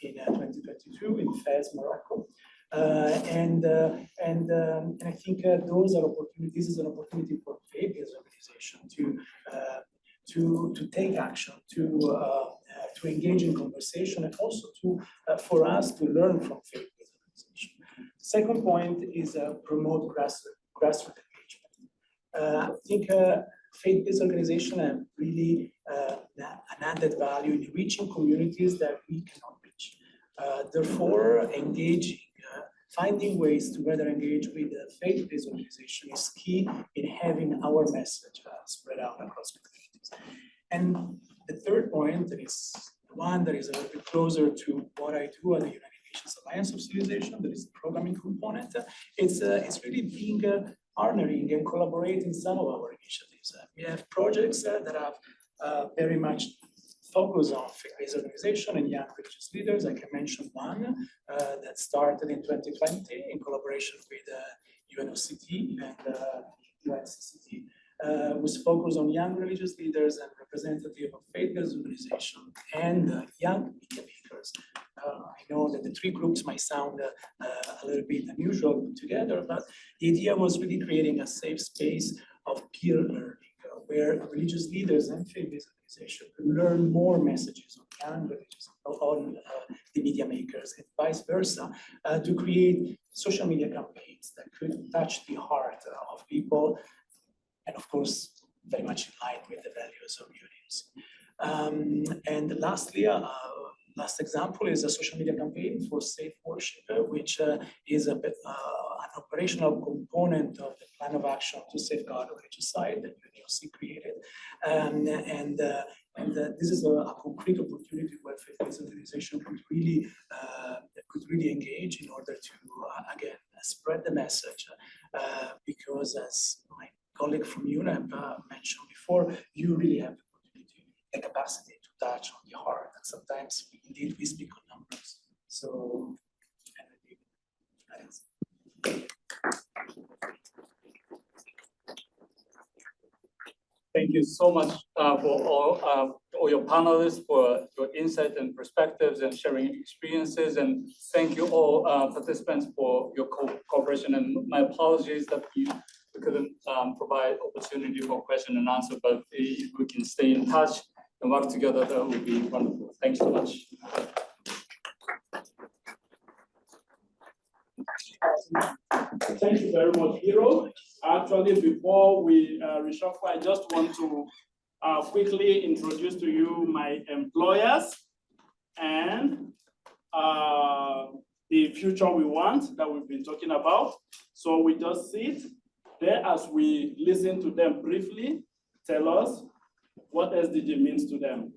2022 in Fez, Morocco. And I think those are opportunities. This is an opportunity for faith-based organization to take action, to engage in conversation, and also for us to learn from faith-based organization. Second point is promote grassroots engagement. I think faith-based organization have really an added value in reaching communities that we cannot reach. Therefore, engaging. Finding ways to better engage with the faith-based organization is key in having our message spread out across communities. And the third point is one that is a little bit closer to what I do at the United Nations Alliance of Civilization, that is the programming component. It's really being partnering and collaborating some of our initiatives. We have projects that have very much focus on faith-based organization and young religious leaders. I can mention one that started in 2020 in collaboration with UNOCT and UNCCT, was focused on young religious leaders and representative of faith-based organization and young media makers. I know that the 3 groups might sound a little bit unusual put together, but the idea was really creating a safe space of peer learning where religious leaders and faith-based organizations could learn more messages on young religious, on the media makers, and vice versa, to create social media campaigns that could touch the heart of people, and of course, very much in line with the values of UNAOC. And lastly, last example is a social media campaign for safe worship, which is an operational component of the plan of action to safeguard religious site that UNAOC created. And this is a concrete opportunity where faith-based organization could really engage in order to, again, spread the message. Because as my colleague from UNEP mentioned before, you really have the opportunity indeed we speak on numbers. So, Thank you so much for all your panelists for your insight and perspectives and sharing experiences. And thank you all participants for your cooperation. And my apologies that we couldn't provide opportunity for question and answer, but if we can stay in touch and work together, that would be wonderful. Thanks so much. Thank you very much, Hiro. Actually, before we reshuffle, I just want to quickly introduce to you my employers and the future we want that we've been talking about. So we just sit there as we listen to them briefly, tell us what SDG means to them.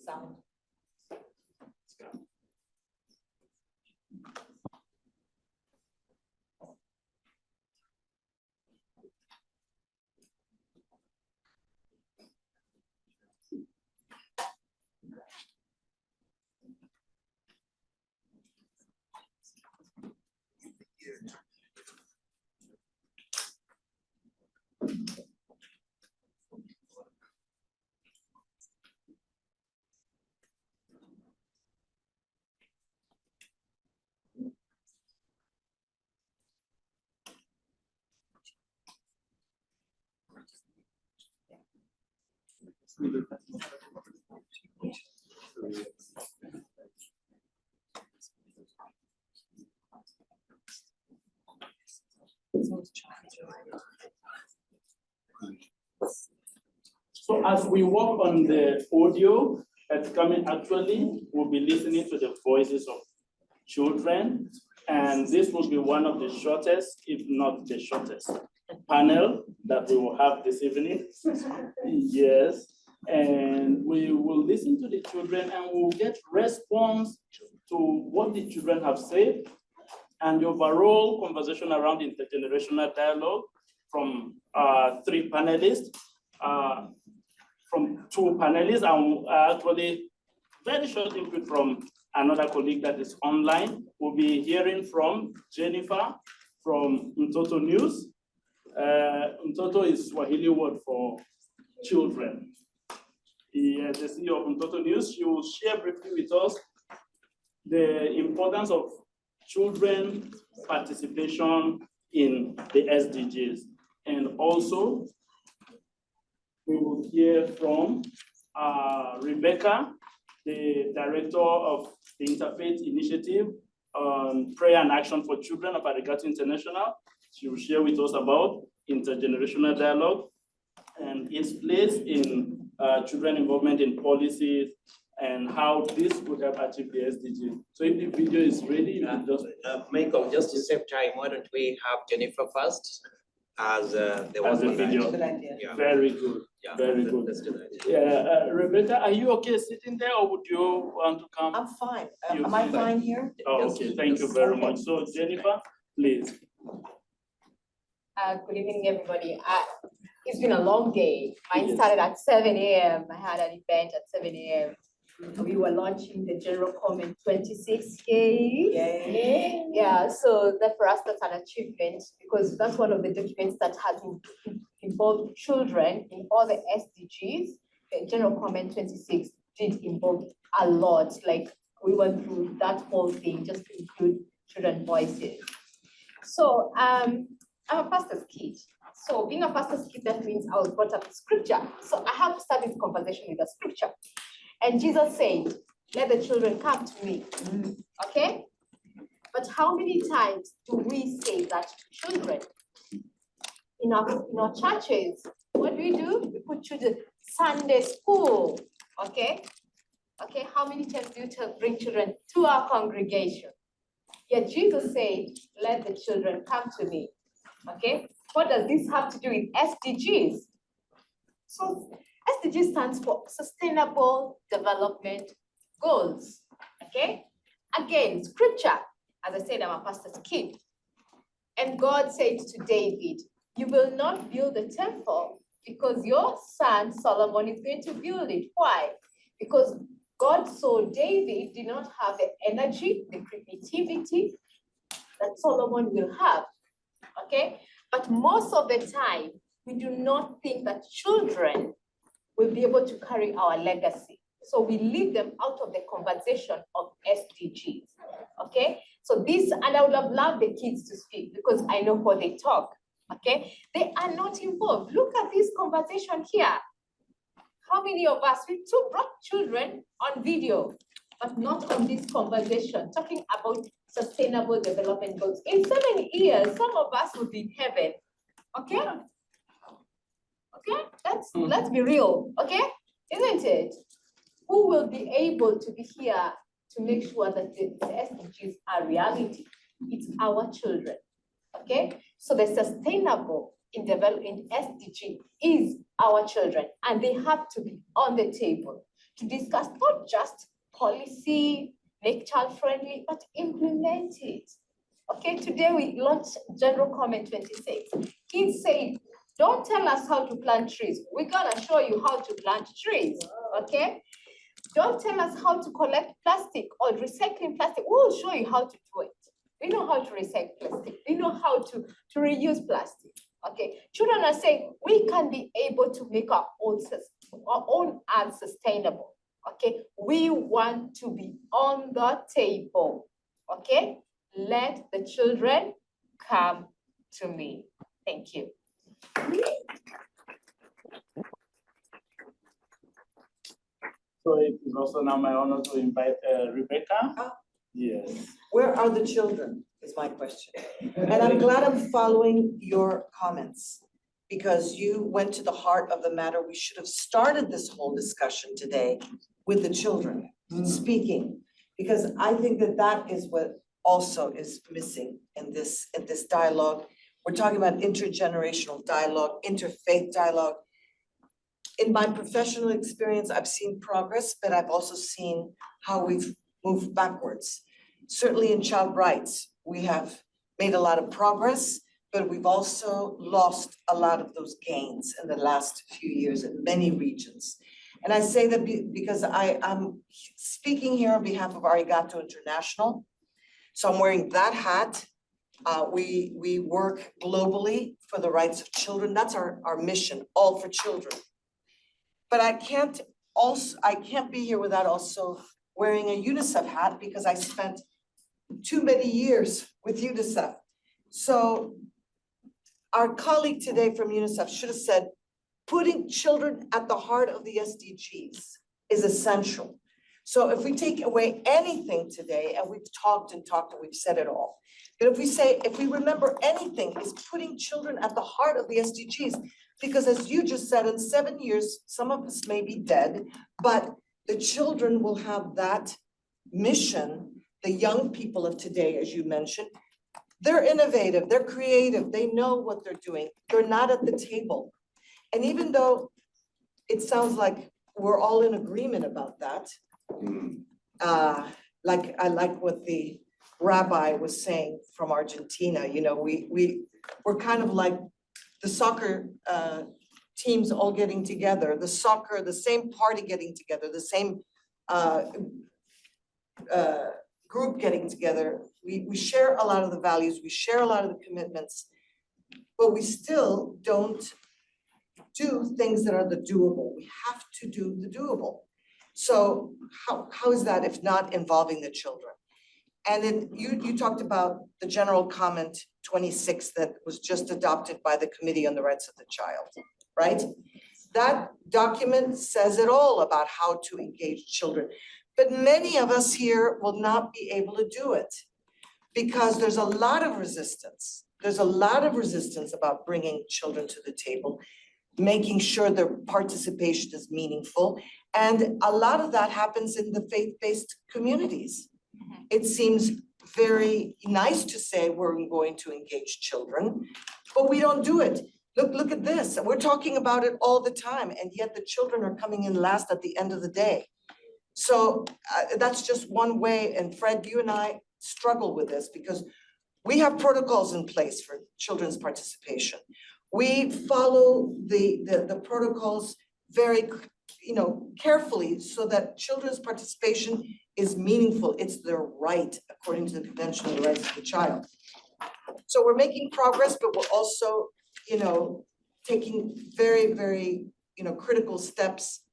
Sound. So as we work on the audio that's coming, actually, we'll be listening to the voices of children. And this will be one of the shortest, if not the shortest, panel that we will have this evening. Yes. And we will listen to the children and we'll get response to what the children have said and the overall conversation around intergenerational dialogue from three panelists, from two panelists, and actually very short input from another colleague that is online. We'll be hearing from Jennifer from Mtoto News. Mtoto is Swahili word for children. The CEO of Mtoto News. She will share briefly with us the importance of children participation in the SDGs. And also, we will hear from Rebecca, the director of the Interfaith Initiative on Prayer and Action for Children of Arigatou International. She will share with us about intergenerational dialogue and its place in children involvement in policies and how this would have achieved the SDG. So if the video is ready, you can just... Michael, just to save time, why don't we have Jennifer first as the video. Yeah. Very good. Yeah, very good. Let's do that. Yeah, Rebecca, are you okay sitting there, or would you want to come? I'm fine. Am I fine here? Oh, okay, thank you very much. So Jennifer, please. Good evening, everybody. It's been a long day. Mine started at 7 a.m. I had an event at 7 a.m. We were launching the General Comment 26K. Yeah, so that for us, that's an achievement because that's one of the documents that has involved children in all the SDGs. The General Comment 26 did involve a lot. Like we went through that whole thing just to include children's voices. So I'm a pastor's kid. So being a pastor's kid, that means I was brought up with scripture. So I have to start this conversation with the scripture. And Jesus said, let the children come to me, okay? But how many times do we say that to children? In our churches, what do? We put children Sunday school, okay? Okay, how many times do you bring children to our congregation? Yet Jesus said, let the children come to me. Okay, what does this have to do with SDGs? So SDG stands for Sustainable Development Goals. Okay, again, scripture, as I said, I'm a pastor's kid. And God said to David, you will not build a temple because your son Solomon is going to build it. Why? Because God saw David did not have the energy, the creativity that Solomon will have. Okay, but most of the time, we do not think that children will be able to carry our legacy. So we leave them out of the conversation of SDGs. Okay, so this, and I would have loved the kids to speak because I know how they talk. Okay, they are not involved. Look at this conversation here. How many of us, we brought children on video, but not on this conversation, talking about sustainable development goals. In 7 years, some of us will be in heaven. Okay? Okay? Let's be real. Okay? Isn't it? Who will be able to be here to make sure that the SDGs are reality? It's our children. Okay? So the sustainable in developing SDG is our children, and they have to be on the table to discuss not just policy, make child friendly, but implement it. Okay, today we launched General Comment 26. Kids say, don't tell us how to plant trees. We're gonna show you how to plant trees, okay? Don't tell us how to collect plastic or recycling plastic. We'll show you how to do it. We know how to recycle plastic. We know how to reuse plastic. Okay, children are saying we can be able to make our own art sustainable. Okay, we want to be on the table. Okay, let the children come to me. Thank you. So it is also now my honor to invite Rebecca. Yes. Where are the children, is my question. And I'm glad I'm following your comments because you went to the heart of the matter. We should have started this whole discussion today with the children speaking, because I think that that is what also is missing in this dialogue. We're talking about intergenerational dialogue, interfaith dialogue. In my professional experience, I've seen progress, but I've also seen how we've moved backwards. Certainly in child rights, we have made a lot of progress, but we've also lost a lot of those gains in the last few years in many regions. And I say that because I'm speaking here on behalf of Arigatou International. So I'm wearing that hat. We work globally for the rights of children. That's our mission, all for children. But I can't be here without also wearing a UNICEF hat because I spent too many years with UNICEF. So our colleague today from UNICEF should have said, putting children at the heart of the SDGs is essential. So if we take away anything today, and we've talked and we've said it all, but if we remember anything, is putting children at the heart of the SDGs, because as you just said, in 7 years, some of us may be dead, but the children will have that mission. The young people of today, as you mentioned, they're innovative, they're creative, they know what they're doing. They're not at the table. And even though it sounds like we're all in agreement about that, like I like what the rabbi was saying from Argentina, you know, we're kind of like the soccer teams all getting together, the same party getting together, the same group getting together. We share a lot of the values, we share a lot of the commitments, but we still don't do things that are the doable. We have to do the doable. So how is that if not involving the children? And then you talked about the General Comment 26 that was just adopted by the Committee on the Rights of the Child, right? That document says it all about how to engage children. But many of us here will not be able to do it because there's a lot of resistance. There's a lot of resistance about bringing children to the table, making sure their participation is meaningful. And a lot of that happens in the faith-based communities. It seems very nice to say we're going to engage children, but we don't do it. Look at this. We're talking about it all the time, and yet the children are coming in last at the end of the day. So that's just one way. And Fred, you and I struggle with this because we have protocols in place for children's participation. We follow the protocols very, carefully so that children's participation is meaningful. It's their right according to the Convention on the Rights of the Child. So we're making progress, but we're also, taking very, very, critical steps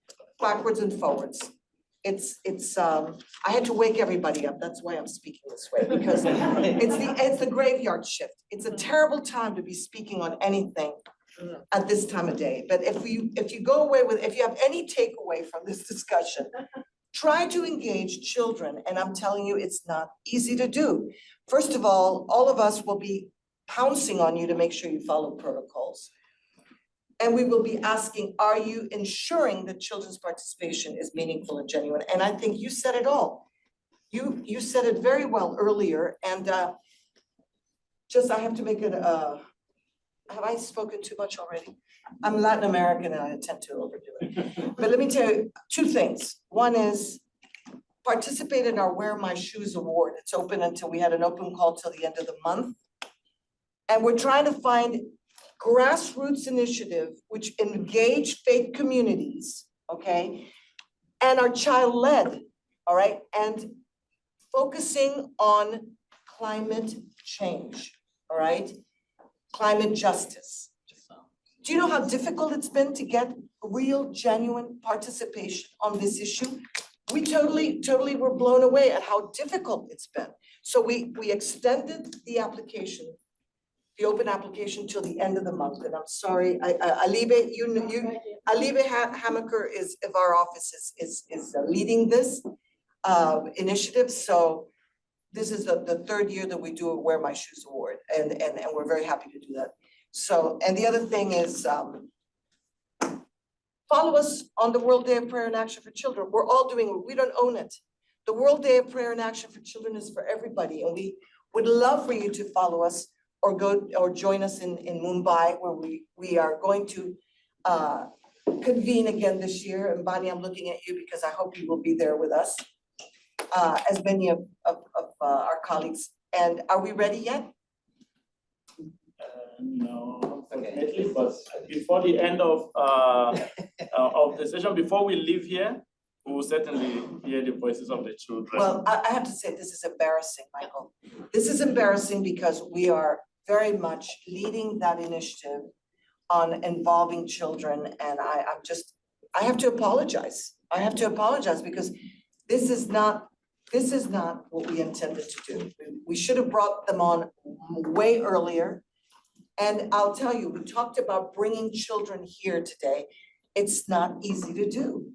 backwards and forwards. I had to wake everybody up. That's why I'm speaking this way, because it's the graveyard shift. It's a terrible time to be speaking on anything at this time of day. But if you have any takeaway from this discussion, try to engage children. And I'm telling you, it's not easy to do. First of all of us will be pouncing on you to make sure you follow protocols. And we will be asking, are you ensuring that children's participation is meaningful and genuine? And I think you said it all. You said it very well earlier. And I have to make it, have I spoken too much already? I'm Latin American and I tend to overdo it. But let me tell you two things. One is participate in our Wear My Shoes award. It's open until, we had an open call till the end of the month. And we're trying to find grassroots initiative which engage faith communities, okay, and are child-led, all right, and focusing on climate change, all right, climate justice. Do you know how difficult it's been to get real, genuine participation on this issue? We totally were blown away at how difficult it's been. So we extended the application, the open application till the end of the month. And I'm sorry, Alibe, Alibe Hamaker of our office is leading this initiative. So this is the third year that we do a Wear My Shoes award, and we're very happy to do that. So, and the other thing is, follow us on the World Day of Prayer and Action for Children. We're all doing it, we don't own it. The World Day of Prayer and Action for Children is for everybody, and we would love for you to follow us or join us in Mumbai, where we are going to convene again this year. And Bonnie, I'm looking at you because I hope you will be there with us, as many of our colleagues. And are we ready yet? No, unfortunately, but before the end of the session, before we leave here, we will certainly hear the voices of the children. Well, I have to say, this is embarrassing, Michael. This is embarrassing because we are very much leading that initiative on involving children. And I have to apologize. I have to apologize because this is not what we intended to do. We should have brought them on way earlier. And I'll tell you, we talked about bringing children here today. It's not easy to do.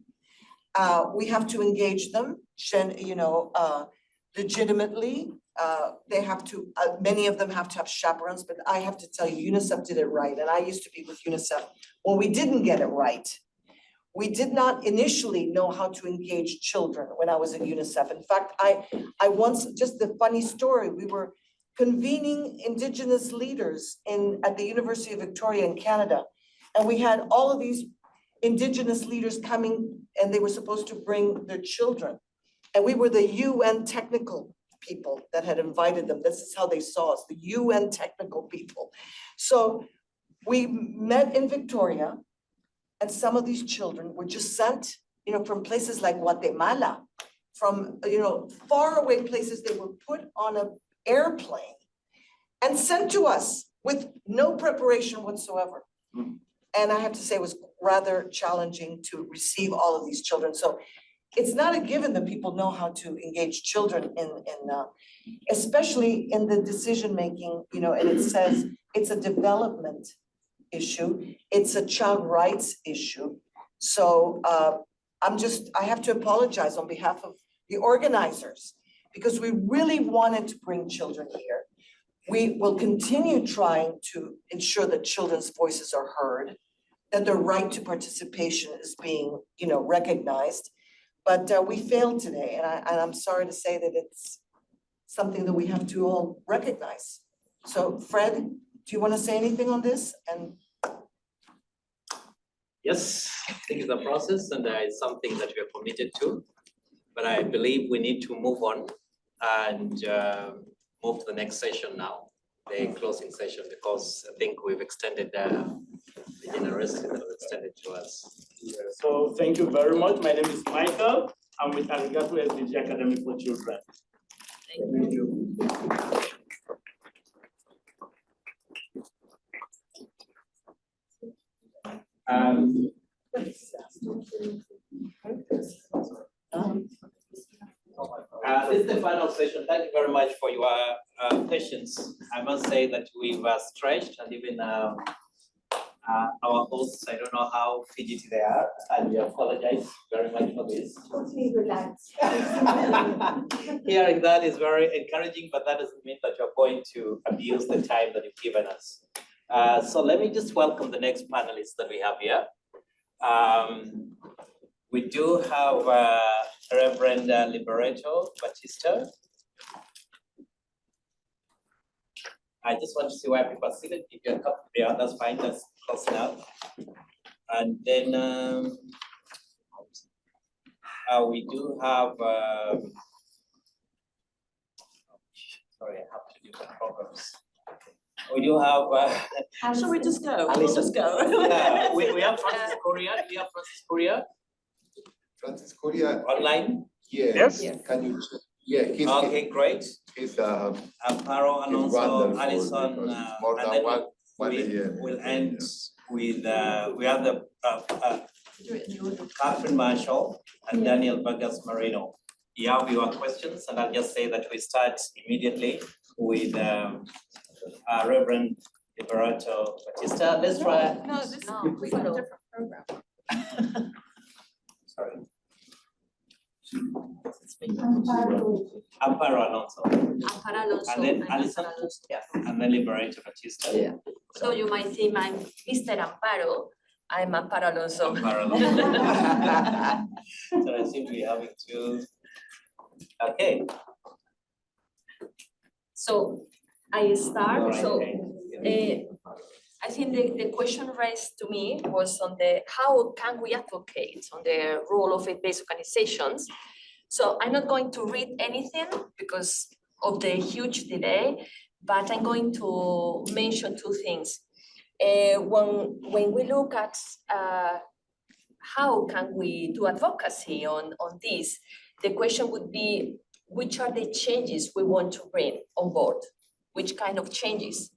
We have to engage them, legitimately. They have to, many of them have to have chaperones, but I have to tell you, UNICEF did it right. And I used to be with UNICEF. Well, we didn't get it right. We did not initially know how to engage children when I was at UNICEF. In fact, I once, just the funny story, we were convening Indigenous leaders at the University of Victoria in Canada. And we had all of these Indigenous leaders coming, and they were supposed to bring their children. And we were the UN technical people that had invited them. This is how they saw us, the UN technical people. So we met in Victoria, and some of these children were just sent, from places like Guatemala, from, far away places. They were put on an airplane and sent to us with no preparation whatsoever. And I have to say, it was rather challenging to receive all of these children. So it's not a given that people know how to engage children especially in the decision-making, and it says it's a development issue, it's a child rights issue. So I have to apologize on behalf of the organizers, because we really wanted to bring children here. We will continue trying to ensure that children's voices are heard, that their right to participation is being, recognized. But we failed today, and I'm sorry to say that something that we have to all recognize. So Fred, do you want to say anything on this? And Yes, I think it's a process and it's something that we are committed to. But I believe we need to move on and move to the next session now, the closing session, because I think we've extended the generosity that was extended to us. Yeah, so thank you very much. My name is Michael. I'm with Arigatou SDG Academy for Children. Thank you. This is the final session. Thank you very much for your patience. I must say that we've stretched and even our hosts, I don't know how fidgety they are, and we apologize very much for this. Totally relaxed. Hearing that is very encouraging, but that doesn't mean that you're going to abuse the time that you've given us. So let me just welcome the next panelists that we have here. We do have Reverend Liberato Batista. I just want to see where people are seated. If you're comfortable, yeah, that's fine, that's close enough. And then we do have, sorry, I have to do the programs. We do have. Shall we just go? Alison. We'll just go. Yeah, we have Francis Korea. We have Francis Korea. Francis Korea. Online? Yes. Can you? Yeah, he's. Okay, great. He's Amparo, Alonso, Alison, more and than then one a year. we'll end with we have the Catherine Marshall and Daniel Vargas Marino. You have your questions, and I'll just say that we start immediately with Reverend Liberato Batista. Let's try. No, this is a different program. Sorry. Amparo Alonso. Amparo Alonso. And then Alison. Yeah. And then Liberato Batista. Yeah. So you might think I'm Mr. Amparo. I'm Amparo Alonso. Amparo Alonso. So I seem to be having to. Okay. So I start. All right, So okay. I think the question raised to me was on the how can we advocate on the role of faith-based organizations. So I'm not going to read anything because of the huge delay, but I'm going to mention two things. When we look at how can we do advocacy on this, the question would be, which are the changes we want to bring on board? Which kind of changes?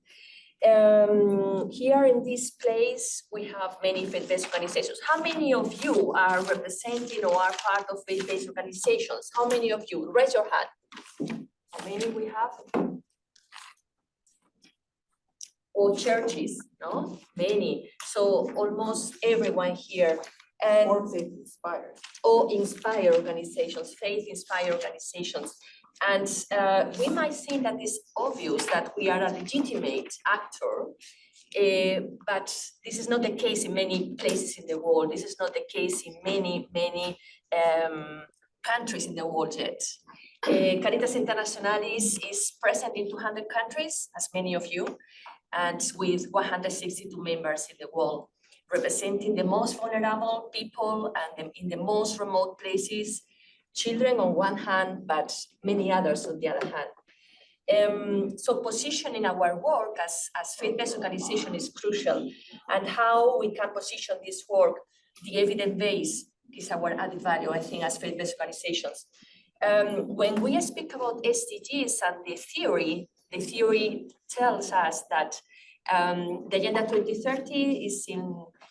Here in this place, we have many faith-based organizations. How many of you are representing or are part of faith-based organizations? How many of you? Raise your hand. How many we have? Or churches, no? Many. So almost everyone here. And or faith-inspired. Or inspire organizations, faith-inspired organizations. And we might think that it's obvious that we are a legitimate actor, but this is not the case in many places in the world. This is not the case in many countries in the world yet. Caritas Internationalis is present in 200 countries, as many of you, and with 162 members in the world, representing the most vulnerable people and in the most remote places, children on one hand, but many others on the other hand. So positioning our work as faith-based organization is crucial, and how we can position this work, the evidence base is our added value, I think, as faith-based organizations. When we speak about SDGs and the theory tells us that the Agenda 2030 is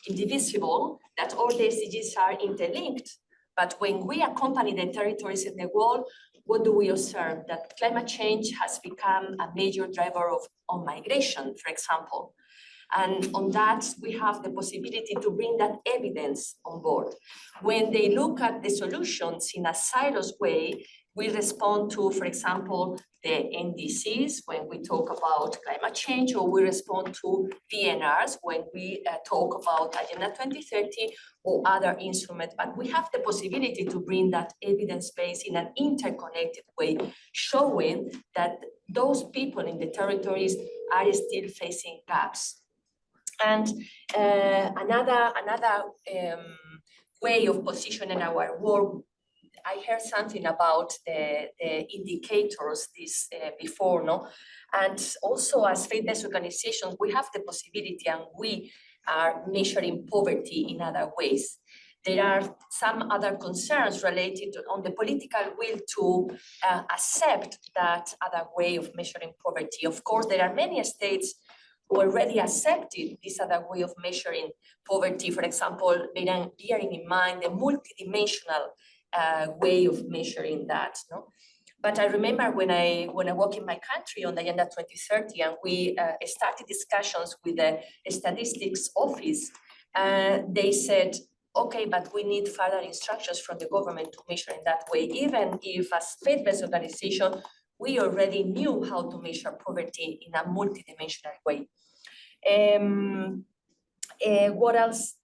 indivisible, that all the SDGs are interlinked. But when we accompany the territories in the world, what do we observe? That climate change has become a major driver of migration, for example. And on that, we have the possibility to bring that evidence on board. When they look at the solutions in a silos way, we respond to, for example, the NDCs when we talk about climate change, or we respond to VNRs when we talk about Agenda 2030 or other instruments. But we have the possibility to bring that evidence base in an interconnected way, showing that those people in the territories are still facing gaps. And another way of positioning our work, I heard something about the indicators this before, no? And also as faith-based organizations, we have the possibility, and we are measuring poverty in other ways. There are some other concerns related on the political will to accept that other way of measuring poverty. Of course, there are many states who already accepted this other way of measuring poverty. For example, bearing in mind the multidimensional way of measuring that, no? But I remember when I worked in my country on the Agenda 2030, and we started discussions with the statistics office, they said, okay, but we need further instructions from the government to measure in that way, even if as faith-based organization, we already knew how to measure poverty in a multidimensional way. What else?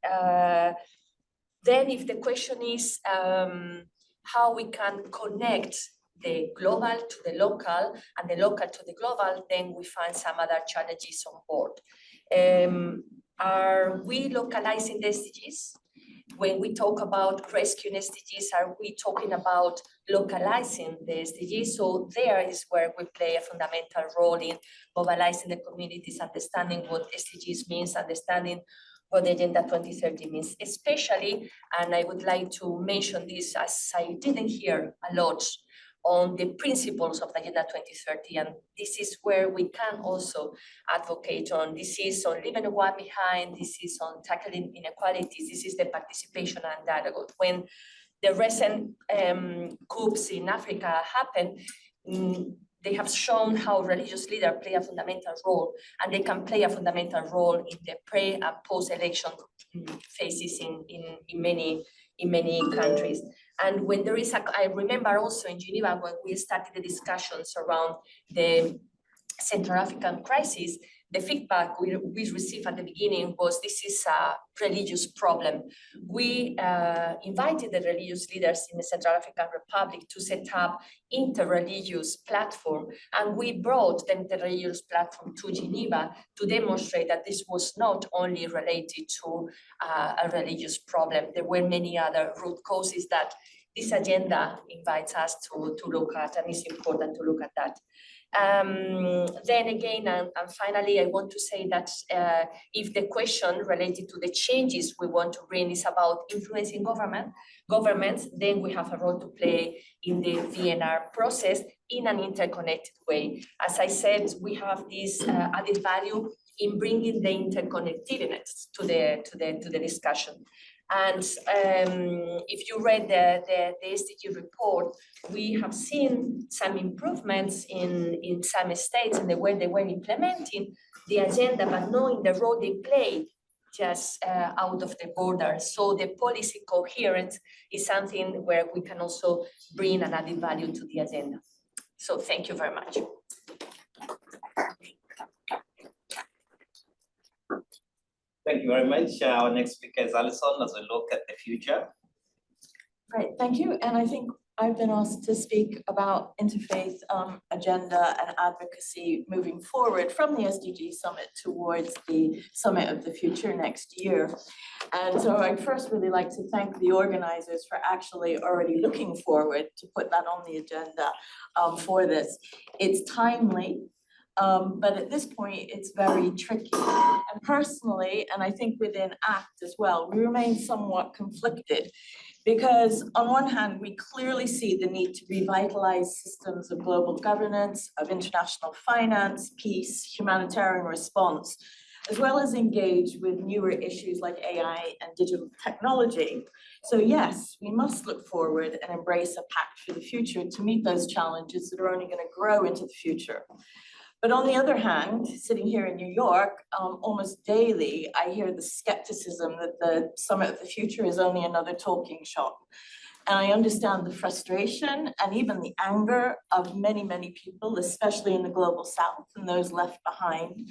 Then if the question is how we can connect the global to the local and the local to the global, then we find some other challenges on board. Are we localizing the SDGs? When we talk about rescuing SDGs, are we talking about localizing the SDGs? So there is where we play a fundamental role in mobilizing the communities, understanding what SDGs means, understanding what the Agenda 2030 means, especially, and I would like to mention this as I didn't hear a lot on the principles of the Agenda 2030, and this is where we can also advocate on. This is on leaving one behind, this is on tackling inequalities, this is the participation and dialogue. When the recent coups in Africa happened, they have shown how religious leaders play a fundamental role, and they can play a fundamental role in the pre and post-election phases in many countries. And when there is I remember also in Geneva when we started the discussions around the Central African crisis, the feedback we received at the beginning was this is a religious problem. We invited the religious leaders in the Central African Republic to set up inter-religious platform, and we brought the inter-religious platform to Geneva to demonstrate that this was not only related to a religious problem. There were many other root causes that this agenda invites us to look at, and it's important to look at that. Then again, and finally, I want to say that if the question related to the changes we want to bring is about influencing governments, then we have a role to play in the VNR process in an interconnected way. As I said, we have this added value in bringing the interconnectedness to the discussion. And if you read the SDG report, we have seen some improvements in some states in the way they were implementing the agenda, but knowing the role they played just out of the border. So the policy coherence is something where we can also bring an added value to the agenda. So thank you very much. Thank you very much. Our next speaker is Alison as we look at the future. Great, thank you. And I think I've been asked to speak about interfaith agenda and advocacy moving forward from the SDG Summit towards the Summit of the Future next year. And so I'd first really like to thank the organizers for actually already looking forward to put that on the agenda for this. It's timely. But at this point, it's very tricky. And personally, and I think within ACT as well, we remain somewhat conflicted because on one hand, we clearly see the need to revitalize systems of global governance, of international finance, peace, humanitarian response, as well as engage with newer issues like AI and digital technology. So yes, we must look forward and embrace a pact for the future to meet those challenges that are only going to grow into the future. But on the other hand, sitting here in New York, almost daily, I hear the skepticism that the Summit of the Future is only another talking shop. And I understand the frustration and even the anger of many, many people, especially in the global South and those left behind,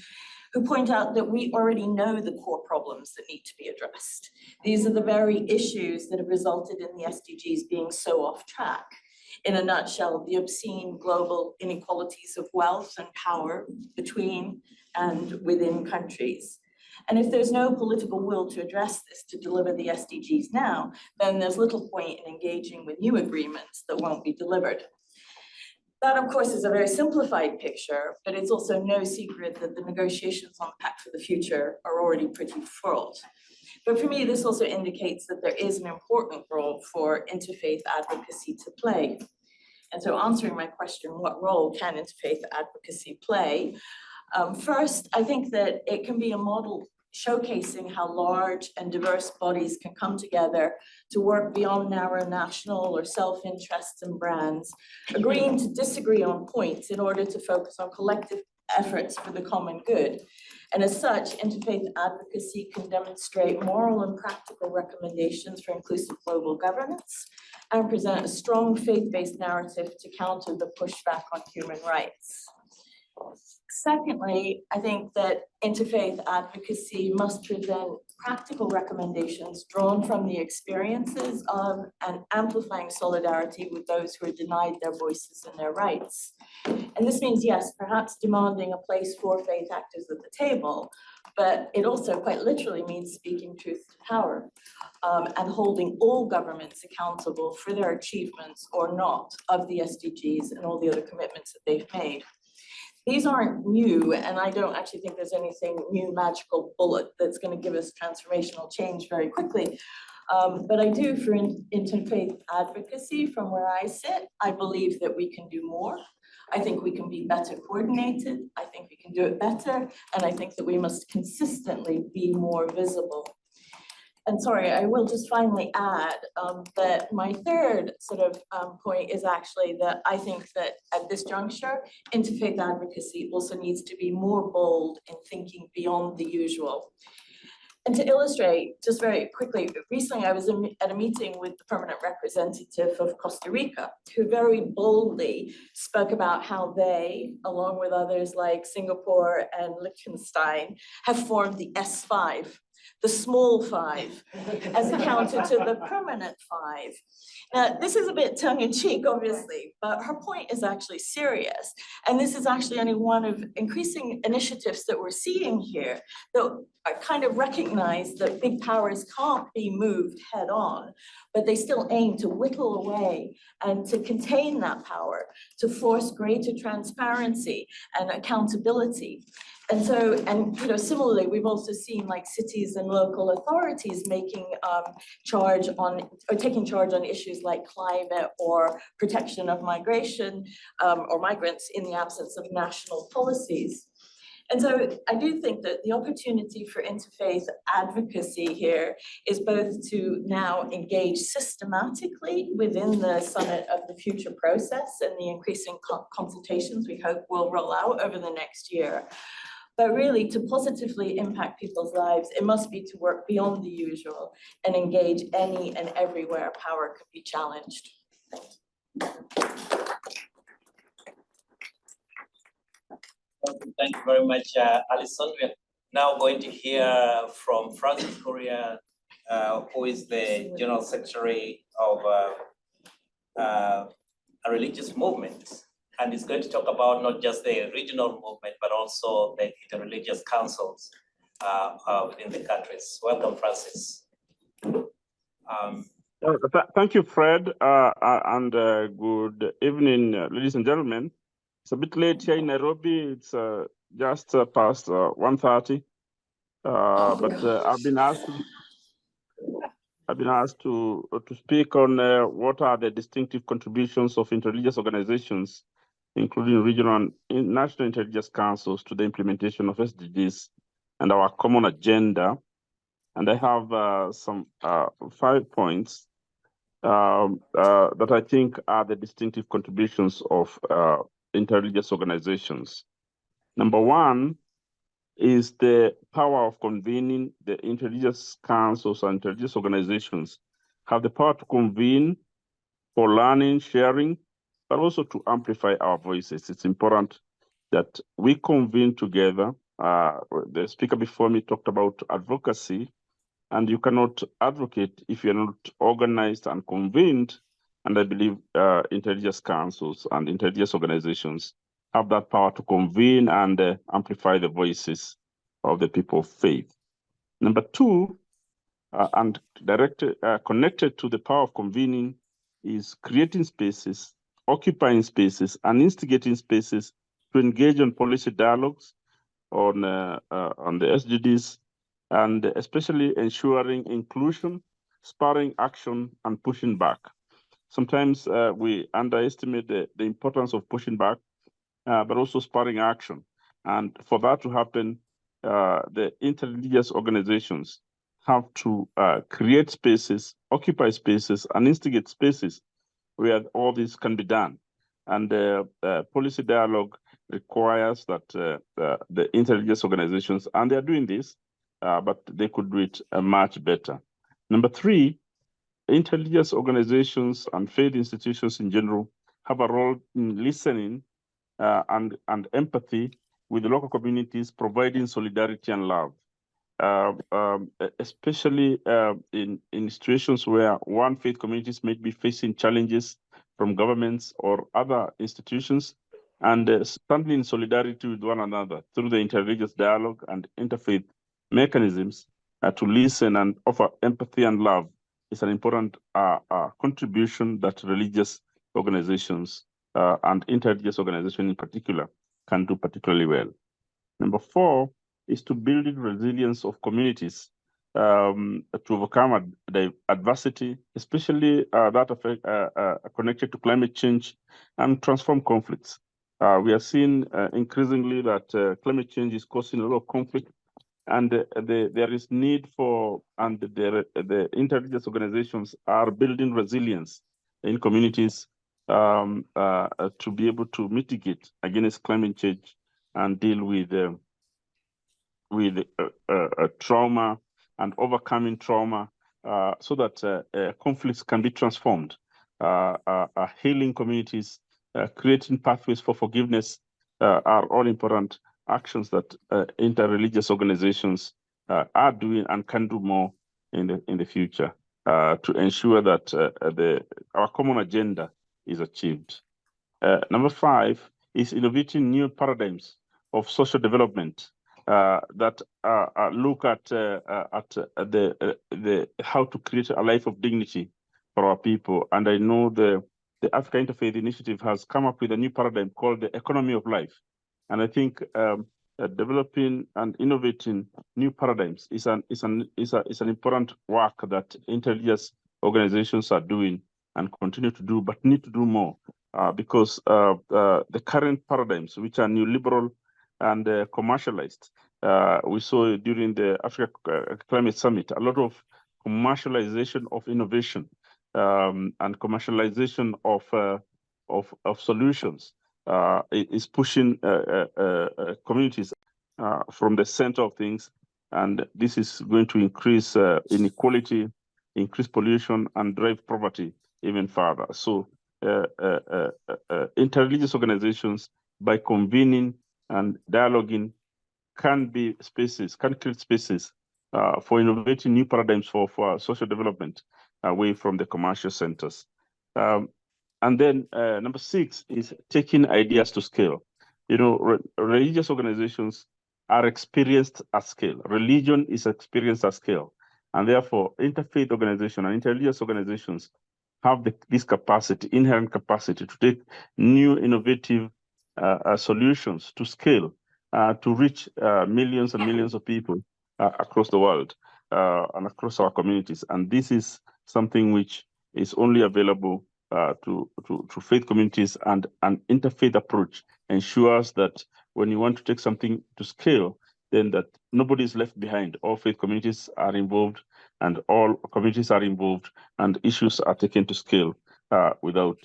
who point out that we already know the core problems that need to be addressed. These are the very issues that have resulted in the SDGs being so off track. In a nutshell, the obscene global inequalities of wealth and power between and within countries. And if there's no political will to address this, to deliver the SDGs now, then there's little point in engaging with new agreements that won't be delivered. That, of course, is a very simplified picture, but it's also no secret that the negotiations on the Pact for the Future are already pretty fraught. But for me, this also indicates that there is an important role for interfaith advocacy to play. And so answering my question, what role can interfaith advocacy play? First, I think that it can be a model showcasing how large and diverse bodies can come together to work beyond narrow national or self-interests and brands, agreeing to disagree on points in order to focus on collective efforts for the common good. And as such, interfaith advocacy can demonstrate moral and practical recommendations for inclusive global governance and present a strong faith-based narrative to counter the pushback on human rights. Secondly, I think that interfaith advocacy must present practical recommendations drawn from the experiences of and amplifying solidarity with those who are denied their voices and their rights. And this means, yes, perhaps demanding a place for faith actors at the table, but it also quite literally means speaking truth to power and holding all governments accountable for their achievements or not of the SDGs and all the other commitments that they've made. These aren't new, and I don't actually think there's anything new magical bullet that's going to give us transformational change very quickly. But I do, for interfaith advocacy, from where I sit, I believe that we can do more. I think we can be better coordinated. I think we can do it better. And I think that we must consistently be more visible. And sorry, I will just finally add that my third sort of point is actually that I think that at this juncture, interfaith advocacy also needs to be more bold in thinking beyond the usual. And to illustrate, just very quickly, recently I was at a meeting with the permanent representative of Costa Rica, who very boldly spoke about how they, along with others like Singapore and Liechtenstein, have formed the S5, the small five, as a counter to the permanent five. Now, this is a bit tongue-in-cheek, obviously, but her point is actually serious. And this is actually only one of increasing initiatives that we're seeing here that are kind of recognize that big powers can't be moved head on, but they still aim to whittle away and to contain that power, to force greater transparency and accountability. And so, and you know, similarly, we've also seen like cities and local authorities making charge on, or taking charge on issues like climate or protection of migration or migrants in the absence of national policies. And so I do think that the opportunity for interfaith advocacy here is both to now engage systematically within the Summit of the Future process and the increasing consultations we hope will roll out over the next year. But really, to positively impact people's lives, it must be to work beyond the usual and engage any and everywhere power could be challenged. Thank you very much, Alison. We are now going to hear from Francis Correa, who is the General Secretary of a religious movement. And is going to talk about not just the regional movement, but also the religious councils within the countries. Welcome, Francis. Thank you, Fred, and good evening, ladies and gentlemen. It's a bit late here in Nairobi. It's just past 1:30, but I've been asked to speak on what are the distinctive contributions of interreligious organizations, including regional and national intelligence councils, to the implementation of SDGs and our common agenda. And I have some 5 points that I think are the distinctive contributions of interreligious organizations. Number one is the power of convening. The interreligious councils and interreligious organizations have the power to convene for learning, sharing, but also to amplify our voices. It's important that we convene together. The speaker before me talked about advocacy, and you cannot advocate if you're not organized and convened. And I believe interreligious councils and interreligious organizations have that power to convene and amplify the voices of the people of faith. Number two, and connected to the power of convening, is creating spaces, occupying spaces, and instigating spaces to engage on policy dialogues on the SDGs, and especially ensuring inclusion, spurring action, and pushing back. Sometimes we underestimate the importance of pushing back, but also spurring action. And for that to happen, the interreligious organizations have to create spaces, occupy spaces, and instigate spaces where all this can be done. And policy dialogue requires that the interreligious organizations, and they're doing this, but they could do it much better. Number three, interreligious organizations and faith institutions in general have a role in listening and empathy with the local communities, providing solidarity and love. Especially in situations where one faith communities may be facing challenges from governments or other institutions, and standing in solidarity with one another through the interreligious dialogue and interfaith mechanisms to listen and offer empathy and love is an important contribution that religious organizations and interreligious organizations in particular can do particularly well. Number four is to build the resilience of communities to overcome adversity, especially that connected to climate change and transform conflicts. We are seeing increasingly that climate change is causing a lot of conflict, and there is need for, and the interreligious organizations are building resilience in communities to be able to mitigate against climate change and deal with trauma and overcoming trauma so that conflicts can be transformed. Healing communities, creating pathways for forgiveness are all important actions that interreligious organizations are doing and can do more in the future to ensure that our common agenda is achieved. Number five is innovating new paradigms of social development that look at how to create a life of dignity for our people. And I know the Africa Interfaith Initiative has come up with a new paradigm called the economy of life. And I think developing and innovating new paradigms is an important work that interreligious organizations are doing and continue to do, but need to do more because the current paradigms, which are neoliberal and commercialized, we saw during the Africa Climate Summit, a lot of commercialization of innovation and commercialization of solutions is pushing communities from the center of things, and this is going to increase inequality, increase pollution, and drive poverty even further. So interreligious organizations, by convening and dialoguing, can create spaces for innovating new paradigms for social development away from the commercial centers. And then number six is taking ideas to scale. You know, religious organizations are experienced at scale. Religion is experienced at scale. And therefore, interfaith organizations and interreligious organizations have this capacity, inherent capacity to take new innovative solutions to scale, to reach millions and millions of people across the world and across our communities. And this is something which is only available to faith communities, and an interfaith approach ensures that when you want to take something to scale, then that nobody is left behind. All faith communities are involved, and all communities are involved, and issues are taken to scale without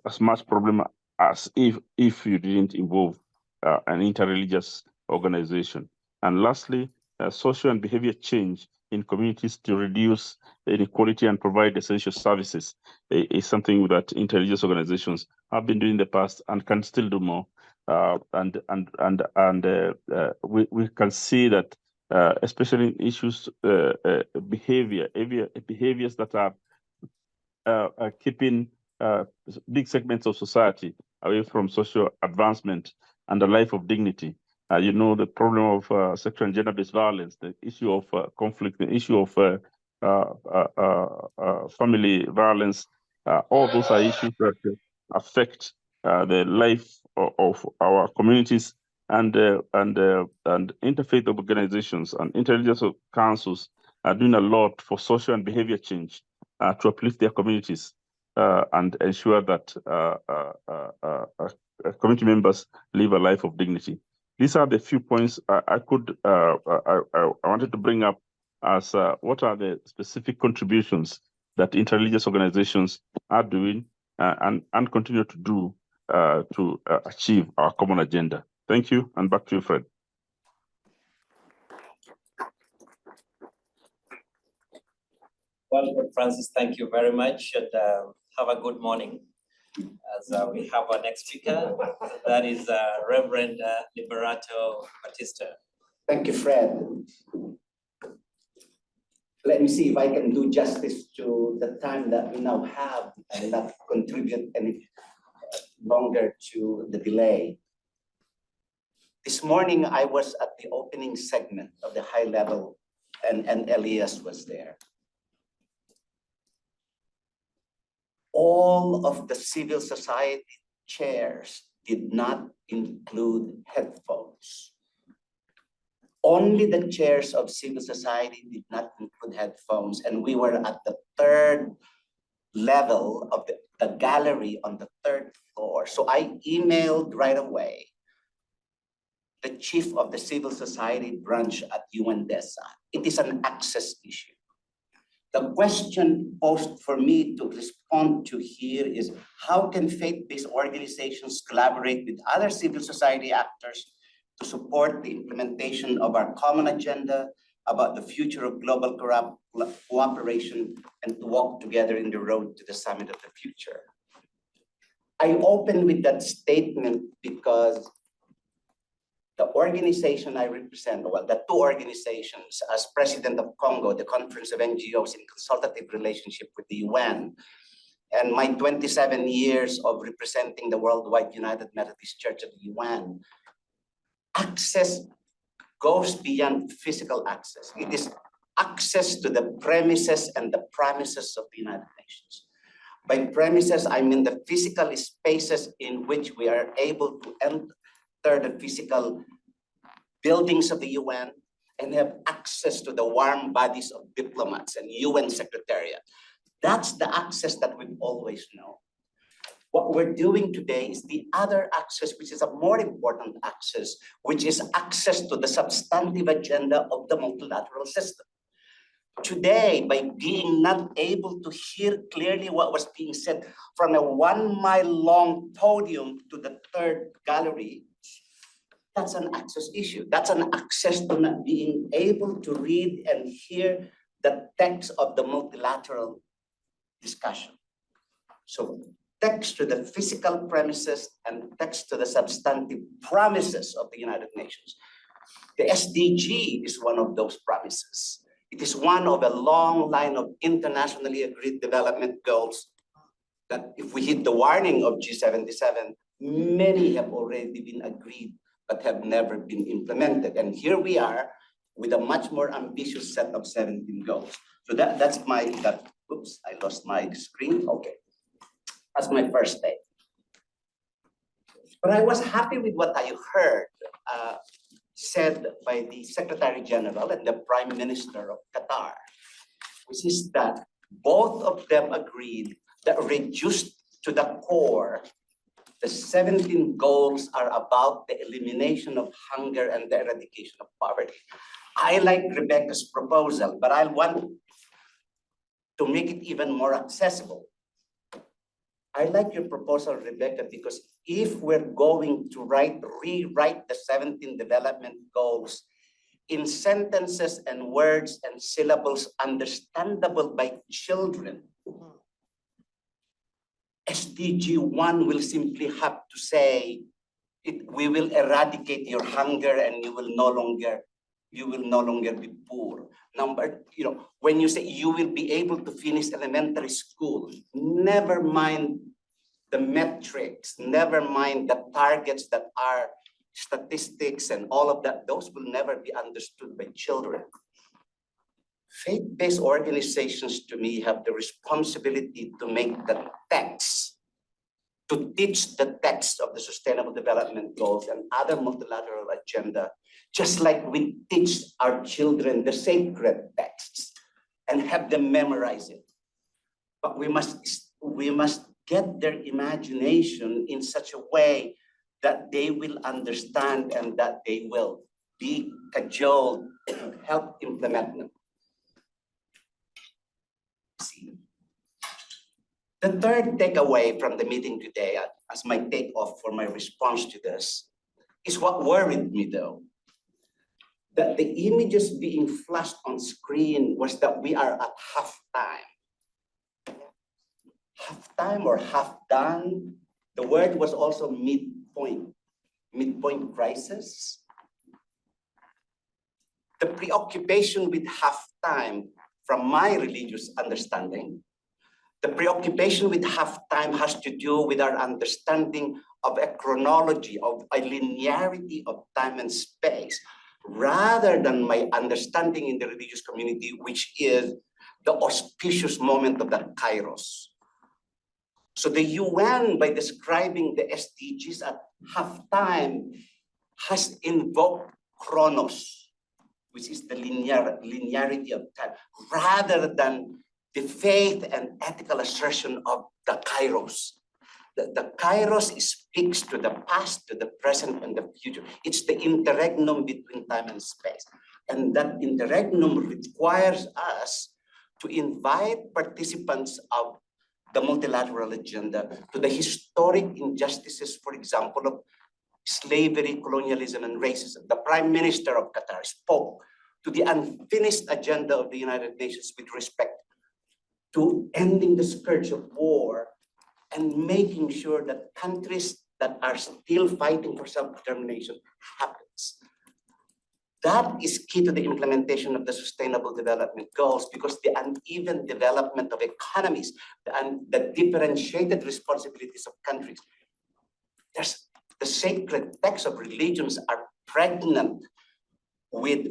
as much problem as if you didn't involve an interreligious organization. And lastly, social and behavior change in communities to reduce inequality and provide essential services is something that interreligious organizations have been doing in the past and can still do more. We can see that especially in issues behaviors that are keeping big segments of society away from social advancement and a life of dignity. You know, the problem of sexual and gender-based violence, the issue of conflict, the issue of family violence, all those are issues that affect the life of our communities, and interfaith organizations and interreligious councils are doing a lot for social and behavior change to uplift their communities and ensure that community members live a life of dignity. These are the few points I wanted to bring up as what are the specific contributions that interreligious organizations are doing and continue to do to achieve our common agenda. Thank you, and back to you, Fred. Well, Francis, thank you very much, and have a good morning. As we have our next speaker, that is Reverend Liberato Batista. Thank you, Fred. Let me see if I can do justice to the time that we now have and not contribute any longer to the delay. This morning, I was at the opening segment of the high level, and Elias was there. All of the civil society chairs did not include headphones. Only the chairs of civil society did not include headphones, and we were at the third level of the gallery on the third floor. So I emailed right away the chief of the civil society branch at UNDESA. It is an access issue. The question posed for me to respond to here is, how can faith-based organizations collaborate with other civil society actors to support the implementation of our common agenda about the future of global cooperation and to walk together in the road to the summit of the future? I open with that statement because the organization I represent, well, the two organizations, as president of Congo, the Conference of NGOs in consultative relationship with the UN, and my 27 years of representing the Worldwide United Methodist Church of the UN, access goes beyond physical access. It is access to the premises and the promises of the United Nations. By premises, I mean the physical spaces in which we are able to enter the physical buildings of the UN and have access to the warm bodies of diplomats and UN Secretariat. That's the access that we've always known. What we're doing today is the other access, which is a more important access, which is access to the substantive agenda of the multilateral system. Today, by being not able to hear clearly what was being said from a 1 mile long podium to the third gallery, that's an access issue. That's an access to not being able to read and hear the text of the multilateral discussion. So text to the physical premises and text to the substantive promises of the United Nations. The SDG is one of those promises. It is one of a long line of internationally agreed development goals that if we hit the warning of G77, many have already been agreed but have never been implemented. And here we are with a much more ambitious set of 17 goals. So that's my, oops, I lost my screen, okay. That's my first day. But I was happy with what I heard said by the Secretary General and the Prime Minister of Qatar, which is that both of them agreed that reduced to the core, the 17 goals are about the elimination of hunger and the eradication of poverty. I like Rebecca's proposal, but I want to make it even more accessible. I like your proposal, Rebecca, because if we're going to rewrite the 17 development goals in sentences and words and syllables understandable by children, SDG 1 will simply have to say, we will eradicate your hunger and you will no longer be poor. When you say you will be able to finish elementary school, never mind the metrics, never mind the targets that are statistics and all of that, those will never be understood by children. Faith-based organizations, to me, have the responsibility to make the text, to teach the text of the Sustainable Development Goals and other multilateral agenda, just like we teach our children the sacred texts and have them memorize it. But we must get their imagination in such a way that they will understand and that they will be cajoled to help implement them. The third takeaway from the meeting today, as my takeoff for my response to this, is what worried me though. That the images being flashed on screen was that we are at halftime. Halftime or half done. The word was also midpoint crisis. The preoccupation with halftime, from my religious understanding, the preoccupation with halftime has to do with our understanding of a chronology, of a linearity of time and space, rather than my understanding in the religious community, which is the auspicious moment of the Kairos. So the UN, by describing the SDGs at halftime, has invoked chronos, which is the linearity of time, rather than the faith and ethical assertion of the Kairos. The Kairos speaks to the past, to the present, and the future. It's the interregnum between time and space. And that interregnum requires us to invite participants of the multilateral agenda to the historic injustices, for example, of slavery, colonialism, and racism. The Prime Minister of Qatar spoke to the unfinished agenda of the United Nations with respect to ending the scourge of war and making sure that countries that are still fighting for self-determination happens. That is key to the implementation of the Sustainable Development Goals, because the uneven development of economies and the differentiated responsibilities of countries, the sacred texts of religions are pregnant with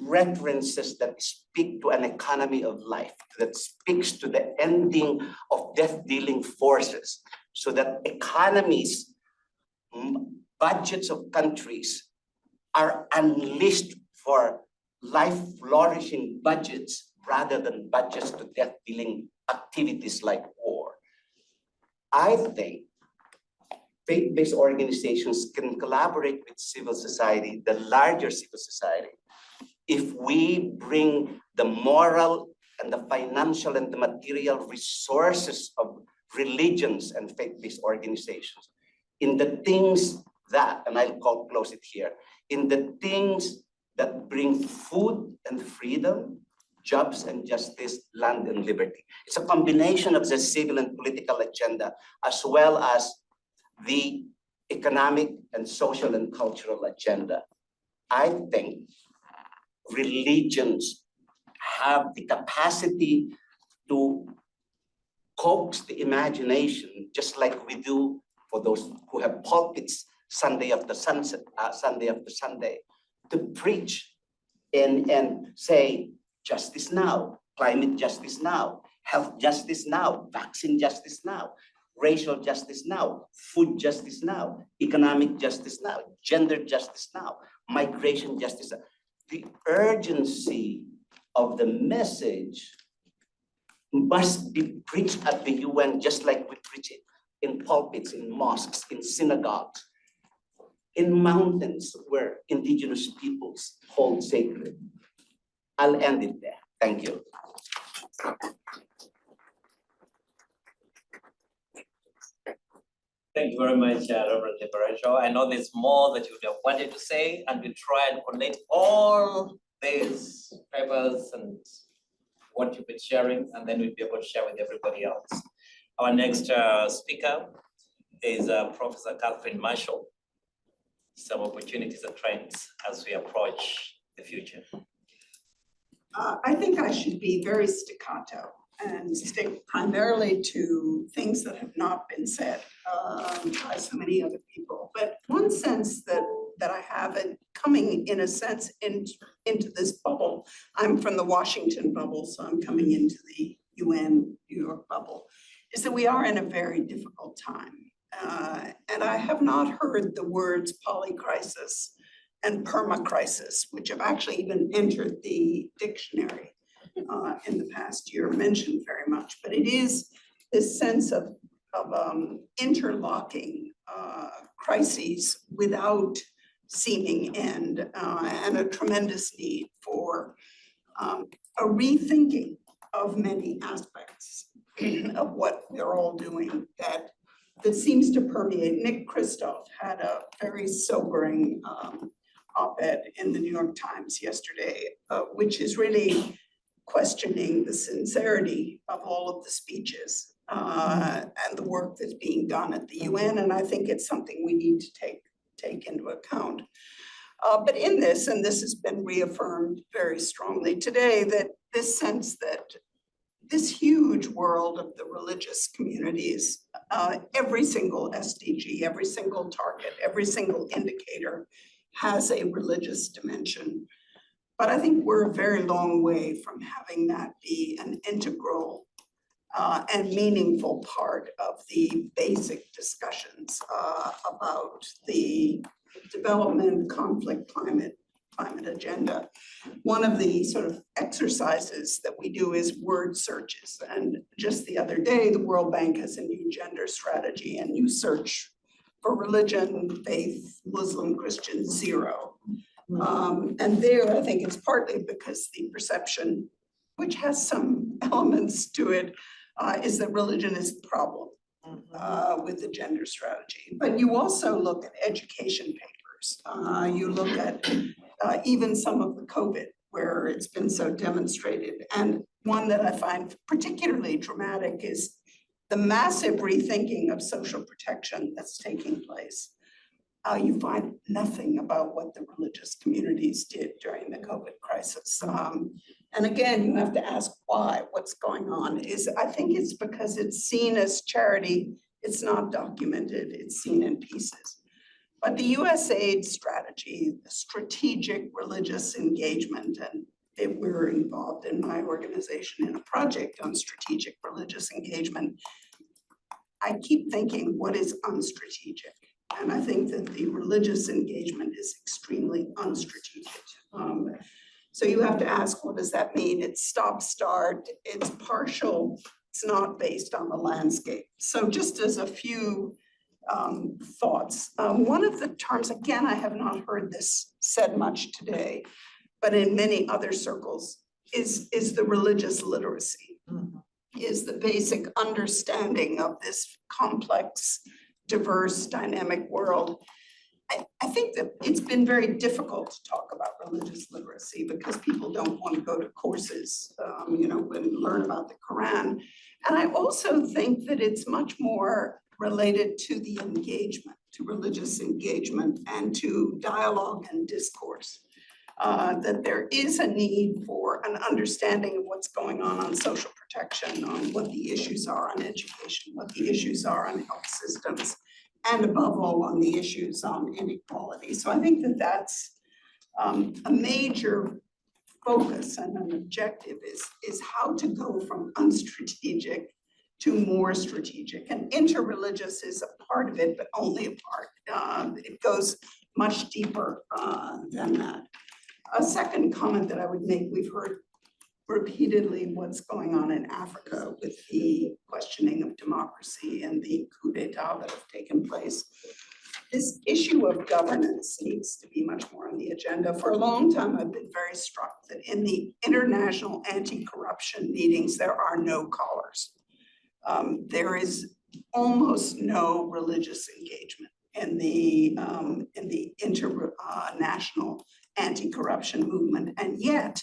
references that speak to an economy of life, that speaks to the ending of death-dealing forces, so that economies, budgets of countries are unleashed for life-flourishing budgets rather than budgets to death-dealing activities like war. I think faith-based organizations can collaborate with civil society, the larger civil society, if we bring the moral and the financial and the material resources of religions and faith-based organizations in the things that, and I'll close it here, in the things that bring food and freedom, jobs and justice, land and liberty. It's a combination of the civil and political agenda, as well as the economic and social and cultural agenda. I think religions have the capacity to coax the imagination, just like we do for those who have pulpits Sunday after Sunday, to preach and say, justice now, climate justice now, health justice now, vaccine justice now, racial justice now, food justice now, economic justice now, gender justice now, migration justice now. The urgency of the message must be preached at the UN just like we preach it in pulpits, in mosques, in synagogues, in mountains where indigenous peoples hold sacred. I'll end it there. Thank you. Thank you very much, Reverend Liberato. I know there's more that you would have wanted to say, and we try and collate all these papers and what you've been sharing, and then we'll be able to share with everybody else. Our next speaker is Professor Catherine Marshall. Some opportunities and trends as we approach the future. I think I should be very staccato and stick primarily to things that have not been said by so many other people. But one sense that I have, and coming in a sense into this bubble, I'm from the Washington bubble, so I'm coming into the UN New York bubble, is that we are in a very difficult time. And I have not heard the words polycrisis and permacrisis, which have actually even entered the dictionary in the past year, mentioned very much. But it is this sense of interlocking crises without seeming end, and a tremendous need for a rethinking of many aspects of what we're all doing that seems to permeate. Nick Kristof had a very sobering op-ed in the New York Times yesterday, which is really questioning the sincerity of all of the speeches and the work that's being done at the UN. And I think it's something we need to take into account. But in this, and this has been reaffirmed very strongly today, that this sense that this huge world of the religious communities, every single SDG, every single target, every single indicator has a religious dimension. But I think we're a very long way from having that be an integral and meaningful part of the basic discussions about the development, conflict, climate agenda. One of the sort of exercises that we do is word searches. And just the other day, the World Bank has a new gender strategy, and you search for religion, faith, Muslim, Christian, zero. And there, I think it's partly because the perception, which has some elements to it, is that religion is the problem with the gender strategy. But you also look at education papers. You look at even some of the COVID, where it's been so demonstrated. And one that I find particularly dramatic is the massive rethinking of social protection that's taking place. You find nothing about what the religious communities did during the COVID crisis. And again, you have to ask why, what's going on. I think it's because it's seen as charity, it's not documented, it's seen in pieces. But the USAID strategy, strategic religious engagement, and we're involved in my organization in a project on strategic religious engagement. I keep thinking, what is unstrategic? And I think that the religious engagement is extremely unstrategic. So you have to ask, what does that mean? It's stop-start, it's partial, it's not based on the landscape. So just as a few thoughts. One of the terms, again, I have not heard this said much today, but in many other circles, is the religious literacy, is the basic understanding of this complex, diverse, dynamic world. I think that it's been very difficult to talk about religious literacy because people don't want to go to courses, and learn about the Quran. And I also think that it's much more related to the engagement, to religious engagement and to dialogue and discourse. That there is a need for an understanding of what's going on social protection, on what the issues are on education, what the issues are on health systems, and above all on the issues on inequality. So I think that that's a major focus and an objective is how to go from unstrategic to more strategic. And interreligious is a part of it, but only a part. It goes much deeper than that. A second comment that I would make, we've heard repeatedly what's going on in Africa with the questioning of democracy and the coup d'etat that have taken place. This issue of governance needs to be much more on the agenda. For a long time, I've been very struck that in the international anti-corruption meetings, there are no callers. There is almost no religious engagement in the international anti-corruption movement. And yet,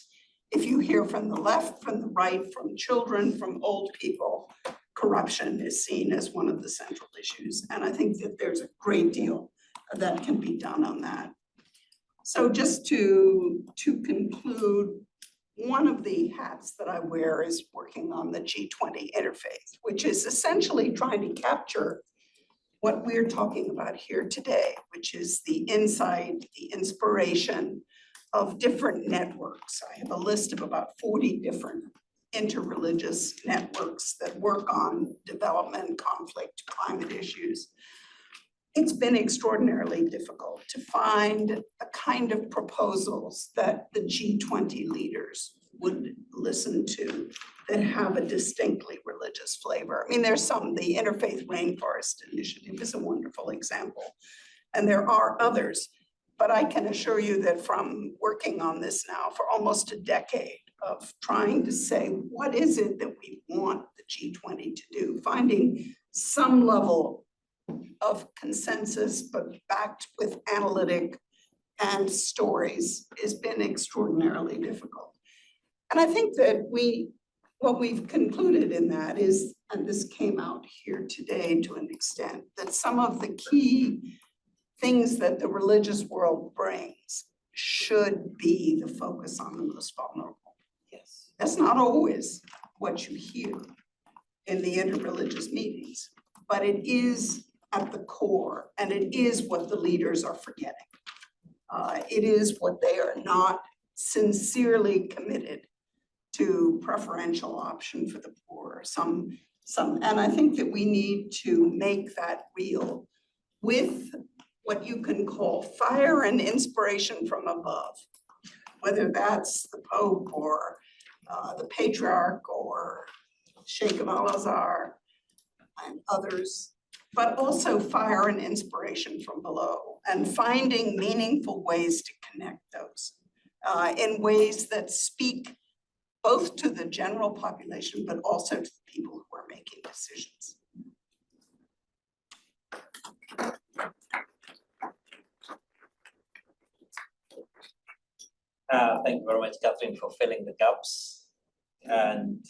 if you hear from the left, from the right, from children, from old people, corruption is seen as one of the central issues. And I think that there's a great deal that can be done on that. So just to conclude, one of the hats that I wear is working on the G20 interfaith, which is essentially trying to capture what we're talking about here today, which is the insight, the inspiration of different networks. I have a list of about 40 different interreligious networks that work on development, conflict, climate issues. It's been extraordinarily difficult to find the kind of proposals that the G20 leaders would listen to that have a distinctly religious flavor. I mean, there's some, the Interfaith Rainforest Initiative is a wonderful example, and there are others. But I can assure you that from working on this now for almost a decade of trying to say, what is it that we want the G20 to do? Finding some level of consensus, but backed with analytic and stories has been extraordinarily difficult. And I think that what we've concluded in that is, and this came out here today to an extent, that some of the key things that the religious world brings should be the focus on the most vulnerable. Yes. That's not always what you hear in the interreligious meetings, but it is at the core, and it is what the leaders are forgetting. It is what they are not sincerely committed to preferential option for the poor. And I think that we need to make that real with what you can call fire and inspiration from above, whether that's the Pope or the Patriarch or Sheikh of Al-Azhar and others, but also fire and inspiration from below, and finding meaningful ways to connect those in ways that speak both to the general population, but also to the people who are making decisions. Thank you very much, Catherine, for filling the gaps. And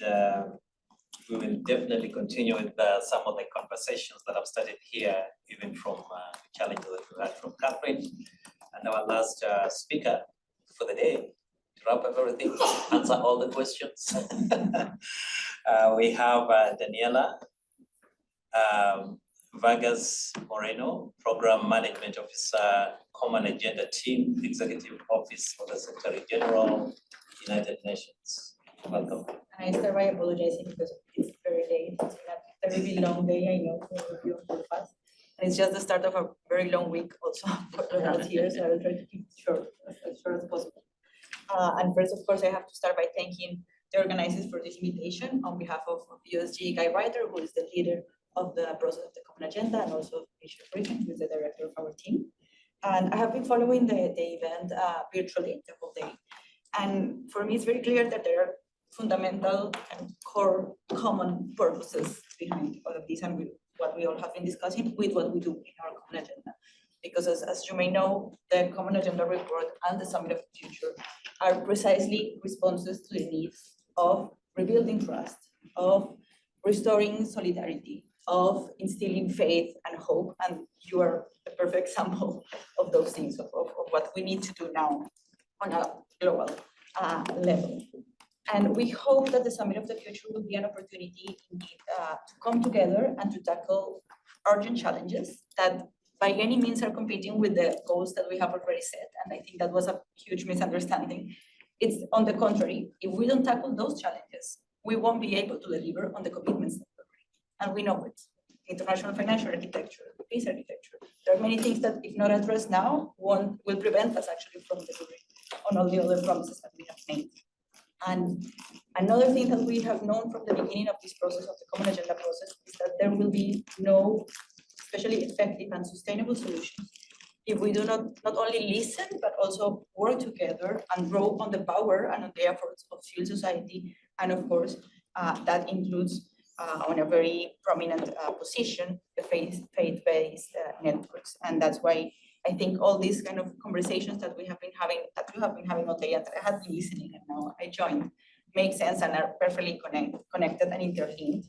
we will definitely continue with some of the conversations that I've started here, even from the challenges that we had from Catherine. And our last speaker for the day, to wrap up everything, answer all the questions. We have Daniela Vargas Moreno, Program Management Officer, Common Agenda Team, Executive Office for the Secretary General, United Nations. Welcome. I start by apologizing because it's very late. It's been a very long day, I know, for you and for us. And it's just the start of a very long week also for us here, so I will try to keep it short, as short as possible. And first, of course, I have to start by thanking the organizers for this invitation on behalf of USG Guy Ryder, who is the leader of the process of the Common Agenda, and also Bishop Griffin, who is the director of our team. And I have been following the event virtually the whole day. And for me, it's very clear that there are fundamental and core common purposes behind all of this, and what we all have been discussing with what we do in our Common Agenda. Because as you may know, the Common Agenda report and the Summit of the Future are precisely responses to the needs of rebuilding trust, of restoring solidarity, of instilling faith and hope. And you are a perfect example of those things, of what we need to do now on a global level. And we hope that the Summit of the Future will be an opportunity indeed to come together and to tackle urgent challenges that by any means are competing with the goals that we have already set. And I think that was a huge misunderstanding. It's on the contrary, if we don't tackle those challenges, we won't be able to deliver on the commitments that we're making. And we know it. International financial architecture, peace architecture. There are many things that, if not addressed now, will prevent us actually from delivering on all the other promises that we have made. And another thing that we have known from the beginning of this process, of the Common Agenda process, is that there will be no especially effective and sustainable solutions if we do not only listen, but also work together and draw on the power and on the efforts of civil society. And of course, that includes on a very prominent position, the faith-based networks. And that's why I think all these kind of conversations that we have been having, that you have been having all day, and that I have been listening and now I joined, make sense and are perfectly connected and interlinked.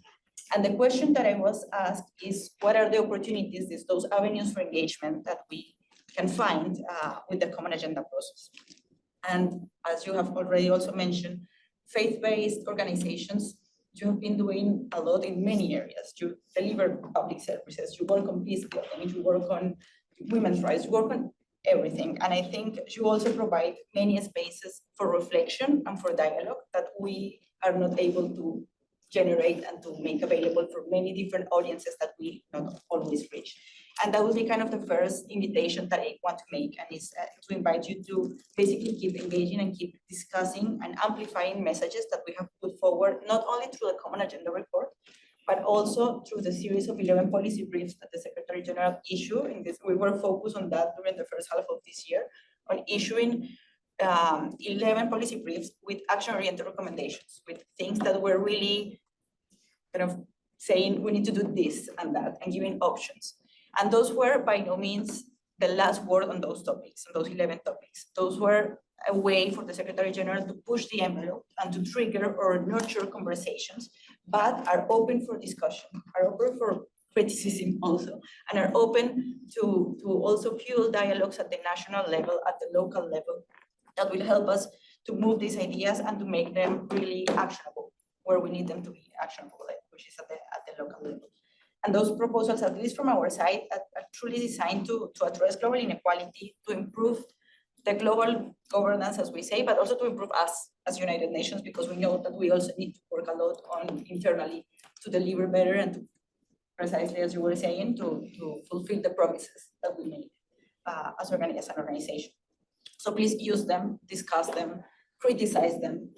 And the question that I was asked is, what are the opportunities, those avenues for engagement that we can find with the common agenda process? And as you have already also mentioned, faith-based organizations, you have been doing a lot in many areas. You deliver public services, you work on peace building, you work on women's rights, you work on everything. And I think you also provide many spaces for reflection and for dialogue that we are not able to generate and to make available for many different audiences that we not always reach. And that will be kind of the first invitation that I want to make, and is to invite you to basically keep engaging and keep discussing and amplifying messages that we have put forward, not only through the Common Agenda report, but also through the series of 11 policy briefs that the Secretary General issued. In this, we were focused on that during the first half of this year, on issuing 11 policy briefs with action-oriented recommendations, with things that were really kind of saying we need to do this and that, and giving options. And those were by no means the last word on those topics, on those 11 topics. Those were a way for the Secretary General to push the envelope and to trigger or nurture conversations, but are open for discussion, are open for criticism also, and are open to also fuel dialogues at the national level, at the local level, that will help us to move these ideas and to make them really actionable, where we need them to be actionable, which is at the local level. And those proposals, at least from our side, are truly designed to address global inequality, to improve the global governance, as we say, but also to improve us as United Nations, because we know that we also need to work a lot on internally to deliver better and to, precisely as you were saying, to fulfill the promises that we made as an organization. So please use them, discuss them, criticize them,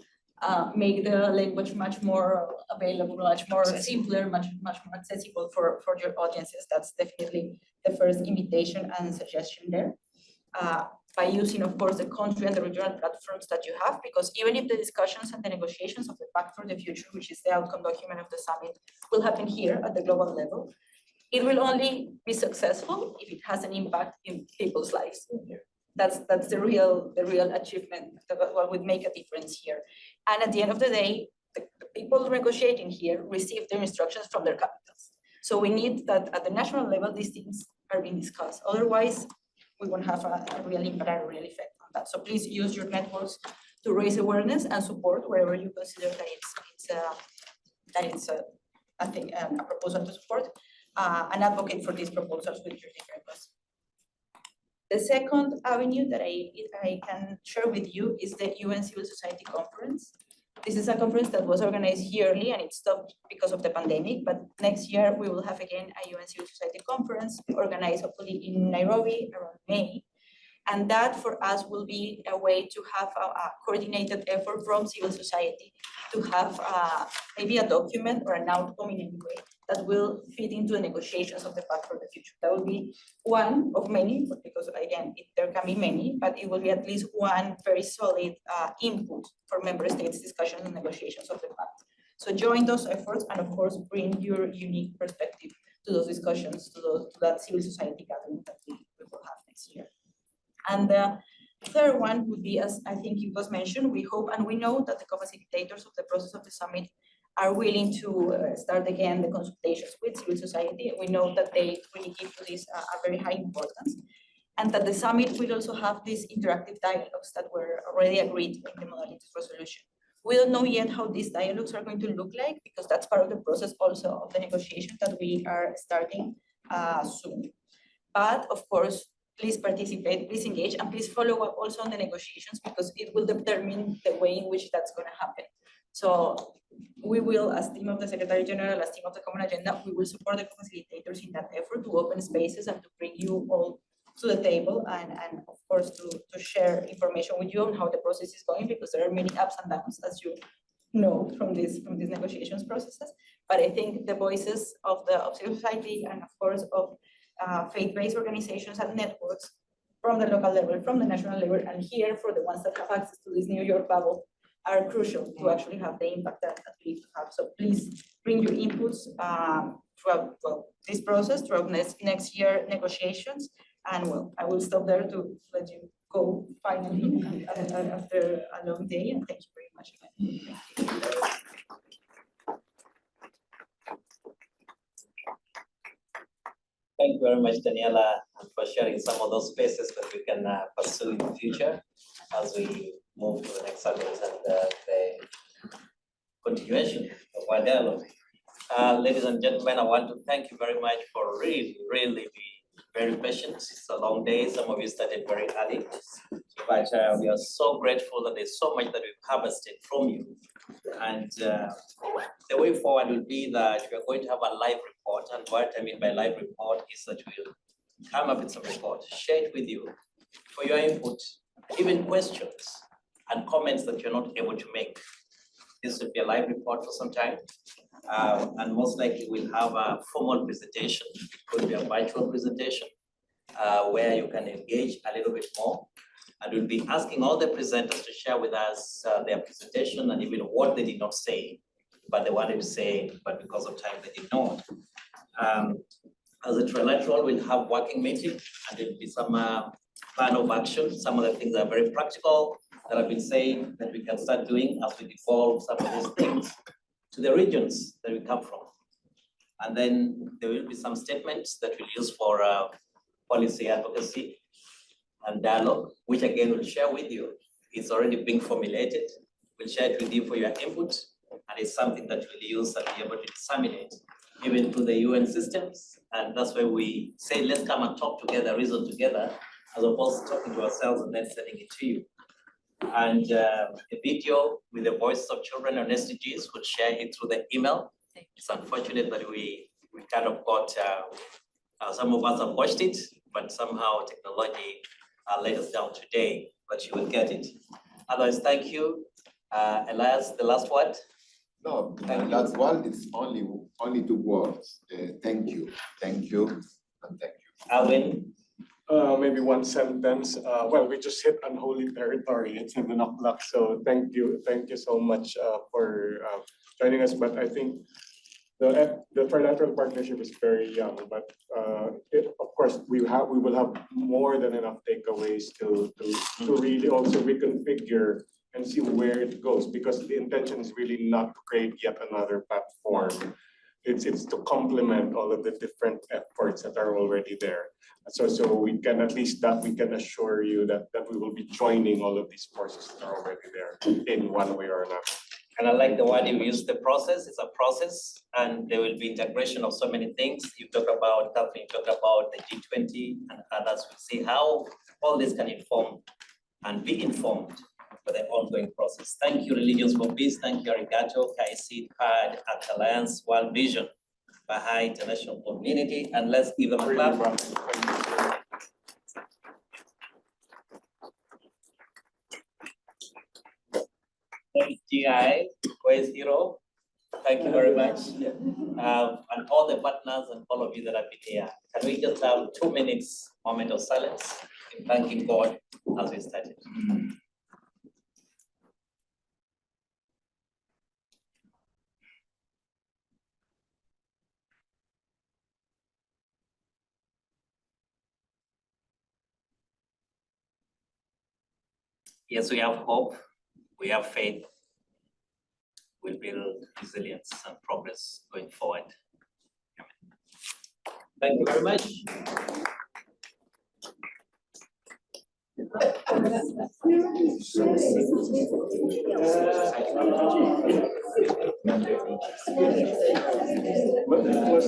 make the language much more available, much more simpler, much more accessible for your audiences. That's definitely the first invitation and suggestion there. By using, of course, the country and the regional platforms that you have, because even if the discussions and the negotiations of the Pact for the Future, which is the outcome document of the summit, will happen here at the global level, it will only be successful if it has an impact in people's lives here. That's the real achievement, what would make a difference here. And at the end of the day, the people negotiating here receive their instructions from their capitals. So we need that at the national level, these things are being discussed. Otherwise, we won't have a real impact, a real effect on that. So please use your networks to raise awareness and support wherever you consider that it's a proposal to support, and advocate for these proposals with your different customers. The second avenue that I can share with you is the UN Civil Society Conference. This is a conference that was organized yearly and it stopped because of the pandemic, but next year we will have again a UN Civil Society Conference organized hopefully in Nairobi around May. And that for us will be a way to have a coordinated effort from civil society to have maybe a document or an outcome in any way that will fit into the negotiations of the Pact for the Future. That will be one of many, because again, there can be many, but it will be at least one very solid input for member states' discussions and negotiations of the Pact. So join those efforts and of course, bring your unique perspective to those discussions, to that civil society gathering that we will have next year. And the third one would be, as I think it was mentioned, we hope and we know that the co-facilitators of the process of the summit are willing to start again the consultations with civil society. We know that they really give to this a very high importance, and that the summit will also have these interactive dialogues that were already agreed in the modalities resolution. We don't know yet how these dialogues are going to look like, because that's part of the process also of the negotiation that we are starting soon. But of course, please participate, please engage, and please follow up also on the negotiations, because it will determine the way in which that's going to happen. So we will, as team of the Secretary General, as team of the Common Agenda, we will support the facilitators in that effort to open spaces and to bring you all to the table, and of course to share information with you on how the process is going, because there are many ups and downs, as you know, from these negotiations processes. But I think the voices of civil society and of course of faith-based organizations and networks from the local level, from the national level, and here for the ones that have access to this New York bubble, are crucial to actually have the impact that we need to have. So please bring your inputs throughout this process, throughout next year negotiations. And well, I will stop there to let you go finally after a long day. And thank you very much again. Thank you very much, Daniela, for sharing some of those spaces that we can pursue in the future as we move to the next summit and the continuation of our dialogue. Ladies and gentlemen, I want to thank you very much for really being very patient. It's a long day. Some of you started very early, but we are so grateful that there's so much that we've harvested from you. And the way forward will be that we are going to have a live report. And what I mean by live report is that we'll come up with some report, share it with you for your input, even questions and comments that you're not able to make. This will be a live report for some time. And most likely we'll have a formal presentation. It could be a virtual presentation where you can engage a little bit more. And we'll be asking all the presenters to share with us their presentation and even what they did not say, but they wanted to say, but because of time they did not. As a trilateral, we'll have working meeting and there'll be some plan of action. Some of the things are very practical that I've been saying that we can start doing as we devolve some of these things to the regions that we come from. And then there will be some statements that we'll use for policy advocacy and dialogue, which again we'll share with you. It's already being formulated. We'll share it with you for your input, and it's something that we'll use and be able to disseminate even through the UN systems. And that's why we say, let's come and talk together, reason together, as opposed to talking to ourselves and then sending it to you. And a video with the voices of children on SDGs, we'll share it through the email. It's unfortunate that we kind of got, some of us have watched it, but somehow technology let us down today, but you will get it. Otherwise, thank you. Elias, the last word? No, last word is only 2 words. Thank you, and thank you. Alvin? Maybe one sentence. Well, we just hit unholy territory at 7 o'clock, so thank you so much for joining us. But I think the Trilateral Partnership is very young, but of course we will have more than enough takeaways to really also reconfigure and see where it goes, because the intention is really not to create yet another platform. It's to complement all of the different efforts that are already there. So we can, at least that we can assure you that we will be joining all of these forces that are already there in one way or another. And I like the word you use, the process. It's a process, and there will be integration of so many things. You talk about, Catherine, you talk about the G20, and others will see how all this can inform and be informed for the ongoing process. Thank you, Religions for Peace. Thank you, Arigatou, KAICIID, KAICIID, ACT Alliance, World Vision, Baha'i International Community, and let's give them a clap. GI, where's Hero? Thank you very much. And all the partners and all of you that have been here. Can we just have 2 minutes moment of silence in thanking God as we started? Yes, we have hope, we have faith, we'll build resilience and progress going forward. Thank you very much. But it was,